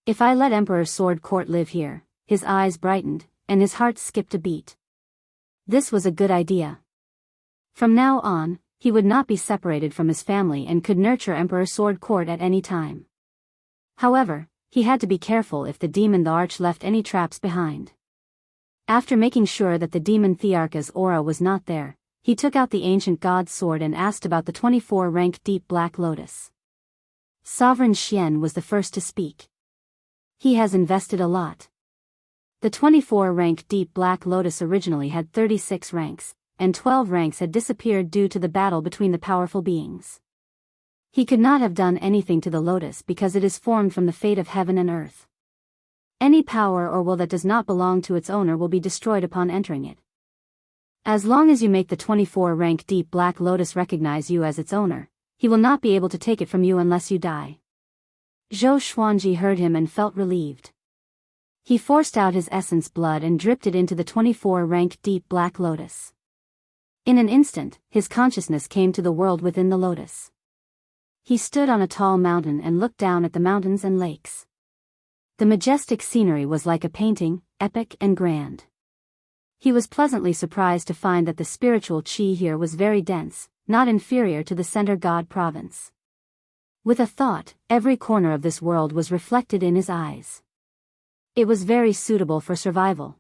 If I let Emperor Sword Court live here, his eyes brightened, and his heart skipped a beat. This was a good idea. From now on, he would not be separated from his family and could nurture Emperor Sword Court at any time. However, He had to be careful if the demon Arch left any traps behind. After making sure that the demon Thearcha's aura was not there, he took out the ancient god's sword and asked about the 24-rank deep black lotus. Sovereign Xian was the first to speak. He has invested a lot. The 24-rank deep black lotus originally had 36 ranks, and 12 ranks had disappeared due to the battle between the powerful beings. He could not have done anything to the lotus because it is formed from the fate of heaven and earth. Any power or will that does not belong to its owner will be destroyed upon entering it. As long as you make the 24-rank deep black lotus recognize you as its owner, he will not be able to take it from you unless you die. Zhou Xuanji heard him and felt relieved. He forced out his essence blood and dripped it into the 24-rank deep black lotus. In an instant, his consciousness came to the world within the lotus. He stood on a tall mountain and looked down at the mountains and lakes. The majestic scenery was like a painting, epic and grand. He was pleasantly surprised to find that the spiritual qi here was very dense, not inferior to the center god province. With a thought, every corner of this world was reflected in his eyes. It was very suitable for survival.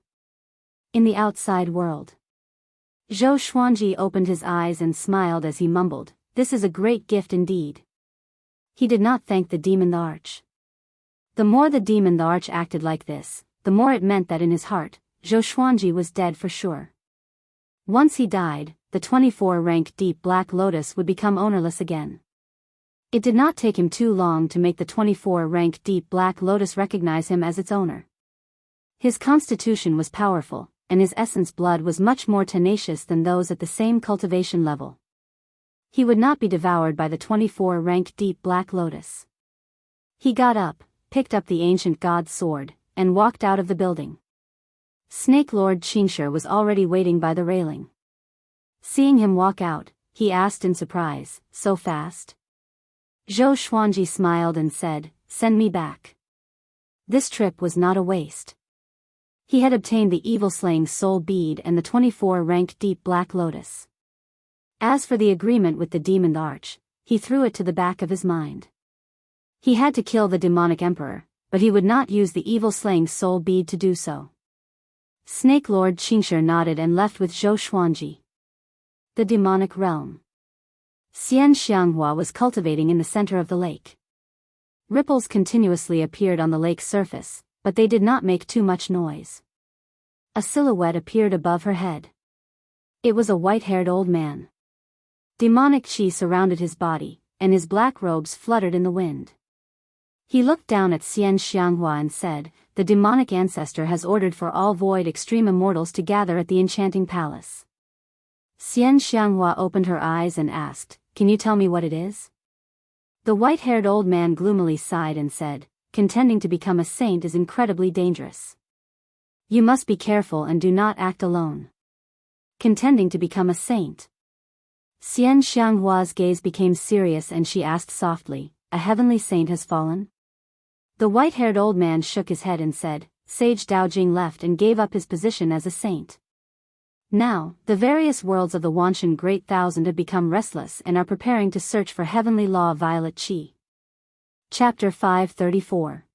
In the outside world. Zhou Xuanji opened his eyes and smiled as he mumbled, "This is a great gift indeed." He did not thank the demon Arch. The more the demon Arch acted like this, the more it meant that in his heart, Zhou Xuanji was dead for sure. Once he died, the 24-rank deep black lotus would become ownerless again. It did not take him too long to make the 24-rank deep black lotus recognize him as its owner. His constitution was powerful, and his essence blood was much more tenacious than those at the same cultivation level. He would not be devoured by the 24-rank deep black lotus. He got up, picked up the ancient god's sword, and walked out of the building. Snake Lord Xianxia was already waiting by the railing. Seeing him walk out, he asked in surprise, "So fast?" Zhou Xuanji smiled and said, "Send me back." This trip was not a waste. He had obtained the evil-slaying soul bead and the 24-rank deep black lotus. As for the agreement with the demon Arch, he threw it to the back of his mind. He had to kill the demonic emperor, but he would not use the evil-slaying soul bead to do so. Snake Lord Xianxia nodded and left with Zhou Xuanji. The demonic realm. Xianxia was cultivating in the center of the lake. Ripples continuously appeared on the lake's surface, but they did not make too much noise. A silhouette appeared above her head. It was a white-haired old man. Demonic qi surrounded his body, and his black robes fluttered in the wind. He looked down at Xianxia and said, "The demonic ancestor has ordered for all void extreme immortals to gather at the enchanting palace." Xianxia opened her eyes and asked, "Can you tell me what it is?" The white-haired old man gloomily sighed and said, "Contending to become a saint is incredibly dangerous. You must be careful and do not act alone." Contending to become a saint. Xianxia's gaze became serious and she asked softly, "A heavenly saint has fallen?" The white-haired old man shook his head and said, "Sage Daojing left and gave up his position as a saint. Now, the various worlds of the Wanshan Great Thousand have become restless and are preparing to search for heavenly law violet qi." Chapter 534.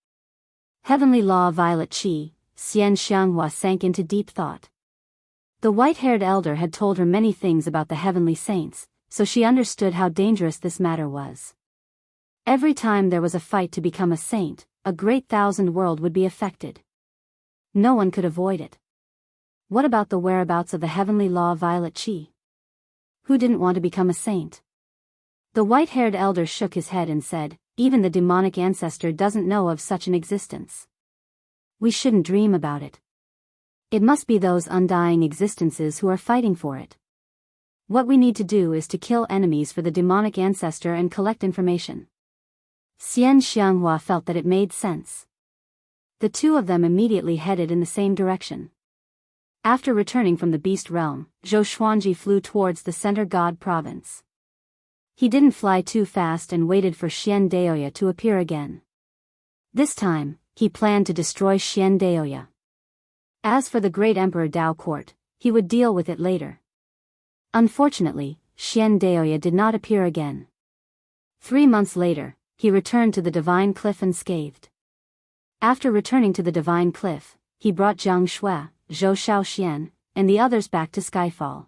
Heavenly law violet qi. Xianxia sank into deep thought. The white-haired elder had told her many things about the heavenly saints, so she understood how dangerous this matter was. Every time there was a fight to become a saint, a great thousand world would be affected. No one could avoid it. What about the whereabouts of the heavenly law violet qi? Who didn't want to become a saint? The white-haired elder shook his head and said, "Even the demonic ancestor doesn't know of such an existence. We shouldn't dream about it. It must be those undying existences who are fighting for it. What we need to do is to kill enemies for the demonic ancestor and collect information." Xianxia felt that it made sense. The two of them immediately headed in the same direction. After returning from the beast realm, Zhou Xuanji flew towards the center god province. He didn't fly too fast and waited for Xian Daoya to appear again. This time, he planned to destroy Xian Daoya. As for the great emperor Dao Court, he would deal with it later. Unfortunately, Xian Daoya did not appear again. 3 months later, he returned to the divine cliff unscathed. After returning to the Divine Cliff, he brought Jianghu, Zhou Xiaoxian, and the others back to Skyfall.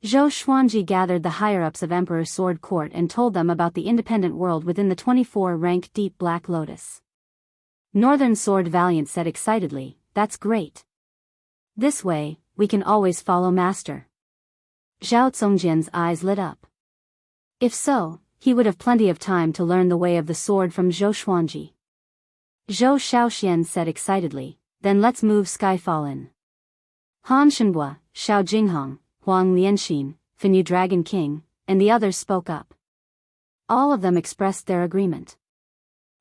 Zhou Xuanji gathered the higher-ups of Emperor Sword Court and told them about the independent world within the 24-rank Deep Black Lotus. Northern Sword Valiant said excitedly, "That's great. This way, we can always follow Master." Zhao Zongjian's eyes lit up. If so, he would have plenty of time to learn the way of the sword from Zhou Xuanji. Zhou Xiaoxian said excitedly, "Then let's move Skyfall in." Han Shenhua, Xiao Jinghong, Huang Lianxin, Fenyu Dragon King, and the others spoke up. All of them expressed their agreement.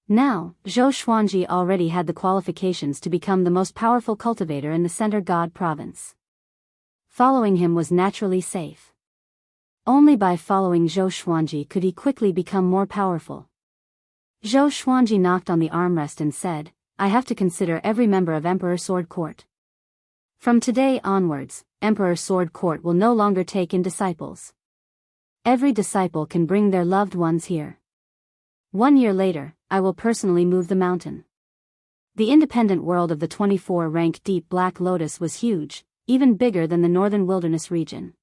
Now, Zhou Xuanji already had the qualifications to become the most powerful cultivator in the Center God province. Following him was naturally safe. Only by following Zhou Xuanji could he quickly become more powerful. Zhou Xuanji knocked on the armrest and said, "I have to consider every member of Emperor Sword Court. From today onwards, Emperor Sword Court will no longer take in disciples. Every disciple can bring their loved ones here. 1 year later, I will personally move the mountain." The independent world of the 24-rank Deep Black Lotus was huge, even bigger than the Northern Wilderness region.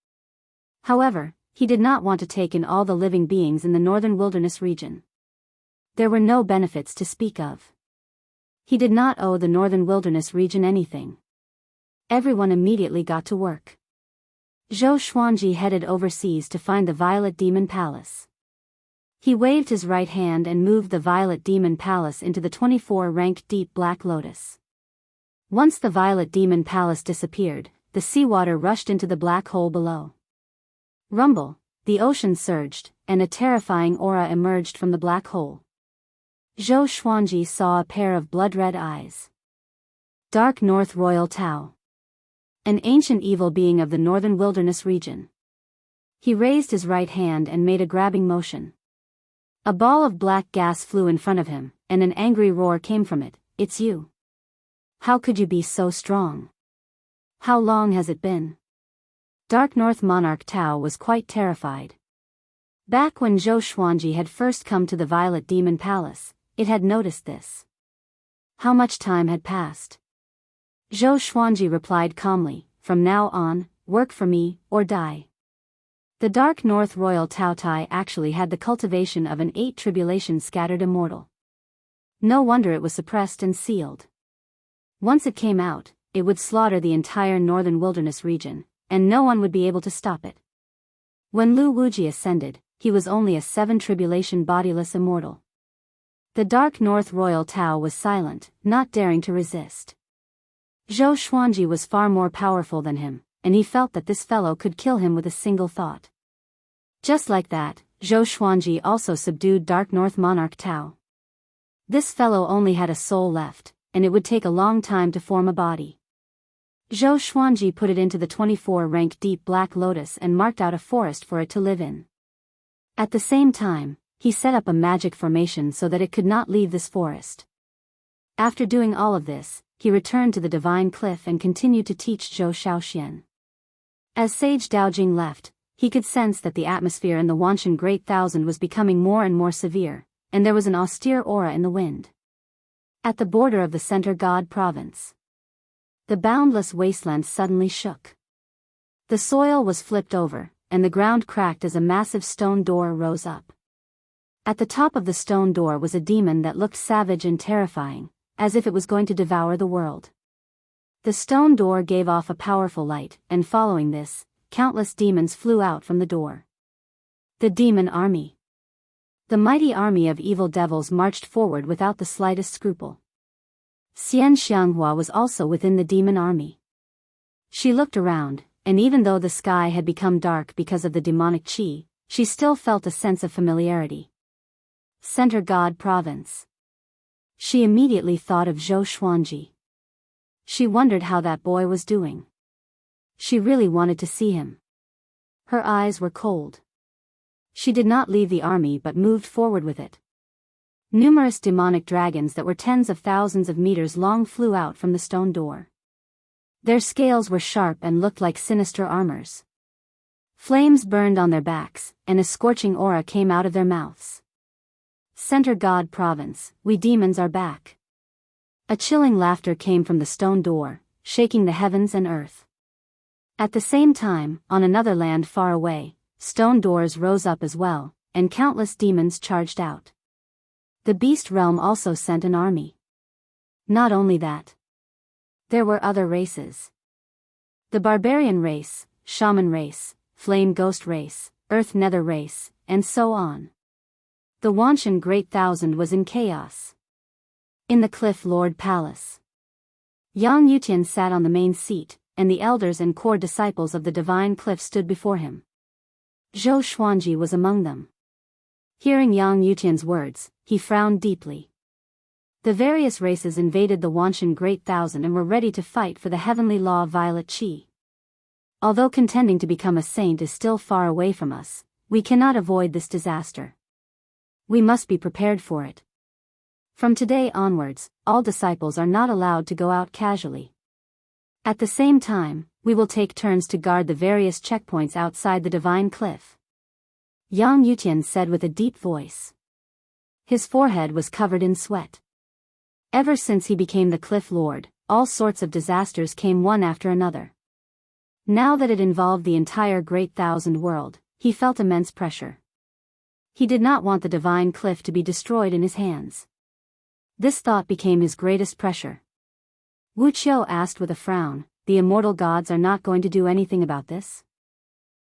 However, he did not want to take in all the living beings in the Northern Wilderness region. There were no benefits to speak of. He did not owe the Northern Wilderness region anything. Everyone immediately got to work. Zhou Xuanji headed overseas to find the Violet Demon Palace. He waved his right hand and moved the Violet Demon Palace into the 24-rank Deep Black Lotus. Once the Violet Demon Palace disappeared, the seawater rushed into the black hole below. Rumble, the ocean surged, and a terrifying aura emerged from the black hole. Zhou Xuanji saw a pair of blood-red eyes. Dark North Royal Tao. An ancient evil being of the Northern Wilderness region. He raised his right hand and made a grabbing motion. A ball of black gas flew in front of him, and an angry roar came from it. "It's you. How could you be so strong? How long has it been?" Dark North Monarch Tao was quite terrified. Back when Zhou Xuanji had first come to the Violet Demon Palace, it had noticed this. How much time had passed? Zhou Xuanji replied calmly, "From now on, work for me, or die." The Dark North Royal Tao Tai actually had the cultivation of an 8 tribulation scattered immortal. No wonder it was suppressed and sealed. Once it came out, it would slaughter the entire Northern Wilderness region, and no one would be able to stop it. When Lu Wuji ascended, he was only a 7 tribulation bodiless immortal. The Dark North Royal Tao was silent, not daring to resist. Zhou Xuanji was far more powerful than him, and he felt that this fellow could kill him with a single thought. Just like that, Zhou Xuanji also subdued Dark North Monarch Tao. This fellow only had a soul left, and it would take a long time to form a body. Zhou Xuanji put it into the 24-rank Deep Black Lotus and marked out a forest for it to live in. At the same time, he set up a magic formation so that it could not leave this forest. After doing all of this, he returned to the Divine Cliff and continued to teach Zhou Xiaoxian. As Sage Daojing left, he could sense that the atmosphere in the Wanshan Great Thousand was becoming more and more severe, and there was an austere aura in the wind. At the border of the Center God province, the boundless wasteland suddenly shook. The soil was flipped over, and the ground cracked as a massive stone door rose up. At the top of the stone door was a demon that looked savage and terrifying, as if it was going to devour the world. The stone door gave off a powerful light, and following this, countless demons flew out from the door. The Demon Army. The mighty army of evil devils marched forward without the slightest scruple. Xianxia was also within the demon army. She looked around, and even though the sky had become dark because of the demonic qi, she still felt a sense of familiarity. Center God Province. She immediately thought of Zhou Xuanji. She wondered how that boy was doing. She really wanted to see him. Her eyes were cold. She did not leave the army but moved forward with it. Numerous demonic dragons that were tens of thousands of meters long flew out from the stone door. Their scales were sharp and looked like sinister armors. Flames burned on their backs, and a scorching aura came out of their mouths. Center God Province, we demons are back. A chilling laughter came from the stone door, shaking the heavens and earth. At the same time, on another land far away, stone doors rose up as well, and countless demons charged out. The beast realm also sent an army. Not only that. There were other races. The barbarian race, shaman race, flame ghost race, earth nether race, and so on. The Wanshan Great Thousand was in chaos. In the Cliff Lord Palace, Yang Yutian sat on the main seat, and the elders and core disciples of the Divine Cliff stood before him. Zhou Xuanji was among them. Hearing Yang Yutian's words, he frowned deeply. The various races invaded the Wanshan Great Thousand and were ready to fight for the heavenly law Violet Qi. Although contending to become a saint is still far away from us, we cannot avoid this disaster. We must be prepared for it. From today onwards, all disciples are not allowed to go out casually. At the same time, we will take turns to guard the various checkpoints outside the Divine Cliff. Yang Yutian said with a deep voice. His forehead was covered in sweat. Ever since he became the Cliff Lord, all sorts of disasters came one after another. Now that it involved the entire Great Thousand world, he felt immense pressure. He did not want the Divine Cliff to be destroyed in his hands. This thought became his greatest pressure. Wu Qiu asked with a frown, the immortal gods are not going to do anything about this?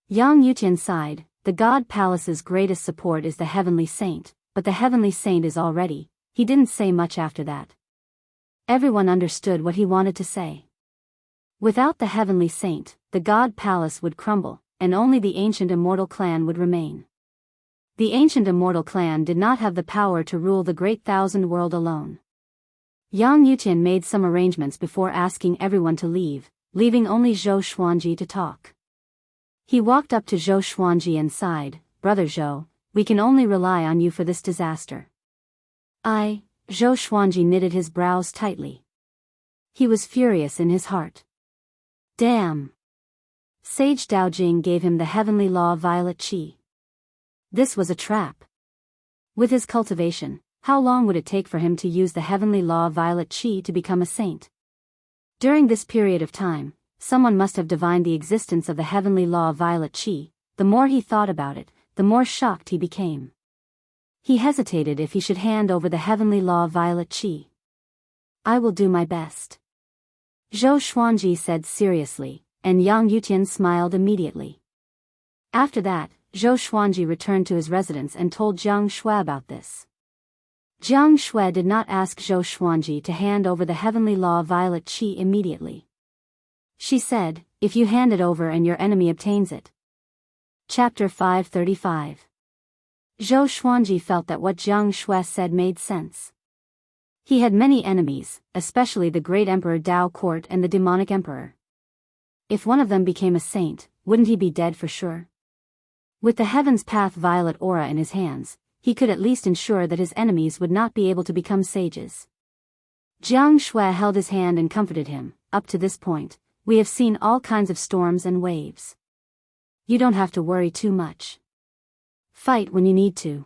Yang Yutian sighed, the God Palace's greatest support is the Heavenly Saint, but the Heavenly Saint is already. He didn't say much after that. Everyone understood what he wanted to say. Without the Heavenly Saint, the God Palace would crumble, and only the ancient Immortal clan would remain. The ancient Immortal clan did not have the power to rule the Great Thousand world alone. Yang Yutian made some arrangements before asking everyone to leave, leaving only Zhou Xuanji to talk. He walked up to Zhou Xuanji and sighed, Brother Zhou, we can only rely on you for this disaster. Zhou Xuanji knitted his brows tightly. He was furious in his heart. Damn! Sage Daojing gave him the heavenly law Violet Qi. This was a trap. With his cultivation, how long would it take for him to use the heavenly law Violet Qi to become a saint? During this period of time, someone must have divined the existence of the heavenly law Violet Qi. The more he thought about it, the more shocked he became. He hesitated if he should hand over the heavenly law Violet Qi. I will do my best. Zhou Xuanji said seriously, and Yang Yutian smiled immediately. After that, Zhou Xuanji returned to his residence and told Jiang Shui about this. Jiang Shui did not ask Zhou Xuanji to hand over the heavenly law Violet Qi immediately. She said, if you hand it over and your enemy obtains it. Chapter 535. Zhou Xuanji felt that what Jiang Shui said made sense. He had many enemies, especially the great Emperor Dao Court and the demonic emperor. If one of them became a saint, wouldn't he be dead for sure? With the Heaven's Path Violet Aura in his hands, he could at least ensure that his enemies would not be able to become sages. Jiang Shui held his hand and comforted him. Up to this point, we have seen all kinds of storms and waves. You don't have to worry too much. Fight when you need to.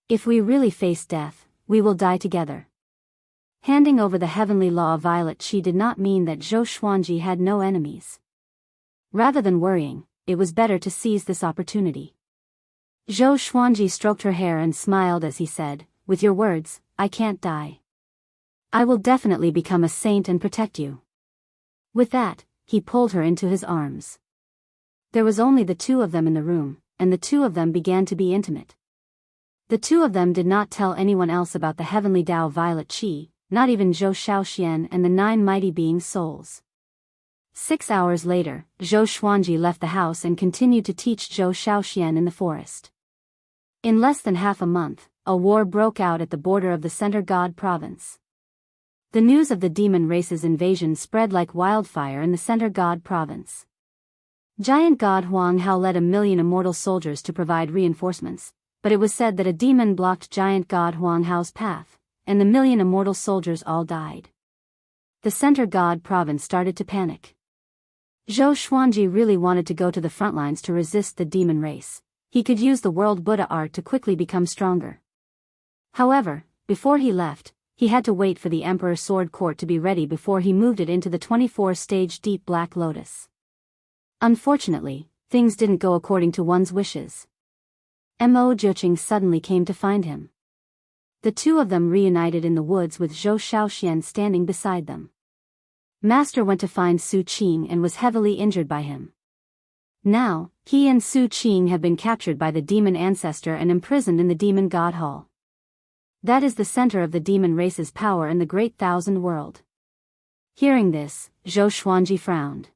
If we really face death, we will die together. Handing over the heavenly law Violet Qi did not mean that Zhou Xuanji had no enemies. Rather than worrying, it was better to seize this opportunity. Zhou Xuanji stroked her hair and smiled as he said, with your words, I can't die. I will definitely become a saint and protect you. With that, he pulled her into his arms. There was only the two of them in the room, and the two of them began to be intimate. The two of them did not tell anyone else about the heavenly Tao Violet Qi, not even Zhou Xiaoxian and the 9 mighty beings' souls. 6 hours later, Zhou Xuanji left the house and continued to teach Zhou Xiaoxian in the forest. In less than half a month, a war broke out at the border of the Center God province. The news of the demon race's invasion spread like wildfire in the Center God province. Giant God Huang Hao led 1,000,000 immortal soldiers to provide reinforcements, but it was said that a demon blocked Giant God Huang Hao's path, and the 1,000,000 immortal soldiers all died. The Center God province started to panic. Zhou Xuanji really wanted to go to the front lines to resist the demon race. He could use the world Buddha art to quickly become stronger. However, before he left, he had to wait for the Emperor's sword court to be ready before he moved it into the 24-stage deep black lotus. Unfortunately, things didn't go according to one's wishes. Mo Jiuqing suddenly came to find him. The two of them reunited in the woods with Zhou Shaoxian standing beside them. Master went to find Su Qing and was heavily injured by him. Now, he and Su Qing have been captured by the demon ancestor and imprisoned in the demon god hall. That is the center of the demon race's power in the Great Thousand World. Hearing this, Zhou Xuanji frowned.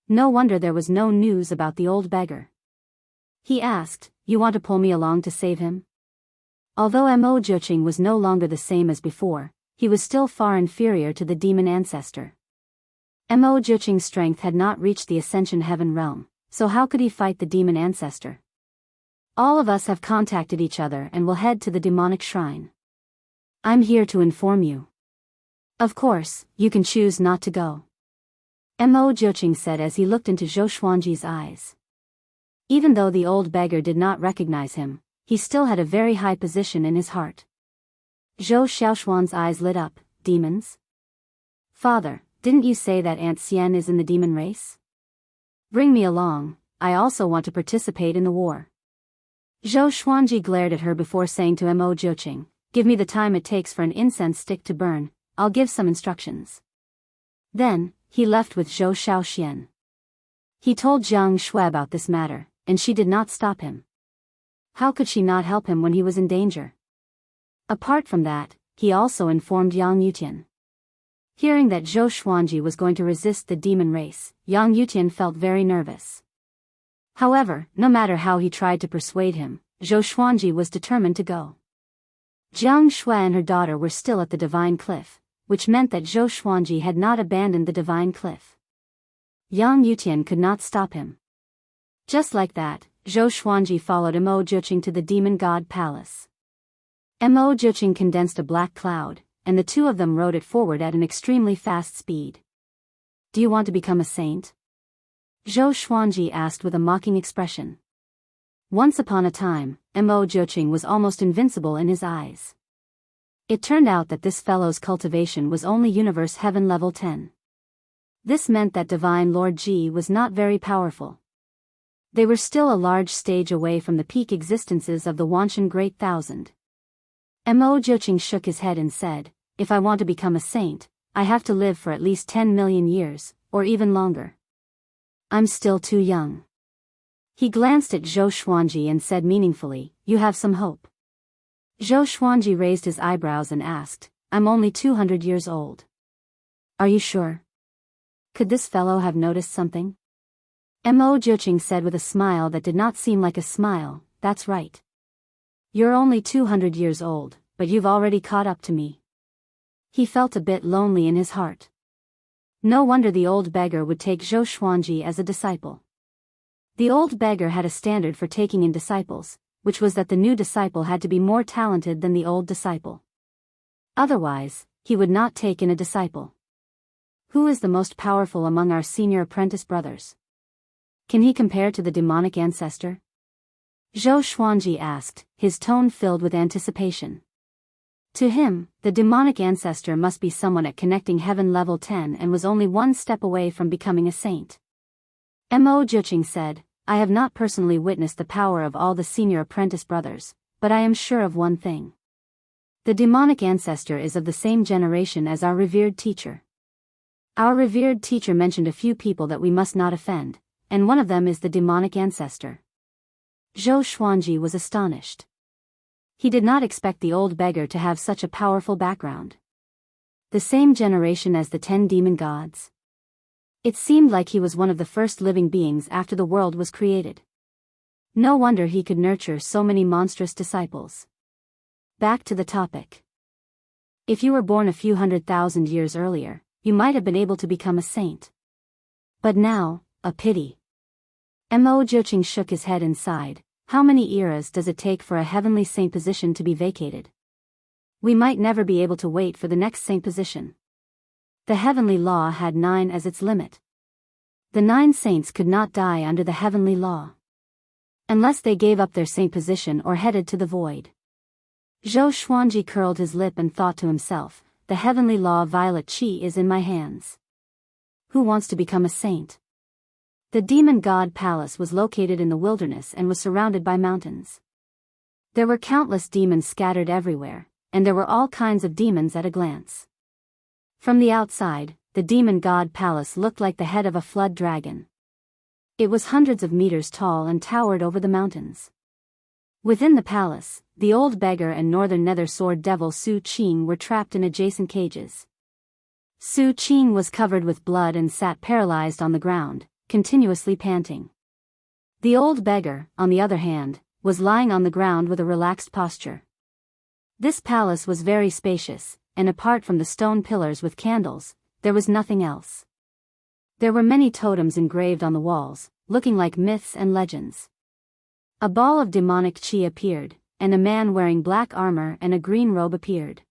No wonder there was no news about the old beggar. He asked, "You want to pull me along to save him?" Although Mo Jiuqing was no longer the same as before, he was still far inferior to the demon ancestor. Mo Jiuqing's strength had not reached the Ascension Heaven realm, so how could he fight the demon ancestor? All of us have contacted each other and will head to the demonic shrine. I'm here to inform you. Of course, you can choose not to go. Mo Jiuqing said as he looked into Zhou Xuanji's eyes. Even though the old beggar did not recognize him, he still had a very high position in his heart. Zhou Xiaoxuan's eyes lit up. Demons? Father, didn't you say that Aunt Xian is in the demon race? Bring me along, I also want to participate in the war. Zhou Xuanji glared at her before saying to Mo Jiuqing, "Give me the time it takes for an incense stick to burn, I'll give some instructions." Then, he left with Zhou Shaoxian. He told Jiang Shui about this matter, and she did not stop him. How could she not help him when he was in danger? Apart from that, he also informed Yang Yutian. Hearing that Zhou Xuanji was going to resist the demon race, Yang Yutian felt very nervous. However, no matter how he tried to persuade him, Zhou Xuanji was determined to go. Jiang Shui and her daughter were still at the Divine Cliff, which meant that Zhou Xuanji had not abandoned the Divine Cliff. Yang Yutian could not stop him. Just like that, Zhou Xuanji followed Mo Jiuqing to the Demon God Palace. Mo Jiuqing condensed a black cloud, and the two of them rode it forward at an extremely fast speed. "Do you want to become a saint?" Zhou Xuanji asked with a mocking expression. Once upon a time, Mo Jiuqing was almost invincible in his eyes. It turned out that this fellow's cultivation was only Universe Heaven level 10. This meant that Divine Lord Ji was not very powerful. They were still a large stage away from the peak existences of the Wanshan Great Thousand. Mo Jiuqing shook his head and said, "If I want to become a saint, I have to live for at least 10 million years, or even longer. I'm still too young." He glanced at Zhou Xuanji and said meaningfully, "You have some hope." Zhou Xuanji raised his eyebrows and asked, "I'm only 200 years old. Are you sure? Could this fellow have noticed something?" Mo Jiuqing said with a smile that did not seem like a smile, "That's right. You're only 200 years old, but you've already caught up to me." He felt a bit lonely in his heart. No wonder the old beggar would take Zhou Xuanji as a disciple. The old beggar had a standard for taking in disciples, which was that the new disciple had to be more talented than the old disciple. Otherwise, he would not take in a disciple. Who is the most powerful among our senior apprentice brothers? Can he compare to the demonic ancestor? Zhou Xuanji asked, his tone filled with anticipation. To him, the demonic ancestor must be someone at connecting heaven level 10 and was only one step away from becoming a saint. Mo Jiuqing said, "I have not personally witnessed the power of all the senior apprentice brothers, but I am sure of one thing. The demonic ancestor is of the same generation as our revered teacher. Our revered teacher mentioned a few people that we must not offend, and one of them is the demonic ancestor." Zhou Xuanji was astonished. He did not expect the old beggar to have such a powerful background. The same generation as the 10 demon gods. It seemed like he was one of the first living beings after the world was created. No wonder he could nurture so many monstrous disciples. Back to the topic. If you were born a few 100,000 years earlier, you might have been able to become a saint. But now, a pity. Mo Jiuqing shook his head and sighed. How many eras does it take for a heavenly saint position to be vacated? We might never be able to wait for the next saint position. The heavenly law had 9 as its limit. The 9 saints could not die under the heavenly law. Unless they gave up their saint position or headed to the void. Zhou Xuanji curled his lip and thought to himself, the heavenly law of violet qi is in my hands. Who wants to become a saint? The demon god palace was located in the wilderness and was surrounded by mountains. There were countless demons scattered everywhere, and there were all kinds of demons at a glance. From the outside, the demon god palace looked like the head of a flood dragon. It was hundreds of meters tall and towered over the mountains. Within the palace, the old beggar and northern nether sword devil Su Qing were trapped in adjacent cages. Su Qing was covered with blood and sat paralyzed on the ground, continuously panting. The old beggar, on the other hand, was lying on the ground with a relaxed posture. This palace was very spacious, and apart from the stone pillars with candles, there was nothing else. There were many totems engraved on the walls, looking like myths and legends. A ball of demonic qi appeared, and a man wearing black armor and a green robe appeared.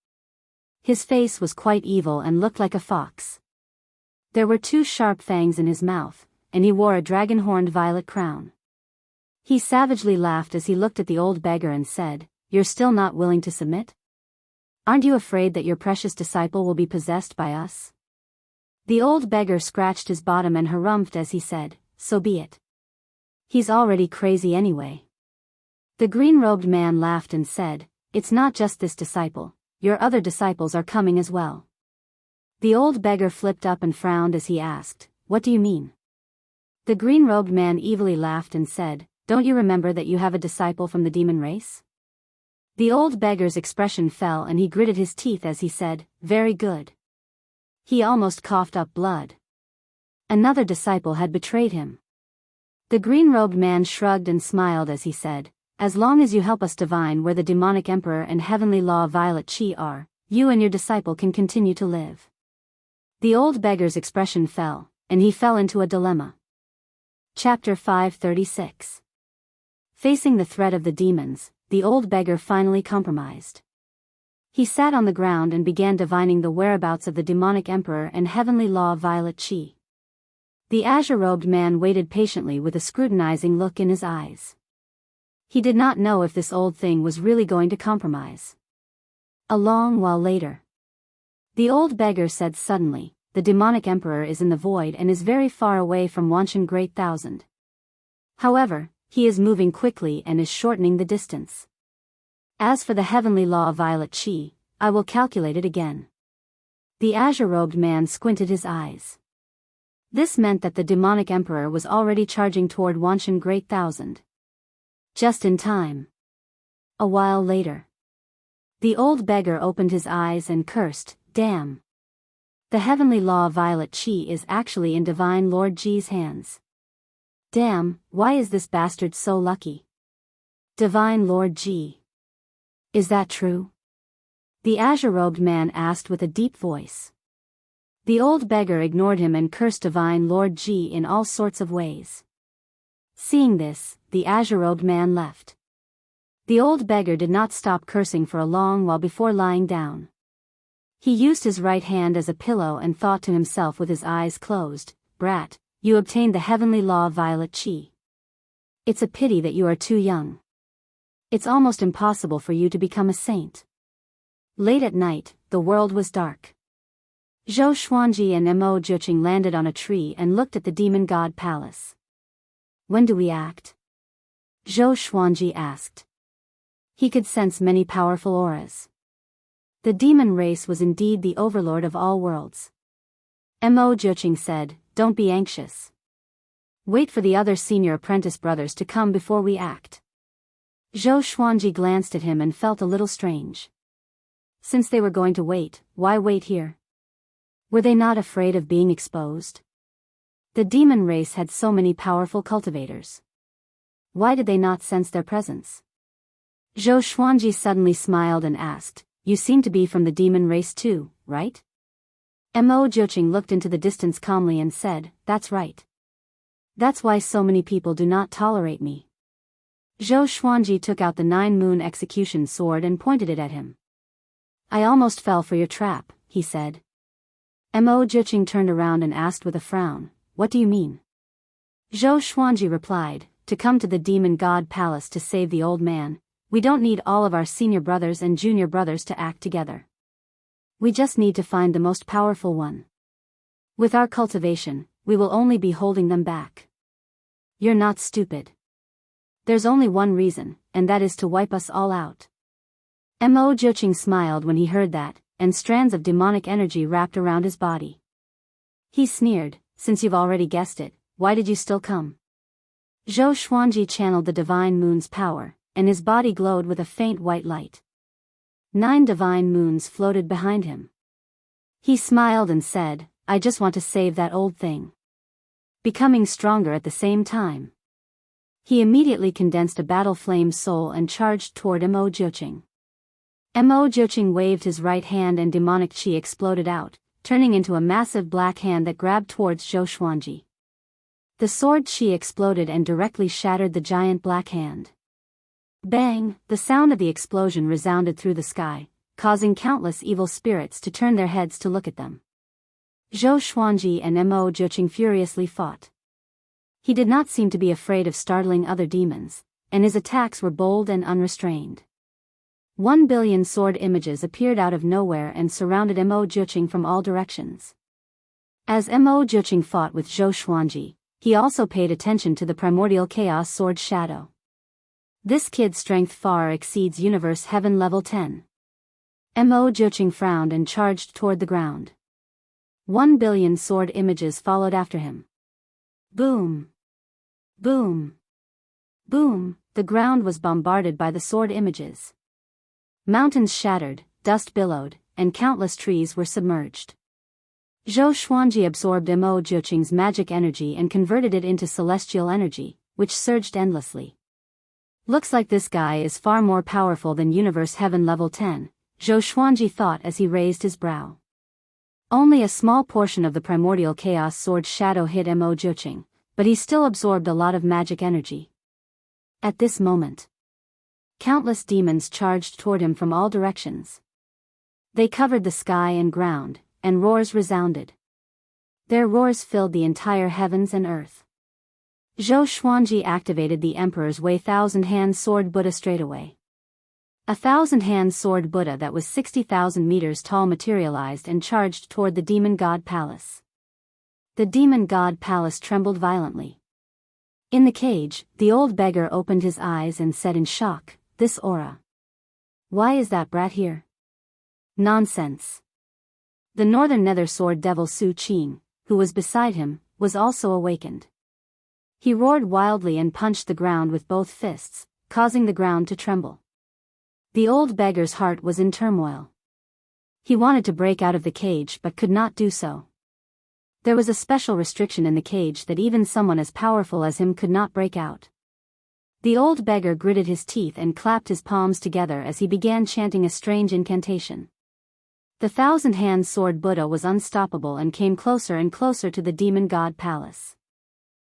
His face was quite evil and looked like a fox. There were 2 sharp fangs in his mouth, and he wore a dragon-horned violet crown. He savagely laughed as he looked at the old beggar and said, "You're still not willing to submit? Aren't you afraid that your precious disciple will be possessed by us?" The old beggar scratched his bottom and harumphed as he said, "So be it. He's already crazy anyway." The green-robed man laughed and said, "It's not just this disciple, your other disciples are coming as well." The old beggar flipped up and frowned as he asked, "What do you mean?" The green-robed man evilly laughed and said, "Don't you remember that you have a disciple from the demon race?" The old beggar's expression fell and he gritted his teeth as he said, "Very good." He almost coughed up blood. Another disciple had betrayed him. The green-robed man shrugged and smiled as he said, "As long as you help us divine where the demonic emperor and heavenly law of violet qi are, you and your disciple can continue to live." The old beggar's expression fell, and he fell into a dilemma. Chapter 536. Facing the threat of the demons, the old beggar finally compromised. He sat on the ground and began divining the whereabouts of the demonic emperor and heavenly law of violet qi. The azure-robed man waited patiently with a scrutinizing look in his eyes. He did not know if this old thing was really going to compromise. A long while later, the old beggar said suddenly, "The demonic emperor is in the void and is very far away from Wanshan Great Thousand. However, he is moving quickly and is shortening the distance. As for the heavenly law of violet qi, I will calculate it again." The azure-robed man squinted his eyes. This meant that the demonic emperor was already charging toward Wanshan Great Thousand. Just in time. A while later, the old beggar opened his eyes and cursed, "Damn. The heavenly law of violet qi is actually in divine Lord Ji's hands. Damn, why is this bastard so lucky? Divine Lord Ji. Is that true?" The azure-robed man asked with a deep voice. The old beggar ignored him and cursed divine Lord Ji in all sorts of ways. Seeing this, the azure-robed man left. The old beggar did not stop cursing for a long while before lying down. He used his right hand as a pillow and thought to himself with his eyes closed, "Brat, you obtained the heavenly law of violet qi. It's a pity that you are too young. It's almost impossible for you to become a saint." Late at night, the world was dark. Zhou Xuanji and Mo Jiuqing landed on a tree and looked at the demon god palace. "When do we act?" Zhou Xuanji asked. He could sense many powerful auras. The demon race was indeed the overlord of all worlds. Mo Jiuqing said, "Don't be anxious. Wait for the other senior apprentice brothers to come before we act." Zhou Xuanji glanced at him and felt a little strange. Since they were going to wait, why wait here? Were they not afraid of being exposed? The demon race had so many powerful cultivators. Why did they not sense their presence? Zhou Xuanji suddenly smiled and asked, "You seem to be from the demon race too, right?" Mo Jiuqing looked into the distance calmly and said, "That's right. That's why so many people do not tolerate me." Zhou Xuanji took out the 9-moon execution sword and pointed it at him. "I almost fell for your trap," he said. Mo Jiuqing turned around and asked with a frown, "What do you mean?" Zhou Xuanji replied, "To come to the demon god palace to save the old man, We don't need all of our senior brothers and junior brothers to act together. We just need to find the most powerful one. With our cultivation, we will only be holding them back. You're not stupid. There's only one reason, and that is to wipe us all out. Mo Jiuqing smiled when he heard that, and strands of demonic energy wrapped around his body. He sneered, since you've already guessed it, why did you still come? Zhou Xuanji channeled the divine moon's power, and his body glowed with a faint white light. 9 divine moons floated behind him. He smiled and said, I just want to save that old thing. Becoming stronger at the same time. He immediately condensed a battle flame soul and charged toward Mo Jiuqing. Mo Jiuqing waved his right hand and demonic qi exploded out, turning into a massive black hand that grabbed towards Zhou Xuanji. The sword qi exploded and directly shattered the giant black hand. Bang! The sound of the explosion resounded through the sky, causing countless evil spirits to turn their heads to look at them. Zhou Xuanji and Mo Jiuqing furiously fought. He did not seem to be afraid of startling other demons, and his attacks were bold and unrestrained. 1 billion sword images appeared out of nowhere and surrounded Mo Jiuqing from all directions. As Mo Jiuqing fought with Zhou Xuanji, he also paid attention to the primordial chaos sword shadow. This kid's strength far exceeds Universe Heaven level 10. Mo Jiuqing frowned and charged toward the ground. 1 billion sword images followed after him. Boom! Boom! Boom! The ground was bombarded by the sword images. Mountains shattered, dust billowed, and countless trees were submerged. Zhou Xuanji absorbed Mo Jiuqing's magic energy and converted it into celestial energy, which surged endlessly. Looks like this guy is far more powerful than Universe Heaven level 10, Zhou Xuanji thought as he raised his brow. Only a small portion of the primordial chaos sword shadow hit Mo Jiuqing, but he still absorbed a lot of magic energy. At this moment, countless demons charged toward him from all directions. They covered the sky and ground, and roars resounded. Their roars filled the entire heavens and earth. Zhou Xuanji activated the Emperor's Way 1,000-hand sword Buddha straightaway. A 1,000-hand sword Buddha that was 60,000 meters tall materialized and charged toward the demon god palace. The demon god palace trembled violently. In the cage, the old beggar opened his eyes and said in shock, "This aura. Why is that brat here?" Nonsense. The northern nether sword devil Su Qing, who was beside him, was also awakened. He roared wildly and punched the ground with both fists, causing the ground to tremble. The old beggar's heart was in turmoil. He wanted to break out of the cage but could not do so. There was a special restriction in the cage that even someone as powerful as him could not break out. The old beggar gritted his teeth and clapped his palms together as he began chanting a strange incantation. The 1,000-hand sword Buddha was unstoppable and came closer and closer to the demon god palace.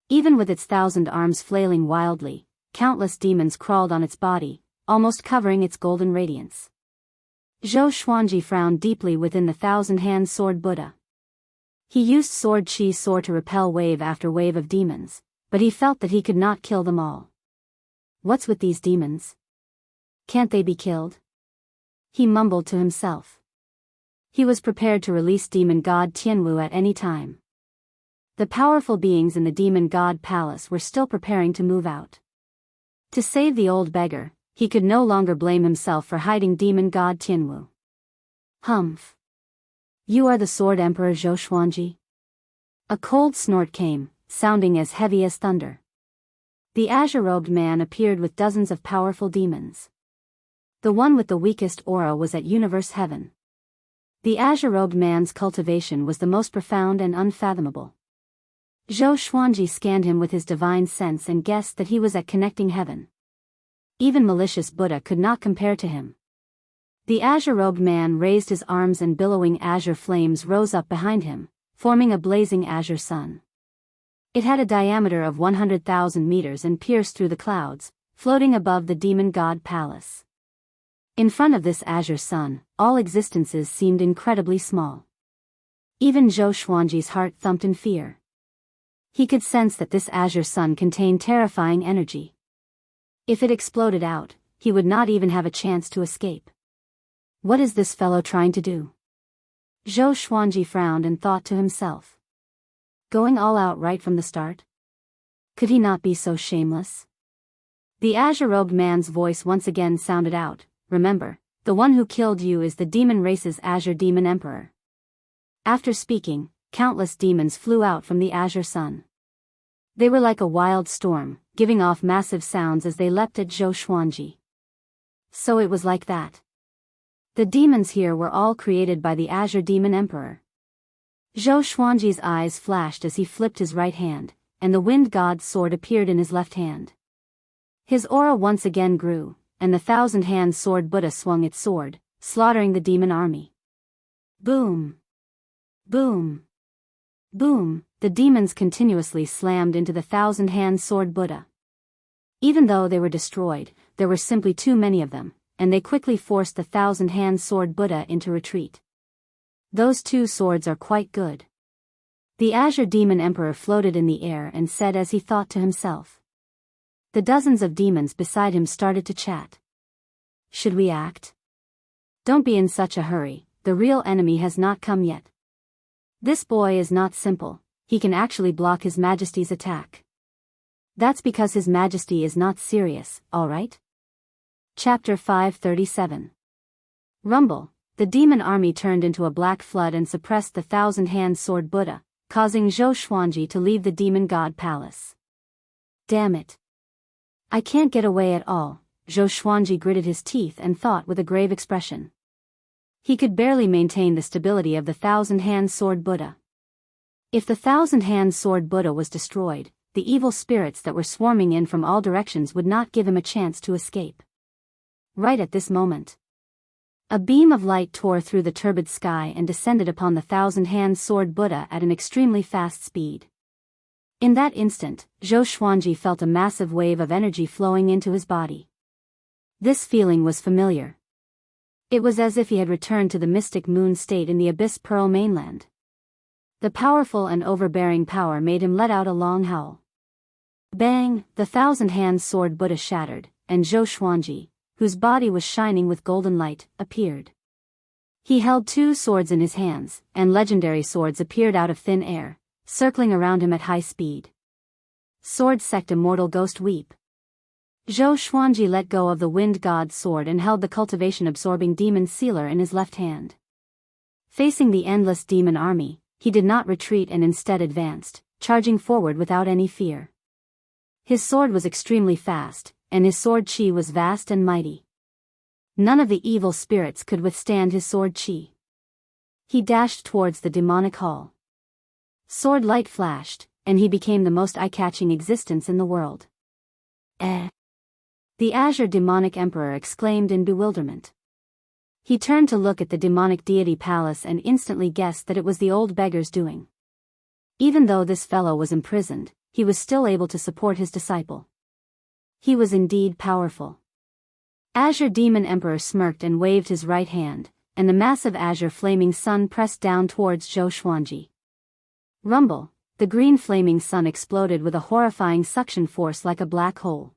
Even with its 1,000 arms flailing wildly, countless demons crawled on its body, almost covering its golden radiance. Zhou Xuanji frowned deeply within the 1,000-hand sword Buddha. He used sword qi sword to repel wave after wave of demons, but he felt that he could not kill them all. What's with these demons? Can't they be killed? He mumbled to himself. He was prepared to release demon god Tianwu at any time. The powerful beings in the demon god palace were still preparing to move out. To save the old beggar, he could no longer blame himself for hiding demon god Tianwu. Humph. You are the sword emperor Zhou Xuanji? A cold snort came, sounding as heavy as thunder. The azure-robed man appeared with dozens of powerful demons. The one with the weakest aura was at Universe Heaven. The azure-robed man's cultivation was the most profound and unfathomable. Zhou Xuanji scanned him with his divine sense and guessed that he was at Connecting Heaven. Even malicious Buddha could not compare to him. The azure-robed man raised his arms and billowing azure flames rose up behind him, forming a blazing azure sun. It had a diameter of 100,000 meters and pierced through the clouds, floating above the demon god palace. In front of this azure sun, all existences seemed incredibly small. Even Zhou Xuanji's heart thumped in fear. He could sense that this azure sun contained terrifying energy. If it exploded out, he would not even have a chance to escape. What is this fellow trying to do? Zhou Xuanji frowned and thought to himself. Going all out right from the start? Could he not be so shameless? The azure-robed man's voice once again sounded out. Remember, the one who killed you is the demon race's Azure Demon Emperor. After speaking, countless demons flew out from the azure sun. They were like a wild storm, giving off massive sounds as they leapt at Zhou Xuanji. So it was like that. The demons here were all created by the Azure Demon Emperor. Zhou Xuanji's eyes flashed as he flipped his right hand, and the wind god's sword appeared in his left hand. His aura once again grew, and the thousand-hand sword Buddha swung its sword, slaughtering the demon army. Boom! Boom! Boom! The demons continuously slammed into the thousand-hand sword Buddha. Even though they were destroyed, there were simply too many of them, and they quickly forced the thousand-hand sword Buddha into retreat. Those two swords are quite good. The Azure Demon Emperor floated in the air and said as he thought to himself. The dozens of demons beside him started to chat. Should we act? Don't be in such a hurry, the real enemy has not come yet. This boy is not simple, he can actually block His Majesty's attack. That's because His Majesty is not serious, alright? Chapter 537. Rumble. The demon army turned into a black flood and suppressed the thousand-hand sword Buddha, causing Zhou Xuanji to leave the demon god palace. Damn it. I can't get away at all, Zhou Xuanji gritted his teeth and thought with a grave expression. He could barely maintain the stability of the thousand-hand sword Buddha. If the thousand-hand sword Buddha was destroyed, the evil spirits that were swarming in from all directions would not give him a chance to escape. Right at this moment, a beam of light tore through the turbid sky and descended upon the thousand-hand sword Buddha at an extremely fast speed. In that instant, Zhou Xuanji felt a massive wave of energy flowing into his body. This feeling was familiar. It was as if he had returned to the mystic moon state in the Abyss Pearl mainland. The powerful and overbearing power made him let out a long howl. Bang! The thousand-hand sword Buddha shattered, and Zhou Xuanji, whose body was shining with golden light, appeared. He held two swords in his hands, and legendary swords appeared out of thin air, circling around him at high speed. Sword sect Immortal Ghost Weep. Zhou Xuanji let go of the wind god's sword and held the cultivation absorbing demon sealer in his left hand. Facing the endless demon army, he did not retreat and instead advanced, charging forward without any fear. His sword was extremely fast, and his sword chi was vast and mighty. None of the evil spirits could withstand his sword chi. He dashed towards the demonic hall. Sword light flashed, and he became the most eye-catching existence in the world. Eh! The Azure Demonic Emperor exclaimed in bewilderment. He turned to look at the demonic deity palace and instantly guessed that it was the old beggar's doing. Even though this fellow was imprisoned, he was still able to support his disciple. He was indeed powerful. Azure Demon Emperor smirked and waved his right hand, and the massive azure flaming sun pressed down towards Zhou Xuanji. Rumble! The green flaming sun exploded with a horrifying suction force like a black hole.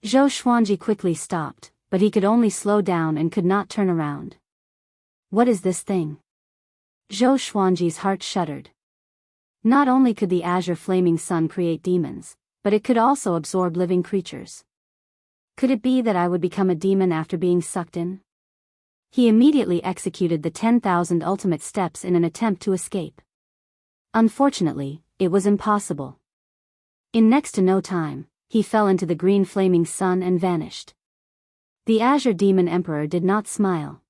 Zhou Xuanji quickly stopped, but he could only slow down and could not turn around. What is this thing? Zhou Xuanji's heart shuddered. Not only could the azure flaming sun create demons, but it could also absorb living creatures. Could it be that I would become a demon after being sucked in? He immediately executed the 10,000 ultimate steps in an attempt to escape. Unfortunately, it was impossible. In next to no time, he fell into the green flaming sun and vanished. The Azure Demon Emperor did not smile.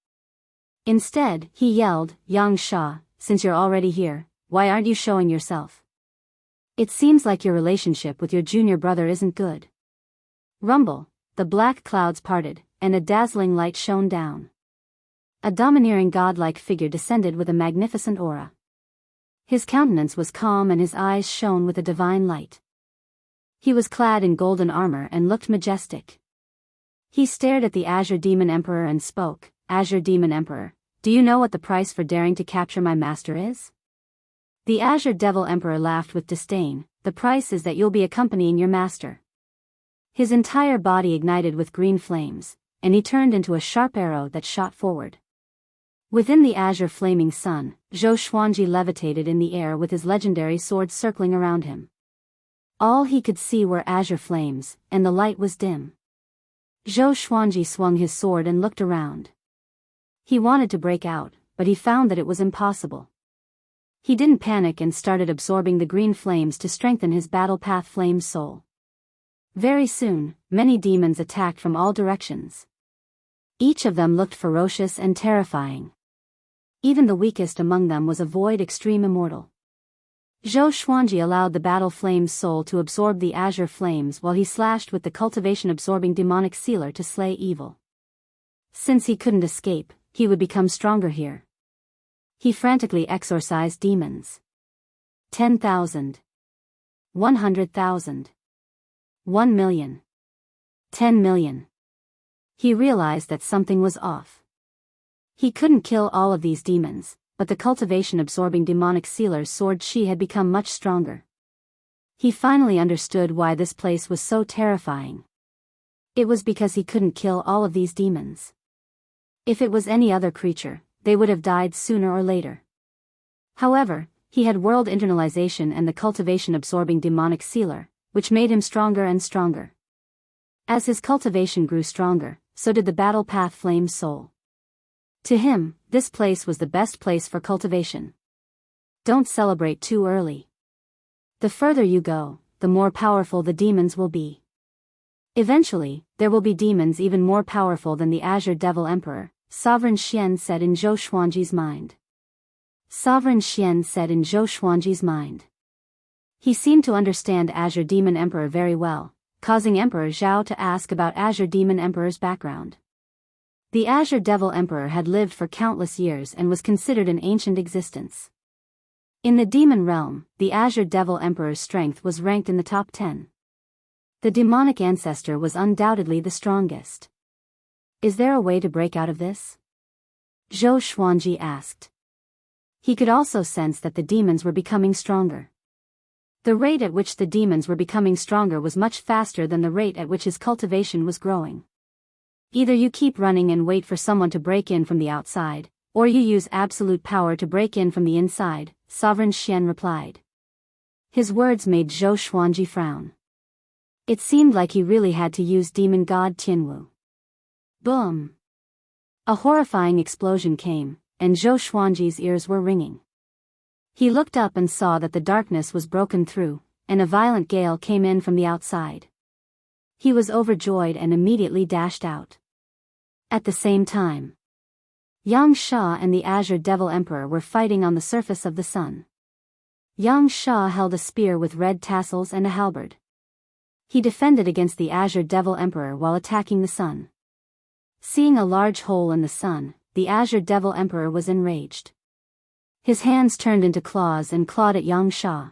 Instead, he yelled, "Xianxia, since you're already here, why aren't you showing yourself? It seems like your relationship with your junior brother isn't good." Rumble! The black clouds parted, and a dazzling light shone down. A domineering godlike figure descended with a magnificent aura. His countenance was calm and his eyes shone with a divine light. He was clad in golden armor and looked majestic. He stared at the Azure Demon Emperor and spoke, "Azure Demon Emperor, do you know what the price for daring to capture my master is?" The Azure Devil Emperor laughed with disdain, "The price is that you'll be accompanying your master." His entire body ignited with green flames, and he turned into a sharp arrow that shot forward. Within the azure flaming sun, Zhou Xuanji levitated in the air with his legendary sword circling around him. All he could see were azure flames, and the light was dim. Zhou Xuanji swung his sword and looked around. He wanted to break out, but he found that it was impossible. He didn't panic and started absorbing the green flames to strengthen his battle path flame soul. Very soon, many demons attacked from all directions. Each of them looked ferocious and terrifying. Even the weakest among them was a void extreme immortal. Zhou Xuanji allowed the battle flame's soul to absorb the azure flames while he slashed with the cultivation absorbing demonic sealer to slay evil. Since he couldn't escape, he would become stronger here. He frantically exorcised demons. 10,000. 100,000. 1 million. 10 million. He realized that something was off. He couldn't kill all of these demons, but the cultivation-absorbing demonic sealer's sword chi had become much stronger. He finally understood why this place was so terrifying. It was because he couldn't kill all of these demons. If it was any other creature, they would have died sooner or later. However, he had world internalization and the cultivation-absorbing demonic sealer, which made him stronger and stronger. As his cultivation grew stronger, so did the battle path flame soul. To him, this place was the best place for cultivation. Don't celebrate too early. The further you go, the more powerful the demons will be. Eventually, there will be demons even more powerful than the Azure Devil Emperor, Sovereign Xian said in Zhou Xuanji's mind. Sovereign Xian said in Zhou Xuanji's mind. He seemed to understand Azure Demon Emperor very well, causing Emperor Zhao to ask about Azure Demon Emperor's background. The Azure Devil Emperor had lived for countless years and was considered an ancient existence. In the demon realm, the Azure Devil Emperor's strength was ranked in the top 10. The demonic ancestor was undoubtedly the strongest. Is there a way to break out of this? Zhou Xuanji asked. He could also sense that the demons were becoming stronger. The rate at which the demons were becoming stronger was much faster than the rate at which his cultivation was growing. Either you keep running and wait for someone to break in from the outside, or you use absolute power to break in from the inside, Sovereign Xian replied. His words made Zhou Xuanji frown. It seemed like he really had to use demon god Tianwu. Boom! A horrifying explosion came, and Zhou Xuanji's ears were ringing. He looked up and saw that the darkness was broken through, and a violent gale came in from the outside. He was overjoyed and immediately dashed out. At the same time, Yang Sha and the Azure Devil Emperor were fighting on the surface of the sun. Yang Sha held a spear with red tassels and a halberd. He defended against the Azure Devil Emperor while attacking the sun. Seeing a large hole in the sun, the Azure Devil Emperor was enraged. His hands turned into claws and clawed at Yang Sha.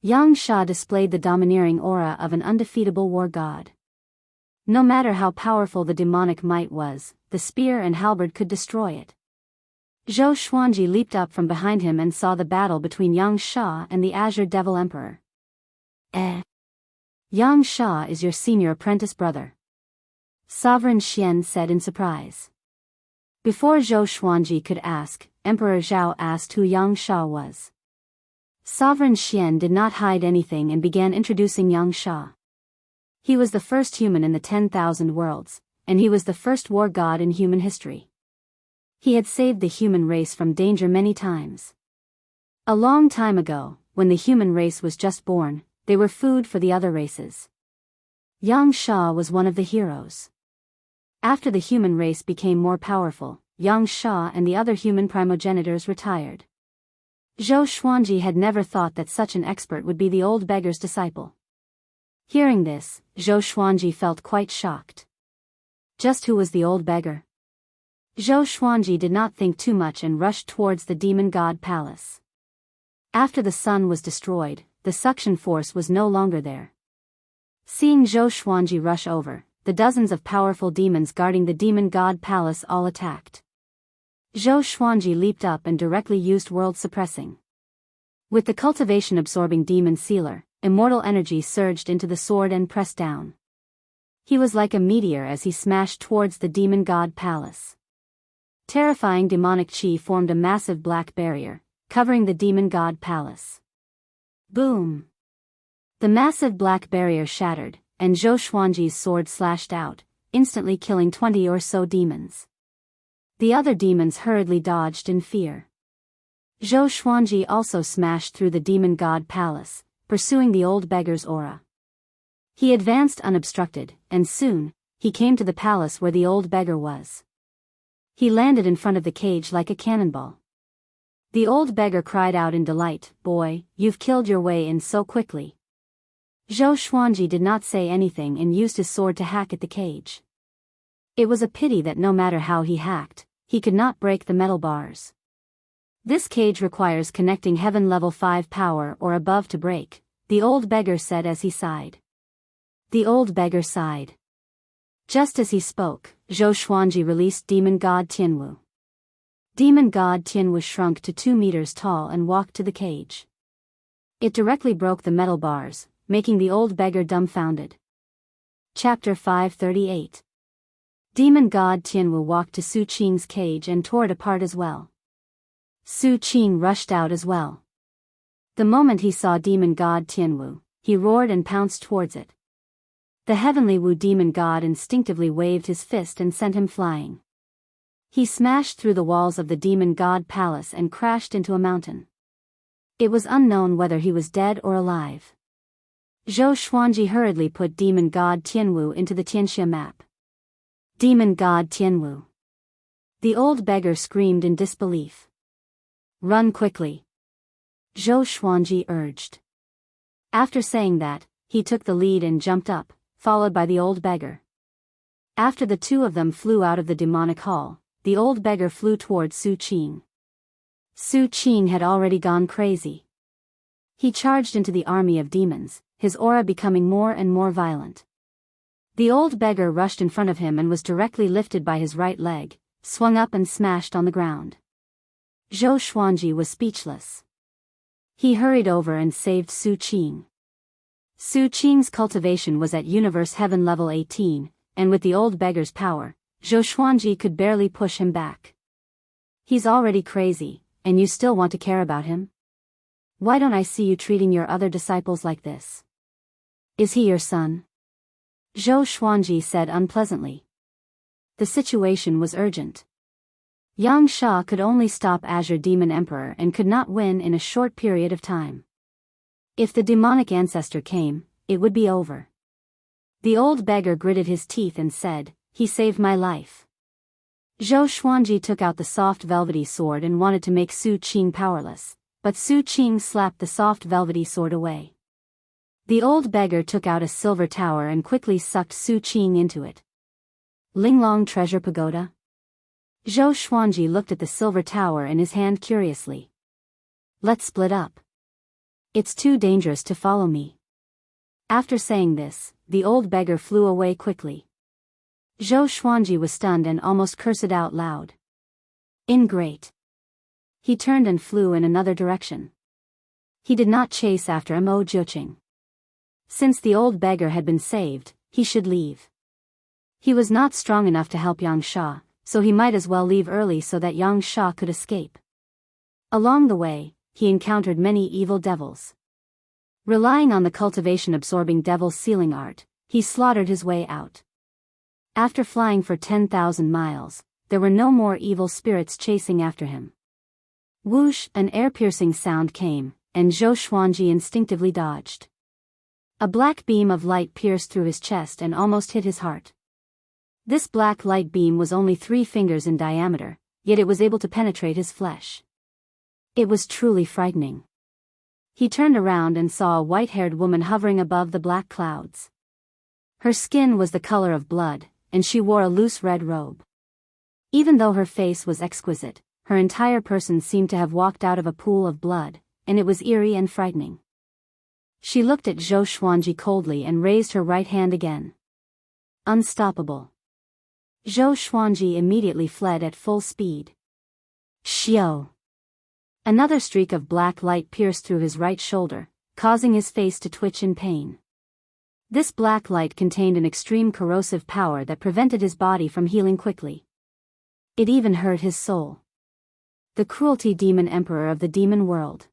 Yang Sha displayed the domineering aura of an undefeatable war god. No matter how powerful the demonic might was, the spear and halberd could destroy it. Zhou Xuanji leaped up from behind him and saw the battle between Yang Sha and the Azure Devil Emperor. Yang Sha is your senior apprentice brother. Sovereign Xian said in surprise. Before Zhou Xuanji could ask, Emperor Zhao asked who Yang Sha was. Sovereign Xian did not hide anything and began introducing Yang Sha. He was the first human in the 10,000 worlds, and he was the first war god in human history. He had saved the human race from danger many times. A long time ago, when the human race was just born, they were food for the other races. Yang Sha was one of the heroes. After the human race became more powerful, Yang Sha and the other human primogenitors retired. Zhou Xuanji had never thought that such an expert would be the old beggar's disciple. Hearing this, Zhou Xuanji felt quite shocked. Just who was the old beggar? Zhou Xuanji did not think too much and rushed towards the demon god palace. After the sun was destroyed, the suction force was no longer there. Seeing Zhou Xuanji rush over, the dozens of powerful demons guarding the demon god palace all attacked. Zhou Xuanji leaped up and directly used world suppressing. With the cultivation absorbing demon sealer, immortal energy surged into the sword and pressed down. He was like a meteor as he smashed towards the demon god palace. Terrifying demonic chi formed a massive black barrier, covering the demon god palace. Boom! The massive black barrier shattered, and Zhou Xuanji's sword slashed out, instantly killing 20 or so demons. The other demons hurriedly dodged in fear. Zhou Xuanji also smashed through the demon god palace, pursuing the old beggar's aura. He advanced unobstructed, and soon, he came to the palace where the old beggar was. He landed in front of the cage like a cannonball. The old beggar cried out in delight, "Boy, you've killed your way in so quickly." Zhou Xuanji did not say anything and used his sword to hack at the cage. It was a pity that no matter how he hacked, he could not break the metal bars. This cage requires connecting heaven level 5 power or above to break, the old beggar said as he sighed. The old beggar sighed. Just as he spoke, Zhou Xuanji released demon god Tianwu. Demon god Tianwu shrunk to 2 meters tall and walked to the cage. It directly broke the metal bars, making the old beggar dumbfounded. Chapter 538. Demon god Tianwu walked to Su Qing's cage and tore it apart as well. Su Qing rushed out as well. The moment he saw demon god Tianwu, he roared and pounced towards it. The heavenly Wu demon god instinctively waved his fist and sent him flying. He smashed through the walls of the demon god palace and crashed into a mountain. It was unknown whether he was dead or alive. Zhou Xuanji hurriedly put demon god Tianwu into the Xianxia map. Demon god Tianwu. The old beggar screamed in disbelief. Run quickly, Zhou Xuanji urged. After saying that, he took the lead and jumped up, followed by the old beggar. After the two of them flew out of the demonic hall, the old beggar flew towards Su Qing. Su Qing had already gone crazy. He charged into the army of demons, his aura becoming more and more violent. The old beggar rushed in front of him and was directly lifted by his right leg, swung up and smashed on the ground. Zhou Xuanji was speechless. He hurried over and saved Su Qing. Su Qing's cultivation was at universe heaven level 18, and with the old beggar's power, Zhou Xuanji could barely push him back. He's already crazy, and you still want to care about him? Why don't I see you treating your other disciples like this? Is he your son? Zhou Xuanji said unpleasantly. The situation was urgent. Yang Sha could only stop Azure Demon Emperor and could not win in a short period of time. If the demonic ancestor came, it would be over. The old beggar gritted his teeth and said, "He saved my life." Zhou Xuanji took out the soft velvety sword and wanted to make Su Qing powerless, but Su Qing slapped the soft velvety sword away. The old beggar took out a silver tower and quickly sucked Su Qing into it. Linglong Treasure Pagoda? Zhou Xuanji looked at the silver tower in his hand curiously. Let's split up. It's too dangerous to follow me. After saying this, the old beggar flew away quickly. Zhou Xuanji was stunned and almost cursed out loud. Ingrate. He turned and flew in another direction. He did not chase after Mo Jiuqing. Since the old beggar had been saved, he should leave. He was not strong enough to help Yang Sha, so he might as well leave early so that Yang Sha could escape. Along the way, he encountered many evil devils. Relying on the cultivation absorbing devil's sealing art, he slaughtered his way out. After flying for 10,000 miles, there were no more evil spirits chasing after him. Whoosh, an air-piercing sound came, and Zhou Xuanji instinctively dodged. A black beam of light pierced through his chest and almost hit his heart. This black light beam was only 3 fingers in diameter, yet it was able to penetrate his flesh. It was truly frightening. He turned around and saw a white-haired woman hovering above the black clouds. Her skin was the color of blood, and she wore a loose red robe. Even though her face was exquisite, her entire person seemed to have walked out of a pool of blood, and it was eerie and frightening. She looked at Zhou Xuanji coldly and raised her right hand again. Unstoppable. Zhou Xuanji immediately fled at full speed. Xiao. Another streak of black light pierced through his right shoulder, causing his face to twitch in pain. This black light contained an extreme corrosive power that prevented his body from healing quickly. It even hurt his soul. The Cruelty Demon Emperor of the Demon World.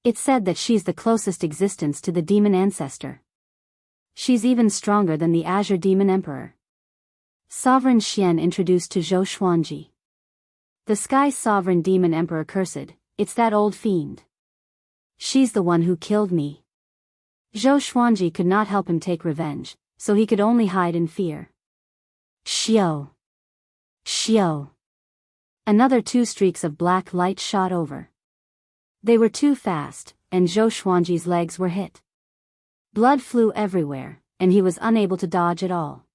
It said that she's the closest existence to the demon ancestor. She's even stronger than the Azure Demon Emperor. Sovereign Xian introduced to Zhou Xuanji. The Sky Sovereign Demon Emperor cursed, it's that old fiend. She's the one who killed me. Zhou Xuanji could not help him take revenge, so he could only hide in fear. Xiao! Xiao! Another 2 streaks of black light shot over. They were too fast, and Zhou Xuanji's legs were hit. Blood flew everywhere, and he was unable to dodge at all.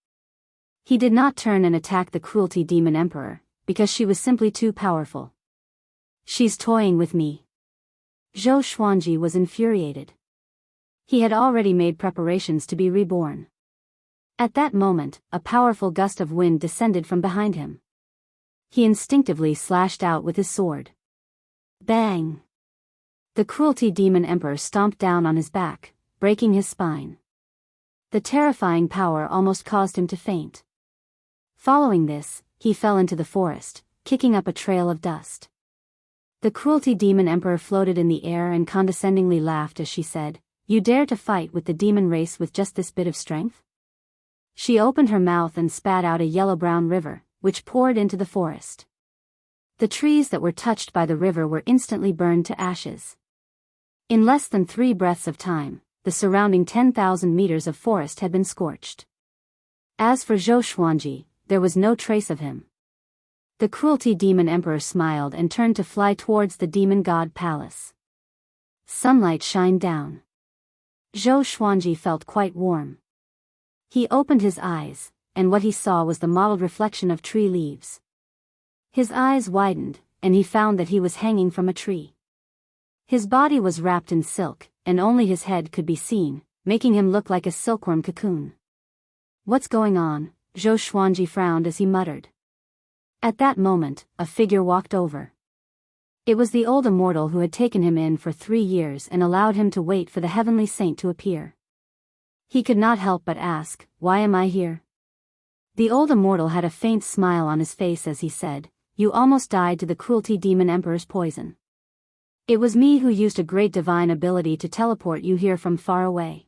He did not turn and attack the Cruelty Demon Emperor, because she was simply too powerful. She's toying with me. Zhou Xuanji was infuriated. He had already made preparations to be reborn. At that moment, a powerful gust of wind descended from behind him. He instinctively slashed out with his sword. Bang! The Cruelty Demon Emperor stomped down on his back, breaking his spine. The terrifying power almost caused him to faint. Following this, he fell into the forest, kicking up a trail of dust. The Cruelty Demon Emperor floated in the air and condescendingly laughed as she said, "You dare to fight with the demon race with just this bit of strength?" She opened her mouth and spat out a yellow-brown river, which poured into the forest. The trees that were touched by the river were instantly burned to ashes. In less than 3 breaths of time, the surrounding 10,000 meters of forest had been scorched. As for Zhou Xuanji, there was no trace of him. The Cruelty Demon Emperor smiled and turned to fly towards the Demon God Palace. Sunlight shined down. Zhou Xuanji felt quite warm. He opened his eyes, and what he saw was the mottled reflection of tree leaves. His eyes widened, and he found that he was hanging from a tree. His body was wrapped in silk, and only his head could be seen, making him look like a silkworm cocoon. "What's going on?" Zhou Xuanji frowned as he muttered. At that moment, a figure walked over. It was the old Immortal who had taken him in for 3 years and allowed him to wait for the heavenly saint to appear. He could not help but ask, "Why am I here?" The old Immortal had a faint smile on his face as he said, "You almost died to the Cruelty Demon Emperor's poison. It was me who used a great divine ability to teleport you here from far away."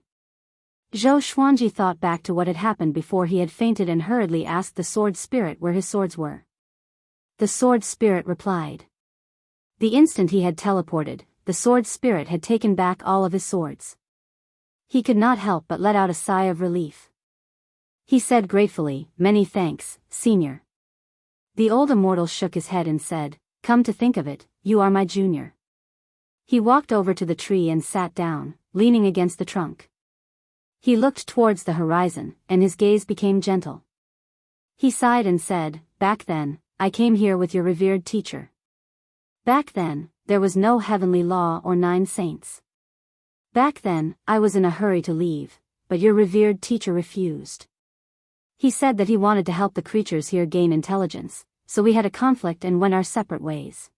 Zhou Xuanji thought back to what had happened before he had fainted and hurriedly asked the sword spirit where his swords were. The sword spirit replied. The instant he had teleported, the sword spirit had taken back all of his swords. He could not help but let out a sigh of relief. He said gratefully, "Many thanks, Senior." The old Immortal shook his head and said, "Come to think of it, you are my junior." He walked over to the tree and sat down, leaning against the trunk. He looked towards the horizon, and his gaze became gentle. He sighed and said, "Back then, I came here with your revered teacher. Back then, there was no heavenly law or 9 saints. Back then, I was in a hurry to leave, but your revered teacher refused. He said that he wanted to help the creatures here gain intelligence, so we had a conflict and went our separate ways.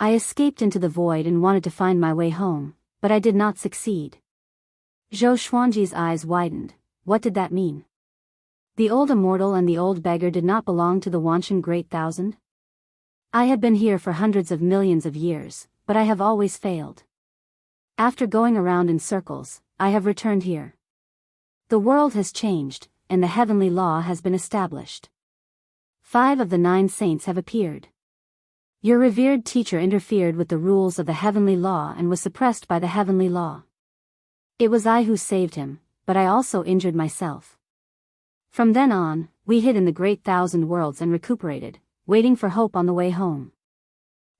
I escaped into the void and wanted to find my way home, but I did not succeed." Zhou Xuanji's eyes widened. What did that mean? The old Immortal and the old beggar did not belong to the Wanshan Great Thousand? "I have been here for hundreds of millions of years, but I have always failed. After going around in circles, I have returned here. The world has changed, and the heavenly law has been established. 5 of the 9 saints have appeared. Your revered teacher interfered with the rules of the heavenly law and was suppressed by the heavenly law. It was I who saved him, but I also injured myself. From then on, we hid in the Great Thousand Worlds and recuperated, waiting for hope on the way home.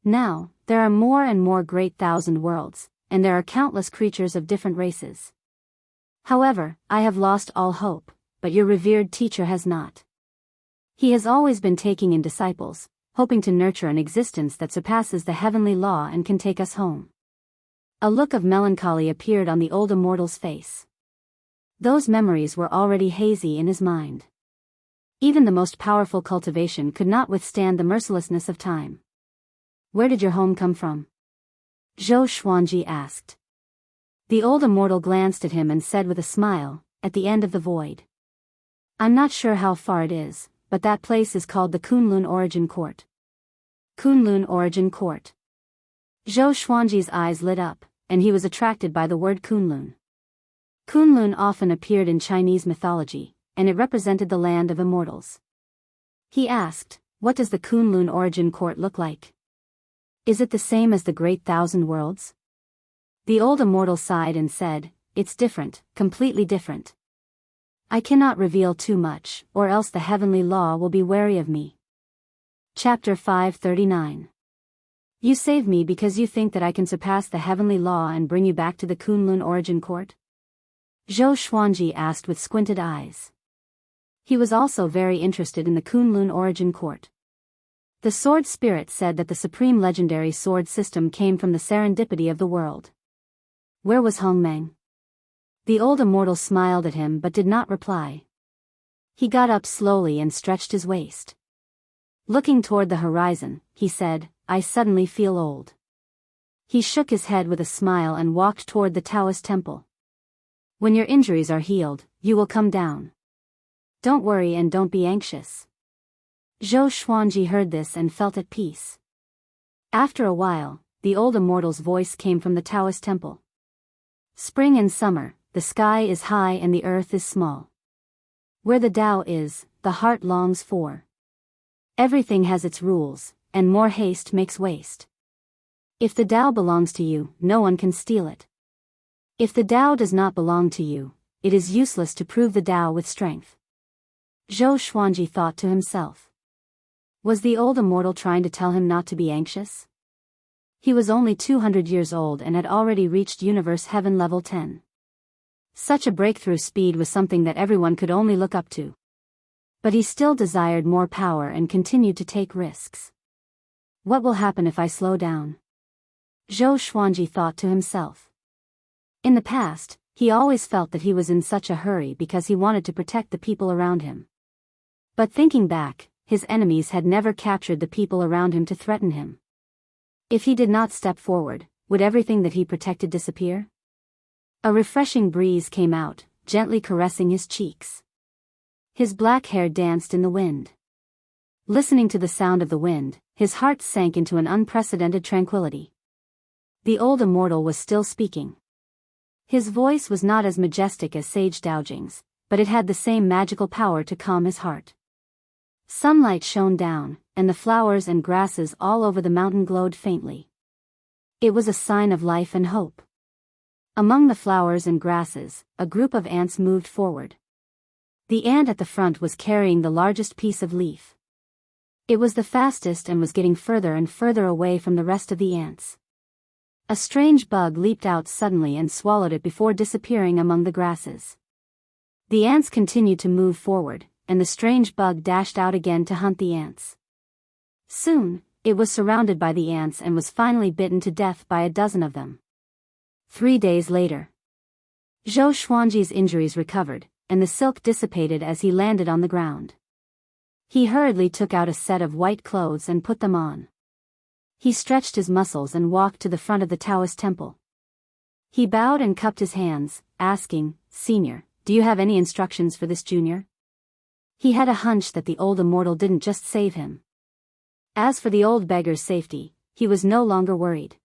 Now, there are more and more Great Thousand Worlds, and there are countless creatures of different races. However, I have lost all hope, but your revered teacher has not. He has always been taking in disciples, hoping to nurture an existence that surpasses the heavenly law and can take us home." A look of melancholy appeared on the old Immortal's face. Those memories were already hazy in his mind. Even the most powerful cultivation could not withstand the mercilessness of time. "Where did your home come from?" Zhou Xuanji asked. The old Immortal glanced at him and said with a smile, at the end of the void. I'm not sure how far it is, but that place is called the Kunlun Origin Court. Kunlun Origin Court. Zhou Xuanji's eyes lit up, and he was attracted by the word Kunlun. Kunlun often appeared in Chinese mythology, and it represented the land of immortals. He asked, "What does the Kunlun Origin Court look like? Is it the same as the Great Thousand Worlds?" The old immortal sighed and said, "It's different, completely different. I cannot reveal too much, or else the heavenly law will be wary of me." Chapter 539. You save me because you think that I can surpass the heavenly law and bring you back to the Kunlun Origin Court? Zhou Xuanji asked with squinted eyes. He was also very interested in the Kunlun Origin Court. The sword spirit said that the supreme legendary sword system came from the serendipity of the world. Where was Hongmeng? The old immortal smiled at him but did not reply. He got up slowly and stretched his waist. Looking toward the horizon, he said, "I suddenly feel old." He shook his head with a smile and walked toward the Taoist temple. "When your injuries are healed, you will come down. Don't worry and don't be anxious." Zhou Xuanji heard this and felt at peace. After a while, the old immortal's voice came from the Taoist temple. "Spring and summer, the sky is high and the earth is small. Where the Tao is, the heart longs for. Everything has its rules, and more haste makes waste. If the Tao belongs to you, no one can steal it. If the Tao does not belong to you, it is useless to prove the Tao with strength." Zhou Xuanji thought to himself. Was the old immortal trying to tell him not to be anxious? He was only 200 years old and had already reached Universe Heaven Level 10. Such a breakthrough speed was something that everyone could only look up to. But he still desired more power and continued to take risks. What will happen if I slow down? Zhou Xuanji thought to himself. In the past, he always felt that he was in such a hurry because he wanted to protect the people around him. But thinking back, his enemies had never captured the people around him to threaten him. If he did not step forward, would everything that he protected disappear? A refreshing breeze came out, gently caressing his cheeks. His black hair danced in the wind. Listening to the sound of the wind, his heart sank into an unprecedented tranquility. The old immortal was still speaking. His voice was not as majestic as Sage Daojing's, but it had the same magical power to calm his heart. Sunlight shone down, and the flowers and grasses all over the mountain glowed faintly. It was a sign of life and hope. Among the flowers and grasses, a group of ants moved forward. The ant at the front was carrying the largest piece of leaf. It was the fastest and was getting further and further away from the rest of the ants. A strange bug leaped out suddenly and swallowed it before disappearing among the grasses. The ants continued to move forward, and the strange bug dashed out again to hunt the ants. Soon, it was surrounded by the ants and was finally bitten to death by a dozen of them. 3 days later, Zhou Xuanji's injuries recovered, and the silk dissipated as he landed on the ground. He hurriedly took out a set of white clothes and put them on. He stretched his muscles and walked to the front of the Taoist temple. He bowed and cupped his hands, asking, "Senior, do you have any instructions for this junior?" He had a hunch that the old immortal didn't just save him. As for the old beggar's safety, he was no longer worried.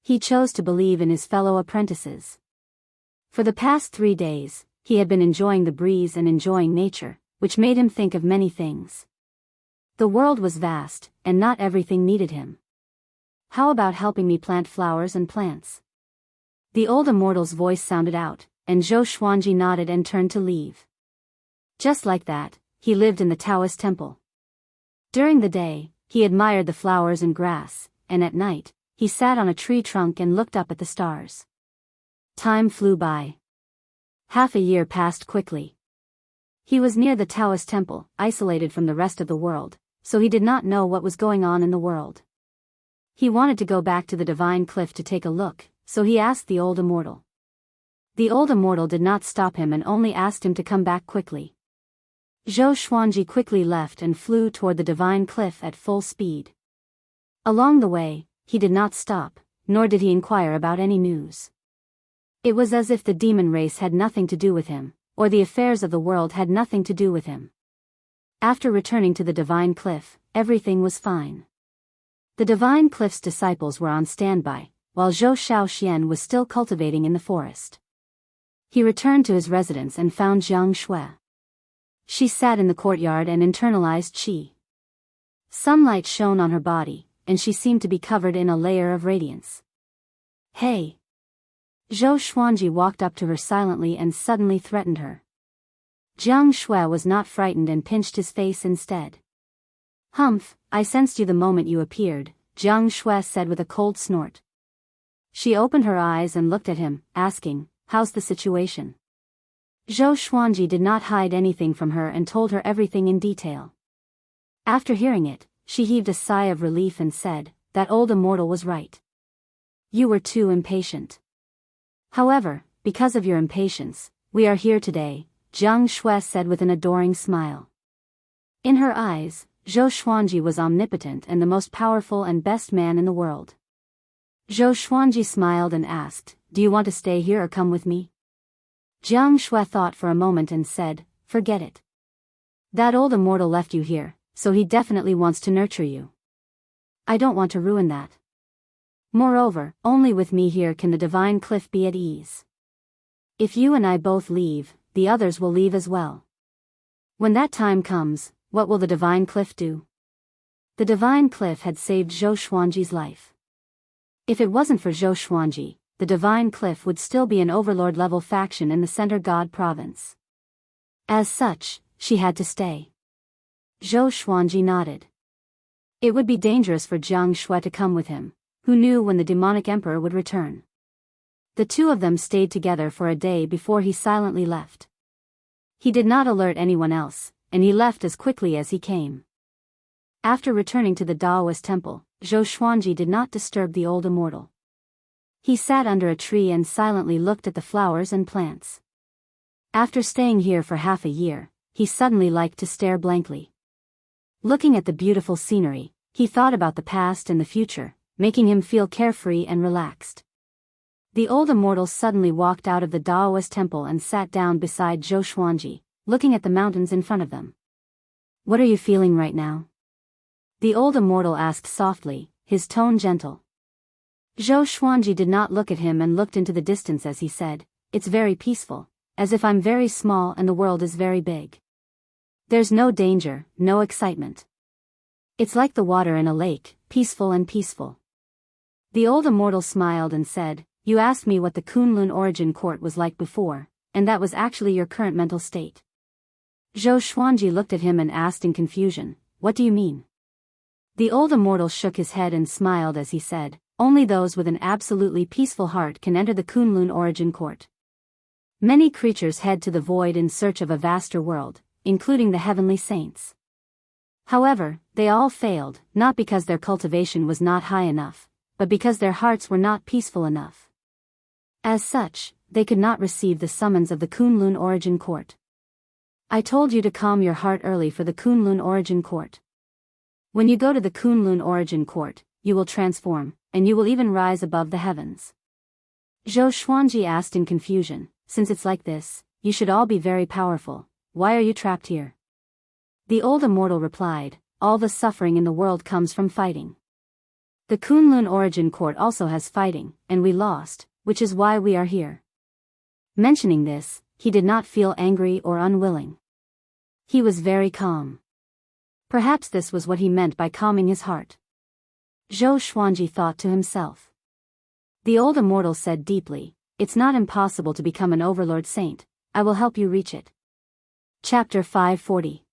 He chose to believe in his fellow apprentices. For the past 3 days, he had been enjoying the breeze and enjoying nature, which made him think of many things. The world was vast, and not everything needed him. "How about helping me plant flowers and plants?" The old immortal's voice sounded out, and Zhou Xuanji nodded and turned to leave. Just like that, he lived in the Taoist temple. During the day, he admired the flowers and grass, and at night, he sat on a tree trunk and looked up at the stars. Time flew by. Half a year passed quickly. He was near the Taoist temple, isolated from the rest of the world, so he did not know what was going on in the world. He wanted to go back to the divine cliff to take a look, so he asked the old immortal. The old immortal did not stop him and only asked him to come back quickly. Zhou Xuanji quickly left and flew toward the divine cliff at full speed. Along the way, he did not stop, nor did he inquire about any news. It was as if the demon race had nothing to do with him, or the affairs of the world had nothing to do with him. After returning to the Divine Cliff, everything was fine. The Divine Cliff's disciples were on standby, while Zhou Xiaoxian was still cultivating in the forest. He returned to his residence and found Jiang Shui. She sat in the courtyard and internalized qi. Sunlight shone on her body, and she seemed to be covered in a layer of radiance. Hey! Zhou Xuanji walked up to her silently and suddenly threatened her. Jiang Shui was not frightened and pinched his face instead. Humph, I sensed you the moment you appeared, Jiang Shui said with a cold snort. She opened her eyes and looked at him, asking, how's the situation? Zhou Xuanji did not hide anything from her and told her everything in detail. After hearing it, she heaved a sigh of relief and said, that old immortal was right. You were too impatient. However, because of your impatience, we are here today, Jiang Shui said with an adoring smile. In her eyes, Zhou Xuanji was omnipotent and the most powerful and best man in the world. Zhou Xuanji smiled and asked, do you want to stay here or come with me? Jiang Shui thought for a moment and said, forget it. That old immortal left you here, so he definitely wants to nurture you. I don't want to ruin that. Moreover, only with me here can the Divine Cliff be at ease. If you and I both leave, the others will leave as well. When that time comes, what will the Divine Cliff do? The Divine Cliff had saved Zhou Xuanji's life. If it wasn't for Zhou Xuanji, the Divine Cliff would still be an overlord-level faction in the Center God province. As such, she had to stay. Zhou Xuanji nodded. It would be dangerous for Jiang Shui to come with him, who knew when the demonic emperor would return. The two of them stayed together for a day before he silently left. He did not alert anyone else, and he left as quickly as he came. After returning to the Daoist temple, Zhou Xuanji did not disturb the old immortal. He sat under a tree and silently looked at the flowers and plants. After staying here for half a year, he suddenly liked to stare blankly. Looking at the beautiful scenery, he thought about the past and the future, making him feel carefree and relaxed. The old immortal suddenly walked out of the Daoist temple and sat down beside Zhou Xuanji, looking at the mountains in front of them. What are you feeling right now? The old immortal asked softly, his tone gentle. Zhou Xuanji did not look at him and looked into the distance as he said, it's very peaceful, as if I'm very small and the world is very big. There's no danger, no excitement. It's like the water in a lake, peaceful and peaceful. The old immortal smiled and said, you asked me what the Kunlun origin court was like before, and that was actually your current mental state. Zhou Xuanji looked at him and asked in confusion, what do you mean? The old immortal shook his head and smiled as he said, only those with an absolutely peaceful heart can enter the Kunlun origin court. Many creatures head to the void in search of a vaster world, including the heavenly saints. However, they all failed, not because their cultivation was not high enough, but because their hearts were not peaceful enough. As such, they could not receive the summons of the Kunlun origin court. I told you to calm your heart early for the Kunlun origin court. When you go to the Kunlun origin court, you will transform, and you will even rise above the heavens. Zhou Xuanji asked in confusion, since it's like this, you should all be very powerful, why are you trapped here? The old immortal replied, all the suffering in the world comes from fighting. The Kunlun origin court also has fighting, and we lost, which is why we are here. Mentioning this, he did not feel angry or unwilling. He was very calm. Perhaps this was what he meant by calming his heart. Zhou Xuanji thought to himself. The old immortal said deeply, it's not impossible to become an overlord saint, I will help you reach it. Chapter 540.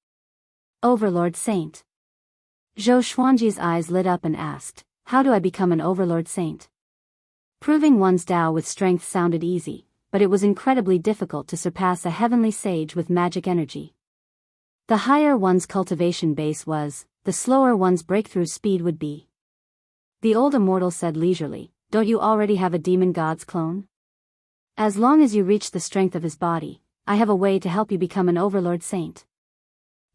Overlord Saint. Zhou Xuanji's eyes lit up and asked, how do I become an overlord saint? Proving one's Tao with strength sounded easy, but it was incredibly difficult to surpass a heavenly sage with magic energy. The higher one's cultivation base was, the slower one's breakthrough speed would be. The old immortal said leisurely, don't you already have a demon god's clone? As long as you reach the strength of his body, I have a way to help you become an overlord saint.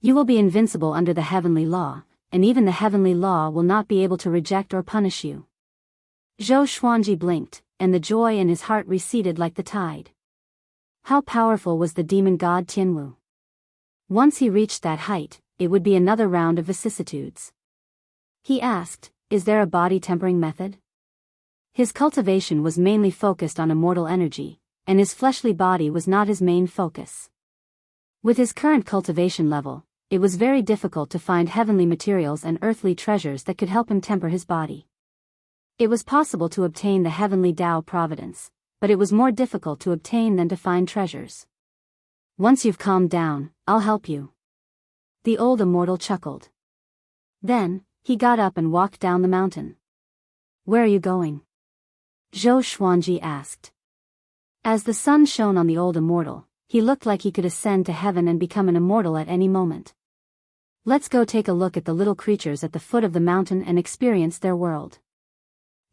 You will be invincible under the heavenly law, and even the heavenly law will not be able to reject or punish you. Zhou Xuanji blinked, and the joy in his heart receded like the tide. How powerful was the demon god Tianwu? Once he reached that height, it would be another round of vicissitudes. He asked, is there a body-tempering method? His cultivation was mainly focused on immortal energy, and his fleshly body was not his main focus. With his current cultivation level, it was very difficult to find heavenly materials and earthly treasures that could help him temper his body. It was possible to obtain the heavenly Tao providence, but it was more difficult to obtain than to find treasures. Once you've calmed down, I'll help you. The old immortal chuckled. Then, he got up and walked down the mountain. Where are you going? Zhou Xuanji asked. As the sun shone on the old immortal, he looked like he could ascend to heaven and become an immortal at any moment. Let's go take a look at the little creatures at the foot of the mountain and experience their world.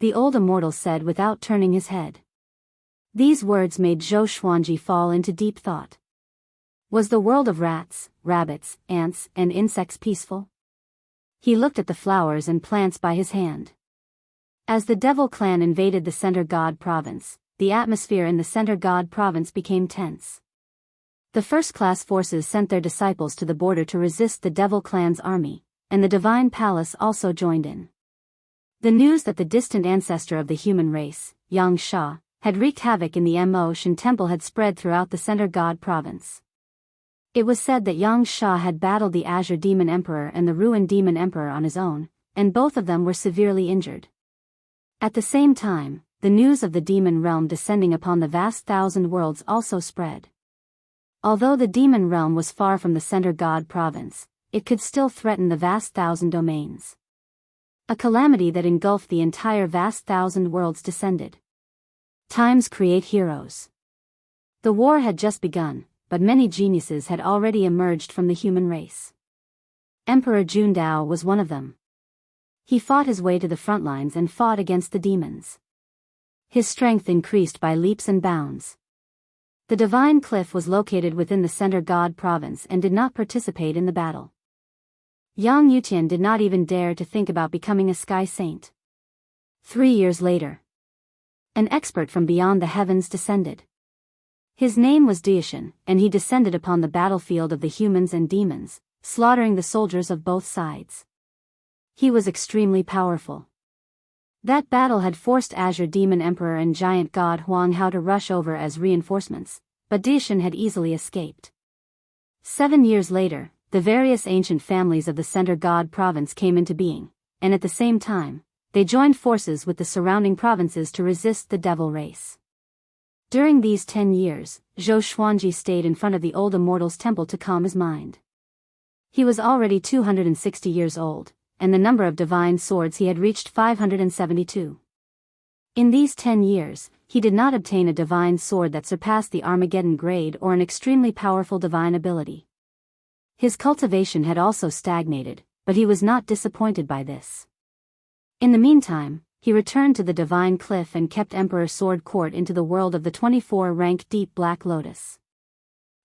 The old immortal said without turning his head. These words made Zhou Xuanji fall into deep thought. Was the world of rats, rabbits, ants, and insects peaceful? He looked at the flowers and plants by his hand. As the Devil clan invaded the Center God province, the atmosphere in the Center God province became tense. The first-class forces sent their disciples to the border to resist the Devil clan's army, and the Divine Palace also joined in. The news that the distant ancestor of the human race, Yang Sha, had wreaked havoc in the Mo Shan temple had spread throughout the Center God province. It was said that Yang Sha had battled the Azure Demon Emperor and the Ruined Demon Emperor on his own, and both of them were severely injured. At the same time, the news of the demon realm descending upon the vast thousand worlds also spread. Although the demon realm was far from the Center God province, it could still threaten the vast thousand domains. A calamity that engulfed the entire vast thousand worlds descended. Times create heroes. The war had just begun, but many geniuses had already emerged from the human race. Emperor Jundao was one of them. He fought his way to the front lines and fought against the demons. His strength increased by leaps and bounds. The Divine Cliff was located within the Center God province and did not participate in the battle. Yang Yutian did not even dare to think about becoming a sky saint. 3 years later, an expert from beyond the heavens descended. His name was Daoist, and he descended upon the battlefield of the humans and demons, slaughtering the soldiers of both sides. He was extremely powerful. That battle had forced Azure Demon Emperor and Giant God Huang Hao to rush over as reinforcements, but Daoist had easily escaped. 7 years later, the various ancient families of the Center God province came into being, and at the same time, they joined forces with the surrounding provinces to resist the Devil race. During these 10 years, Zhou Xuanji stayed in front of the old immortal's temple to calm his mind. He was already 260 years old, and the number of divine swords he had reached 572. In these 10 years, he did not obtain a divine sword that surpassed the Armageddon grade or an extremely powerful divine ability. His cultivation had also stagnated, but he was not disappointed by this. In the meantime, he returned to the Divine Cliff and kept Emperor Sword Court into the world of the 24-rank Deep Black Lotus.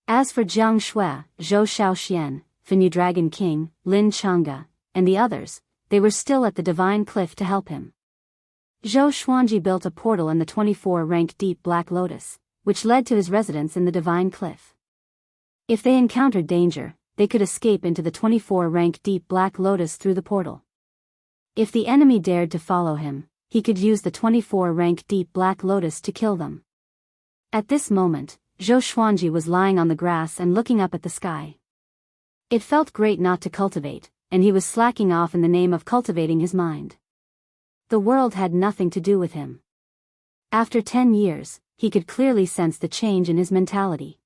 As for Jiang Shui, Zhou Xiaoxian, Fenyu Dragon King, Lin Chang'e, and the others, they were still at the Divine Cliff to help him. Zhou Xuanji built a portal in the 24-rank Deep Black Lotus, which led to his residence in the Divine Cliff. If they encountered danger, they could escape into the 24-rank Deep Black Lotus through the portal. If the enemy dared to follow him, he could use the 24-rank Deep Black Lotus to kill them. At this moment, Zhou Xuanji was lying on the grass and looking up at the sky. It felt great not to cultivate, and he was slacking off in the name of cultivating his mind. The world had nothing to do with him. After 10 years, he could clearly sense the change in his mentality.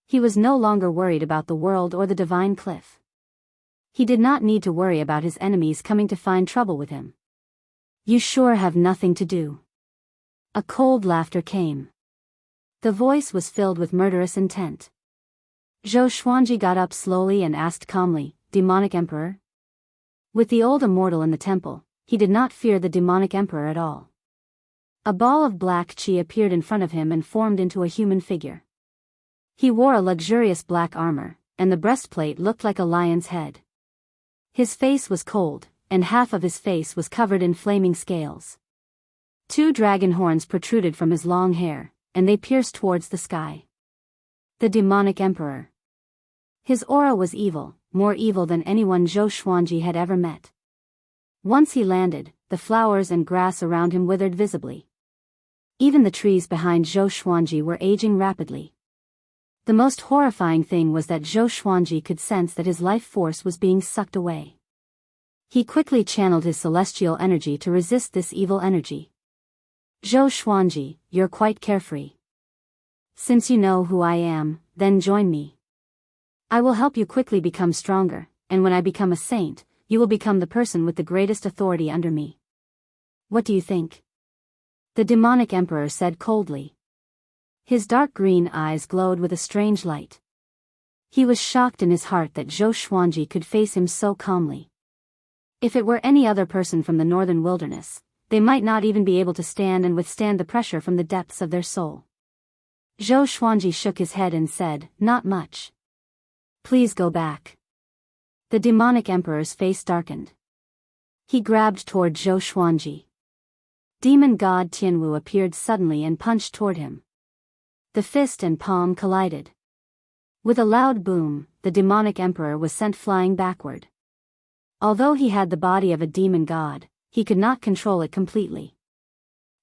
He was no longer worried about the world or the Divine Cliff. He did not need to worry about his enemies coming to find trouble with him. You sure have nothing to do. A cold laughter came. The voice was filled with murderous intent. Zhou Xuanji got up slowly and asked calmly, Demonic Emperor? With the old immortal in the temple, he did not fear the demonic emperor at all. A ball of black qi appeared in front of him and formed into a human figure. He wore a luxurious black armor, and the breastplate looked like a lion's head. His face was cold, and half of his face was covered in flaming scales. 2 dragon horns protruded from his long hair, and they pierced towards the sky. The demonic emperor. His aura was evil, more evil than anyone Zhou Xuanji had ever met. Once he landed, the flowers and grass around him withered visibly. Even the trees behind Zhou Xuanji were aging rapidly. The most horrifying thing was that Zhou Xuanji could sense that his life force was being sucked away. He quickly channeled his celestial energy to resist this evil energy. Zhou Xuanji, you're quite carefree. Since you know who I am, then join me. I will help you quickly become stronger, and when I become a saint, you will become the person with the greatest authority under me. What do you think? The demonic emperor said coldly. His dark green eyes glowed with a strange light. He was shocked in his heart that Zhou Xuanji could face him so calmly. If it were any other person from the northern wilderness, they might not even be able to stand and withstand the pressure from the depths of their soul. Zhou Xuanji shook his head and said, "Not much. Please go back." The demonic emperor's face darkened. He grabbed toward Zhou Xuanji. Demon god Tianwu appeared suddenly and punched toward him. The fist and palm collided. With a loud boom, the demonic emperor was sent flying backward. Although he had the body of a demon god, he could not control it completely.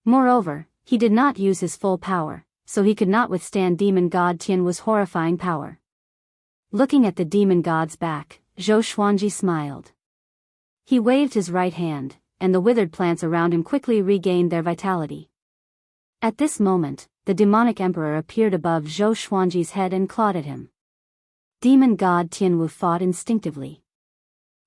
Moreover, he did not use his full power, so he could not withstand demon god Tianwu's horrifying power. Looking at the demon god's back, Zhou Xuanji smiled. He waved his right hand, and the withered plants around him quickly regained their vitality. At this moment, the demonic emperor appeared above Zhou Xuanji's head and clawed at him. Demon god Tianwu fought instinctively.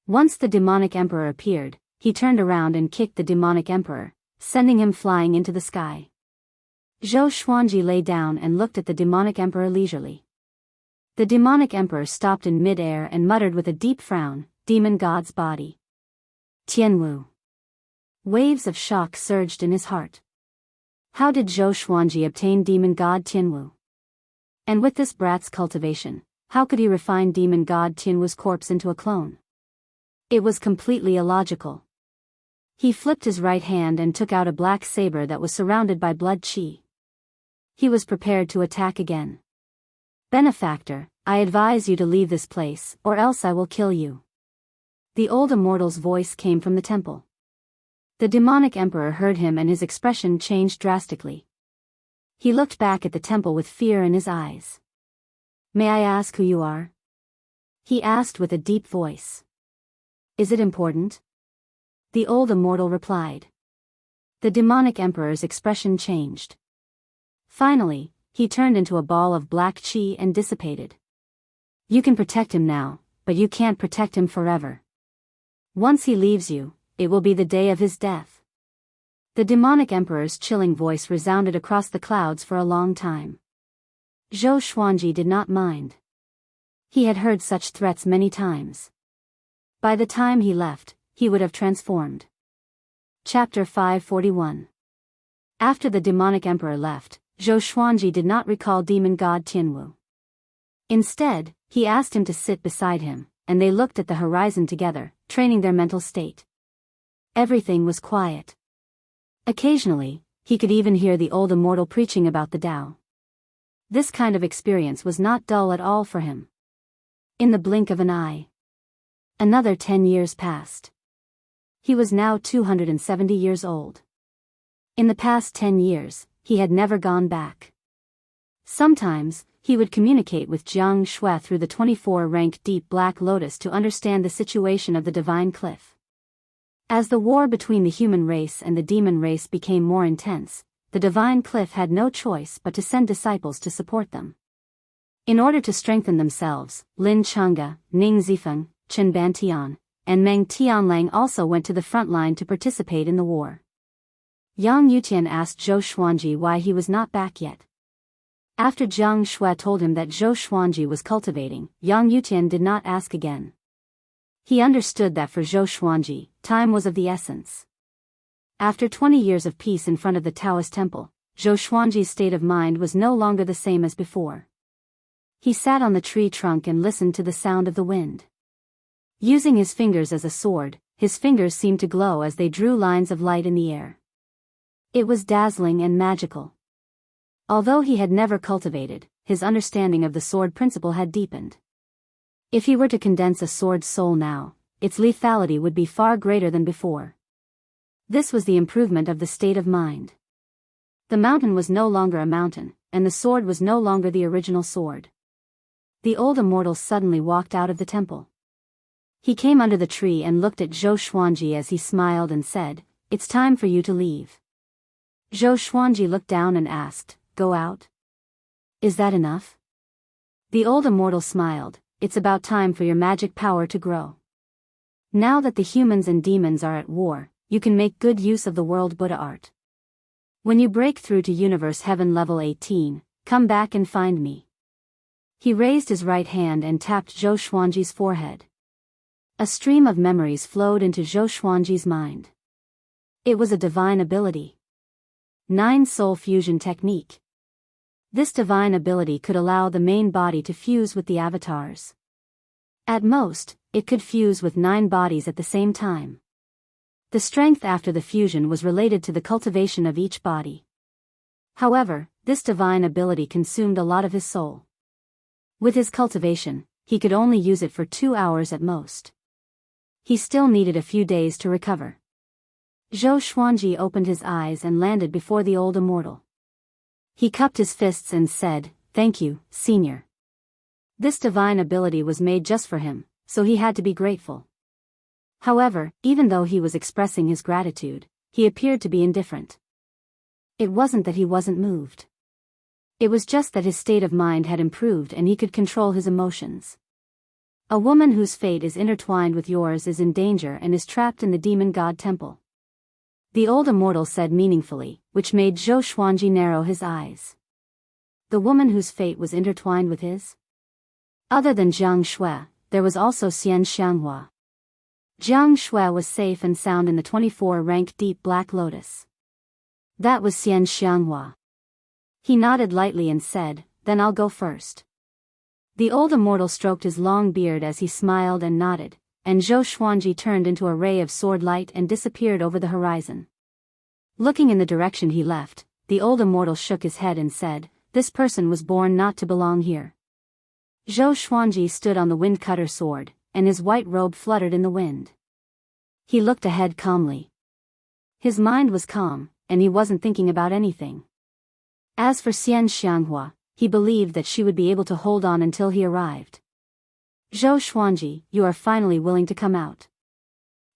Once the demonic emperor appeared, he turned around and kicked the demonic emperor, sending him flying into the sky. Zhou Xuanji lay down and looked at the demonic emperor leisurely. The demonic emperor stopped in mid-air and muttered with a deep frown, "Demon god's body." Tianwu. Waves of shock surged in his heart. How did Zhou Xuanji obtain demon god Tianwu? And with this brat's cultivation, how could he refine demon god Tianwu's corpse into a clone? It was completely illogical. He flipped his right hand and took out a black saber that was surrounded by blood qi. He was prepared to attack again. "Benefactor, I advise you to leave this place, or else I will kill you." The old immortal's voice came from the temple. The demonic emperor heard him and his expression changed drastically. He looked back at the temple with fear in his eyes. "May I ask who you are?" he asked with a deep voice. "Is it important?" The old immortal replied. The demonic emperor's expression changed. Finally, he turned into a ball of black qi and dissipated. "You can protect him now, but you can't protect him forever. Once he leaves you, it will be the day of his death." The demonic emperor's chilling voice resounded across the clouds for a long time. Zhou Xuanji did not mind. He had heard such threats many times. By the time he left, he would have transformed. Chapter 541. After the demonic emperor left, Zhou Xuanji did not recall demon god Tianwu. Instead, he asked him to sit beside him, and they looked at the horizon together, training their mental state. Everything was quiet. Occasionally, he could even hear the old immortal preaching about the Tao. This kind of experience was not dull at all for him. In the blink of an eye, another 10 years passed. He was now 270 years old. In the past 10 years, he had never gone back. Sometimes, he would communicate with Jianghu through the 24-rank deep black lotus to understand the situation of the divine cliff. As the war between the human race and the demon race became more intense, the divine cliff had no choice but to send disciples to support them. In order to strengthen themselves, Lin Changge, Ning Zifeng, Chen Bantian, and Meng Tianlang also went to the front line to participate in the war. Yang Yutian asked Zhou Xuanji why he was not back yet. After Jiang Shui told him that Zhou Xuanji was cultivating, Yang Yutian did not ask again. He understood that for Zhou Xuanji, time was of the essence. After 20 years of peace in front of the Taoist temple, Zhou Xuanji's state of mind was no longer the same as before. He sat on the tree trunk and listened to the sound of the wind. Using his fingers as a sword, his fingers seemed to glow as they drew lines of light in the air. It was dazzling and magical. Although he had never cultivated, his understanding of the sword principle had deepened. If he were to condense a sword's soul now, its lethality would be far greater than before. This was the improvement of the state of mind. The mountain was no longer a mountain, and the sword was no longer the original sword. The old immortal suddenly walked out of the temple. He came under the tree and looked at Zhou Xuanji as he smiled and said, "It's time for you to leave." Zhou Xuanji looked down and asked, "Go out? Is that enough?" The old immortal smiled, "It's about time for your magic power to grow. Now that the humans and demons are at war, you can make good use of the world Buddha art. When you break through to Universe Heaven level 18, come back and find me." He raised his right hand and tapped Zhou Xuanji's forehead. A stream of memories flowed into Zhou Xuanji's mind. It was a divine ability. 9 Soul Fusion Technique. This divine ability could allow the main body to fuse with the avatars. At most, it could fuse with 9 bodies at the same time. The strength after the fusion was related to the cultivation of each body. However, this divine ability consumed a lot of his soul. With his cultivation, he could only use it for 2 hours at most. He still needed a few days to recover. Zhou Xuanji opened his eyes and landed before the old immortal. He cupped his fists and said, "Thank you, Senior." This divine ability was made just for him, so he had to be grateful. However, even though he was expressing his gratitude, he appeared to be indifferent. It wasn't that he wasn't moved. It was just that his state of mind had improved and he could control his emotions. A woman whose fate is intertwined with yours is in danger and is trapped in the demon god temple. The old immortal said meaningfully, which made Zhou Xuanji narrow his eyes. The woman whose fate was intertwined with his? Other than Jianghu, there was also Xianxia. Jianghu was safe and sound in the 24-rank Deep Black Lotus. That was Xianxia. He nodded lightly and said, "Then I'll go first." The old immortal stroked his long beard as he smiled and nodded, and Zhou Xuanji turned into a ray of sword light and disappeared over the horizon. Looking in the direction he left, the old immortal shook his head and said, "This person was born not to belong here." Zhou Xuanji stood on the wind-cutter sword, and his white robe fluttered in the wind. He looked ahead calmly. His mind was calm, and he wasn't thinking about anything. As for Xianxia, he believed that she would be able to hold on until he arrived. "Zhou Xuanji, you are finally willing to come out."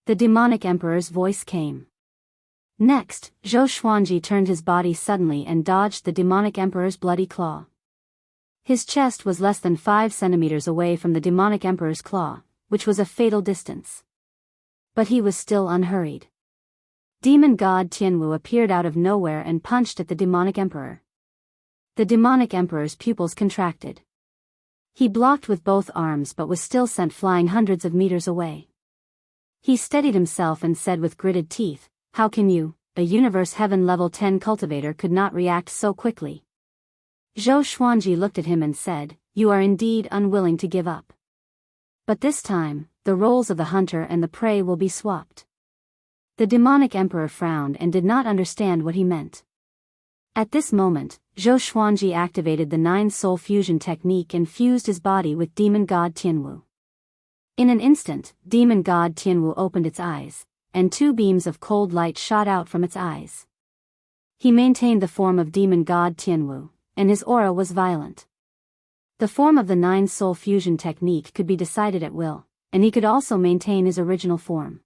The demonic emperor's voice came. Next, Zhou Xuanji turned his body suddenly and dodged the demonic emperor's bloody claw. His chest was less than 5 centimeters away from the demonic emperor's claw, which was a fatal distance. But he was still unhurried. Demon god Tianwu appeared out of nowhere and punched at the demonic emperor. The demonic emperor's pupils contracted. He blocked with both arms but was still sent flying hundreds of meters away. He steadied himself and said with gritted teeth, "How can you, a Universe Heaven level 10 cultivator, could not react so quickly?" Zhou Xuanji looked at him and said, "You are indeed unwilling to give up. But this time, the roles of the hunter and the prey will be swapped." The demonic emperor frowned and did not understand what he meant. At this moment, Zhou Xuanji activated the 9 Soul Fusion technique and fused his body with demon god Tianwu. In an instant, demon god Tianwu opened its eyes, and 2 beams of cold light shot out from its eyes. He maintained the form of demon god Tianwu, and his aura was violent. The form of the 9 Soul Fusion technique could be decided at will, and he could also maintain his original form.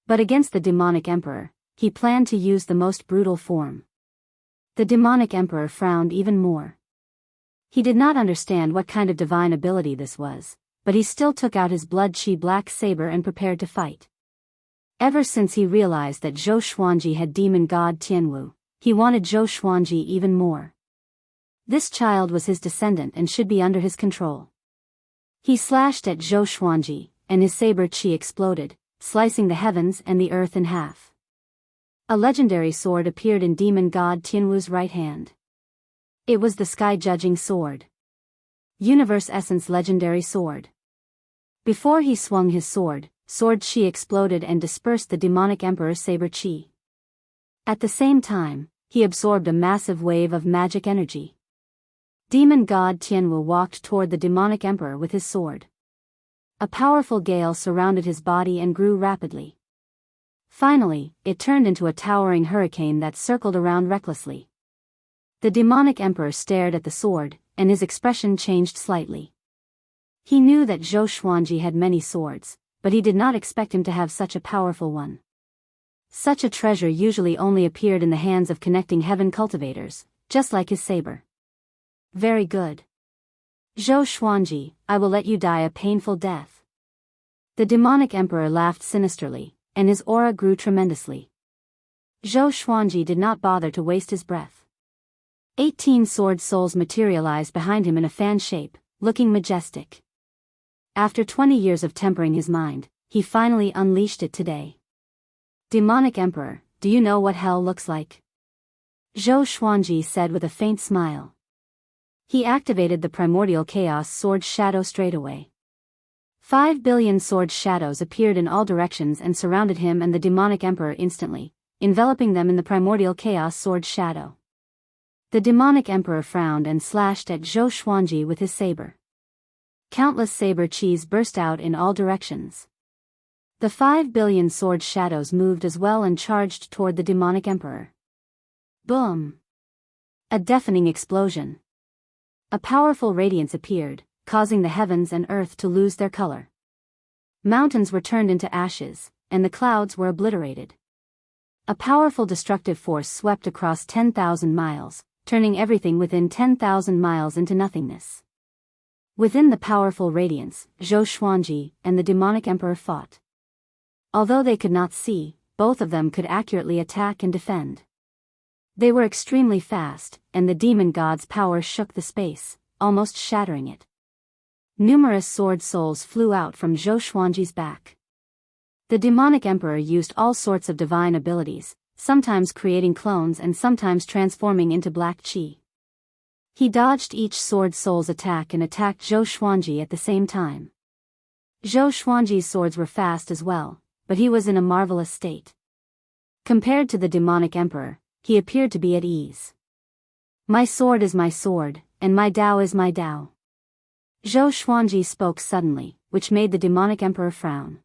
But against the demonic emperor, he planned to use the most brutal form. The demonic emperor frowned even more. He did not understand what kind of divine ability this was, but he still took out his blood-chi black saber and prepared to fight. Ever since he realized that Zhou Xuanji had demon god Tianwu, he wanted Zhou Xuanji even more. This child was his descendant and should be under his control. He slashed at Zhou Xuanji, and his saber chi exploded, slicing the heavens and the earth in half. A legendary sword appeared in demon god Tianwu's right hand. It was the sky-judging sword. Universe Essence Legendary Sword. Before he swung his sword chi exploded and dispersed the demonic emperor's saber chi. At the same time, he absorbed a massive wave of magic energy. Demon god Tianwu walked toward the demonic emperor with his sword. A powerful gale surrounded his body and grew rapidly. Finally, it turned into a towering hurricane that circled around recklessly. The demonic emperor stared at the sword, and his expression changed slightly. He knew that Zhou Xuanji had many swords, but he did not expect him to have such a powerful one. Such a treasure usually only appeared in the hands of connecting heaven cultivators, just like his saber. Very good. Zhou Xuanji, I will let you die a painful death. The demonic emperor laughed sinisterly, and his aura grew tremendously. Zhou Xuanji did not bother to waste his breath. 18 sword souls materialized behind him in a fan shape, looking majestic. After 20 years of tempering his mind, he finally unleashed it today. Demonic Emperor, do you know what hell looks like? Zhou Xuanji said with a faint smile. He activated the primordial chaos sword shadow straightaway. 5 billion sword shadows appeared in all directions and surrounded him and the demonic emperor instantly, enveloping them in the primordial chaos sword shadow. The demonic emperor frowned and slashed at Zhou Xuanji with his saber. Countless saber chis burst out in all directions. The 5 billion sword shadows moved as well and charged toward the demonic emperor. Boom! A deafening explosion. A powerful radiance appeared, causing the heavens and earth to lose their color. Mountains were turned into ashes, and the clouds were obliterated. A powerful destructive force swept across 10,000 miles, turning everything within 10,000 miles into nothingness. Within the powerful radiance, Zhou Xuanji and the demonic emperor fought. Although they could not see, both of them could accurately attack and defend. They were extremely fast, and the demon god's power shook the space, almost shattering it. Numerous sword souls flew out from Zhou Xuanji's back. The demonic emperor used all sorts of divine abilities, sometimes creating clones and sometimes transforming into black chi. He dodged each sword soul's attack and attacked Zhou Xuanji at the same time. Zhou Xuanji's swords were fast as well, but he was in a marvelous state. Compared to the demonic emperor, he appeared to be at ease. My sword is my sword, and my Dao is my Dao. Zhou Xuanji spoke suddenly, which made the demonic emperor frown.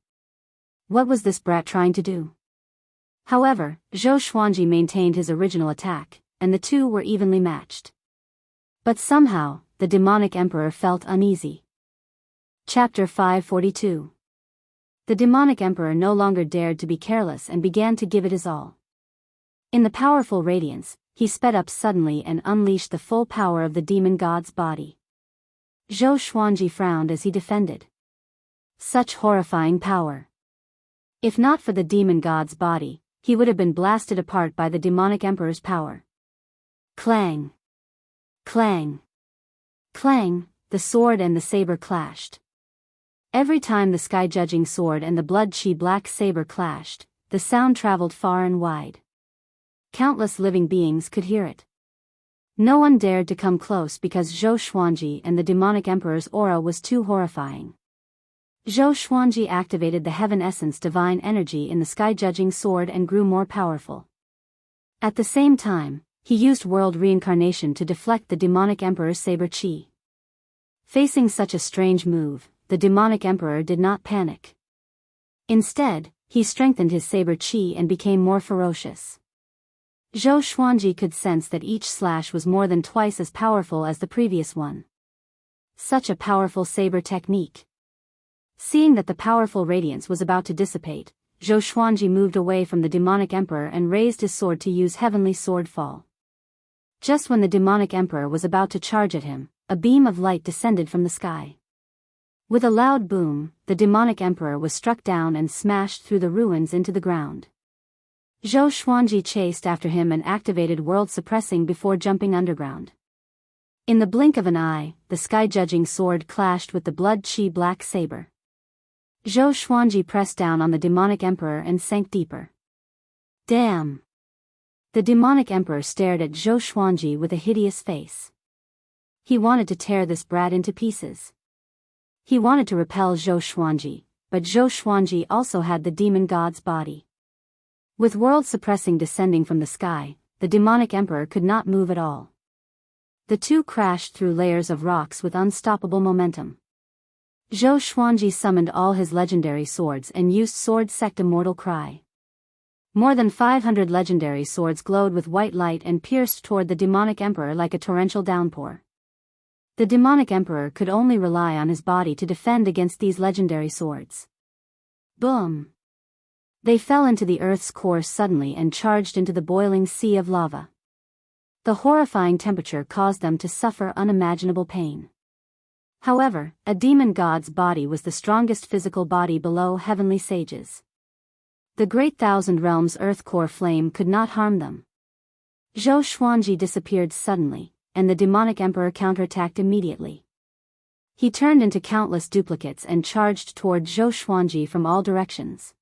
What was this brat trying to do? However, Zhou Xuanji maintained his original attack, and the two were evenly matched. But somehow, the demonic emperor felt uneasy. Chapter 542. The demonic emperor no longer dared to be careless and began to give it his all. In the powerful radiance, he sped up suddenly and unleashed the full power of the demon god's body. Zhou Xuanji frowned as he defended. Such horrifying power. If not for the demon god's body, he would have been blasted apart by the demonic emperor's power. Clang! Clang! Clang! The sword and the saber clashed. Every time the sky-judging sword and the blood-chi black saber clashed, the sound traveled far and wide. Countless living beings could hear it. No one dared to come close because Zhou Xuanji and the demonic emperor's aura was too horrifying. Zhou Xuanji activated the heaven essence divine energy in the sky-judging sword and grew more powerful. At the same time, he used world reincarnation to deflect the demonic emperor's saber chi. Facing such a strange move, the demonic emperor did not panic. Instead, he strengthened his saber chi and became more ferocious. Zhou Xuanji could sense that each slash was more than twice as powerful as the previous one. Such a powerful saber technique. Seeing that the powerful radiance was about to dissipate, Zhou Xuanji moved away from the demonic emperor and raised his sword to use heavenly sword fall. Just when the demonic emperor was about to charge at him, a beam of light descended from the sky. With a loud boom, the demonic emperor was struck down and smashed through the ruins into the ground. Zhou Xuanji chased after him and activated world suppressing before jumping underground. In the blink of an eye, the sky-judging sword clashed with the blood-chi black saber. Zhou Xuanji pressed down on the demonic emperor and sank deeper. Damn! The demonic emperor stared at Zhou Xuanji with a hideous face. He wanted to tear this brat into pieces. He wanted to repel Zhou Xuanji, but Zhou Xuanji also had the demon god's body. With world suppressing descending from the sky, the demonic emperor could not move at all. The two crashed through layers of rocks with unstoppable momentum. Zhou Xuanji summoned all his legendary swords and used Sword Sect Immortal Cry. More than 500 legendary swords glowed with white light and pierced toward the demonic emperor like a torrential downpour. The demonic emperor could only rely on his body to defend against these legendary swords. Boom! They fell into the earth's core suddenly and charged into the boiling sea of lava. The horrifying temperature caused them to suffer unimaginable pain. However, a demon god's body was the strongest physical body below heavenly sages. The great Thousand Realms earth core flame could not harm them. Zhou Xuanji disappeared suddenly, and the demonic emperor counterattacked immediately. He turned into countless duplicates and charged toward Zhou Xuanji from all directions.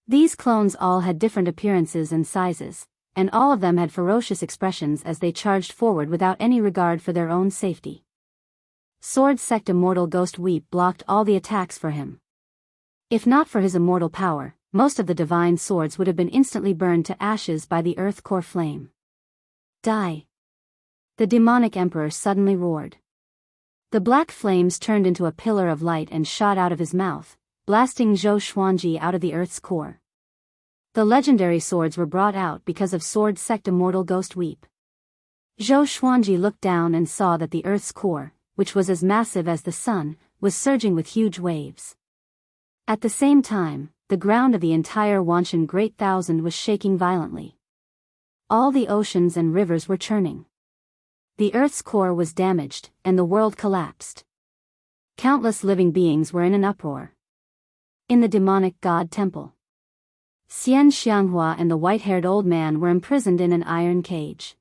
These clones all had different appearances and sizes, and all of them had ferocious expressions as they charged forward without any regard for their own safety. Sword Sect Immortal Ghost Weep blocked all the attacks for him. If not for his immortal power, most of the divine swords would have been instantly burned to ashes by the earth core flame. Die! The demonic emperor suddenly roared. The black flames turned into a pillar of light and shot out of his mouth, blasting Zhou Xuanji out of the earth's core. The legendary swords were brought out because of Sword Sect Immortal Ghost Weep. Zhou Xuanji looked down and saw that the earth's core, which was as massive as the sun, was surging with huge waves. At the same time, the ground of the entire Wanshan Great Thousand was shaking violently. All the oceans and rivers were churning. The earth's core was damaged, and the world collapsed. Countless living beings were in an uproar. In the demonic god temple, Wuxia Xianxia and the white-haired old man were imprisoned in an iron cage.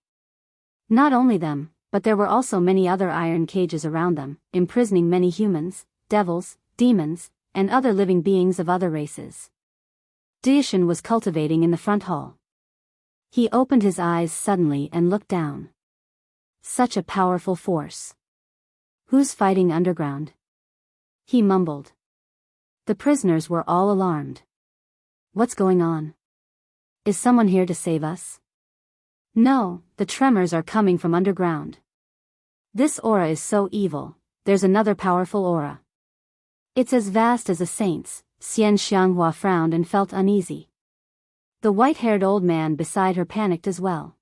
Not only them, but there were also many other iron cages around them, imprisoning many humans, devils, demons, and other living beings of other races. Daoist was cultivating in the front hall. He opened his eyes suddenly and looked down. Such a powerful force. Who's fighting underground? He mumbled. The prisoners were all alarmed. What's going on? Is someone here to save us? No, the tremors are coming from underground. This aura is so evil, there's another powerful aura. It's as vast as a saint's. Wuxia Xianxia frowned and felt uneasy. The white-haired old man beside her panicked as well.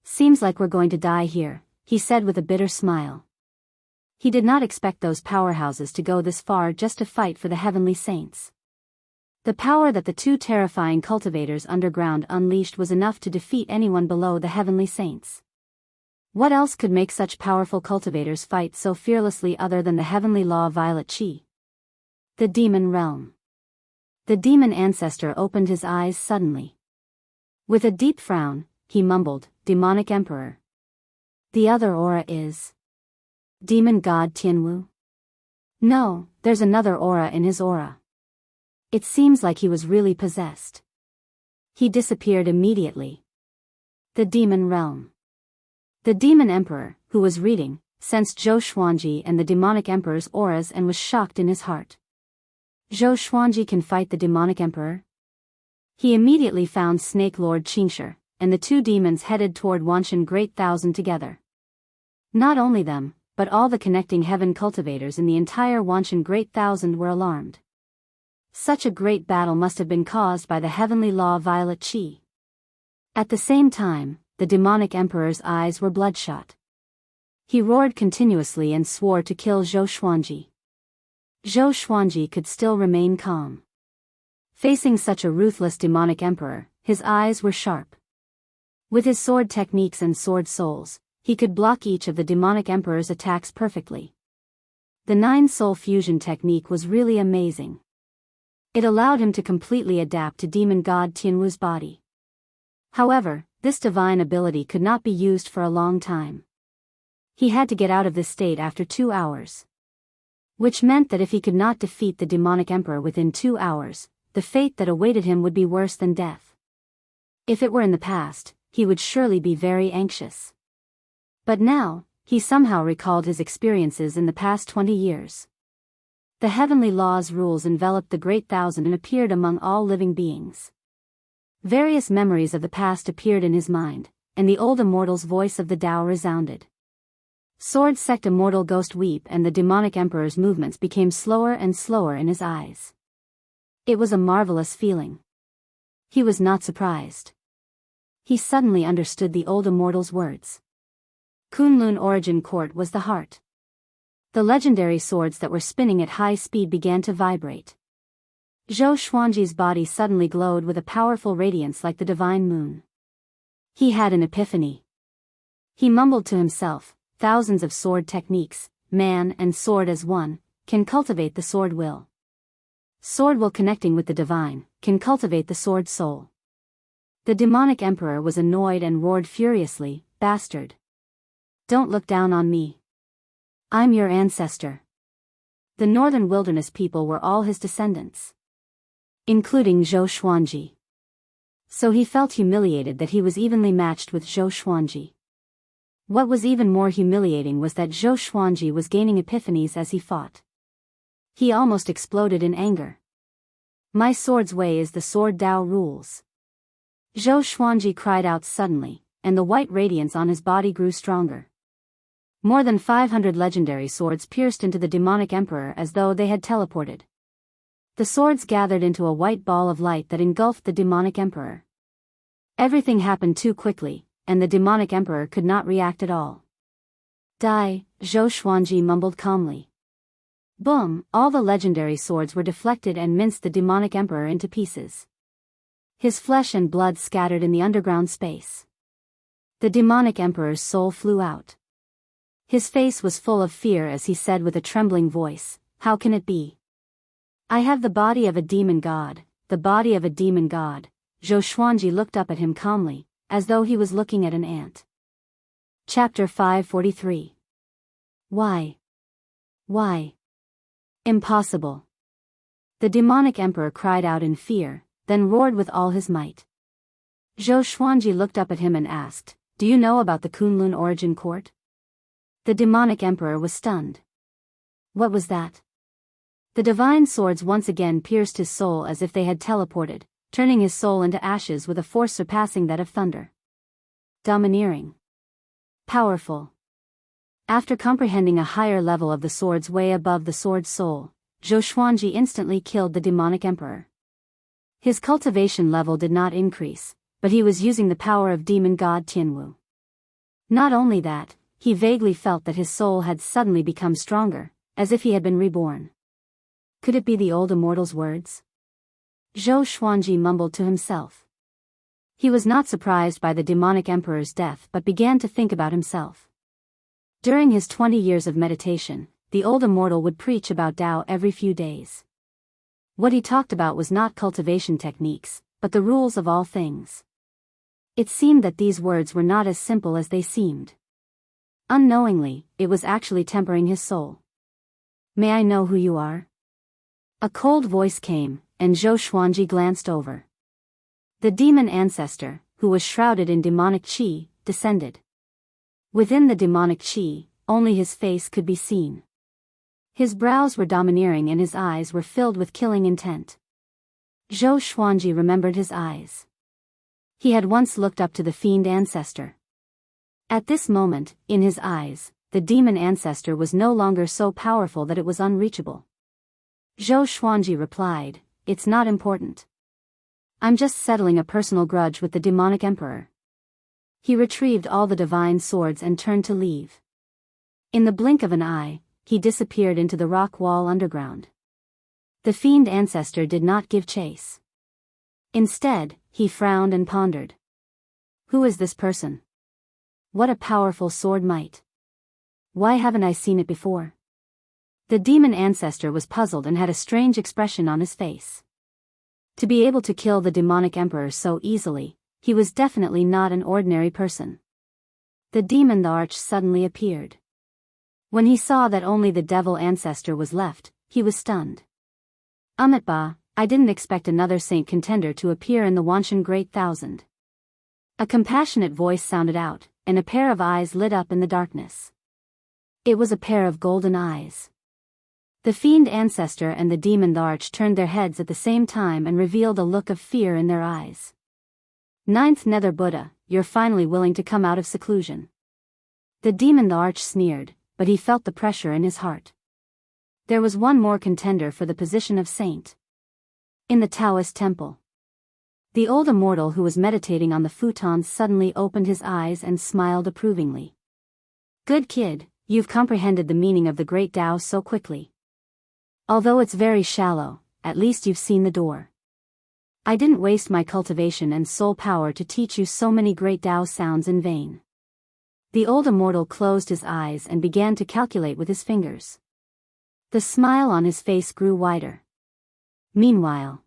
Seems like we're going to die here, he said with a bitter smile. He did not expect those powerhouses to go this far just to fight for the heavenly saints. The power that the two terrifying cultivators underground unleashed was enough to defeat anyone below the heavenly saints. What else could make such powerful cultivators fight so fearlessly other than the heavenly law Violet Chi? The demon realm. The demon ancestor opened his eyes suddenly. With a deep frown, he mumbled, Demonic Emperor. The other aura is Demon God Tianwu? No, there's another aura in his aura. It seems like he was really possessed. He disappeared immediately. The demon realm. The demon emperor, who was reading, sensed Zhou Xuanji and the demonic emperor's auras and was shocked in his heart. Zhou Xuanji can fight the demonic emperor? He immediately found Snake Lord Qingshi, and the two demons headed toward Wanshan Great Thousand together. Not only them, but all the connecting heaven cultivators in the entire Wanshan Great Thousand were alarmed. Such a great battle must have been caused by the heavenly law Violet Chi. At the same time, the demonic emperor's eyes were bloodshot. He roared continuously and swore to kill Zhou Xuanji. Zhou Xuanji could still remain calm. Facing such a ruthless demonic emperor, his eyes were sharp. With his sword techniques and sword souls, he could block each of the demonic emperor's attacks perfectly. The 9-soul fusion technique was really amazing. It allowed him to completely adapt to demon god Tianwu's body. However, this divine ability could not be used for a long time. He had to get out of this state after 2 hours. Which meant that if he could not defeat the demonic emperor within 2 hours, the fate that awaited him would be worse than death. If it were in the past, he would surely be very anxious. But now, he somehow recalled his experiences in the past 20 years. The heavenly law's rules enveloped the Great Thousand and appeared among all living beings. Various memories of the past appeared in his mind, and the old immortal's voice of the Tao resounded. Sword sect Immortal Ghost weep, and the demonic emperor's movements became slower and slower in his eyes. It was a marvelous feeling. He was not surprised. He suddenly understood the old immortal's words. Kunlun Origin Court was the heart. The legendary swords that were spinning at high speed began to vibrate. Zhou Xuanji's body suddenly glowed with a powerful radiance like the divine moon. He had an epiphany. He mumbled to himself, thousands of sword techniques, man and sword as one, can cultivate the sword will. Sword will connecting with the divine, can cultivate the sword soul. The demonic emperor was annoyed and roared furiously, "Bastard! Don't look down on me. I'm your ancestor." The northern wilderness people were all his descendants, including Zhou Xuanji. So he felt humiliated that he was evenly matched with Zhou Xuanji. What was even more humiliating was that Zhou Xuanji was gaining epiphanies as he fought. He almost exploded in anger. "My sword's way is the sword Dao rules." Zhou Xuanji cried out suddenly, and the white radiance on his body grew stronger. More than 500 legendary swords pierced into the demonic emperor as though they had teleported. The swords gathered into a white ball of light that engulfed the demonic emperor. Everything happened too quickly, and the demonic emperor could not react at all. "Die," Zhou Xuanji mumbled calmly. Boom! All the legendary swords were deflected and minced the demonic emperor into pieces. His flesh and blood scattered in the underground space. The demonic emperor's soul flew out. His face was full of fear as he said with a trembling voice, "How can it be? I have the body of a demon god, the body of a demon god." Zhou Xuanji looked up at him calmly, as though he was looking at an ant. Chapter 543. Why? Why? Impossible. The demonic emperor cried out in fear, then roared with all his might. Zhou Xuanji looked up at him and asked, "Do you know about the Kunlun Origin Court?" The demonic emperor was stunned. What was that? The divine swords once again pierced his soul as if they had teleported, turning his soul into ashes with a force surpassing that of thunder. Domineering. Powerful. After comprehending a higher level of the sword's way above the sword's soul, Zhou Xuanji instantly killed the demonic emperor. His cultivation level did not increase, but he was using the power of demon god Tianwu. Not only that, he vaguely felt that his soul had suddenly become stronger, as if he had been reborn. Could it be the old immortal's words? Zhou Xuanji mumbled to himself. He was not surprised by the demonic emperor's death but began to think about himself. During his 20 years of meditation, the old immortal would preach about Dao every few days. What he talked about was not cultivation techniques, but the rules of all things. It seemed that these words were not as simple as they seemed. Unknowingly, it was actually tempering his soul. "May I know who you are?" A cold voice came, and Zhou Xuanji glanced over. The demon ancestor, who was shrouded in demonic qi, descended. Within the demonic qi, only his face could be seen. His brows were domineering and his eyes were filled with killing intent. Zhou Xuanji remembered his eyes. He had once looked up to the fiend ancestor. At this moment, in his eyes, the demon ancestor was no longer so powerful that it was unreachable. Zhou Xuanji replied, "It's not important. I'm just settling a personal grudge with the demonic emperor." He retrieved all the divine swords and turned to leave. In the blink of an eye, he disappeared into the rock wall underground. The fiend ancestor did not give chase. Instead, he frowned and pondered. Who is this person? What a powerful sword might. Why haven't I seen it before? The demon ancestor was puzzled and had a strange expression on his face. To be able to kill the demonic emperor so easily, he was definitely not an ordinary person. The demon the arch suddenly appeared. When he saw that only the devil ancestor was left, he was stunned. "Amitba, I didn't expect another saint contender to appear in the Wanshan Great Thousand." A compassionate voice sounded out, and a pair of eyes lit up in the darkness. It was a pair of golden eyes. The fiend ancestor and the demon the arch turned their heads at the same time and revealed a look of fear in their eyes. "Ninth Nether Buddha, you're finally willing to come out of seclusion." The demon the arch sneered, but he felt the pressure in his heart. There was one more contender for the position of saint. In the Taoist temple. The old immortal who was meditating on the futon suddenly opened his eyes and smiled approvingly. Good kid, you've comprehended the meaning of the great Tao so quickly. Although it's very shallow, at least you've seen the door. I didn't waste my cultivation and soul power to teach you so many great Tao sounds in vain. The old immortal closed his eyes and began to calculate with his fingers. The smile on his face grew wider. Meanwhile,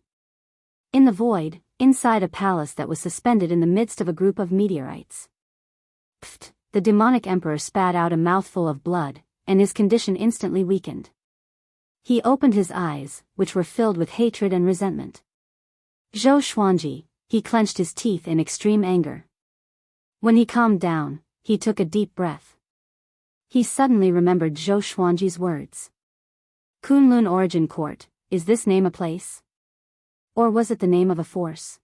in the void, inside a palace that was suspended in the midst of a group of meteorites. Pfft, the demonic emperor spat out a mouthful of blood, and his condition instantly weakened. He opened his eyes, which were filled with hatred and resentment. Zhou Xuanji, he clenched his teeth in extreme anger. When he calmed down, he took a deep breath. He suddenly remembered Zhou Xuanji's words. Kunlun Origin Court, is this name a place? Or was it the name of a force?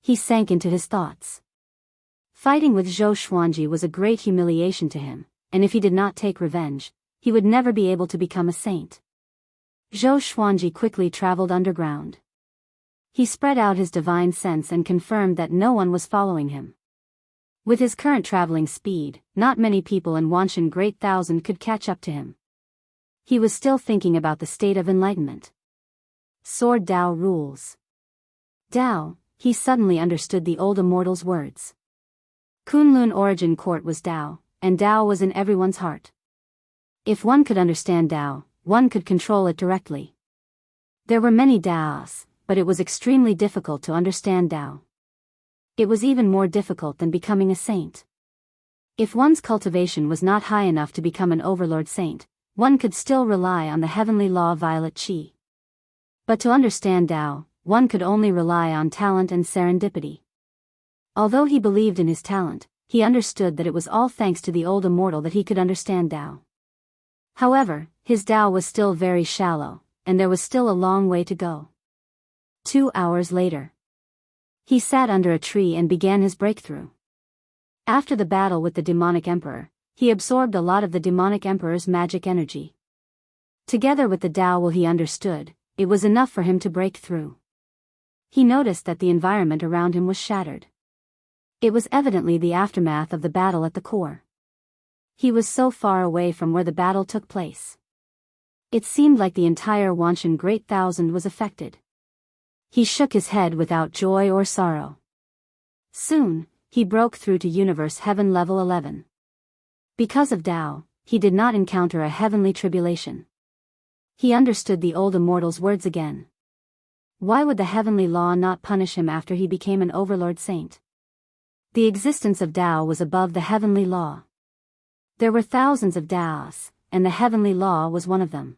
He sank into his thoughts. Fighting with Zhou Xuanji was a great humiliation to him, and if he did not take revenge, he would never be able to become a saint. Zhou Xuanji quickly traveled underground. He spread out his divine sense and confirmed that no one was following him. With his current traveling speed, not many people in Wanshan Great Thousand could catch up to him. He was still thinking about the state of enlightenment. Sword Dao rules. Dao, he suddenly understood the old immortal's words. Kunlun Origin Court was Dao, and Dao was in everyone's heart. If one could understand Dao, one could control it directly. There were many Daos, but it was extremely difficult to understand Dao. It was even more difficult than becoming a saint. If one's cultivation was not high enough to become an overlord saint, one could still rely on the heavenly law violet qi. But to understand Dao, one could only rely on talent and serendipity. Although he believed in his talent, he understood that it was all thanks to the old immortal that he could understand Dao. However, his Dao was still very shallow, and there was still a long way to go. 2 hours later, he sat under a tree and began his breakthrough. After the battle with the demonic emperor, he absorbed a lot of the demonic emperor's magic energy. Together with the Dao he understood, it was enough for him to break through. He noticed that the environment around him was shattered. It was evidently the aftermath of the battle at the core. He was so far away from where the battle took place. It seemed like the entire Wanshan Great Thousand was affected. He shook his head without joy or sorrow. Soon, he broke through to Universe Heaven Level 11. Because of Dao, he did not encounter a heavenly tribulation. He understood the old immortal's words again. Why would the heavenly law not punish him after he became an overlord saint? The existence of Dao was above the heavenly law. There were thousands of Daos, and the heavenly law was one of them.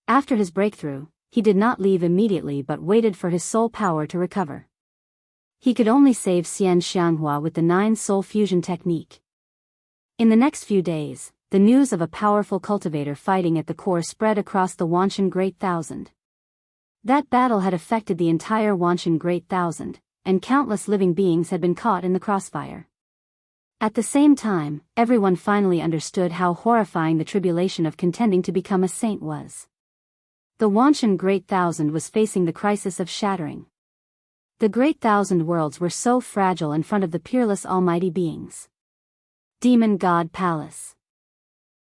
After his breakthrough, he did not leave immediately but waited for his soul power to recover. He could only save Xianxia with the 9 soul fusion technique. In the next few days, the news of a powerful cultivator fighting at the core spread across the Wanshan Great Thousand. That battle had affected the entire Wanshan Great Thousand, and countless living beings had been caught in the crossfire. At the same time, everyone finally understood how horrifying the tribulation of contending to become a saint was. The Wanshan Great Thousand was facing the crisis of shattering. The Great Thousand worlds were so fragile in front of the peerless almighty beings. Demon God Palace.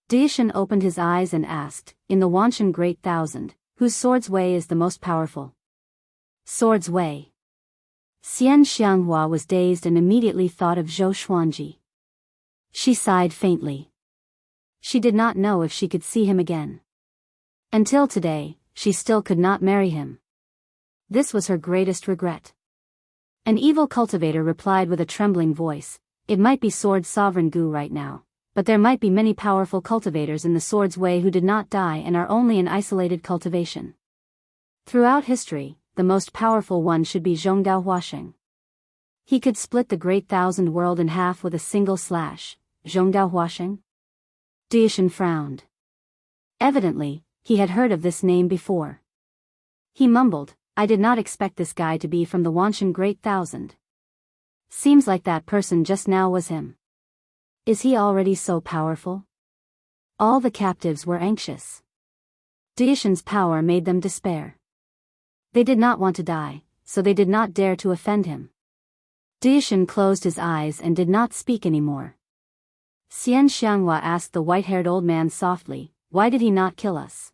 Daoist opened his eyes and asked, in the Wanshan Great Thousand, whose sword's way is the most powerful? Sword's way. Xianxia was dazed and immediately thought of Zhou Xuanji. She sighed faintly. She did not know if she could see him again. Until today, she still could not marry him. This was her greatest regret. An evil cultivator replied with a trembling voice, it might be Sword Sovereign Gu right now, but there might be many powerful cultivators in the Sword's way who did not die and are only in isolated cultivation. Throughout history, the most powerful one should be Zhongdao Huasheng. He could split the Great Thousand world in half with a single slash. Zhongdao Huasheng? Daoist frowned. Evidently, he had heard of this name before. He mumbled, I did not expect this guy to be from the Wanshan Great Thousand. Seems like that person just now was him. Is he already so powerful? All the captives were anxious. Daoist's power made them despair. They did not want to die, so they did not dare to offend him. Daoist closed his eyes and did not speak anymore. Xianxia asked the white-haired old man softly, "Why did he not kill us?"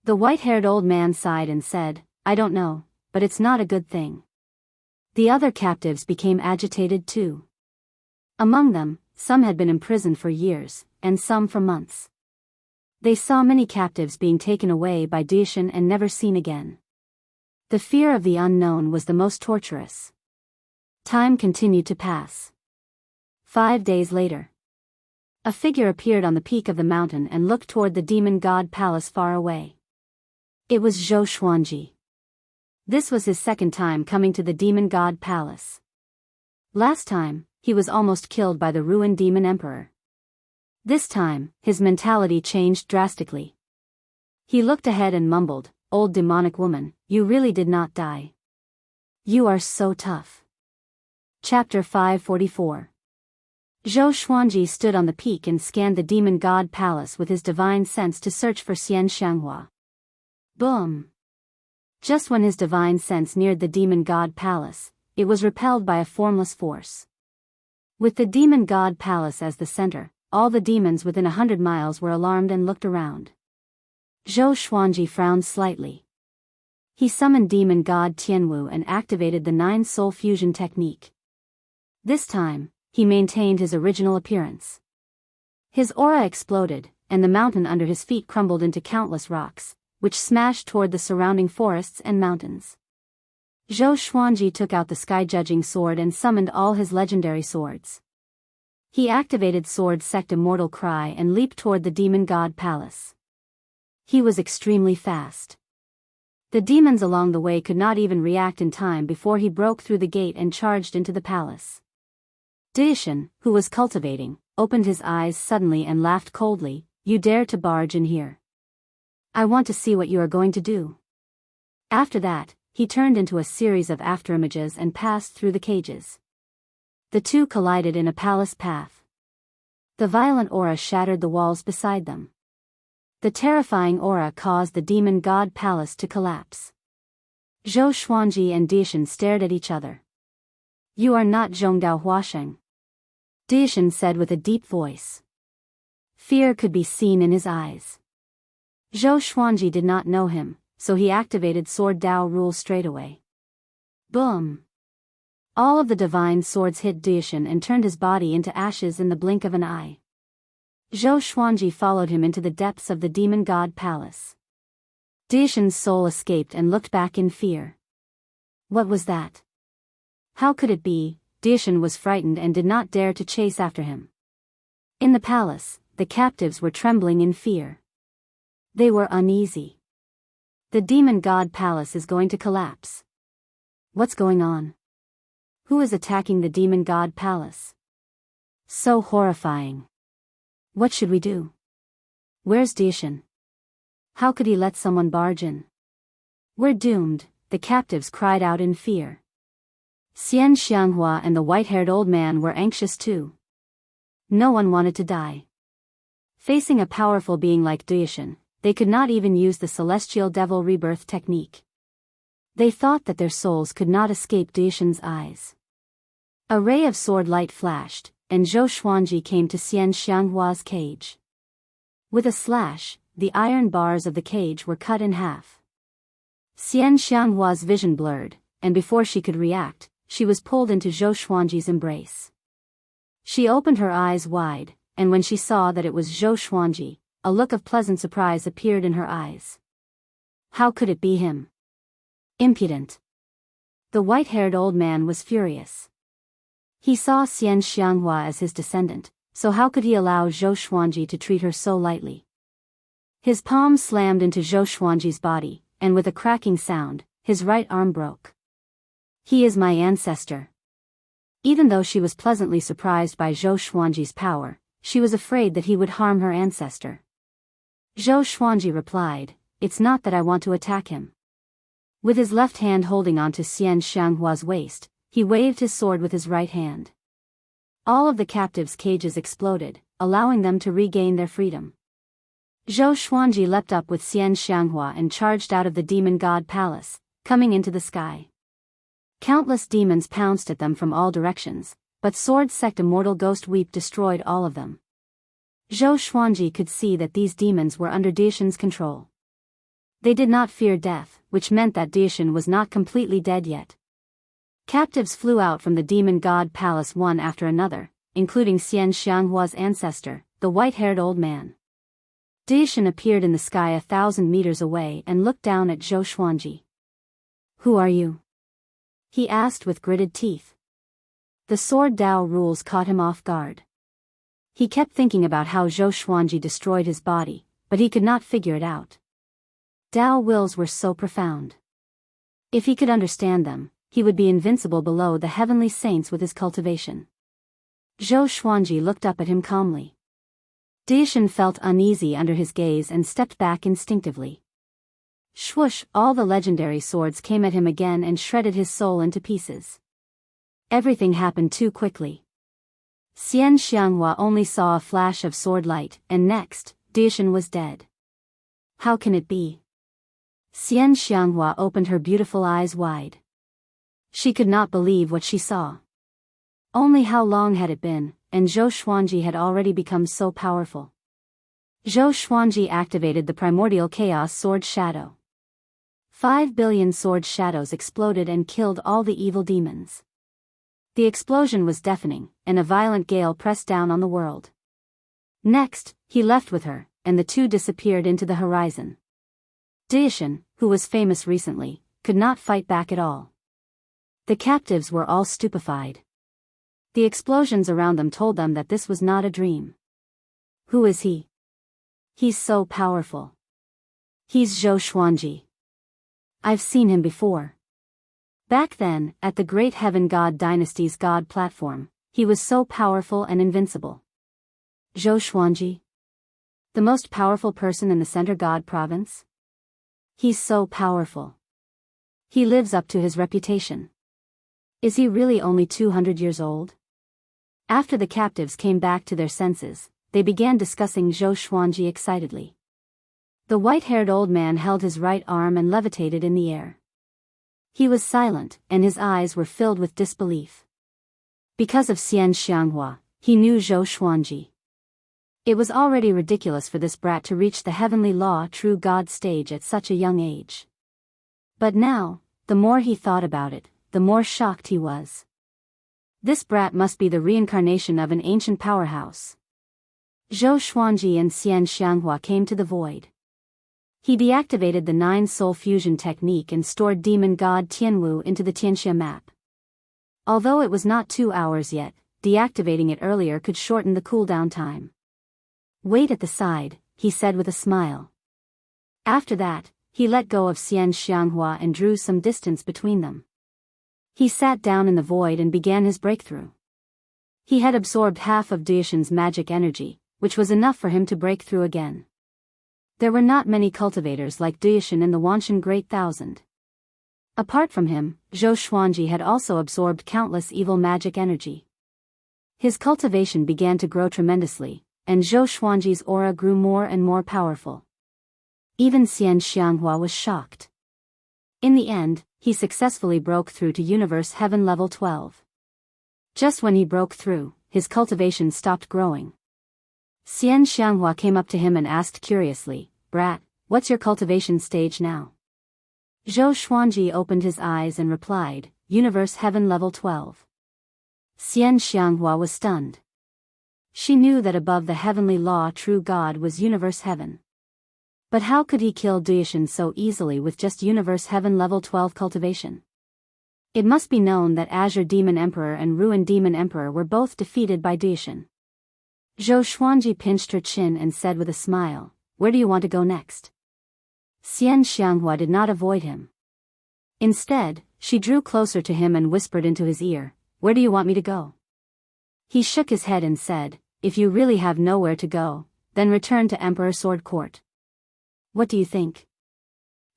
The white-haired old man sighed and said, "I don't know, but it's not a good thing." The other captives became agitated too. Among them, some had been imprisoned for years, and some for months. They saw many captives being taken away by Daoist and never seen again. The fear of the unknown was the most torturous. Time continued to pass. 5 days later, a figure appeared on the peak of the mountain and looked toward the demon god palace far away. It was Zhou Xuanji. This was his second time coming to the demon god palace. Last time, he was almost killed by the ruined demon emperor. This time, his mentality changed drastically. He looked ahead and mumbled, "Old demonic woman, you really did not die. You are so tough." Chapter 544. Zhou Xuanji stood on the peak and scanned the demon god palace with his divine sense to search for Xianxia. Boom! Just when his divine sense neared the demon god palace, it was repelled by a formless force. With the demon god palace as the center, all the demons within 100 miles were alarmed and looked around. Zhou Xuanji frowned slightly. He summoned demon god Tianwu and activated the 9-soul fusion technique. This time, he maintained his original appearance. His aura exploded, and the mountain under his feet crumbled into countless rocks, which smashed toward the surrounding forests and mountains. Zhou Xuanji took out the sky-judging sword and summoned all his legendary swords. He activated Sword Sect Immortal Cry and leaped toward the demon god palace. He was extremely fast. The demons along the way could not even react in time before he broke through the gate and charged into the palace. Daoist, who was cultivating, opened his eyes suddenly and laughed coldly, "You dare to barge in here? I want to see what you are going to do." After that, he turned into a series of afterimages and passed through the cages. The two collided in a palace path. The violent aura shattered the walls beside them. The terrifying aura caused the demon god palace to collapse. Zhou Xuanji and Daoist stared at each other. "You are not Zhongdao Huasheng," Daoist said with a deep voice. Fear could be seen in his eyes. Zhou Xuanji did not know him, so he activated Sword Dao Rule straight away. Boom! All of the divine swords hit Daoist and turned his body into ashes in the blink of an eye. Zhou Xuanji followed him into the depths of the demon god palace. Daoist's soul escaped and looked back in fear. What was that? How could it be? Daoist was frightened and did not dare to chase after him. In the palace, the captives were trembling in fear. They were uneasy. The demon god palace is going to collapse. What's going on? Who is attacking the demon god palace? So horrifying. What should we do? Where's Daoist? How could he let someone barge in? We're doomed, the captives cried out in fear. Xianxia and the white-haired old man were anxious too. No one wanted to die. Facing a powerful being like Daoist, they could not even use the celestial devil rebirth technique. They thought that their souls could not escape Daoist's eyes. A ray of sword light flashed, and Zhou Xuanji came to Xianxia's cage. With a slash, the iron bars of the cage were cut in half. Xianxia's vision blurred, and before she could react, she was pulled into Zhou Xuanji's embrace. She opened her eyes wide, and when she saw that it was Zhou Xuanji, a look of pleasant surprise appeared in her eyes. How could it be him? Impudent! The white-haired old man was furious. He saw Xianxia as his descendant, so how could he allow Zhou Xuanji to treat her so lightly? His palm slammed into Zhou Xuanji's body, and with a cracking sound, his right arm broke. He is my ancestor. Even though she was pleasantly surprised by Zhou Xuanji's power, she was afraid that he would harm her ancestor. Zhou Xuanji replied, "It's not that I want to attack him." With his left hand holding onto Xianxia's waist, he waved his sword with his right hand. All of the captives' cages exploded, allowing them to regain their freedom. Zhou Xuanji leapt up with Xianxia and charged out of the demon god palace, coming into the sky. Countless demons pounced at them from all directions, but sword sect Immortal Ghost Weep destroyed all of them. Zhou Xuanji could see that these demons were under Daoist's control. They did not fear death, which meant that Daoist was not completely dead yet. Captives flew out from the demon god palace one after another, including Xianxia's ancestor, the white-haired old man. Daoist appeared in the sky 1,000 meters away and looked down at Zhou Xuanji. "Who are you?" he asked with gritted teeth. The sword Dao rules caught him off guard. He kept thinking about how Zhou Xuanji destroyed his body, but he could not figure it out. Dao wills were so profound. If he could understand them, he would be invincible below the heavenly saints with his cultivation. Zhou Xuanji looked up at him calmly. Daoist felt uneasy under his gaze and stepped back instinctively. Swoosh! All the legendary swords came at him again and shredded his soul into pieces. Everything happened too quickly. Xianxia only saw a flash of sword light, and next, Daoist was dead. How can it be? Xianxia opened her beautiful eyes wide. She could not believe what she saw. Only how long had it been, and Zhou Xuanji had already become so powerful. Zhou Xuanji activated the primordial chaos sword shadow. 5 billion sword shadows exploded and killed all the evil demons. The explosion was deafening, and a violent gale pressed down on the world. Next, he left with her, and the two disappeared into the horizon. Daoist, who was famous recently, could not fight back at all. The captives were all stupefied. The explosions around them told them that this was not a dream. Who is he? He's so powerful. He's Zhou Xuanji. I've seen him before. Back then, at the Great Heaven God Dynasty's God platform, he was so powerful and invincible. Zhou Xuanji? The most powerful person in the Center God province? He's so powerful. He lives up to his reputation. Is he really only 200 years old? After the captives came back to their senses, they began discussing Zhou Xuanji excitedly. The white-haired old man held his right arm and levitated in the air. He was silent, and his eyes were filled with disbelief. Because of Xianxia, he knew Zhou Xuanji. It was already ridiculous for this brat to reach the heavenly law true God stage at such a young age. But now, the more he thought about it, the more shocked he was. This brat must be the reincarnation of an ancient powerhouse. Zhou Xuanji and Xianxia came to the void. He deactivated the 9-soul fusion technique and stored demon god Tianwu into the Tianxia map. Although it was not 2 hours yet, deactivating it earlier could shorten the cooldown time. "Wait at the side," he said with a smile. After that, he let go of Xianxia and drew some distance between them. He sat down in the void and began his breakthrough. He had absorbed half of Daoist's magic energy, which was enough for him to break through again. There were not many cultivators like Daoist in the Wanshan Great Thousand. Apart from him, Zhou Xuanji had also absorbed countless evil magic energy. His cultivation began to grow tremendously, and Zhou Xuanji's aura grew more and more powerful. Even Xianxia was shocked. In the end, he successfully broke through to Universe Heaven Level 12. Just when he broke through, his cultivation stopped growing. Xianxia came up to him and asked curiously, "Brat, what's your cultivation stage now?" Zhou Xuanji opened his eyes and replied, "Universe Heaven Level 12. Xianxia was stunned. She knew that above the heavenly law true God was Universe Heaven. But how could he kill Daoist so easily with just Universe Heaven Level 12 cultivation? It must be known that Azure Demon Emperor and Ruin Demon Emperor were both defeated by Daoist. Zhou Xuanji pinched her chin and said with a smile, "Where do you want to go next?" Xianxia did not avoid him. Instead, she drew closer to him and whispered into his ear, "Where do you want me to go?" He shook his head and said, "If you really have nowhere to go, then return to Emperor Sword Court. What do you think?"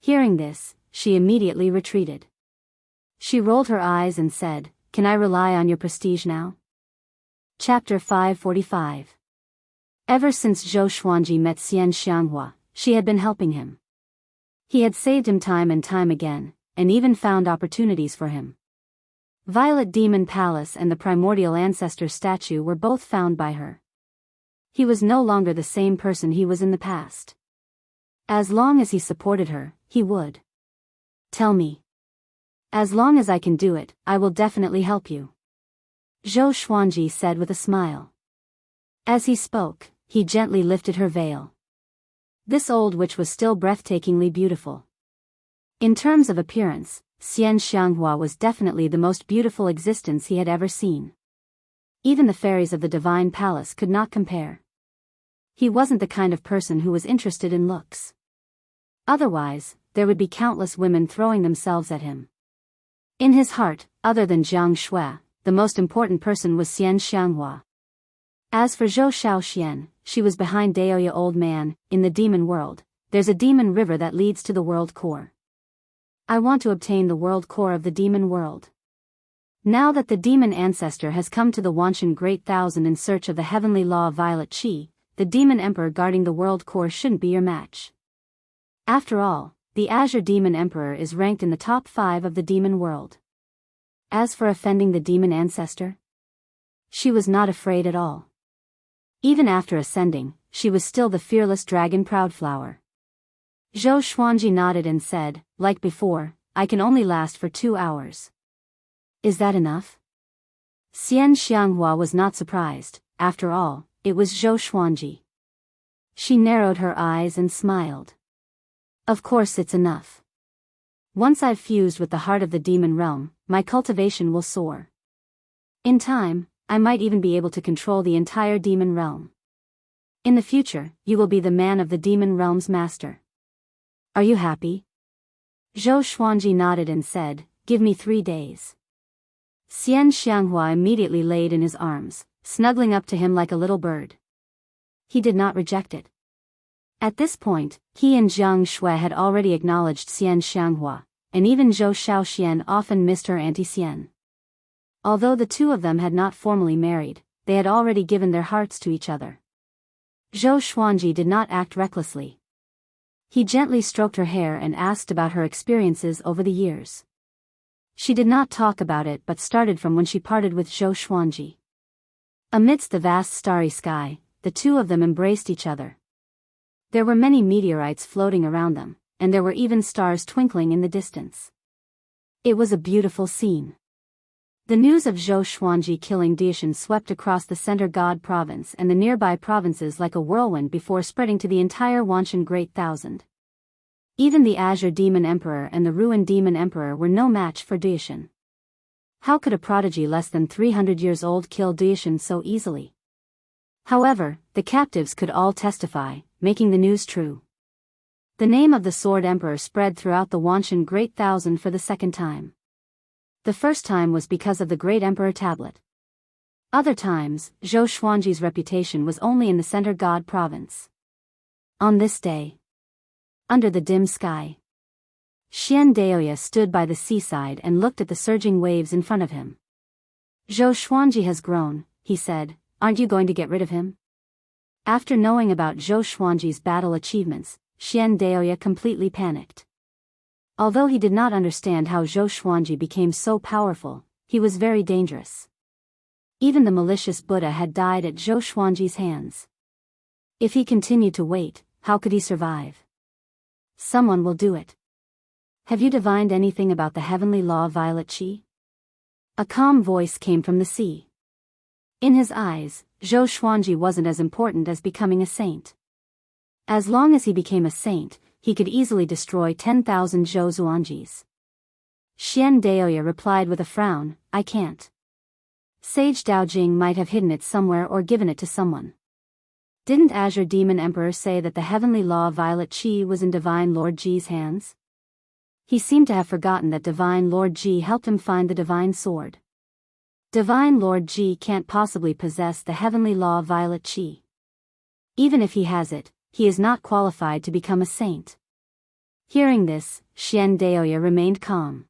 Hearing this, she immediately retreated. She rolled her eyes and said, "Can I rely on your prestige now?" Chapter 545. Ever since Zhou Xuanji met Xianxia, she had been helping him. He had saved him time and time again, and even found opportunities for him. Violet Demon Palace and the primordial ancestor statue were both found by her. He was no longer the same person he was in the past. As long as he supported her, he would. Tell me. As long as I can do it, I will definitely help you. Zhou Xuanji said with a smile. As he spoke, he gently lifted her veil. This old witch was still breathtakingly beautiful. In terms of appearance, Xianxia was definitely the most beautiful existence he had ever seen. Even the fairies of the divine palace could not compare. He wasn't the kind of person who was interested in looks. Otherwise, there would be countless women throwing themselves at him. In his heart, other than Jianghu, the most important person was Xianxia. As for Zhou Xiaoxian, she was behind Daoist old man. In the demon world, there's a demon river that leads to the world core. I want to obtain the world core of the demon world. Now that the demon ancestor has come to the Wanshan Great Thousand in search of the heavenly law of Violet Qi, the demon emperor guarding the world core shouldn't be your match. After all, the Azure Demon Emperor is ranked in the top 5 of the demon world. As for offending the demon ancestor, she was not afraid at all. Even after ascending, she was still the fearless dragon Proudflower. Zhou Xuanji nodded and said, like before, I can only last for 2 hours. Is that enough? Xianxia was not surprised. After all, it was Zhou Xuanji. She narrowed her eyes and smiled. Of course it's enough. Once I've fused with the heart of the demon realm, my cultivation will soar. In time, I might even be able to control the entire demon realm. In the future, you will be the man of the demon realm's master. Are you happy? Zhou Xuanji nodded and said, give me 3 days. Xianxia immediately laid in his arms, snuggling up to him like a little bird. He did not reject it. At this point, he and Jianghu had already acknowledged Xianxia, and even Zhou Xiaoxian often missed her Auntie Xian. Although the two of them had not formally married, they had already given their hearts to each other. Zhou Xuanji did not act recklessly. He gently stroked her hair and asked about her experiences over the years. She did not talk about it but started from when she parted with Zhou Xuanji. Amidst the vast starry sky, the two of them embraced each other. There were many meteorites floating around them, and there were even stars twinkling in the distance. It was a beautiful scene. The news of Zhou Xuanji killing Daoist swept across the Center God province and the nearby provinces like a whirlwind before spreading to the entire Wanshan Great Thousand. Even the Azure Demon Emperor and the Ruined Demon Emperor were no match for Daoist. How could a prodigy less than 300 years old kill Daoist so easily? However, the captives could all testify, making the news true. The name of the Sword Emperor spread throughout the Wanshan Great Thousand for the second time. The first time was because of the Great Emperor Tablet. Other times, Zhou Xuanji's reputation was only in the Center God province. On this day, under the dim sky, Xian Daoist stood by the seaside and looked at the surging waves in front of him. Zhou Xuanji has grown, he said, aren't you going to get rid of him? After knowing about Zhou Xuanji's battle achievements, Xian Daoist completely panicked. Although he did not understand how Zhou Xuanji became so powerful, he was very dangerous. Even the malicious Buddha had died at Zhou Xuanji's hands. If he continued to wait, how could he survive? Someone will do it. Have you divined anything about the heavenly law of Violet Qi? A calm voice came from the sea. In his eyes, Zhou Xuanji wasn't as important as becoming a saint. As long as he became a saint, he could easily destroy 10,000 Zhou Xuanjis. Xian Daoist replied with a frown, I can't. Sage Daojing might have hidden it somewhere or given it to someone. Didn't Azure Demon Emperor say that the heavenly law of Violet Qi was in Divine Lord Ji's hands? He seemed to have forgotten that Divine Lord Ji helped him find the Divine Sword. Divine Lord Ji can't possibly possess the heavenly law of Violet Qi. Even if he has it, he is not qualified to become a saint. Hearing this, Xian Daoist remained calm.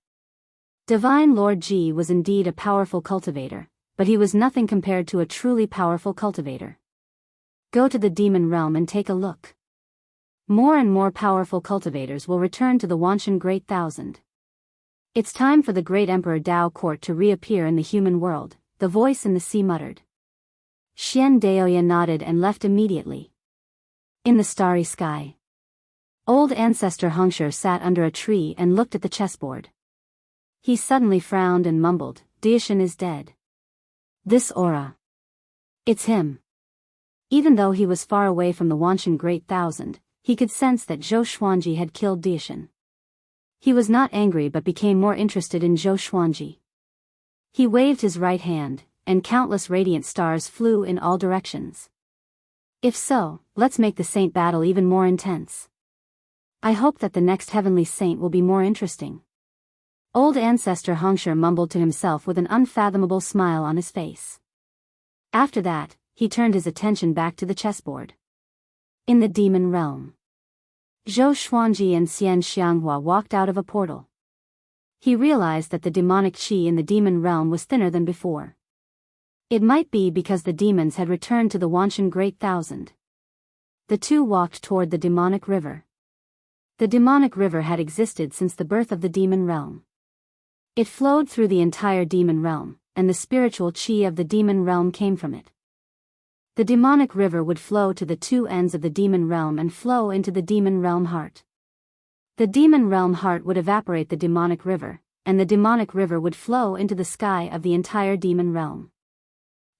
Divine Lord Ji was indeed a powerful cultivator, but he was nothing compared to a truly powerful cultivator. Go to the demon realm and take a look. More and more powerful cultivators will return to the Wanshan Great Thousand. It's time for the great Emperor Dao Court to reappear in the human world, the voice in the sea muttered. Xian Daoya nodded and left immediately. In the starry sky, old ancestor Xianxia sat under a tree and looked at the chessboard. He suddenly frowned and mumbled, Daoist is dead. This aura. It's him. Even though he was far away from the Wanshan Great Thousand, he could sense that Zhou Xuanji had killed Daoist. He was not angry but became more interested in Zhou Xuanji. He waved his right hand, and countless radiant stars flew in all directions. If so, let's make the saint battle even more intense. I hope that the next heavenly saint will be more interesting. Old ancestor Xianxia mumbled to himself with an unfathomable smile on his face. After that, he turned his attention back to the chessboard. In the demon realm, Zhou Xuanji and Xian Xianghua walked out of a portal. He realized that the demonic qi in the demon realm was thinner than before. It might be because the demons had returned to the Wanshan Great Thousand. The two walked toward the demonic river. The demonic river had existed since the birth of the demon realm. It flowed through the entire demon realm, and the spiritual qi of the demon realm came from it. The demonic river would flow to the two ends of the demon realm and flow into the demon realm heart. The demon realm heart would evaporate the demonic river, and the demonic river would flow into the sky of the entire demon realm.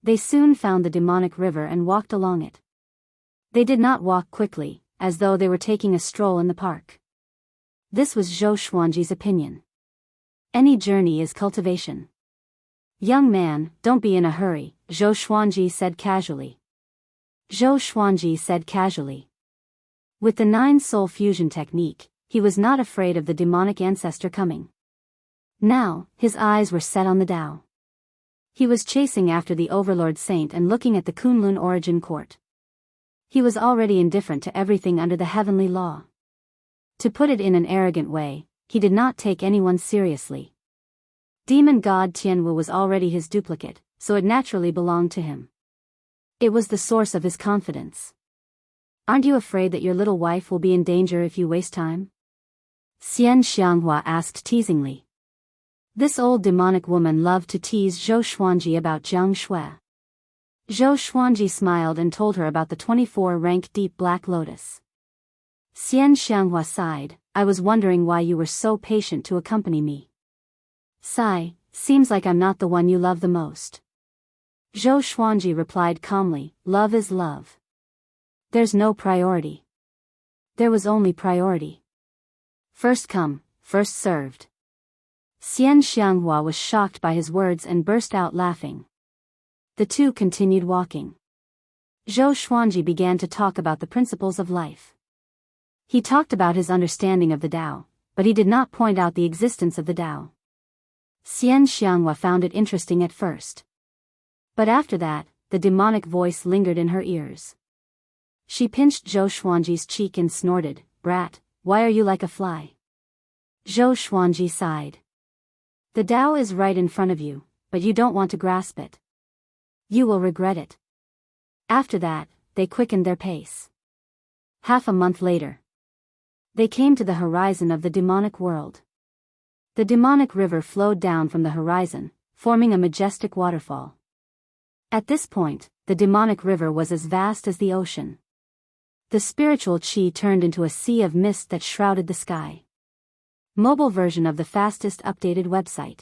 They soon found the demonic river and walked along it. They did not walk quickly, as though they were taking a stroll in the park. This was Zhou Xuanji's opinion. Any journey is cultivation. Young man, don't be in a hurry, Zhou Xuanji said casually. Zhou Xuanji said casually. With the 9-soul fusion technique, he was not afraid of the demonic ancestor coming. Now, his eyes were set on the Tao. He was chasing after the Overlord Saint and looking at the Kunlun Origin Court. He was already indifferent to everything under the heavenly law. To put it in an arrogant way, he did not take anyone seriously. Demon god Tianwu was already his duplicate, so it naturally belonged to him. It was the source of his confidence. Aren't you afraid that your little wife will be in danger if you waste time? Xian Xianghua asked teasingly. This old demonic woman loved to tease Zhou Xuanji about Jiang Shui. Zhou Xuanji smiled and told her about the 24-rank deep black lotus. Xian Xianghua sighed, I was wondering why you were so patient to accompany me. Sigh, seems like I'm not the one you love the most. Zhou Xuanji replied calmly, love is love. There's no priority. There was only priority. First come, first served. Xian Xianghua was shocked by his words and burst out laughing. The two continued walking. Zhou Xuanji began to talk about the principles of life. He talked about his understanding of the Tao, but he did not point out the existence of the Tao. Xian Xianghua found it interesting at first. But after that, the demonic voice lingered in her ears. She pinched Zhou Xuanji's cheek and snorted, brat, why are you like a fly? Zhou Xuanji sighed. The Tao is right in front of you, but you don't want to grasp it. You will regret it. After that, they quickened their pace. Half a month later, they came to the horizon of the demonic world. The demonic river flowed down from the horizon, forming a majestic waterfall. At this point, the demonic river was as vast as the ocean. The spiritual qi turned into a sea of mist that shrouded the sky. Mobile version of the fastest updated website.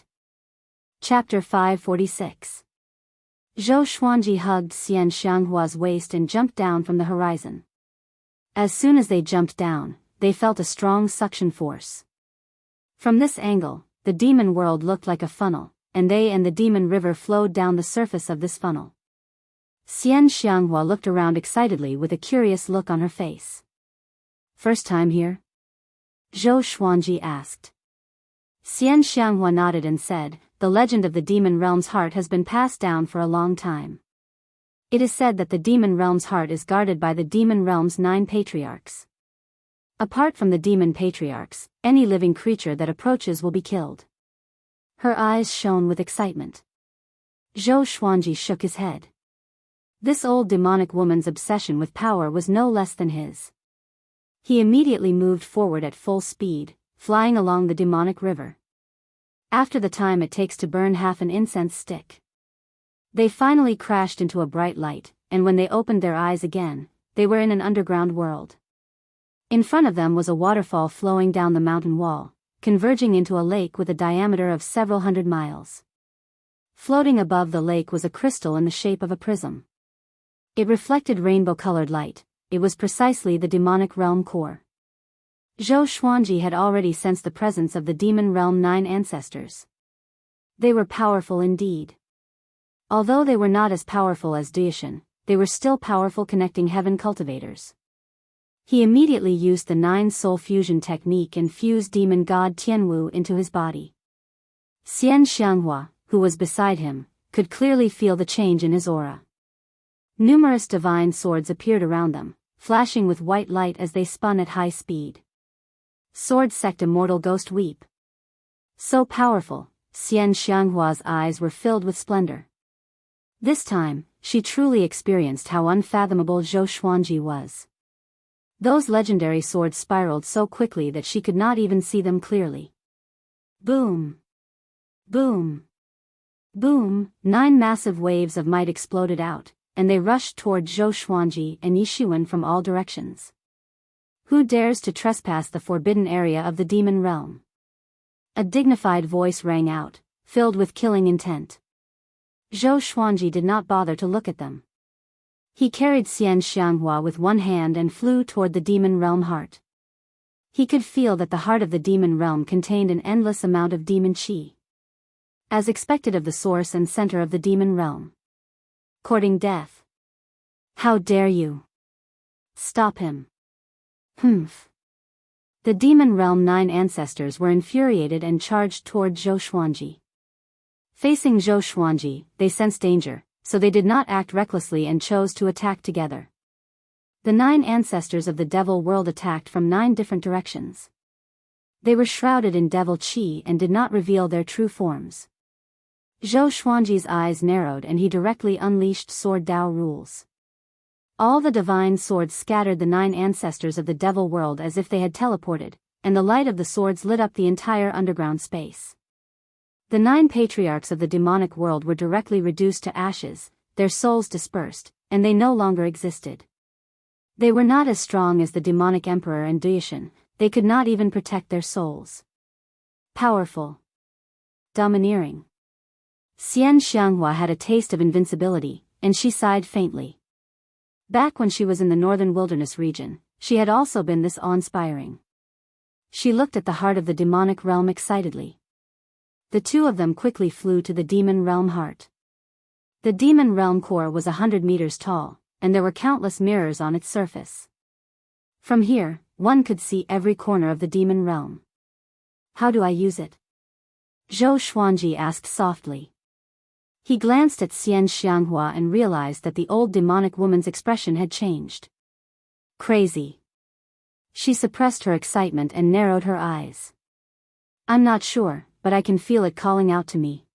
Chapter 546. Zhou Xuanji hugged Xian Xianghua's waist and jumped down from the horizon. As soon as they jumped down, they felt a strong suction force. From this angle, the demon world looked like a funnel, and they and the demon river flowed down the surface of this funnel. Xian Xianghua looked around excitedly with a curious look on her face. First time here? Zhou Xuanji asked. Xian Xianghua nodded and said, the legend of the demon realm's heart has been passed down for a long time. It is said that the demon realm's heart is guarded by the demon realm's 9 patriarchs. Apart from the demon patriarchs, any living creature that approaches will be killed. Her eyes shone with excitement. Zhou Xuanji shook his head. This old demonic woman's obsession with power was no less than his. He immediately moved forward at full speed, flying along the demonic river. After the time it takes to burn half an incense stick. They finally crashed into a bright light, and when they opened their eyes again, they were in an underground world. In front of them was a waterfall flowing down the mountain wall, converging into a lake with a diameter of several hundred miles. Floating above the lake was a crystal in the shape of a prism. It reflected rainbow-colored light. It was precisely the demonic realm core. Zhou Xuanji had already sensed the presence of the demon realm 9 ancestors. They were powerful indeed. Although they were not as powerful as Daoist, they were still powerful connecting heaven cultivators. He immediately used the 9 soul fusion technique and fused demon god Tianwu into his body. Xianxia, who was beside him, could clearly feel the change in his aura. Numerous divine swords appeared around them, flashing with white light as they spun at high speed. Sword sect Immortal Ghost Weep. So powerful, Xianxia's eyes were filled with splendor. This time, she truly experienced how unfathomable Zhou Xuanji was. Those legendary swords spiraled so quickly that she could not even see them clearly. Boom! Boom! Boom! 9 massive waves of might exploded out, and they rushed toward Zhou Xuanji and Yishuan from all directions. Who dares to trespass the forbidden area of the demon realm? A dignified voice rang out, filled with killing intent. Zhou Xuanji did not bother to look at them. He carried Xianxia with one hand and flew toward the demon realm heart. He could feel that the heart of the demon realm contained an endless amount of demon qi. As expected of the source and center of the demon realm. Courting death. How dare you? Stop him. Humph. The demon realm 9 ancestors were infuriated and charged toward Zhou Xuanji. Facing Zhou Xuanji, they sensed danger, so they did not act recklessly and chose to attack together. The 9 ancestors of the devil world attacked from 9 different directions. They were shrouded in devil qi and did not reveal their true forms. Zhou Xuanji's eyes narrowed and he directly unleashed Sword Dao rules. All the divine swords scattered the 9 ancestors of the devil world as if they had teleported, and the light of the swords lit up the entire underground space. The 9 patriarchs of the demonic world were directly reduced to ashes, their souls dispersed, and they no longer existed. They were not as strong as the demonic emperor and Daoist, they could not even protect their souls. Powerful. Domineering. Xianxia had a taste of invincibility, and she sighed faintly. Back when she was in the northern wilderness region, she had also been this awe-inspiring. She looked at the heart of the demonic realm excitedly. The two of them quickly flew to the demon realm heart. The demon realm core was 100 meters tall, and there were countless mirrors on its surface. From here, one could see every corner of the demon realm. How do I use it? Zhou Xuanji asked softly. He glanced at Xianxia and realized that the old demonic woman's expression had changed. Crazy. She suppressed her excitement and narrowed her eyes. I'm not sure, but I can feel it calling out to me.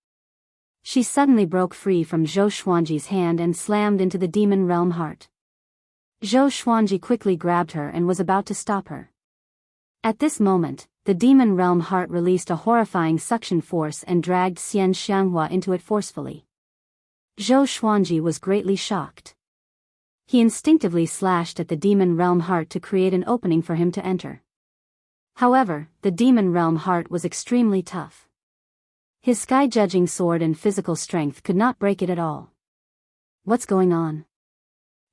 She suddenly broke free from Zhou Xuanji's hand and slammed into the demon realm heart. Zhou Xuanji quickly grabbed her and was about to stop her. At this moment, the demon realm heart released a horrifying suction force and dragged Xianxia into it forcefully. Zhou Xuanji was greatly shocked. He instinctively slashed at the demon realm heart to create an opening for him to enter. However, the demon realm heart was extremely tough. His sky-judging sword and physical strength could not break it at all. What's going on?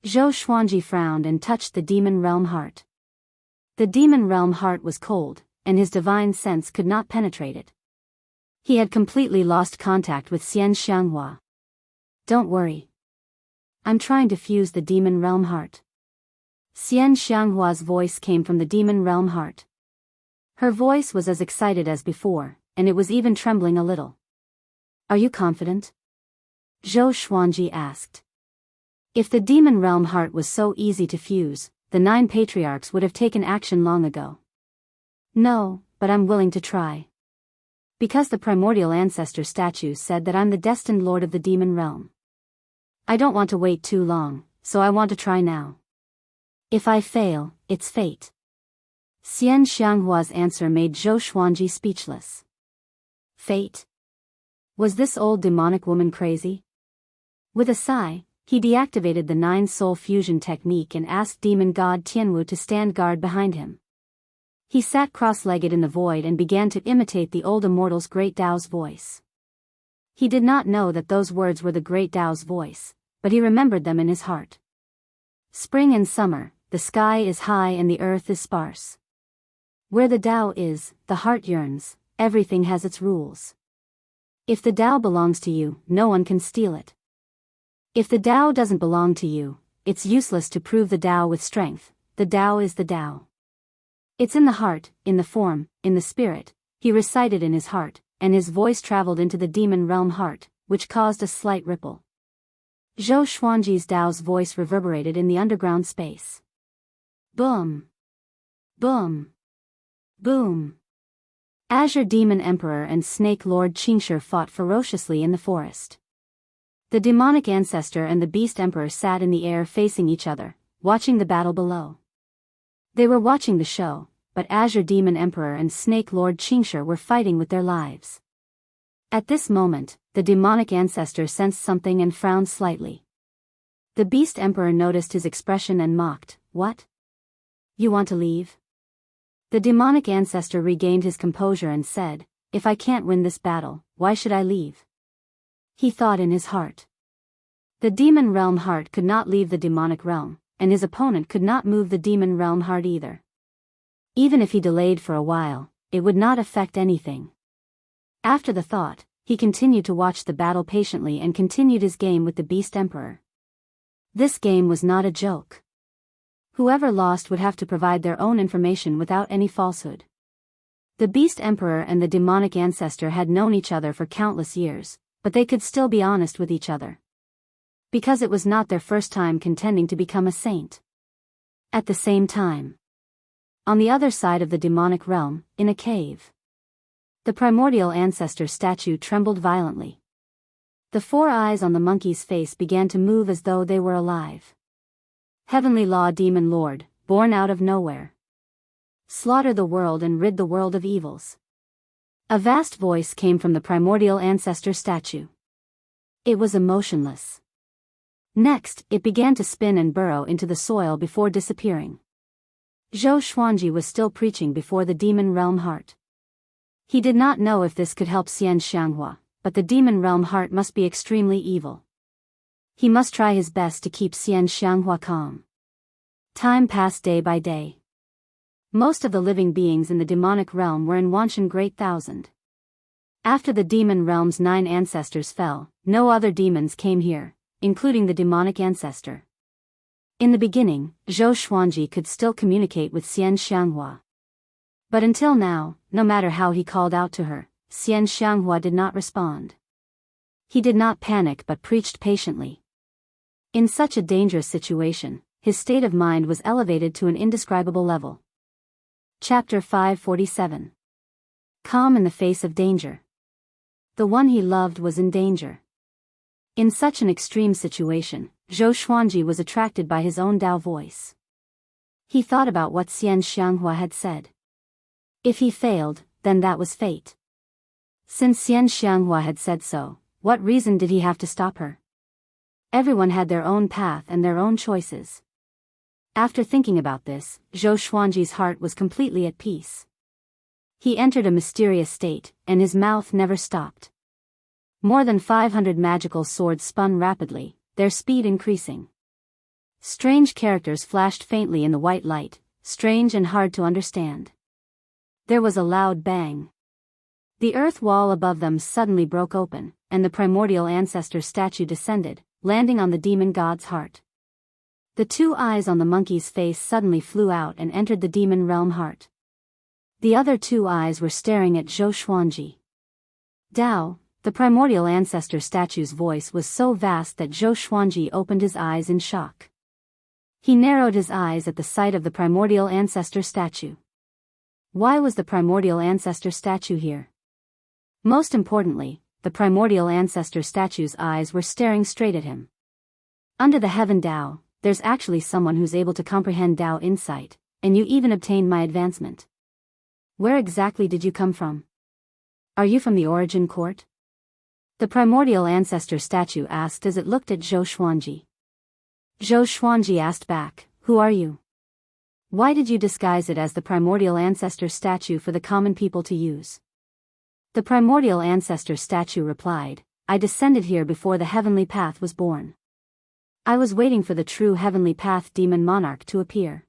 Zhou Xuanji frowned and touched the demon realm heart. The demon realm heart was cold, and his divine sense could not penetrate it. He had completely lost contact with Xianxia. Don't worry. I'm trying to fuse the demon realm heart. Xianxia's voice came from the demon realm heart. Her voice was as excited as before, and it was even trembling a little. Are you confident? Zhou Xuanji asked. If the demon realm heart was so easy to fuse, the 9 patriarchs would have taken action long ago. No, but I'm willing to try. Because the primordial ancestor statue said that I'm the destined lord of the demon realm. I don't want to wait too long, so I want to try now. If I fail, it's fate. Xian Xianghua's answer made Zhou Xuanji speechless. Fate? Was this old demonic woman crazy? With a sigh, he deactivated the 9-soul fusion technique and asked demon god Tianwu to stand guard behind him. He sat cross-legged in the void and began to imitate the old immortal's great Dao's voice. He did not know that those words were the great Dao's voice, but he remembered them in his heart. Spring and summer, the sky is high and the earth is sparse. Where the Dao is, the heart yearns, everything has its rules. If the Dao belongs to you, no one can steal it. If the Dao doesn't belong to you, it's useless to prove the Dao with strength. The Dao is the Dao. It's in the heart, in the form, in the spirit. He recited in his heart, and his voice traveled into the demon realm heart, which caused a slight ripple. Zhou Xuanji's Dao's voice reverberated in the underground space. Boom! Boom! Boom! Azure Demon Emperor and Snake Lord Qingsher fought ferociously in the forest. The demonic ancestor and the beast emperor sat in the air facing each other, watching the battle below. They were watching the show, but Azure Demon Emperor and Snake Lord Qingsher were fighting with their lives. At this moment, the demonic ancestor sensed something and frowned slightly. The beast emperor noticed his expression and mocked, "What? You want to leave?" The demonic ancestor regained his composure and said, "If I can't win this battle, why should I leave?" He thought in his heart. The demon realm heart could not leave the demonic realm, and his opponent could not move the demon realm heart either. Even if he delayed for a while, it would not affect anything. After the thought, he continued to watch the battle patiently and continued his game with the beast emperor. This game was not a joke. Whoever lost would have to provide their own information without any falsehood. The beast emperor and the demonic ancestor had known each other for countless years, but they could still be honest with each other. Because it was not their first time contending to become a saint. At the same time, on the other side of the demonic realm, in a cave, the primordial ancestor statue trembled violently. The 4 eyes on the monkey's face began to move as though they were alive. Heavenly Law Demon Lord, born out of nowhere. Slaughter the world and rid the world of evils. A vast voice came from the primordial ancestor statue. It was emotionless. Next, it began to spin and burrow into the soil before disappearing. Zhou Xuanji was still preaching before the demon realm heart. He did not know if this could help Xian Xianghua, but the demon realm heart must be extremely evil. He must try his best to keep Xian Xianghua calm. Time passed day by day. Most of the living beings in the demonic realm were in Wanshan Great Thousand. After the demon realm's 9 ancestors fell, no other demons came here, including the demonic ancestor. In the beginning, Zhou Xuanji could still communicate with Xian Xianghua. But until now, no matter how he called out to her, Xian Xianghua did not respond. He did not panic but preached patiently. In such a dangerous situation, his state of mind was elevated to an indescribable level. Chapter 547. Calm in the face of danger. The one he loved was in danger. In such an extreme situation, Zhou Xuanji was attracted by his own Dao voice. He thought about what Xian Xianghua had said. If he failed, then that was fate. Since Xian Xianghua had said so, what reason did he have to stop her? Everyone had their own path and their own choices. After thinking about this, Zhou Xuanji's heart was completely at peace. He entered a mysterious state, and his mouth never stopped. More than 500 magical swords spun rapidly, their speed increasing. Strange characters flashed faintly in the white light, strange and hard to understand. There was a loud bang. The earth wall above them suddenly broke open, and the primordial ancestor statue descended, landing on the demon god's heart. The 2 eyes on the monkey's face suddenly flew out and entered the demon realm heart. The other 2 eyes were staring at Zhou Xuanji. Dao, the primordial ancestor statue's voice was so vast that Zhou Xuanji opened his eyes in shock. He narrowed his eyes at the sight of the primordial ancestor statue. Why was the primordial ancestor statue here? Most importantly, the primordial ancestor statue's eyes were staring straight at him. Under the heaven Dao, there's actually someone who's able to comprehend Dao insight, and you even obtained my advancement. Where exactly did you come from? Are you from the origin court? The primordial ancestor statue asked as it looked at Zhou Xuanji. Zhou Xuanji asked back, who are you? Why did you disguise it as the primordial ancestor statue for the common people to use? The primordial ancestor statue replied, I descended here before the heavenly path was born. I was waiting for the true heavenly path demon monarch to appear.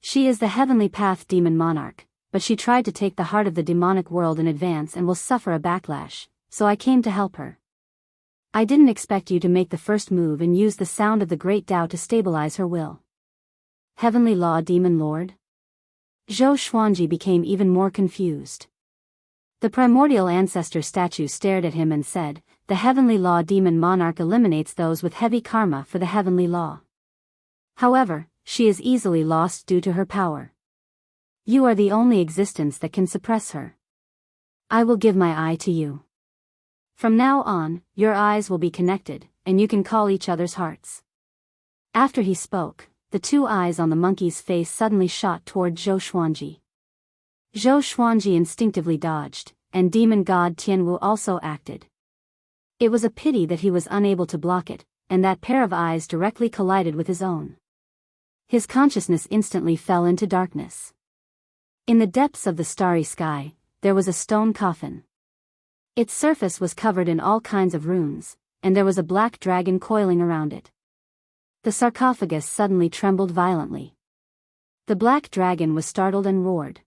She is the heavenly path demon monarch, but she tried to take the heart of the demonic world in advance and will suffer a backlash, so I came to help her. I didn't expect you to make the first move and use the sound of the great Tao to stabilize her will. Heavenly Law Demon Lord? Zhou Xuanji became even more confused. The primordial ancestor statue stared at him and said, the heavenly law demon monarch eliminates those with heavy karma for the heavenly law. However, she is easily lost due to her power. You are the only existence that can suppress her. I will give my eye to you. From now on, your eyes will be connected, and you can call each other's hearts. After he spoke, the two eyes on the monkey's face suddenly shot toward Zhou Xuanji. Zhou Xuanji instinctively dodged, and demon god Tianwu also acted. It was a pity that he was unable to block it, and that pair of eyes directly collided with his own. His consciousness instantly fell into darkness. In the depths of the starry sky, there was a stone coffin. Its surface was covered in all kinds of runes, and there was a black dragon coiling around it. The sarcophagus suddenly trembled violently. The black dragon was startled and roared.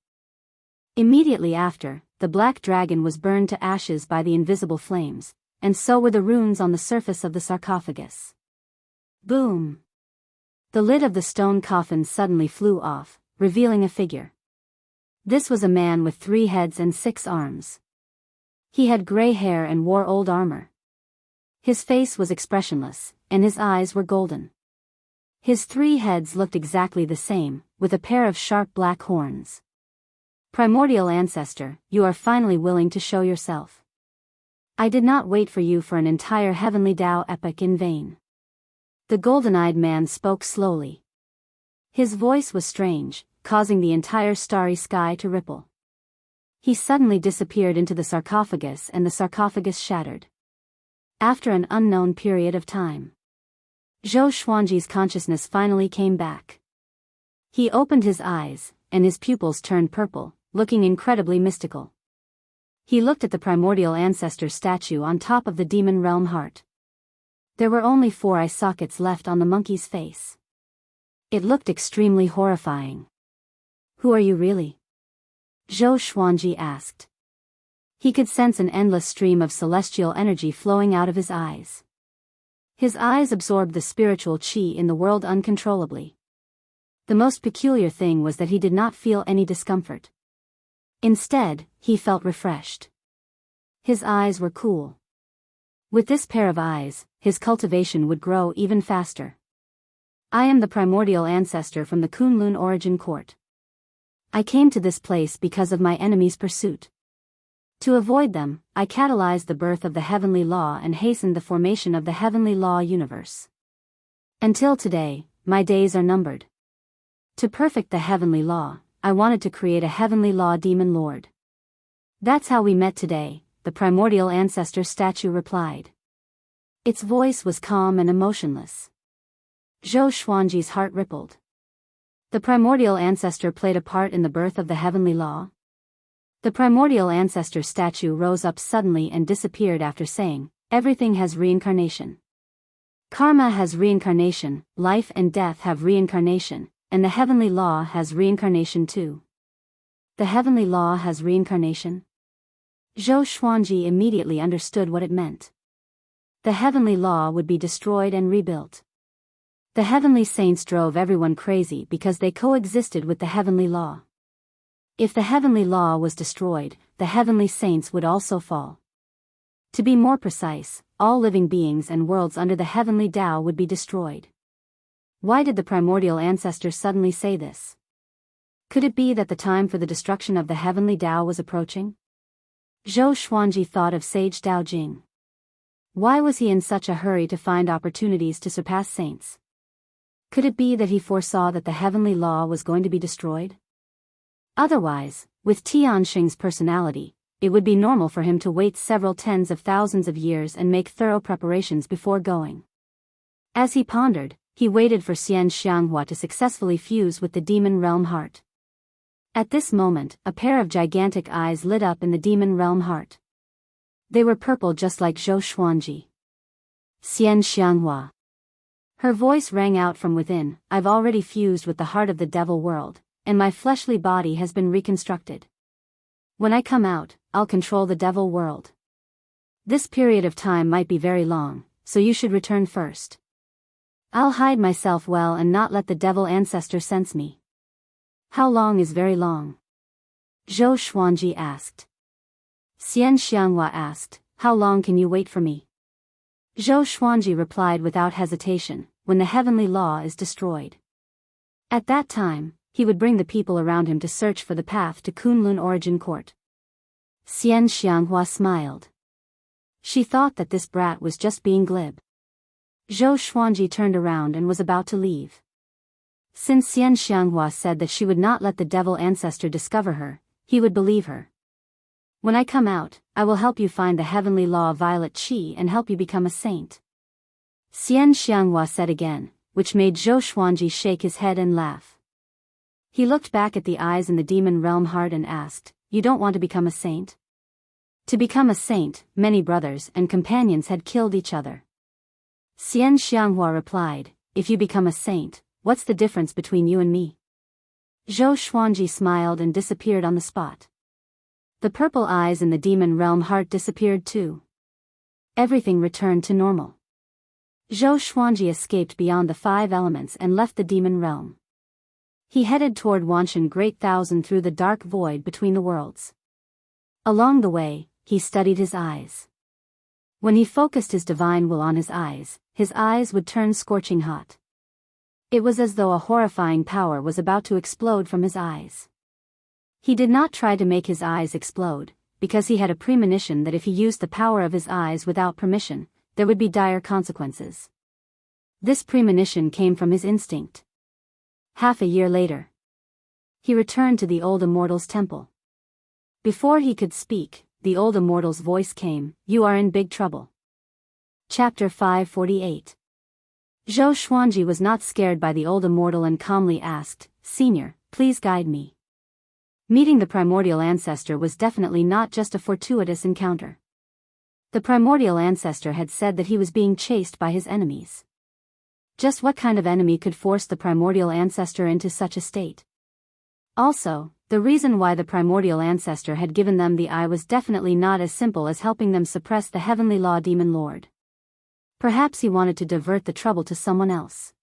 Immediately after, the black dragon was burned to ashes by the invisible flames, and so were the runes on the surface of the sarcophagus. Boom! The lid of the stone coffin suddenly flew off, revealing a figure. This was a man with 3 heads and 6 arms. He had gray hair and wore old armor. His face was expressionless, and his eyes were golden. His 3 heads looked exactly the same, with a pair of sharp black horns. Primordial ancestor, you are finally willing to show yourself. I did not wait for you for an entire heavenly Tao epoch in vain. The golden-eyed man spoke slowly. His voice was strange, causing the entire starry sky to ripple. He suddenly disappeared into the sarcophagus and the sarcophagus shattered. After an unknown period of time, Zhou Xuanji's consciousness finally came back. He opened his eyes, and his pupils turned purple, looking incredibly mystical. He looked at the primordial ancestor statue on top of the demon realm heart. There were only 4 eye sockets left on the monkey's face. It looked extremely horrifying. Who are you really? Zhou Xuanji asked. He could sense an endless stream of celestial energy flowing out of his eyes. His eyes absorbed the spiritual qi in the world uncontrollably. The most peculiar thing was that he did not feel any discomfort. Instead, he felt refreshed. His eyes were cool. With this pair of eyes, his cultivation would grow even faster. I am the primordial ancestor from the Kunlun origin court. I came to this place because of my enemy's pursuit. To avoid them, I catalyzed the birth of the heavenly law and hastened the formation of the heavenly law universe. Until today, my days are numbered. To perfect the heavenly law, I wanted to create a heavenly law demon lord. That's how we met today, the primordial ancestor statue replied. Its voice was calm and emotionless. Zhou Xuanji's heart rippled. The primordial ancestor played a part in the birth of the heavenly law. The primordial ancestor statue rose up suddenly and disappeared after saying, everything has reincarnation. Karma has reincarnation, life and death have reincarnation, and the heavenly law has reincarnation too. The heavenly law has reincarnation? Zhou Xuanji immediately understood what it meant. The heavenly law would be destroyed and rebuilt. The heavenly saints drove everyone crazy because they coexisted with the heavenly law. If the heavenly law was destroyed, the heavenly saints would also fall. To be more precise, all living beings and worlds under the heavenly Tao would be destroyed. Why did the primordial ancestor suddenly say this? Could it be that the time for the destruction of the heavenly Tao was approaching? Zhou Xuanji thought of sage Dao Jing. Why was he in such a hurry to find opportunities to surpass saints? Could it be that he foresaw that the heavenly law was going to be destroyed? Otherwise, with Tianxing's personality, it would be normal for him to wait several tens of thousands of years and make thorough preparations before going. As he pondered, he waited for Xianxia to successfully fuse with the demon realm heart. At this moment, a pair of gigantic eyes lit up in the demon realm heart. They were purple just like Zhou Xuanji. Xianxia. Her voice rang out from within, I've already fused with the heart of the devil world, and my fleshly body has been reconstructed. When I come out, I'll control the devil world. This period of time might be very long, so you should return first. I'll hide myself well and not let the devil ancestor sense me. How long is very long? Zhou Xuanji asked. Xianxia asked, how long can you wait for me? Zhou Xuanji replied without hesitation, when the heavenly law is destroyed. At that time, he would bring the people around him to search for the path to Kunlun Origin Court. Xianxia smiled. She thought that this brat was just being glib. Zhou Xuanji turned around and was about to leave. Since Xianxia said that she would not let the devil ancestor discover her, he would believe her. When I come out, I will help you find the heavenly law violet chi and help you become a saint. Xianxia said again, which made Zhou Xuanji shake his head and laugh. He looked back at the eyes in the demon realm heart and asked, you don't want to become a saint? To become a saint, many brothers and companions had killed each other. Xianxia replied, if you become a saint, what's the difference between you and me? Zhou Xuanji smiled and disappeared on the spot. The purple eyes in the demon realm heart disappeared too. Everything returned to normal. Zhou Xuanji escaped beyond the 5 elements and left the demon realm. He headed toward Wanshan Great Thousand through the dark void between the worlds. Along the way, he studied his eyes. When he focused his divine will on his eyes would turn scorching hot. It was as though a horrifying power was about to explode from his eyes. He did not try to make his eyes explode, because he had a premonition that if he used the power of his eyes without permission, there would be dire consequences. This premonition came from his instinct. Half a year later, he returned to the old Immortal's temple. Before he could speak, the old Immortal's voice came, you are in big trouble. Chapter 548. Zhou Xuanji was not scared by the old Immortal and calmly asked, Senior, please guide me. Meeting the primordial ancestor was definitely not just a fortuitous encounter. The primordial ancestor had said that he was being chased by his enemies. Just what kind of enemy could force the primordial ancestor into such a state? Also, the reason why the primordial ancestor had given them the eye was definitely not as simple as helping them suppress the heavenly law demon lord. Perhaps he wanted to divert the trouble to someone else.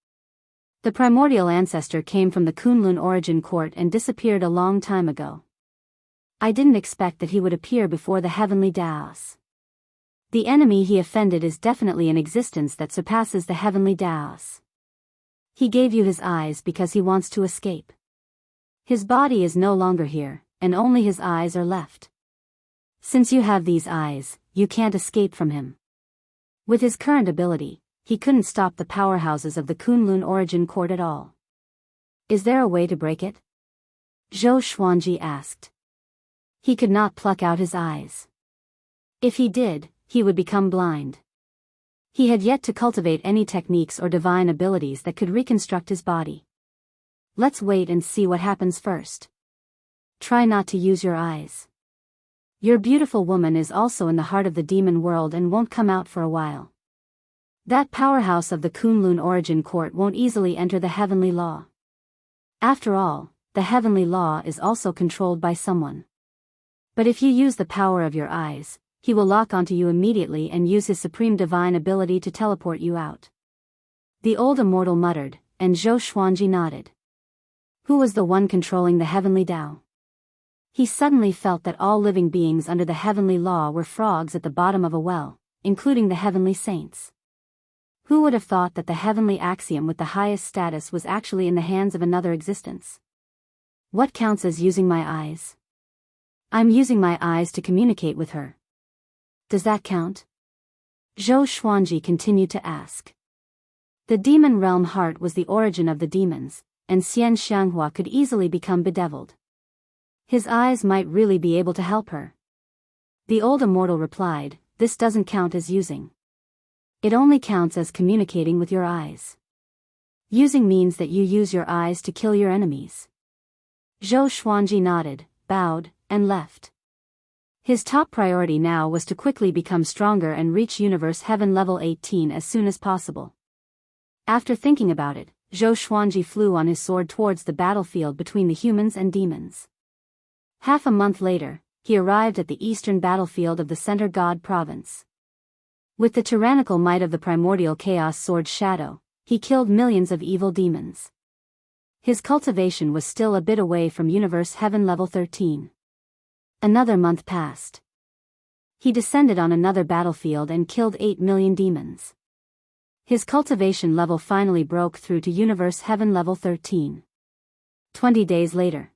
The primordial ancestor came from the Kunlun Origin Court and disappeared a long time ago. I didn't expect that he would appear before the heavenly Daoist. The enemy he offended is definitely an existence that surpasses the heavenly Daoist. He gave you his eyes because he wants to escape. His body is no longer here, and only his eyes are left. Since you have these eyes, you can't escape from him. With his current ability, he couldn't stop the powerhouses of the Kunlun Origin Court at all. Is there a way to break it? Zhou Xuanji asked. He could not pluck out his eyes. If he did, he would become blind. He had yet to cultivate any techniques or divine abilities that could reconstruct his body. Let's wait and see what happens first. Try not to use your eyes. Your beautiful woman is also in the heart of the demon world and won't come out for a while. That powerhouse of the Kunlun Origin Court won't easily enter the heavenly law. After all, the heavenly law is also controlled by someone. But if you use the power of your eyes, he will lock onto you immediately and use his supreme divine ability to teleport you out. The old immortal muttered, and Zhou Xuanji nodded. Who was the one controlling the heavenly Tao? He suddenly felt that all living beings under the heavenly law were frogs at the bottom of a well, including the heavenly saints. Who would have thought that the heavenly axiom with the highest status was actually in the hands of another existence? What counts as using my eyes? I'm using my eyes to communicate with her. Does that count? Zhou Xuanji continued to ask. The demon realm heart was the origin of the demons, and Xianxia could easily become bedeviled. His eyes might really be able to help her. The old immortal replied, this doesn't count as using. It only counts as communicating with your eyes. Using means that you use your eyes to kill your enemies. Zhou Xuanji nodded, bowed, and left. His top priority now was to quickly become stronger and reach Universe Heaven level 18 as soon as possible. After thinking about it, Zhou Xuanji flew on his sword towards the battlefield between the humans and demons. Half a month later, he arrived at the eastern battlefield of the Center God Province. With the tyrannical might of the primordial chaos sword Shadow, he killed millions of evil demons. His cultivation was still a bit away from Universe Heaven level 13. Another month passed. He descended on another battlefield and killed 8 million demons. His cultivation level finally broke through to Universe Heaven level 13. 20 days later,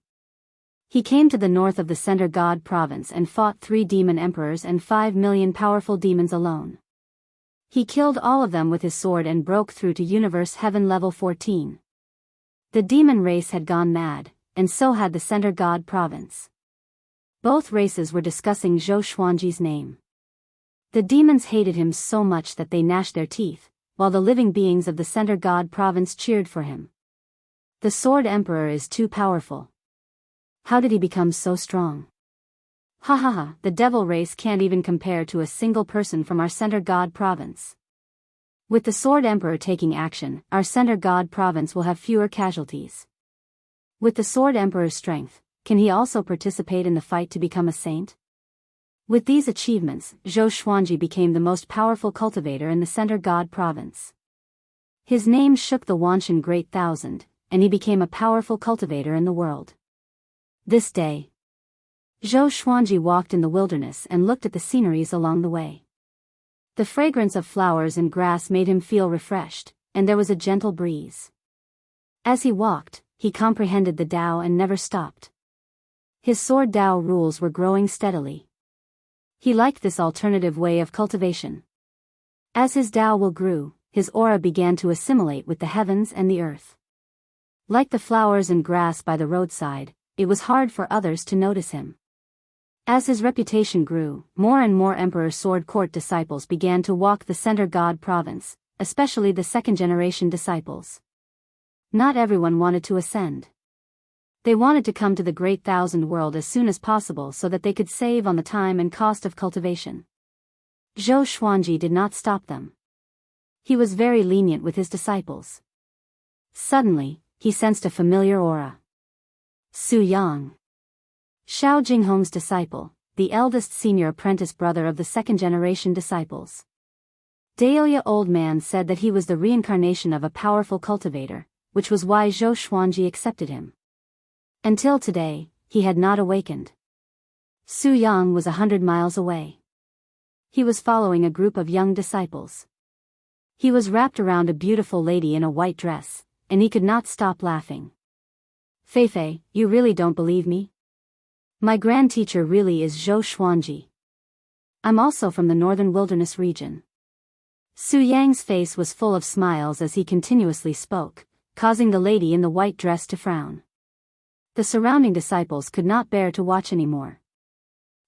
he came to the north of the Center God Province and fought 3 demon emperors and 5 million powerful demons alone. He killed all of them with his sword and broke through to Universe Heaven level 14. The demon race had gone mad, and so had the Center God Province. Both races were discussing Zhou Xuanji's name. The demons hated him so much that they gnashed their teeth, while the living beings of the Center God Province cheered for him. The Sword Emperor is too powerful. How did he become so strong? Ha ha ha, the devil race can't even compare to a single person from our Center God Province. With the Sword Emperor taking action, our Center God Province will have fewer casualties. With the Sword Emperor's strength, can he also participate in the fight to become a saint? With these achievements, Zhou Xuanji became the most powerful cultivator in the Center God Province. His name shook the Wanshan Great Thousand, and he became a powerful cultivator in the world. This day, Zhou Xuanji walked in the wilderness and looked at the sceneries along the way. The fragrance of flowers and grass made him feel refreshed, and there was a gentle breeze. As he walked, he comprehended the Tao and never stopped. His sword Tao rules were growing steadily. He liked this alternative way of cultivation. As his Tao will grew, his aura began to assimilate with the heavens and the earth. Like the flowers and grass by the roadside, it was hard for others to notice him. As his reputation grew, more and more Emperor Sword Court disciples began to walk the Center God Province, especially the second-generation disciples. Not everyone wanted to ascend. They wanted to come to the Great Thousand World as soon as possible so that they could save on the time and cost of cultivation. Zhou Xuanji did not stop them. He was very lenient with his disciples. Suddenly, he sensed a familiar aura. Su Yang. Xiao Jinghong's disciple, the eldest senior apprentice brother of the second-generation disciples. Daoist old man said that he was the reincarnation of a powerful cultivator, which was why Zhou Xuanji accepted him. Until today, he had not awakened. Su Yang was 100 miles away. He was following a group of young disciples. He was wrapped around a beautiful lady in a white dress, and he could not stop laughing. Feifei, you really don't believe me? My grand teacher really is Zhou Xuanji. I'm also from the northern wilderness region. Su Yang's face was full of smiles as he continuously spoke, causing the lady in the white dress to frown. The surrounding disciples could not bear to watch anymore.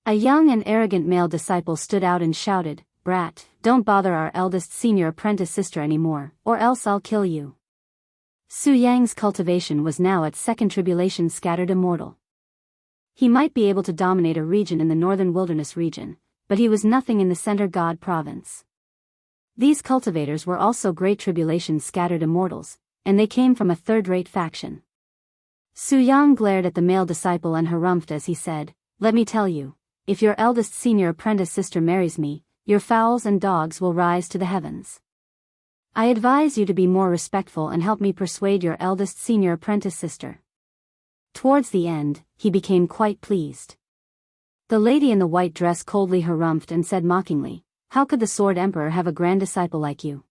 A young and arrogant male disciple stood out and shouted, "Brat, don't bother our eldest senior apprentice sister anymore, or else I'll kill you." Su Yang's cultivation was now at second tribulation scattered immortal. He might be able to dominate a region in the northern wilderness region, but he was nothing in the Center God Province. These cultivators were also great tribulation scattered immortals, and they came from a third-rate faction. Su Yang glared at the male disciple and harumphed as he said, "Let me tell you, if your eldest senior apprentice sister marries me, your fowls and dogs will rise to the heavens. I advise you to be more respectful and help me persuade your eldest senior apprentice sister." Towards the end, he became quite pleased. The lady in the white dress coldly harumphed and said mockingly, "How could the Sword Emperor have a grand disciple like you?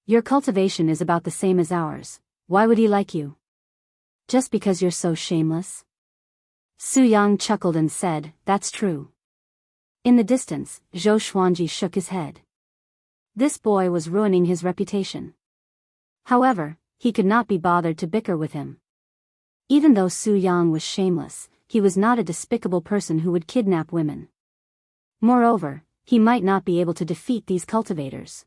Your cultivation is about the same as ours. Why would he like you? Just because you're so shameless?" Su Yang chuckled and said, "That's true." In the distance, Zhou Xuanji shook his head. This boy was ruining his reputation. However, he could not be bothered to bicker with him. Even though Su Yang was shameless, he was not a despicable person who would kidnap women. Moreover, he might not be able to defeat these cultivators.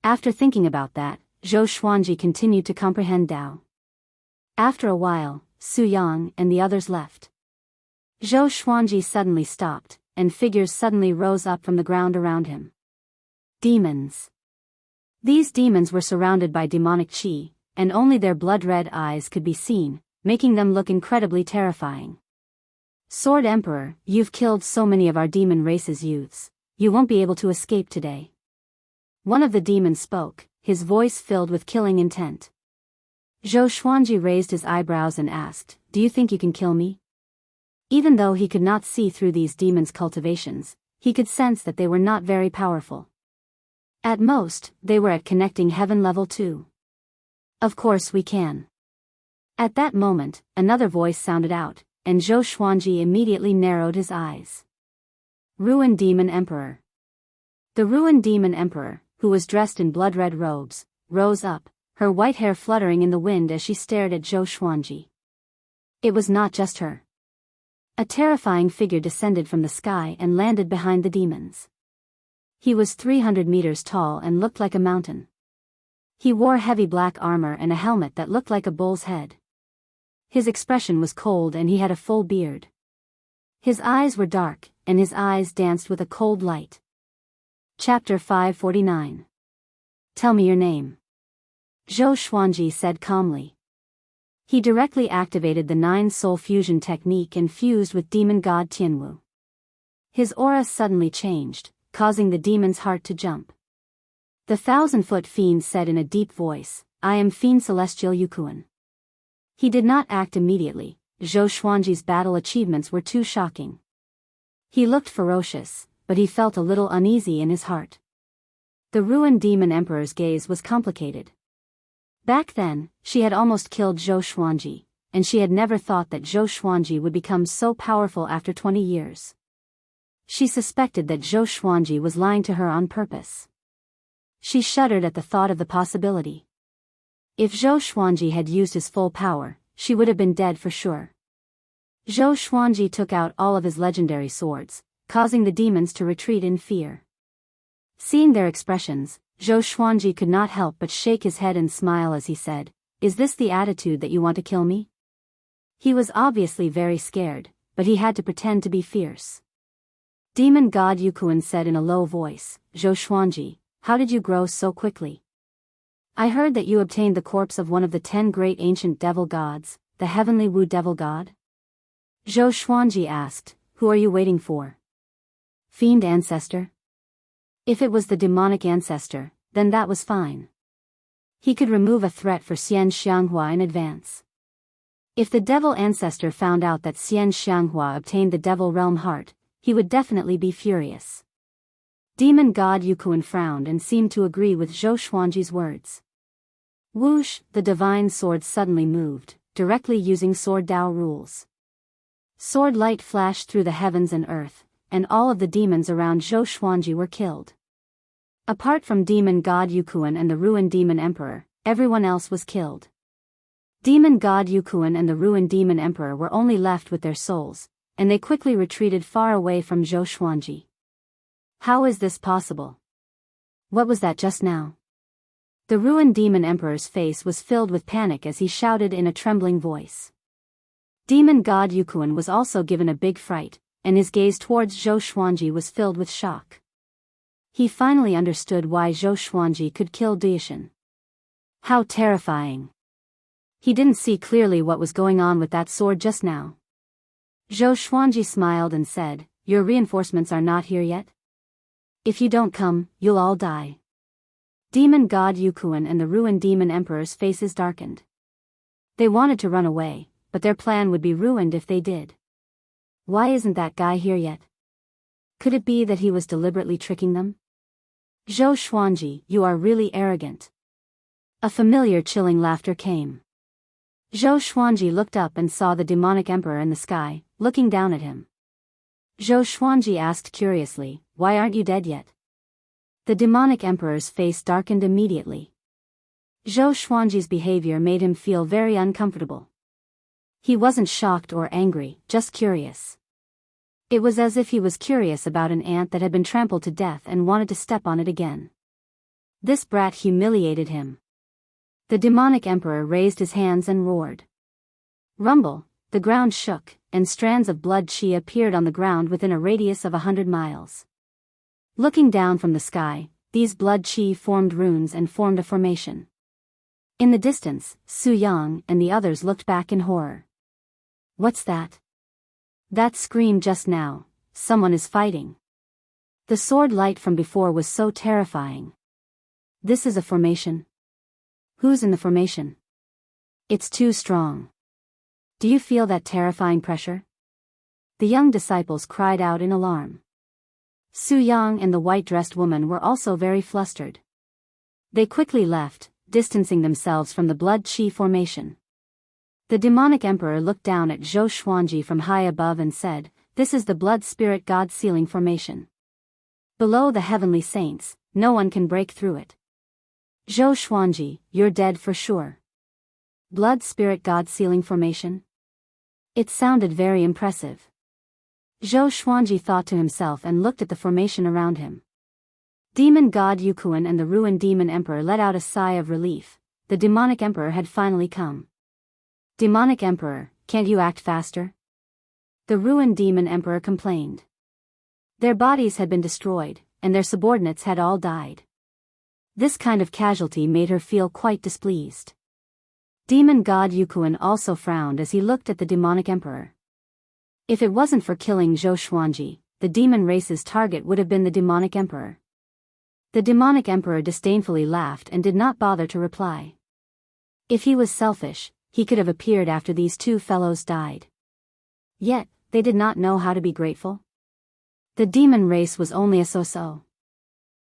After thinking about that, Zhou Xuanji continued to comprehend Dao. After a while, Su Yang and the others left. Zhou Xuanji suddenly stopped, and figures suddenly rose up from the ground around him. Demons. These demons were surrounded by demonic qi, and only their blood-red eyes could be seen, making them look incredibly terrifying. Sword Emperor, you've killed so many of our demon race's youths. You won't be able to escape today. One of the demons spoke, his voice filled with killing intent. Zhou Xuanji raised his eyebrows and asked, "Do you think you can kill me?" Even though he could not see through these demons' cultivations, he could sense that they were not very powerful. At most, they were at connecting heaven level 2. "Of course we can." At that moment, another voice sounded out, and Zhou Xuanji immediately narrowed his eyes. Ruined Demon Emperor. The Ruined Demon Emperor, who was dressed in blood-red robes, rose up, her white hair fluttering in the wind as she stared at Zhou Xuanji. It was not just her. A terrifying figure descended from the sky and landed behind the demons. He was 300 meters tall and looked like a mountain. He wore heavy black armor and a helmet that looked like a bull's head. His expression was cold and he had a full beard. His eyes were dark, and his eyes danced with a cold light. Chapter 549. Tell me your name. Zhou Xuanji said calmly. He directly activated the 9-soul fusion technique and fused with demon god Tianwu. His aura suddenly changed, causing the demon's heart to jump. The 1,000-foot fiend said in a deep voice, "I am Fiend Celestial Yukuan." He did not act immediately. Zhou Xuanji's battle achievements were too shocking. He looked ferocious, but he felt a little uneasy in his heart. The Ruined Demon Emperor's gaze was complicated. Back then, she had almost killed Zhou Xuanji, and she had never thought that Zhou Xuanji would become so powerful after 20 years. She suspected that Zhou Xuanji was lying to her on purpose. She shuddered at the thought of the possibility. If Zhou Xuanji had used his full power, she would have been dead for sure. Zhou Xuanji took out all of his legendary swords, causing the demons to retreat in fear. Seeing their expressions, Zhou Xuanji could not help but shake his head and smile as he said, "Is this the attitude that you want to kill me?" He was obviously very scared, but he had to pretend to be fierce. Demon god Yukuan said in a low voice, "Zhou Xuanji, how did you grow so quickly? I heard that you obtained the corpse of one of the 10 great ancient devil gods, the heavenly Wu devil god?" Zhou Xuanji asked, "Who are you waiting for? Fiend ancestor?" If it was the demonic ancestor, then that was fine. He could remove a threat for Xian Xianghua in advance. If the devil ancestor found out that Xian Xianghua obtained the devil realm heart, he would definitely be furious. Demon god Yukuan frowned and seemed to agree with Zhou Xuanji's words. Whoosh, the divine sword suddenly moved, directly using sword Dao rules. Sword light flashed through the heavens and earth, and all of the demons around Zhou Xuanji were killed. Apart from demon god Yukuan and the Ruined Demon Emperor, everyone else was killed. Demon god Yukuan and the Ruined Demon Emperor were only left with their souls, and they quickly retreated far away from Zhou Xuanji. How is this possible? What was that just now? The Ruined Demon Emperor's face was filled with panic as he shouted in a trembling voice. Demon god Yukuan was also given a big fright, and his gaze towards Zhou Xuanji was filled with shock. He finally understood why Zhou Xuanji could kill Daoist. How terrifying! He didn't see clearly what was going on with that sword just now. Zhou Xuanji smiled and said, "Your reinforcements are not here yet? If you don't come, you'll all die." Demon god Yukuan and the Ruined Demon Emperor's faces darkened. They wanted to run away, but their plan would be ruined if they did. Why isn't that guy here yet? Could it be that he was deliberately tricking them? Zhou Xuanji, you are really arrogant. A familiar chilling laughter came. Zhou Xuanji looked up and saw the demonic emperor in the sky, looking down at him. Zhou Xuanji asked curiously, "Why aren't you dead yet?" The demonic emperor's face darkened immediately. Zhou Xuanji's behavior made him feel very uncomfortable. He wasn't shocked or angry, just curious. It was as if he was curious about an ant that had been trampled to death and wanted to step on it again. This brat humiliated him. The demonic emperor raised his hands and roared. Rumble, the ground shook, and strands of blood chi appeared on the ground within a radius of 100 miles. Looking down from the sky, these blood chi formed runes and formed a formation. In the distance, Su Yang and the others looked back in horror. What's that? That scream just now, someone is fighting. The sword light from before was so terrifying. This is a formation. Who's in the formation? It's too strong. Do you feel that terrifying pressure? The young disciples cried out in alarm. Su Yang and the white-dressed woman were also very flustered. They quickly left, distancing themselves from the blood chi formation. The demonic emperor looked down at Zhou Xuanji from high above and said, "This is the blood spirit god sealing formation. Below the heavenly saints, no one can break through it. Zhou Xuanji, you're dead for sure." Blood spirit god sealing formation? It sounded very impressive. Zhou Xuanji thought to himself and looked at the formation around him. Demon god Yukuan and the ruined demon emperor let out a sigh of relief. The demonic emperor had finally come. "Demonic emperor, can't you act faster?" The ruined demon emperor complained. Their bodies had been destroyed, and their subordinates had all died. This kind of casualty made her feel quite displeased. Demon god Yukuan also frowned as he looked at the demonic emperor. If it wasn't for killing Zhou Xuanji, the demon race's target would have been the demonic emperor. The demonic emperor disdainfully laughed and did not bother to reply. If he was selfish, he could have appeared after these two fellows died. Yet, they did not know how to be grateful. The demon race was only a so-so.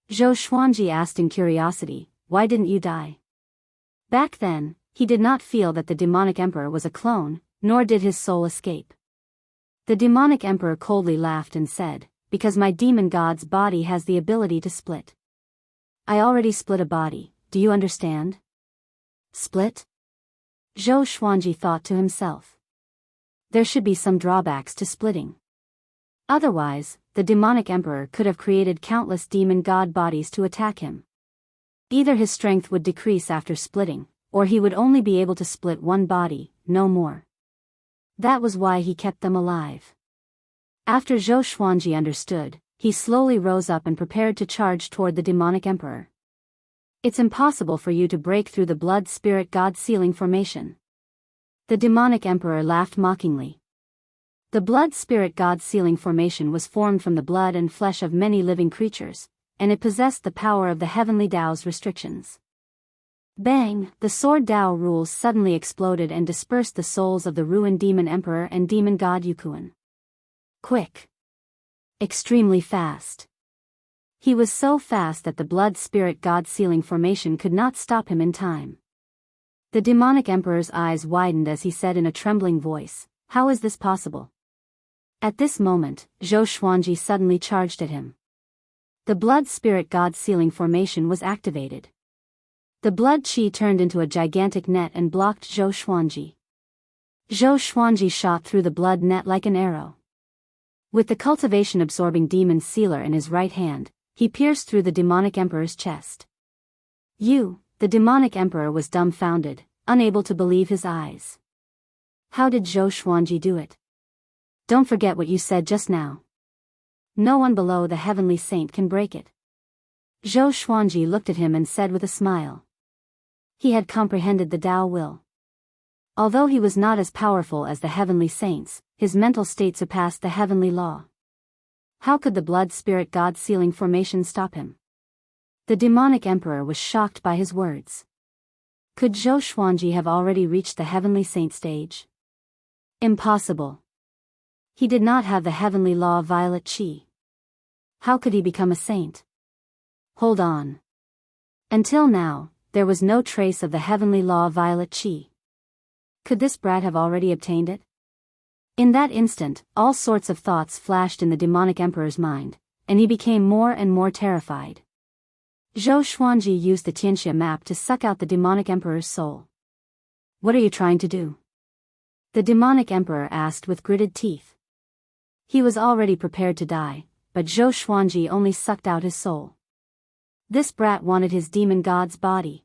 Zhou Xuanji asked in curiosity, "Why didn't you die?" Back then, he did not feel that the demonic emperor was a clone, nor did his soul escape. The demonic emperor coldly laughed and said, "Because my demon god's body has the ability to split. I already split a body, do you understand?" Split? Zhou Xuanji thought to himself. There should be some drawbacks to splitting. Otherwise, the demonic emperor could have created countless demon god bodies to attack him. Either his strength would decrease after splitting, or he would only be able to split one body, no more. That was why he kept them alive. After Zhou Xuanji understood, he slowly rose up and prepared to charge toward the demonic emperor. "It's impossible for you to break through the blood spirit god sealing formation." The demonic emperor laughed mockingly. The blood spirit god sealing formation was formed from the blood and flesh of many living creatures, and it possessed the power of the heavenly Tao's restrictions. Bang! The sword Tao rules suddenly exploded and dispersed the souls of the ruined demon emperor and demon god Yukuan. Quick. Extremely fast. He was so fast that the blood spirit god sealing formation could not stop him in time. The demonic emperor's eyes widened as he said in a trembling voice, "How is this possible?" At this moment, Zhou Xuanji suddenly charged at him. The blood spirit god sealing formation was activated. The blood chi turned into a gigantic net and blocked Zhou Xuanji. Zhou Xuanji shot through the blood net like an arrow. With the cultivation absorbing demon sealer in his right hand, he pierced through the demonic emperor's chest. The demonic emperor was dumbfounded, unable to believe his eyes. How did Zhou Xuanji do it? Don't forget what you said just now. No one below the heavenly saint can break it. Zhou Xuanji looked at him and said with a smile. He had comprehended the Tao will. Although he was not as powerful as the heavenly saints, his mental state surpassed the heavenly law. How could the blood spirit god sealing formation stop him? The demonic emperor was shocked by his words. Could Zhou Xuanji have already reached the heavenly saint stage? Impossible. He did not have the heavenly law violet chi. How could he become a saint? Hold on. Until now, there was no trace of the heavenly law violet chi. Could this brat have already obtained it? In that instant, all sorts of thoughts flashed in the demonic emperor's mind, and he became more and more terrified. Zhou Xuanji used the Xianxia map to suck out the demonic emperor's soul. "What are you trying to do?" the demonic emperor asked with gritted teeth. He was already prepared to die, but Zhou Xuanji only sucked out his soul. This brat wanted his demon god's body.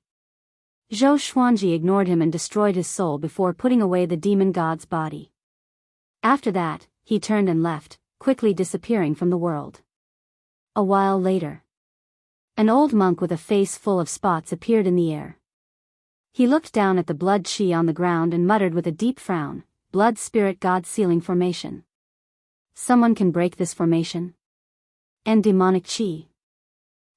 Zhou Xuanji ignored him and destroyed his soul before putting away the demon god's body. After that, he turned and left, quickly disappearing from the world. A while later, an old monk with a face full of spots appeared in the air. He looked down at the blood chi on the ground and muttered with a deep frown, "Blood spirit god sealing formation. Someone can break this formation? And demonic chi."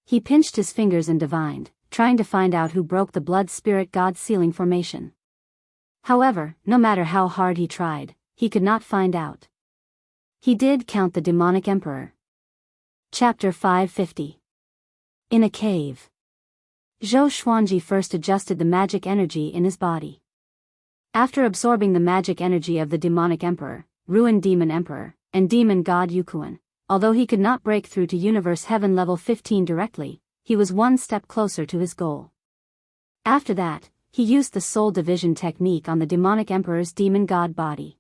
He pinched his fingers and divined, trying to find out who broke the blood spirit god sealing formation. However, no matter how hard he tried, he could not find out. He did count the demonic emperor. Chapter 550. In a cave. Zhou Xuanji first adjusted the magic energy in his body. After absorbing the magic energy of the demonic emperor, ruined demon emperor, and demon god Yukuan, although he could not break through to universe heaven level 15 directly, he was one step closer to his goal. After that, he used the soul division technique on the demonic emperor's demon god body.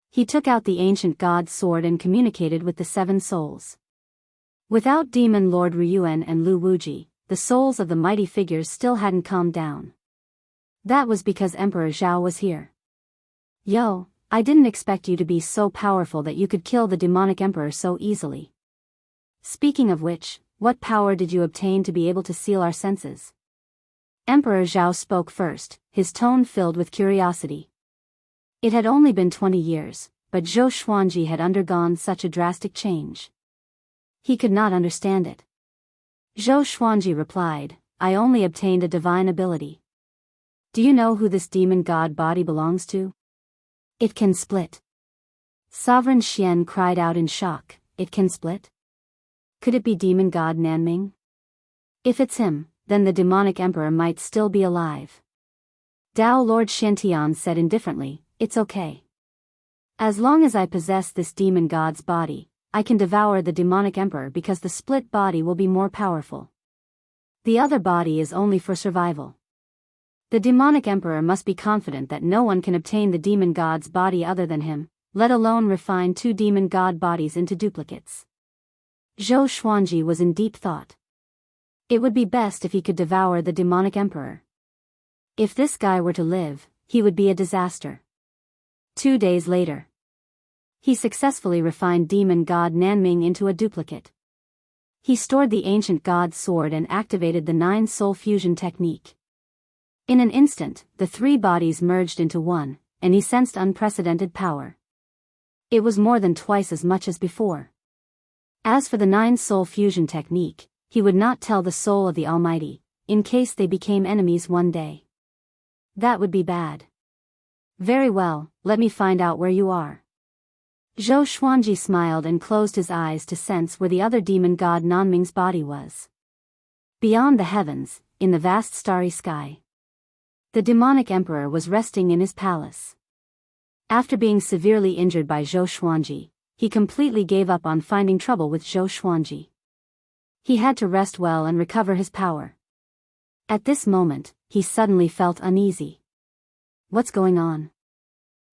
He took out the ancient god's sword and communicated with the seven souls. Without demon lord Ryuan and Lu Wuji, the souls of the mighty figures still hadn't calmed down. That was because Emperor Zhao was here. "Yo, I didn't expect you to be so powerful that you could kill the demonic emperor so easily. Speaking of which, what power did you obtain to be able to seal our senses?" Emperor Zhao spoke first, his tone filled with curiosity. It had only been 20 years, but Zhou Xuanji had undergone such a drastic change. He could not understand it. Zhou Xuanji replied, "I only obtained a divine ability." "Do you know who this demon god body belongs to?" "It can split." Sovereign Xian cried out in shock, "It can split? Could it be demon god Nanming? If it's him, then the demonic emperor might still be alive." Dao Lord Shantian said indifferently, "It's okay. As long as I possess this demon god's body, I can devour the demonic emperor because the split body will be more powerful. The other body is only for survival. The demonic emperor must be confident that no one can obtain the demon god's body other than him, let alone refine two demon god bodies into duplicates." Zhou Xuanji was in deep thought. It would be best if he could devour the demonic emperor. If this guy were to live, he would be a disaster. 2 days later, he successfully refined demon god Nanming into a duplicate. He stored the ancient god's sword and activated the 9-soul fusion technique. In an instant, the 3 bodies merged into one, and he sensed unprecedented power. It was more than twice as much as before. As for the 9-soul fusion technique, he would not tell the soul of the Almighty, in case they became enemies one day. That would be bad. "Very well, let me find out where you are." Zhou Xuanji smiled and closed his eyes to sense where the other demon god Nanming's body was. Beyond the heavens, in the vast starry sky, the demonic emperor was resting in his palace. After being severely injured by Zhou Xuanji, he completely gave up on finding trouble with Zhou Xuanji. He had to rest well and recover his power. At this moment, he suddenly felt uneasy. What's going on?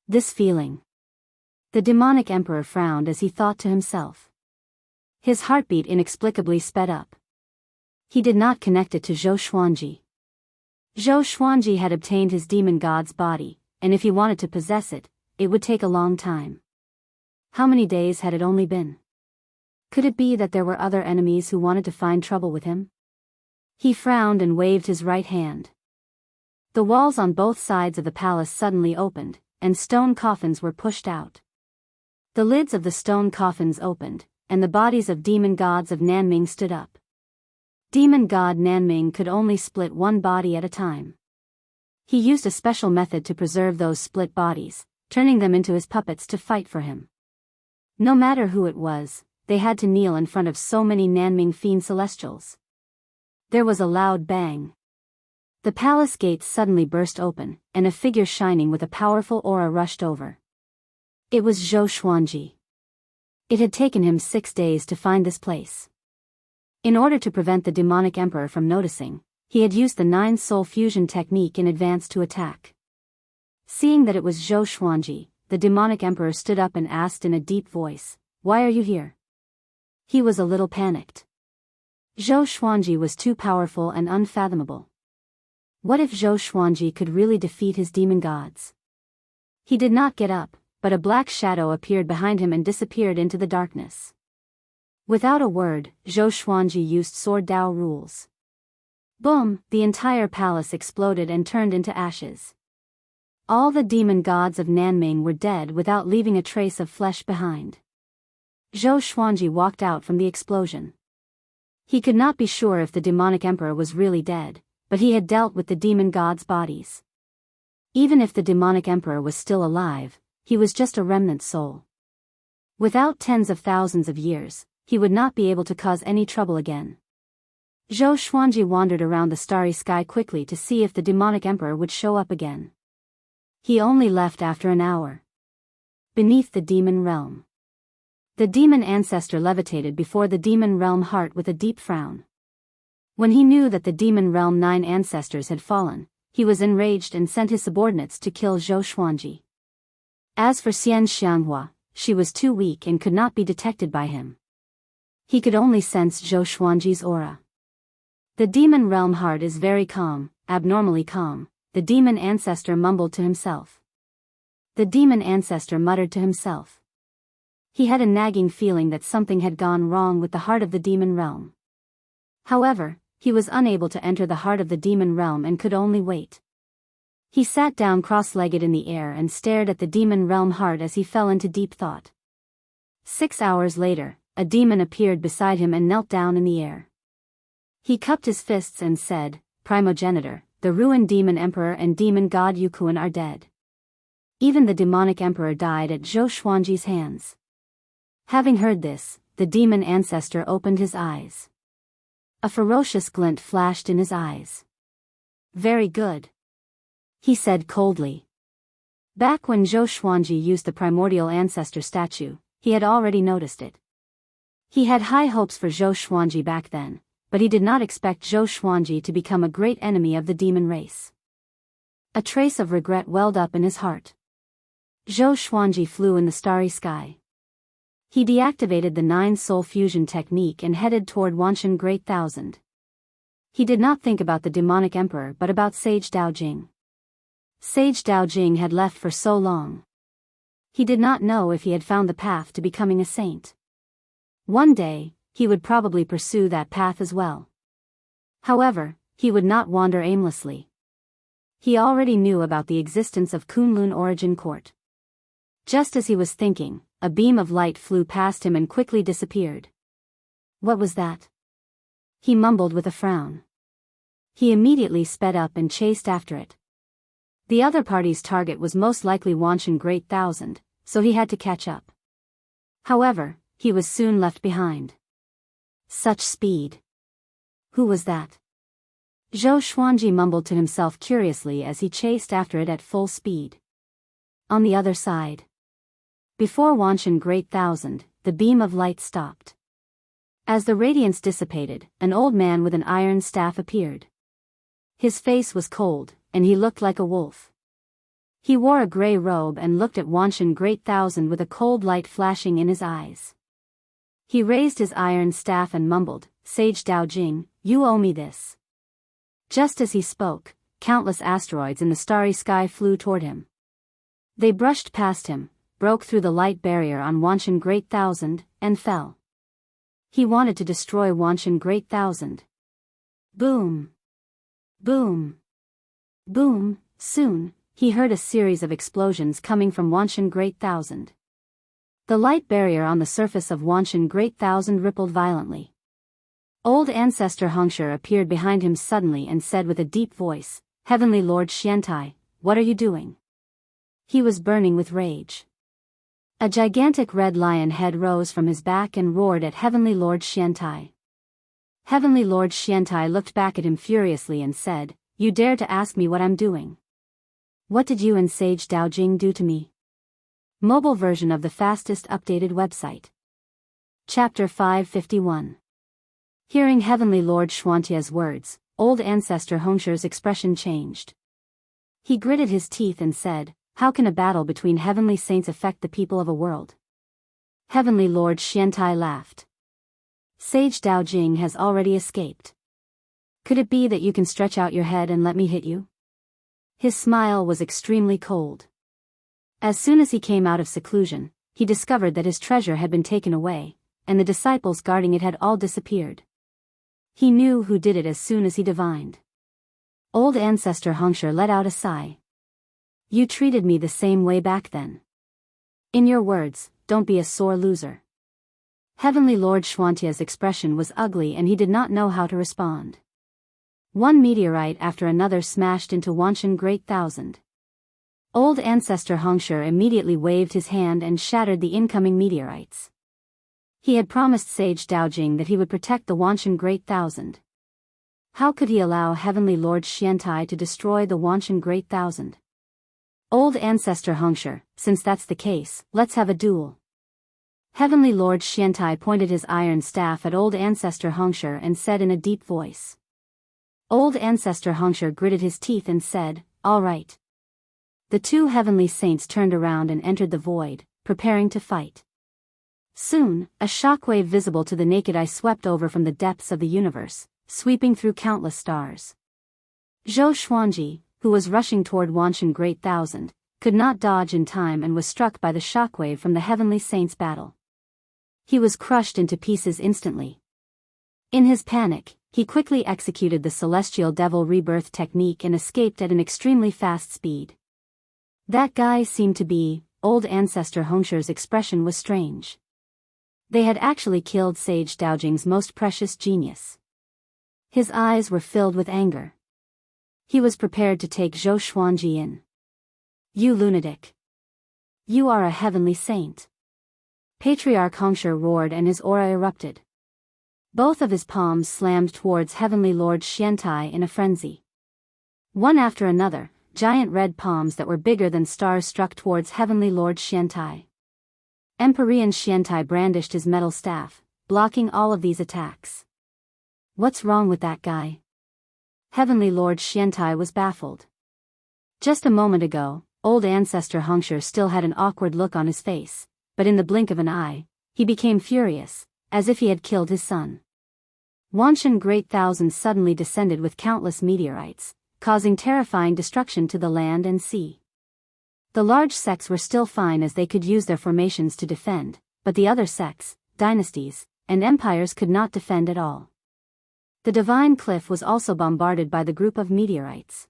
This feeling. The demonic emperor frowned as he thought to himself. His heartbeat inexplicably sped up. He did not connect it to Zhou Xuanji. Zhou Xuanji had obtained his demon god's body, and if he wanted to possess it, it would take a long time. How many days had it only been? Could it be that there were other enemies who wanted to find trouble with him? He frowned and waved his right hand. The walls on both sides of the palace suddenly opened, and stone coffins were pushed out. The lids of the stone coffins opened, and the bodies of demon gods of Nanming stood up. Demon god Nanming could only split one body at a time. He used a special method to preserve those split bodies, turning them into his puppets to fight for him. No matter who it was, they had to kneel in front of so many Nanming fiend celestials. There was a loud bang. The palace gates suddenly burst open, and a figure shining with a powerful aura rushed over. It was Zhou Xuanji. It had taken him 6 days to find this place. In order to prevent the demonic emperor from noticing, he had used the 9-soul fusion technique in advance to attack. Seeing that it was Zhou Xuanji, the demonic emperor stood up and asked in a deep voice, "Why are you here?" He was a little panicked. Zhou Xuanji was too powerful and unfathomable. What if Zhou Xuanji could really defeat his demon gods? He did not get up, but a black shadow appeared behind him and disappeared into the darkness. Without a word, Zhou Xuanji used Sword Dao rules. Boom! The entire palace exploded and turned into ashes. All the demon gods of Nanming were dead without leaving a trace of flesh behind. Zhou Xuanji walked out from the explosion. He could not be sure if the demonic emperor was really dead, but he had dealt with the demon gods' bodies. Even if the demonic emperor was still alive, he was just a remnant soul. Without tens of thousands of years, he would not be able to cause any trouble again. Zhou Xuanji wandered around the starry sky quickly to see if the demonic emperor would show up again. He only left after an hour. Beneath the demon realm. The demon ancestor levitated before the demon realm heart with a deep frown. When he knew that the demon realm 9 ancestors had fallen, he was enraged and sent his subordinates to kill Zhou Xuanji. As for Xianxia, she was too weak and could not be detected by him. He could only sense Zhou Xuanji's aura. The demon realm heart is very calm, abnormally calm, the demon ancestor mumbled to himself. The demon ancestor muttered to himself. He had a nagging feeling that something had gone wrong with the heart of the demon realm. However, he was unable to enter the heart of the demon realm and could only wait. He sat down cross-legged in the air and stared at the demon realm heart as he fell into deep thought. 6 hours later, a demon appeared beside him and knelt down in the air. He cupped his fists and said, "Primogenitor, the ruined demon emperor and demon god Yukuan are dead. Even the demonic emperor died at Zhou Xuanji's hands." Having heard this, the demon ancestor opened his eyes. A ferocious glint flashed in his eyes. "Very good," he said coldly. Back when Zhou Xuanji used the primordial ancestor statue, he had already noticed it. He had high hopes for Zhou Xuanji back then, but he did not expect Zhou Xuanji to become a great enemy of the demon race. A trace of regret welled up in his heart. Zhou Xuanji flew in the starry sky. He deactivated the 9-soul fusion technique and headed toward Wanshan Great Thousand. He did not think about the demonic emperor but about Sage Daojing. Sage Daojing had left for so long. He did not know if he had found the path to becoming a saint. One day, he would probably pursue that path as well. However, he would not wander aimlessly. He already knew about the existence of Kunlun Origin Court. Just as he was thinking, a beam of light flew past him and quickly disappeared. What was that? He mumbled with a frown. He immediately sped up and chased after it. The other party's target was most likely Wanshan Great Thousand, so he had to catch up. However, he was soon left behind. Such speed. Who was that? Zhou Xuanji mumbled to himself curiously as he chased after it at full speed. On the other side. Before Wanshan Great Thousand, the beam of light stopped. As the radiance dissipated, an old man with an iron staff appeared. His face was cold, and he looked like a wolf. He wore a gray robe and looked at Wanshan Great Thousand with a cold light flashing in his eyes. He raised his iron staff and mumbled, "Sage Daojing, you owe me this." Just as he spoke, countless asteroids in the starry sky flew toward him. They brushed past him, broke through the light barrier on Wanshan Great Thousand, and fell. He wanted to destroy Wanshan Great Thousand. Boom! Boom! Boom! Soon, he heard a series of explosions coming from Wanshan Great Thousand. The light barrier on the surface of Wanshan Great Thousand rippled violently. Old Ancestor Hongshi appeared behind him suddenly and said with a deep voice, "Heavenly Lord Xiantai, what are you doing?" He was burning with rage. A gigantic red lion head rose from his back and roared at Heavenly Lord Xiantai. Heavenly Lord Xiantai looked back at him furiously and said, "You dare to ask me what I'm doing? What did you and Sage Daojing do to me?" Mobile version of the fastest updated website. Chapter 551. Hearing Heavenly Lord Xianxia's words, old ancestor Hongshu's expression changed. He gritted his teeth and said, "How can a battle between heavenly saints affect the people of a world?" Heavenly Lord Xiantai laughed. "Sage Daojing has already escaped. Could it be that you can stretch out your head and let me hit you?" His smile was extremely cold. As soon as he came out of seclusion, he discovered that his treasure had been taken away, and the disciples guarding it had all disappeared. He knew who did it as soon as he divined. Old ancestor Hongshu let out a sigh. "You treated me the same way back then. In your words, don't be a sore loser." Heavenly Lord Xianxia's expression was ugly and he did not know how to respond. One meteorite after another smashed into Wanshan Great Thousand. Old ancestor Hongshu immediately waved his hand and shattered the incoming meteorites. He had promised Sage Daojing that he would protect the Wanshan Great Thousand. How could he allow Heavenly Lord Xiantai to destroy the Wanshan Great Thousand? Old ancestor Hongshu, since that's the case, let's have a duel. Heavenly Lord Xiantai pointed his iron staff at old ancestor Hongshu and said in a deep voice. Old ancestor Hongshu gritted his teeth and said, "All right." The two heavenly saints turned around and entered the void, preparing to fight. Soon, a shockwave visible to the naked eye swept over from the depths of the universe, sweeping through countless stars. Zhou Xuanji, who was rushing toward Wanshan Great Thousand, could not dodge in time and was struck by the shockwave from the heavenly saints' battle. He was crushed into pieces instantly. In his panic, he quickly executed the Celestial Devil Rebirth technique and escaped at an extremely fast speed. That guy seemed to be, old ancestor Hongshu's expression was strange. They had actually killed Sage Daojing's most precious genius. His eyes were filled with anger. He was prepared to take Zhou Xuanji in. "You lunatic! You are a heavenly saint!" Patriarch Hongshu roared and his aura erupted. Both of his palms slammed towards Heavenly Lord Xiantai in a frenzy. One after another, giant red palms that were bigger than stars struck towards Heavenly Lord Xiantai. Empyrean Xiantai brandished his metal staff, blocking all of these attacks. What's wrong with that guy? Heavenly Lord Xiantai was baffled. Just a moment ago, old ancestor Hongshu still had an awkward look on his face, but in the blink of an eye, he became furious, as if he had killed his son. Wanshan Great Thousand suddenly descended with countless meteorites, causing terrifying destruction to the land and sea. The large sects were still fine as they could use their formations to defend, but the other sects, dynasties, and empires could not defend at all. The divine cliff was also bombarded by the group of meteorites.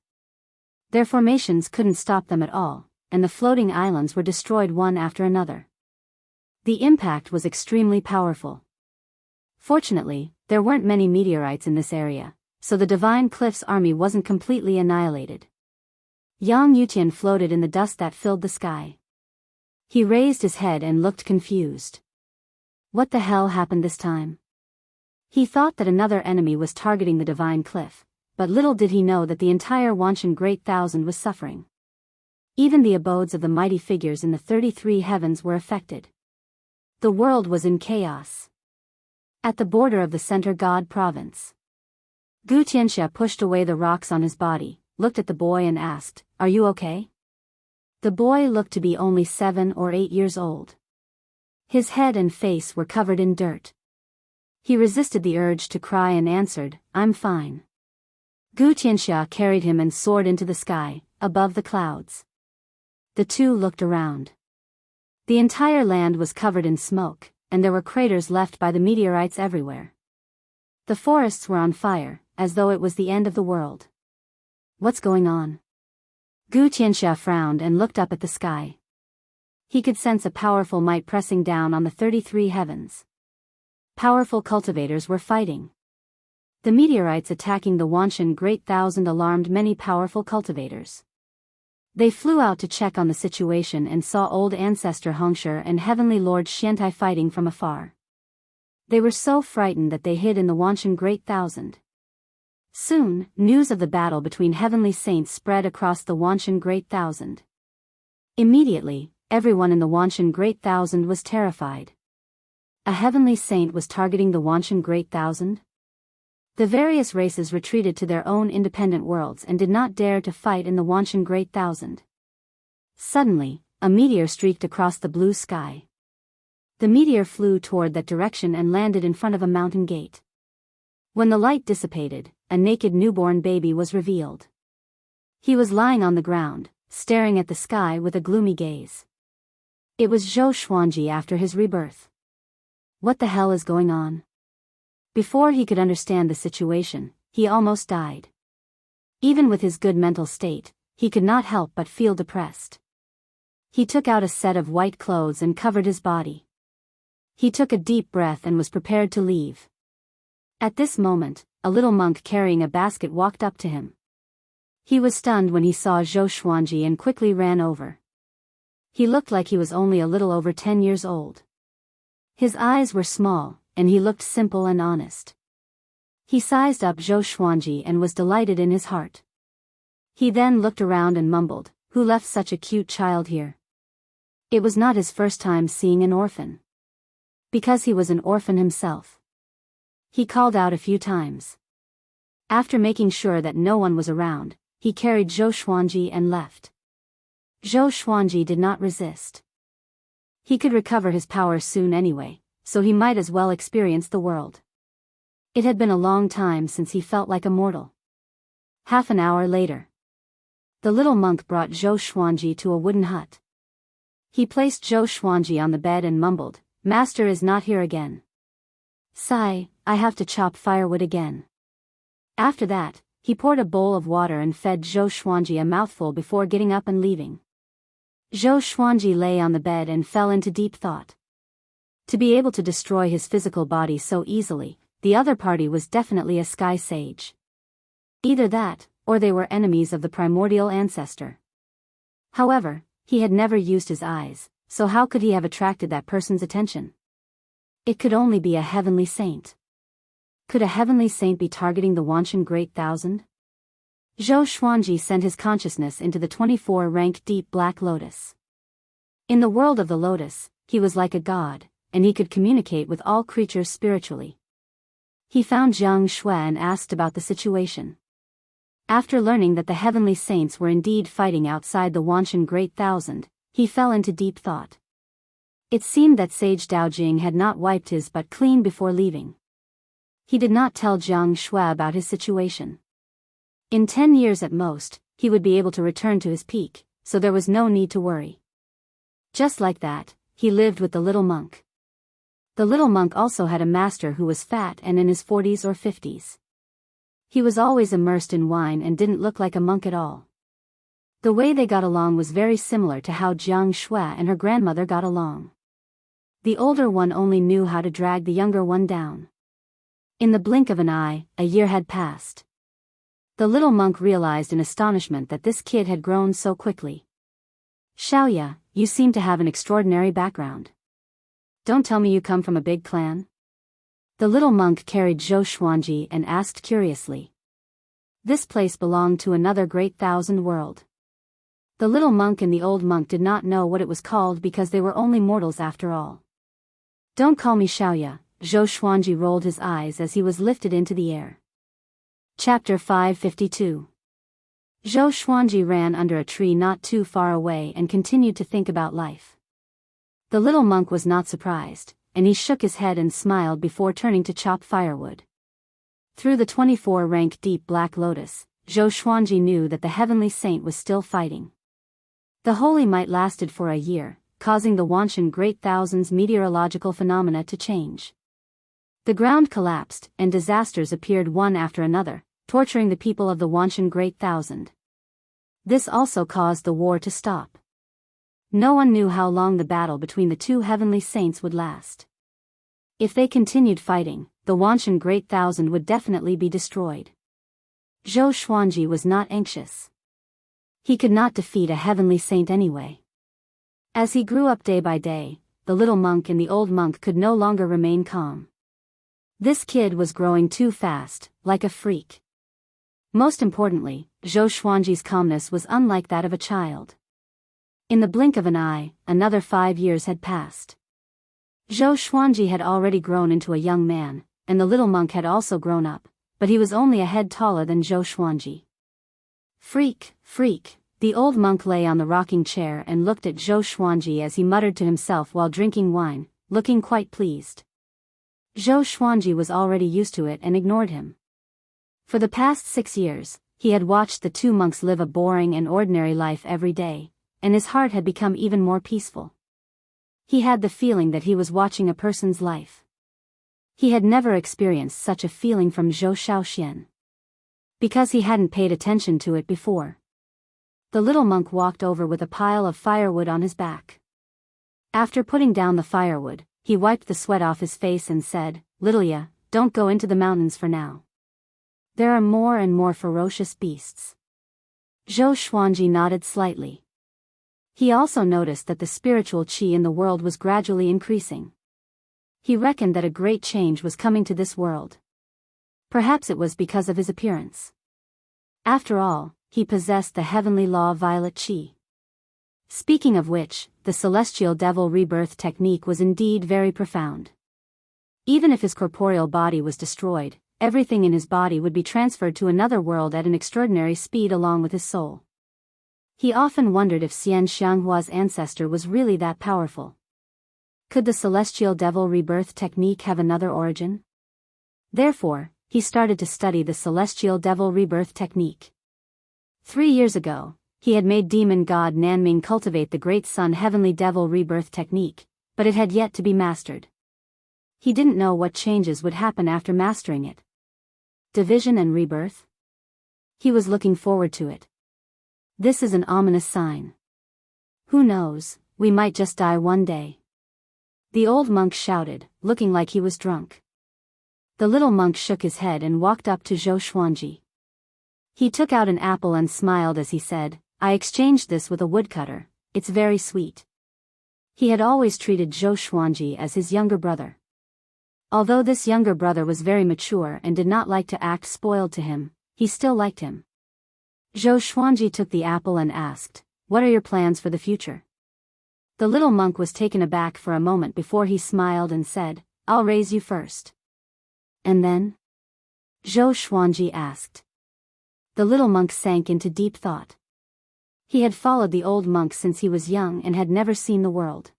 Their formations couldn't stop them at all, and the floating islands were destroyed one after another. The impact was extremely powerful. Fortunately, there weren't many meteorites in this area, so the divine cliff's army wasn't completely annihilated. Yang Yutian floated in the dust that filled the sky. He raised his head and looked confused. What the hell happened this time? He thought that another enemy was targeting the divine cliff, but little did he know that the entire Wanshan Great Thousand was suffering. Even the abodes of the mighty figures in the 33 heavens were affected. The world was in chaos. At the border of the Center God province, Gu Tianxia pushed away the rocks on his body, looked at the boy and asked, "Are you okay?" The boy looked to be only 7 or 8 years old. His head and face were covered in dirt. He resisted the urge to cry and answered, "I'm fine." Gu Tianxia carried him and soared into the sky, above the clouds. The two looked around. The entire land was covered in smoke, and there were craters left by the meteorites everywhere. The forests were on fire, as though it was the end of the world. What's going on? Gu Tianxia frowned and looked up at the sky. He could sense a powerful might pressing down on the 33 heavens. Powerful cultivators were fighting. The meteorites attacking the Wanshan Great Thousand alarmed many powerful cultivators. They flew out to check on the situation and saw old ancestor Hongshu and Heavenly Lord Xiantai fighting from afar. They were so frightened that they hid in the Wanshan Great Thousand. Soon, news of the battle between heavenly saints spread across the Wanshan Great Thousand. Immediately, everyone in the Wanshan Great Thousand was terrified. A heavenly saint was targeting the Wanshan Great Thousand? The various races retreated to their own independent worlds and did not dare to fight in the Wanshan Great Thousand. Suddenly, a meteor streaked across the blue sky. The meteor flew toward that direction and landed in front of a mountain gate. When the light dissipated, a naked newborn baby was revealed. He was lying on the ground, staring at the sky with a gloomy gaze. It was Zhou Xuanji after his rebirth. What the hell is going on? Before he could understand the situation, he almost died. Even with his good mental state, he could not help but feel depressed. He took out a set of white clothes and covered his body. He took a deep breath and was prepared to leave. At this moment, a little monk carrying a basket walked up to him. He was stunned when he saw Zhou Xuanji and quickly ran over. He looked like he was only a little over 10 years old. His eyes were small, and he looked simple and honest. He sized up Zhou Xuanji and was delighted in his heart. He then looked around and mumbled, "Who left such a cute child here?" It was not his first time seeing an orphan. Because he was an orphan himself. He called out a few times. After making sure that no one was around, he carried Zhou Xuanji and left. Zhou Xuanji did not resist. He could recover his power soon anyway, so he might as well experience the world. It had been a long time since he felt like a mortal. Half an hour later, the little monk brought Zhou Xuanji to a wooden hut. He placed Zhou Xuanji on the bed and mumbled, "Master is not here again. Sigh, I have to chop firewood again." After that, he poured a bowl of water and fed Zhou Xuanji a mouthful before getting up and leaving. Zhou Xuanji lay on the bed and fell into deep thought. To be able to destroy his physical body so easily, the other party was definitely a sky sage. Either that, or they were enemies of the primordial ancestor. However, he had never used his eyes, so how could he have attracted that person's attention? It could only be a heavenly saint. Could a heavenly saint be targeting the Wanshan Great Thousand? Zhou Xuanji sent his consciousness into the 24-rank deep black lotus. In the world of the lotus, he was like a god, and he could communicate with all creatures spiritually. He found Jianghu and asked about the situation. After learning that the heavenly saints were indeed fighting outside the Wanshan Great Thousand, he fell into deep thought. It seemed that Sage Daojing had not wiped his butt clean before leaving. He did not tell Jianghu about his situation. In 10 years at most, he would be able to return to his peak, so there was no need to worry. Just like that, he lived with the little monk. The little monk also had a master who was fat and in his 40s or 50s. He was always immersed in wine and didn't look like a monk at all. The way they got along was very similar to how Jianghu and her grandmother got along. The older one only knew how to drag the younger one down. In the blink of an eye, a year had passed. The little monk realized in astonishment that this kid had grown so quickly. "Xiaoya, you seem to have an extraordinary background. Don't tell me you come from a big clan?" The little monk carried Zhou Xuanji and asked curiously. This place belonged to another great thousand world. The little monk and the old monk did not know what it was called because they were only mortals after all. "Don't call me Xiaoya," Zhou Xuanji rolled his eyes as he was lifted into the air. Chapter 552. Zhou Xuanji ran under a tree not too far away and continued to think about life. The little monk was not surprised, and he shook his head and smiled before turning to chop firewood. Through the 24-rank deep black lotus, Zhou Xuanji knew that the heavenly saint was still fighting. The holy might lasted for a year, causing the Wanshan Great Thousand's meteorological phenomena to change. The ground collapsed, and disasters appeared one after another, torturing the people of the Wanshan Great Thousand. This also caused the war to stop. No one knew how long the battle between the two heavenly saints would last. If they continued fighting, the Wanshan Great Thousand would definitely be destroyed. Zhou Xuanji was not anxious. He could not defeat a heavenly saint anyway. As he grew up day by day, the little monk and the old monk could no longer remain calm. This kid was growing too fast, like a freak. Most importantly, Zhou Xuanji's calmness was unlike that of a child. In the blink of an eye, another 5 years had passed. Zhou Xuanji had already grown into a young man, and the little monk had also grown up, but he was only a head taller than Zhou Xuanji. Freak, freak, the old monk lay on the rocking chair and looked at Zhou Xuanji as he muttered to himself while drinking wine, looking quite pleased. Zhou Xuanji was already used to it and ignored him. For the past 6 years, he had watched the two monks live a boring and ordinary life every day, and his heart had become even more peaceful. He had the feeling that he was watching a person's life. He had never experienced such a feeling from Zhou Xiaoxian, because he hadn't paid attention to it before. The little monk walked over with a pile of firewood on his back. After putting down the firewood, he wiped the sweat off his face and said, "Littleya, don't go into the mountains for now. There are more and more ferocious beasts." Zhou Xuanji nodded slightly. He also noticed that the spiritual qi in the world was gradually increasing. He reckoned that a great change was coming to this world. Perhaps it was because of his appearance. After all, he possessed the heavenly law violet qi. Speaking of which, the celestial devil rebirth technique was indeed very profound. Even if his corporeal body was destroyed, everything in his body would be transferred to another world at an extraordinary speed along with his soul. He often wondered if Xian Xianghua's ancestor was really that powerful. Could the celestial devil rebirth technique have another origin? Therefore, he started to study the celestial devil rebirth technique. 3 years ago, he had made demon god Nanming cultivate the great sun heavenly devil rebirth technique, but it had yet to be mastered. He didn't know what changes would happen after mastering it. Division and rebirth? He was looking forward to it. This is an ominous sign. Who knows, we might just die one day. The old monk shouted, looking like he was drunk. The little monk shook his head and walked up to Zhou Xuanji. He took out an apple and smiled as he said, "I exchanged this with a woodcutter, it's very sweet." He had always treated Zhou Xuanji as his younger brother. Although this younger brother was very mature and did not like to act spoiled to him, he still liked him. Zhou Xuanji took the apple and asked, "What are your plans for the future?" The little monk was taken aback for a moment before he smiled and said, "I'll raise you first." "And then?" Zhou Xuanji asked. The little monk sank into deep thought. He had followed the old monk since he was young and had never seen the world.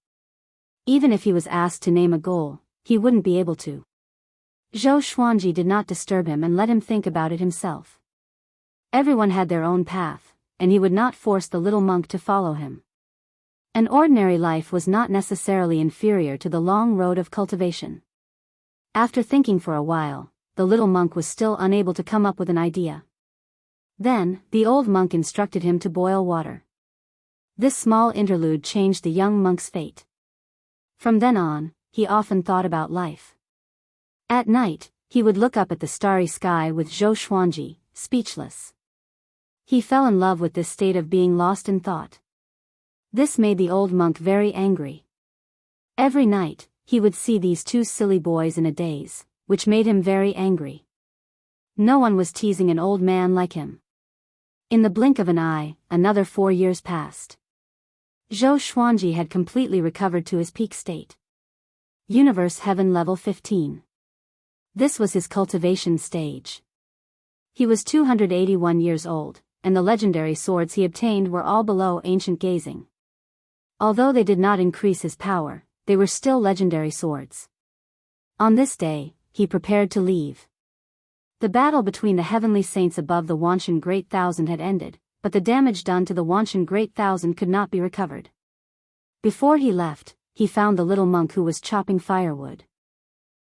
Even if he was asked to name a goal, he wouldn't be able to. Zhou Xuanji did not disturb him and let him think about it himself. Everyone had their own path, and he would not force the little monk to follow him. An ordinary life was not necessarily inferior to the long road of cultivation. After thinking for a while, the little monk was still unable to come up with an idea. Then, the old monk instructed him to boil water. This small interlude changed the young monk's fate. From then on, he often thought about life. At night, he would look up at the starry sky with Zhou Xuanji, speechless. He fell in love with this state of being lost in thought. This made the old monk very angry. Every night, he would see these two silly boys in a daze, which made him very angry. No one was teasing an old man like him. In the blink of an eye, another 4 years passed. Zhou Xuanji had completely recovered to his peak state. Universe Heaven Level 15. This was his cultivation stage. He was 281 years old, and the legendary swords he obtained were all below ancient gazing. Although they did not increase his power, they were still legendary swords. On this day, he prepared to leave. The battle between the heavenly saints above the Wanshan Great Thousand had ended, but the damage done to the Wanshan Great Thousand could not be recovered. Before he left, he found the little monk who was chopping firewood.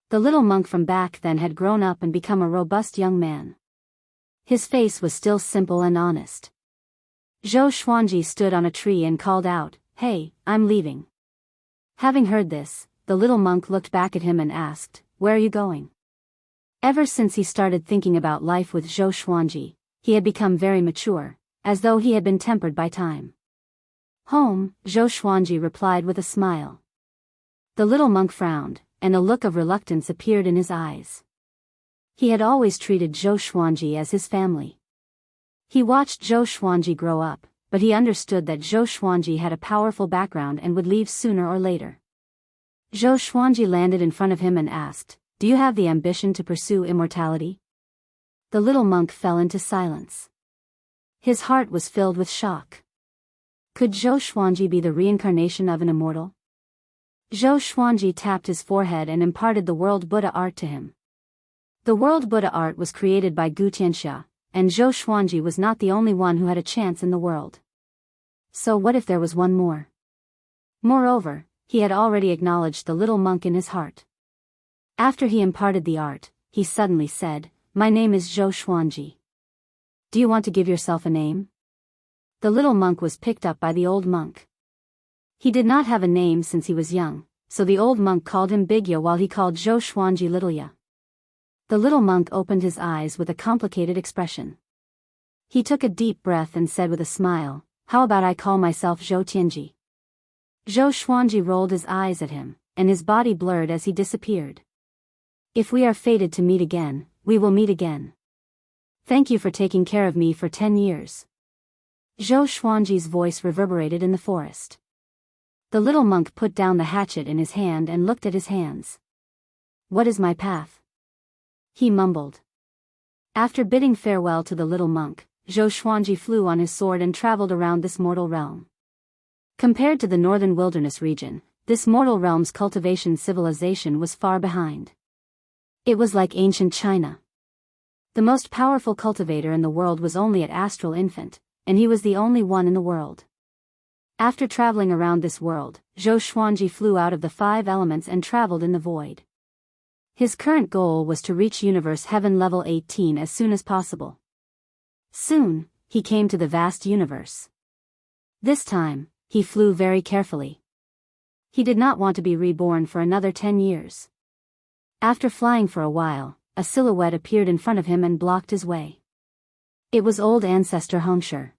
The little monk from back then had grown up and become a robust young man. His face was still simple and honest. Zhou Xuanji stood on a tree and called out, "Hey, I'm leaving." Having heard this, the little monk looked back at him and asked, "Where are you going?" Ever since he started thinking about life with Zhou Xuanji, he had become very mature, as though he had been tempered by time. "Home," Zhou Xuanji replied with a smile. The little monk frowned, and a look of reluctance appeared in his eyes. He had always treated Zhou Xuanji as his family. He watched Zhou Xuanji grow up, but he understood that Zhou Xuanji had a powerful background and would leave sooner or later. Zhou Xuanji landed in front of him and asked, "Do you have the ambition to pursue immortality?" The little monk fell into silence. His heart was filled with shock. Could Zhou Xuanji be the reincarnation of an immortal? Zhou Xuanji tapped his forehead and imparted the world Buddha art to him. The world Buddha art was created by Wuxia Xianxia, and Zhou Xuanji was not the only one who had a chance in the world. So what if there was one more? Moreover, he had already acknowledged the little monk in his heart. After he imparted the art, he suddenly said, "My name is Zhou Xuanji. Do you want to give yourself a name?" The little monk was picked up by the old monk. He did not have a name since he was young, so the old monk called him Big Ya while he called Zhou Xuanji Little Ya. The little monk opened his eyes with a complicated expression. He took a deep breath and said with a smile, "How about I call myself Zhou Tianji?" Zhou Xuanji rolled his eyes at him, and his body blurred as he disappeared. "If we are fated to meet again, we will meet again. Thank you for taking care of me for 10 years. Zhou Xuanji's voice reverberated in the forest. The little monk put down the hatchet in his hand and looked at his hands. "What is my path?" he mumbled. After bidding farewell to the little monk, Zhou Xuanji flew on his sword and traveled around this mortal realm. Compared to the northern wilderness region, this mortal realm's cultivation civilization was far behind. It was like ancient China. The most powerful cultivator in the world was only an astral infant, and he was the only one in the world. After traveling around this world, Zhou Xuanji flew out of the 5 elements and traveled in the void. His current goal was to reach Universe Heaven level 18 as soon as possible. Soon, he came to the vast universe. This time, he flew very carefully. He did not want to be reborn for another 10 years. After flying for a while, a silhouette appeared in front of him and blocked his way. It was old ancestor Hongshi.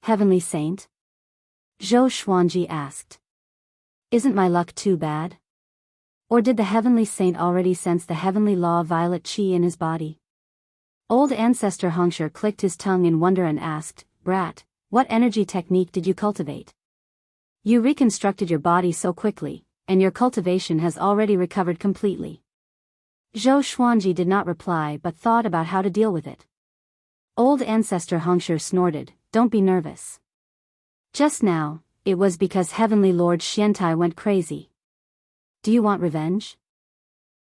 "Heavenly Saint?" Zhou Xuanji asked. "Isn't my luck too bad? Or did the Heavenly Saint already sense the heavenly law violet qi in his body?" Old ancestor Hongshi clicked his tongue in wonder and asked, "Brat, what energy technique did you cultivate? You reconstructed your body so quickly, and your cultivation has already recovered completely." Zhou Xuanji did not reply but thought about how to deal with it. Old ancestor Hongshi snorted, "Don't be nervous. Just now, it was because Heavenly Lord Xiantai went crazy. Do you want revenge?"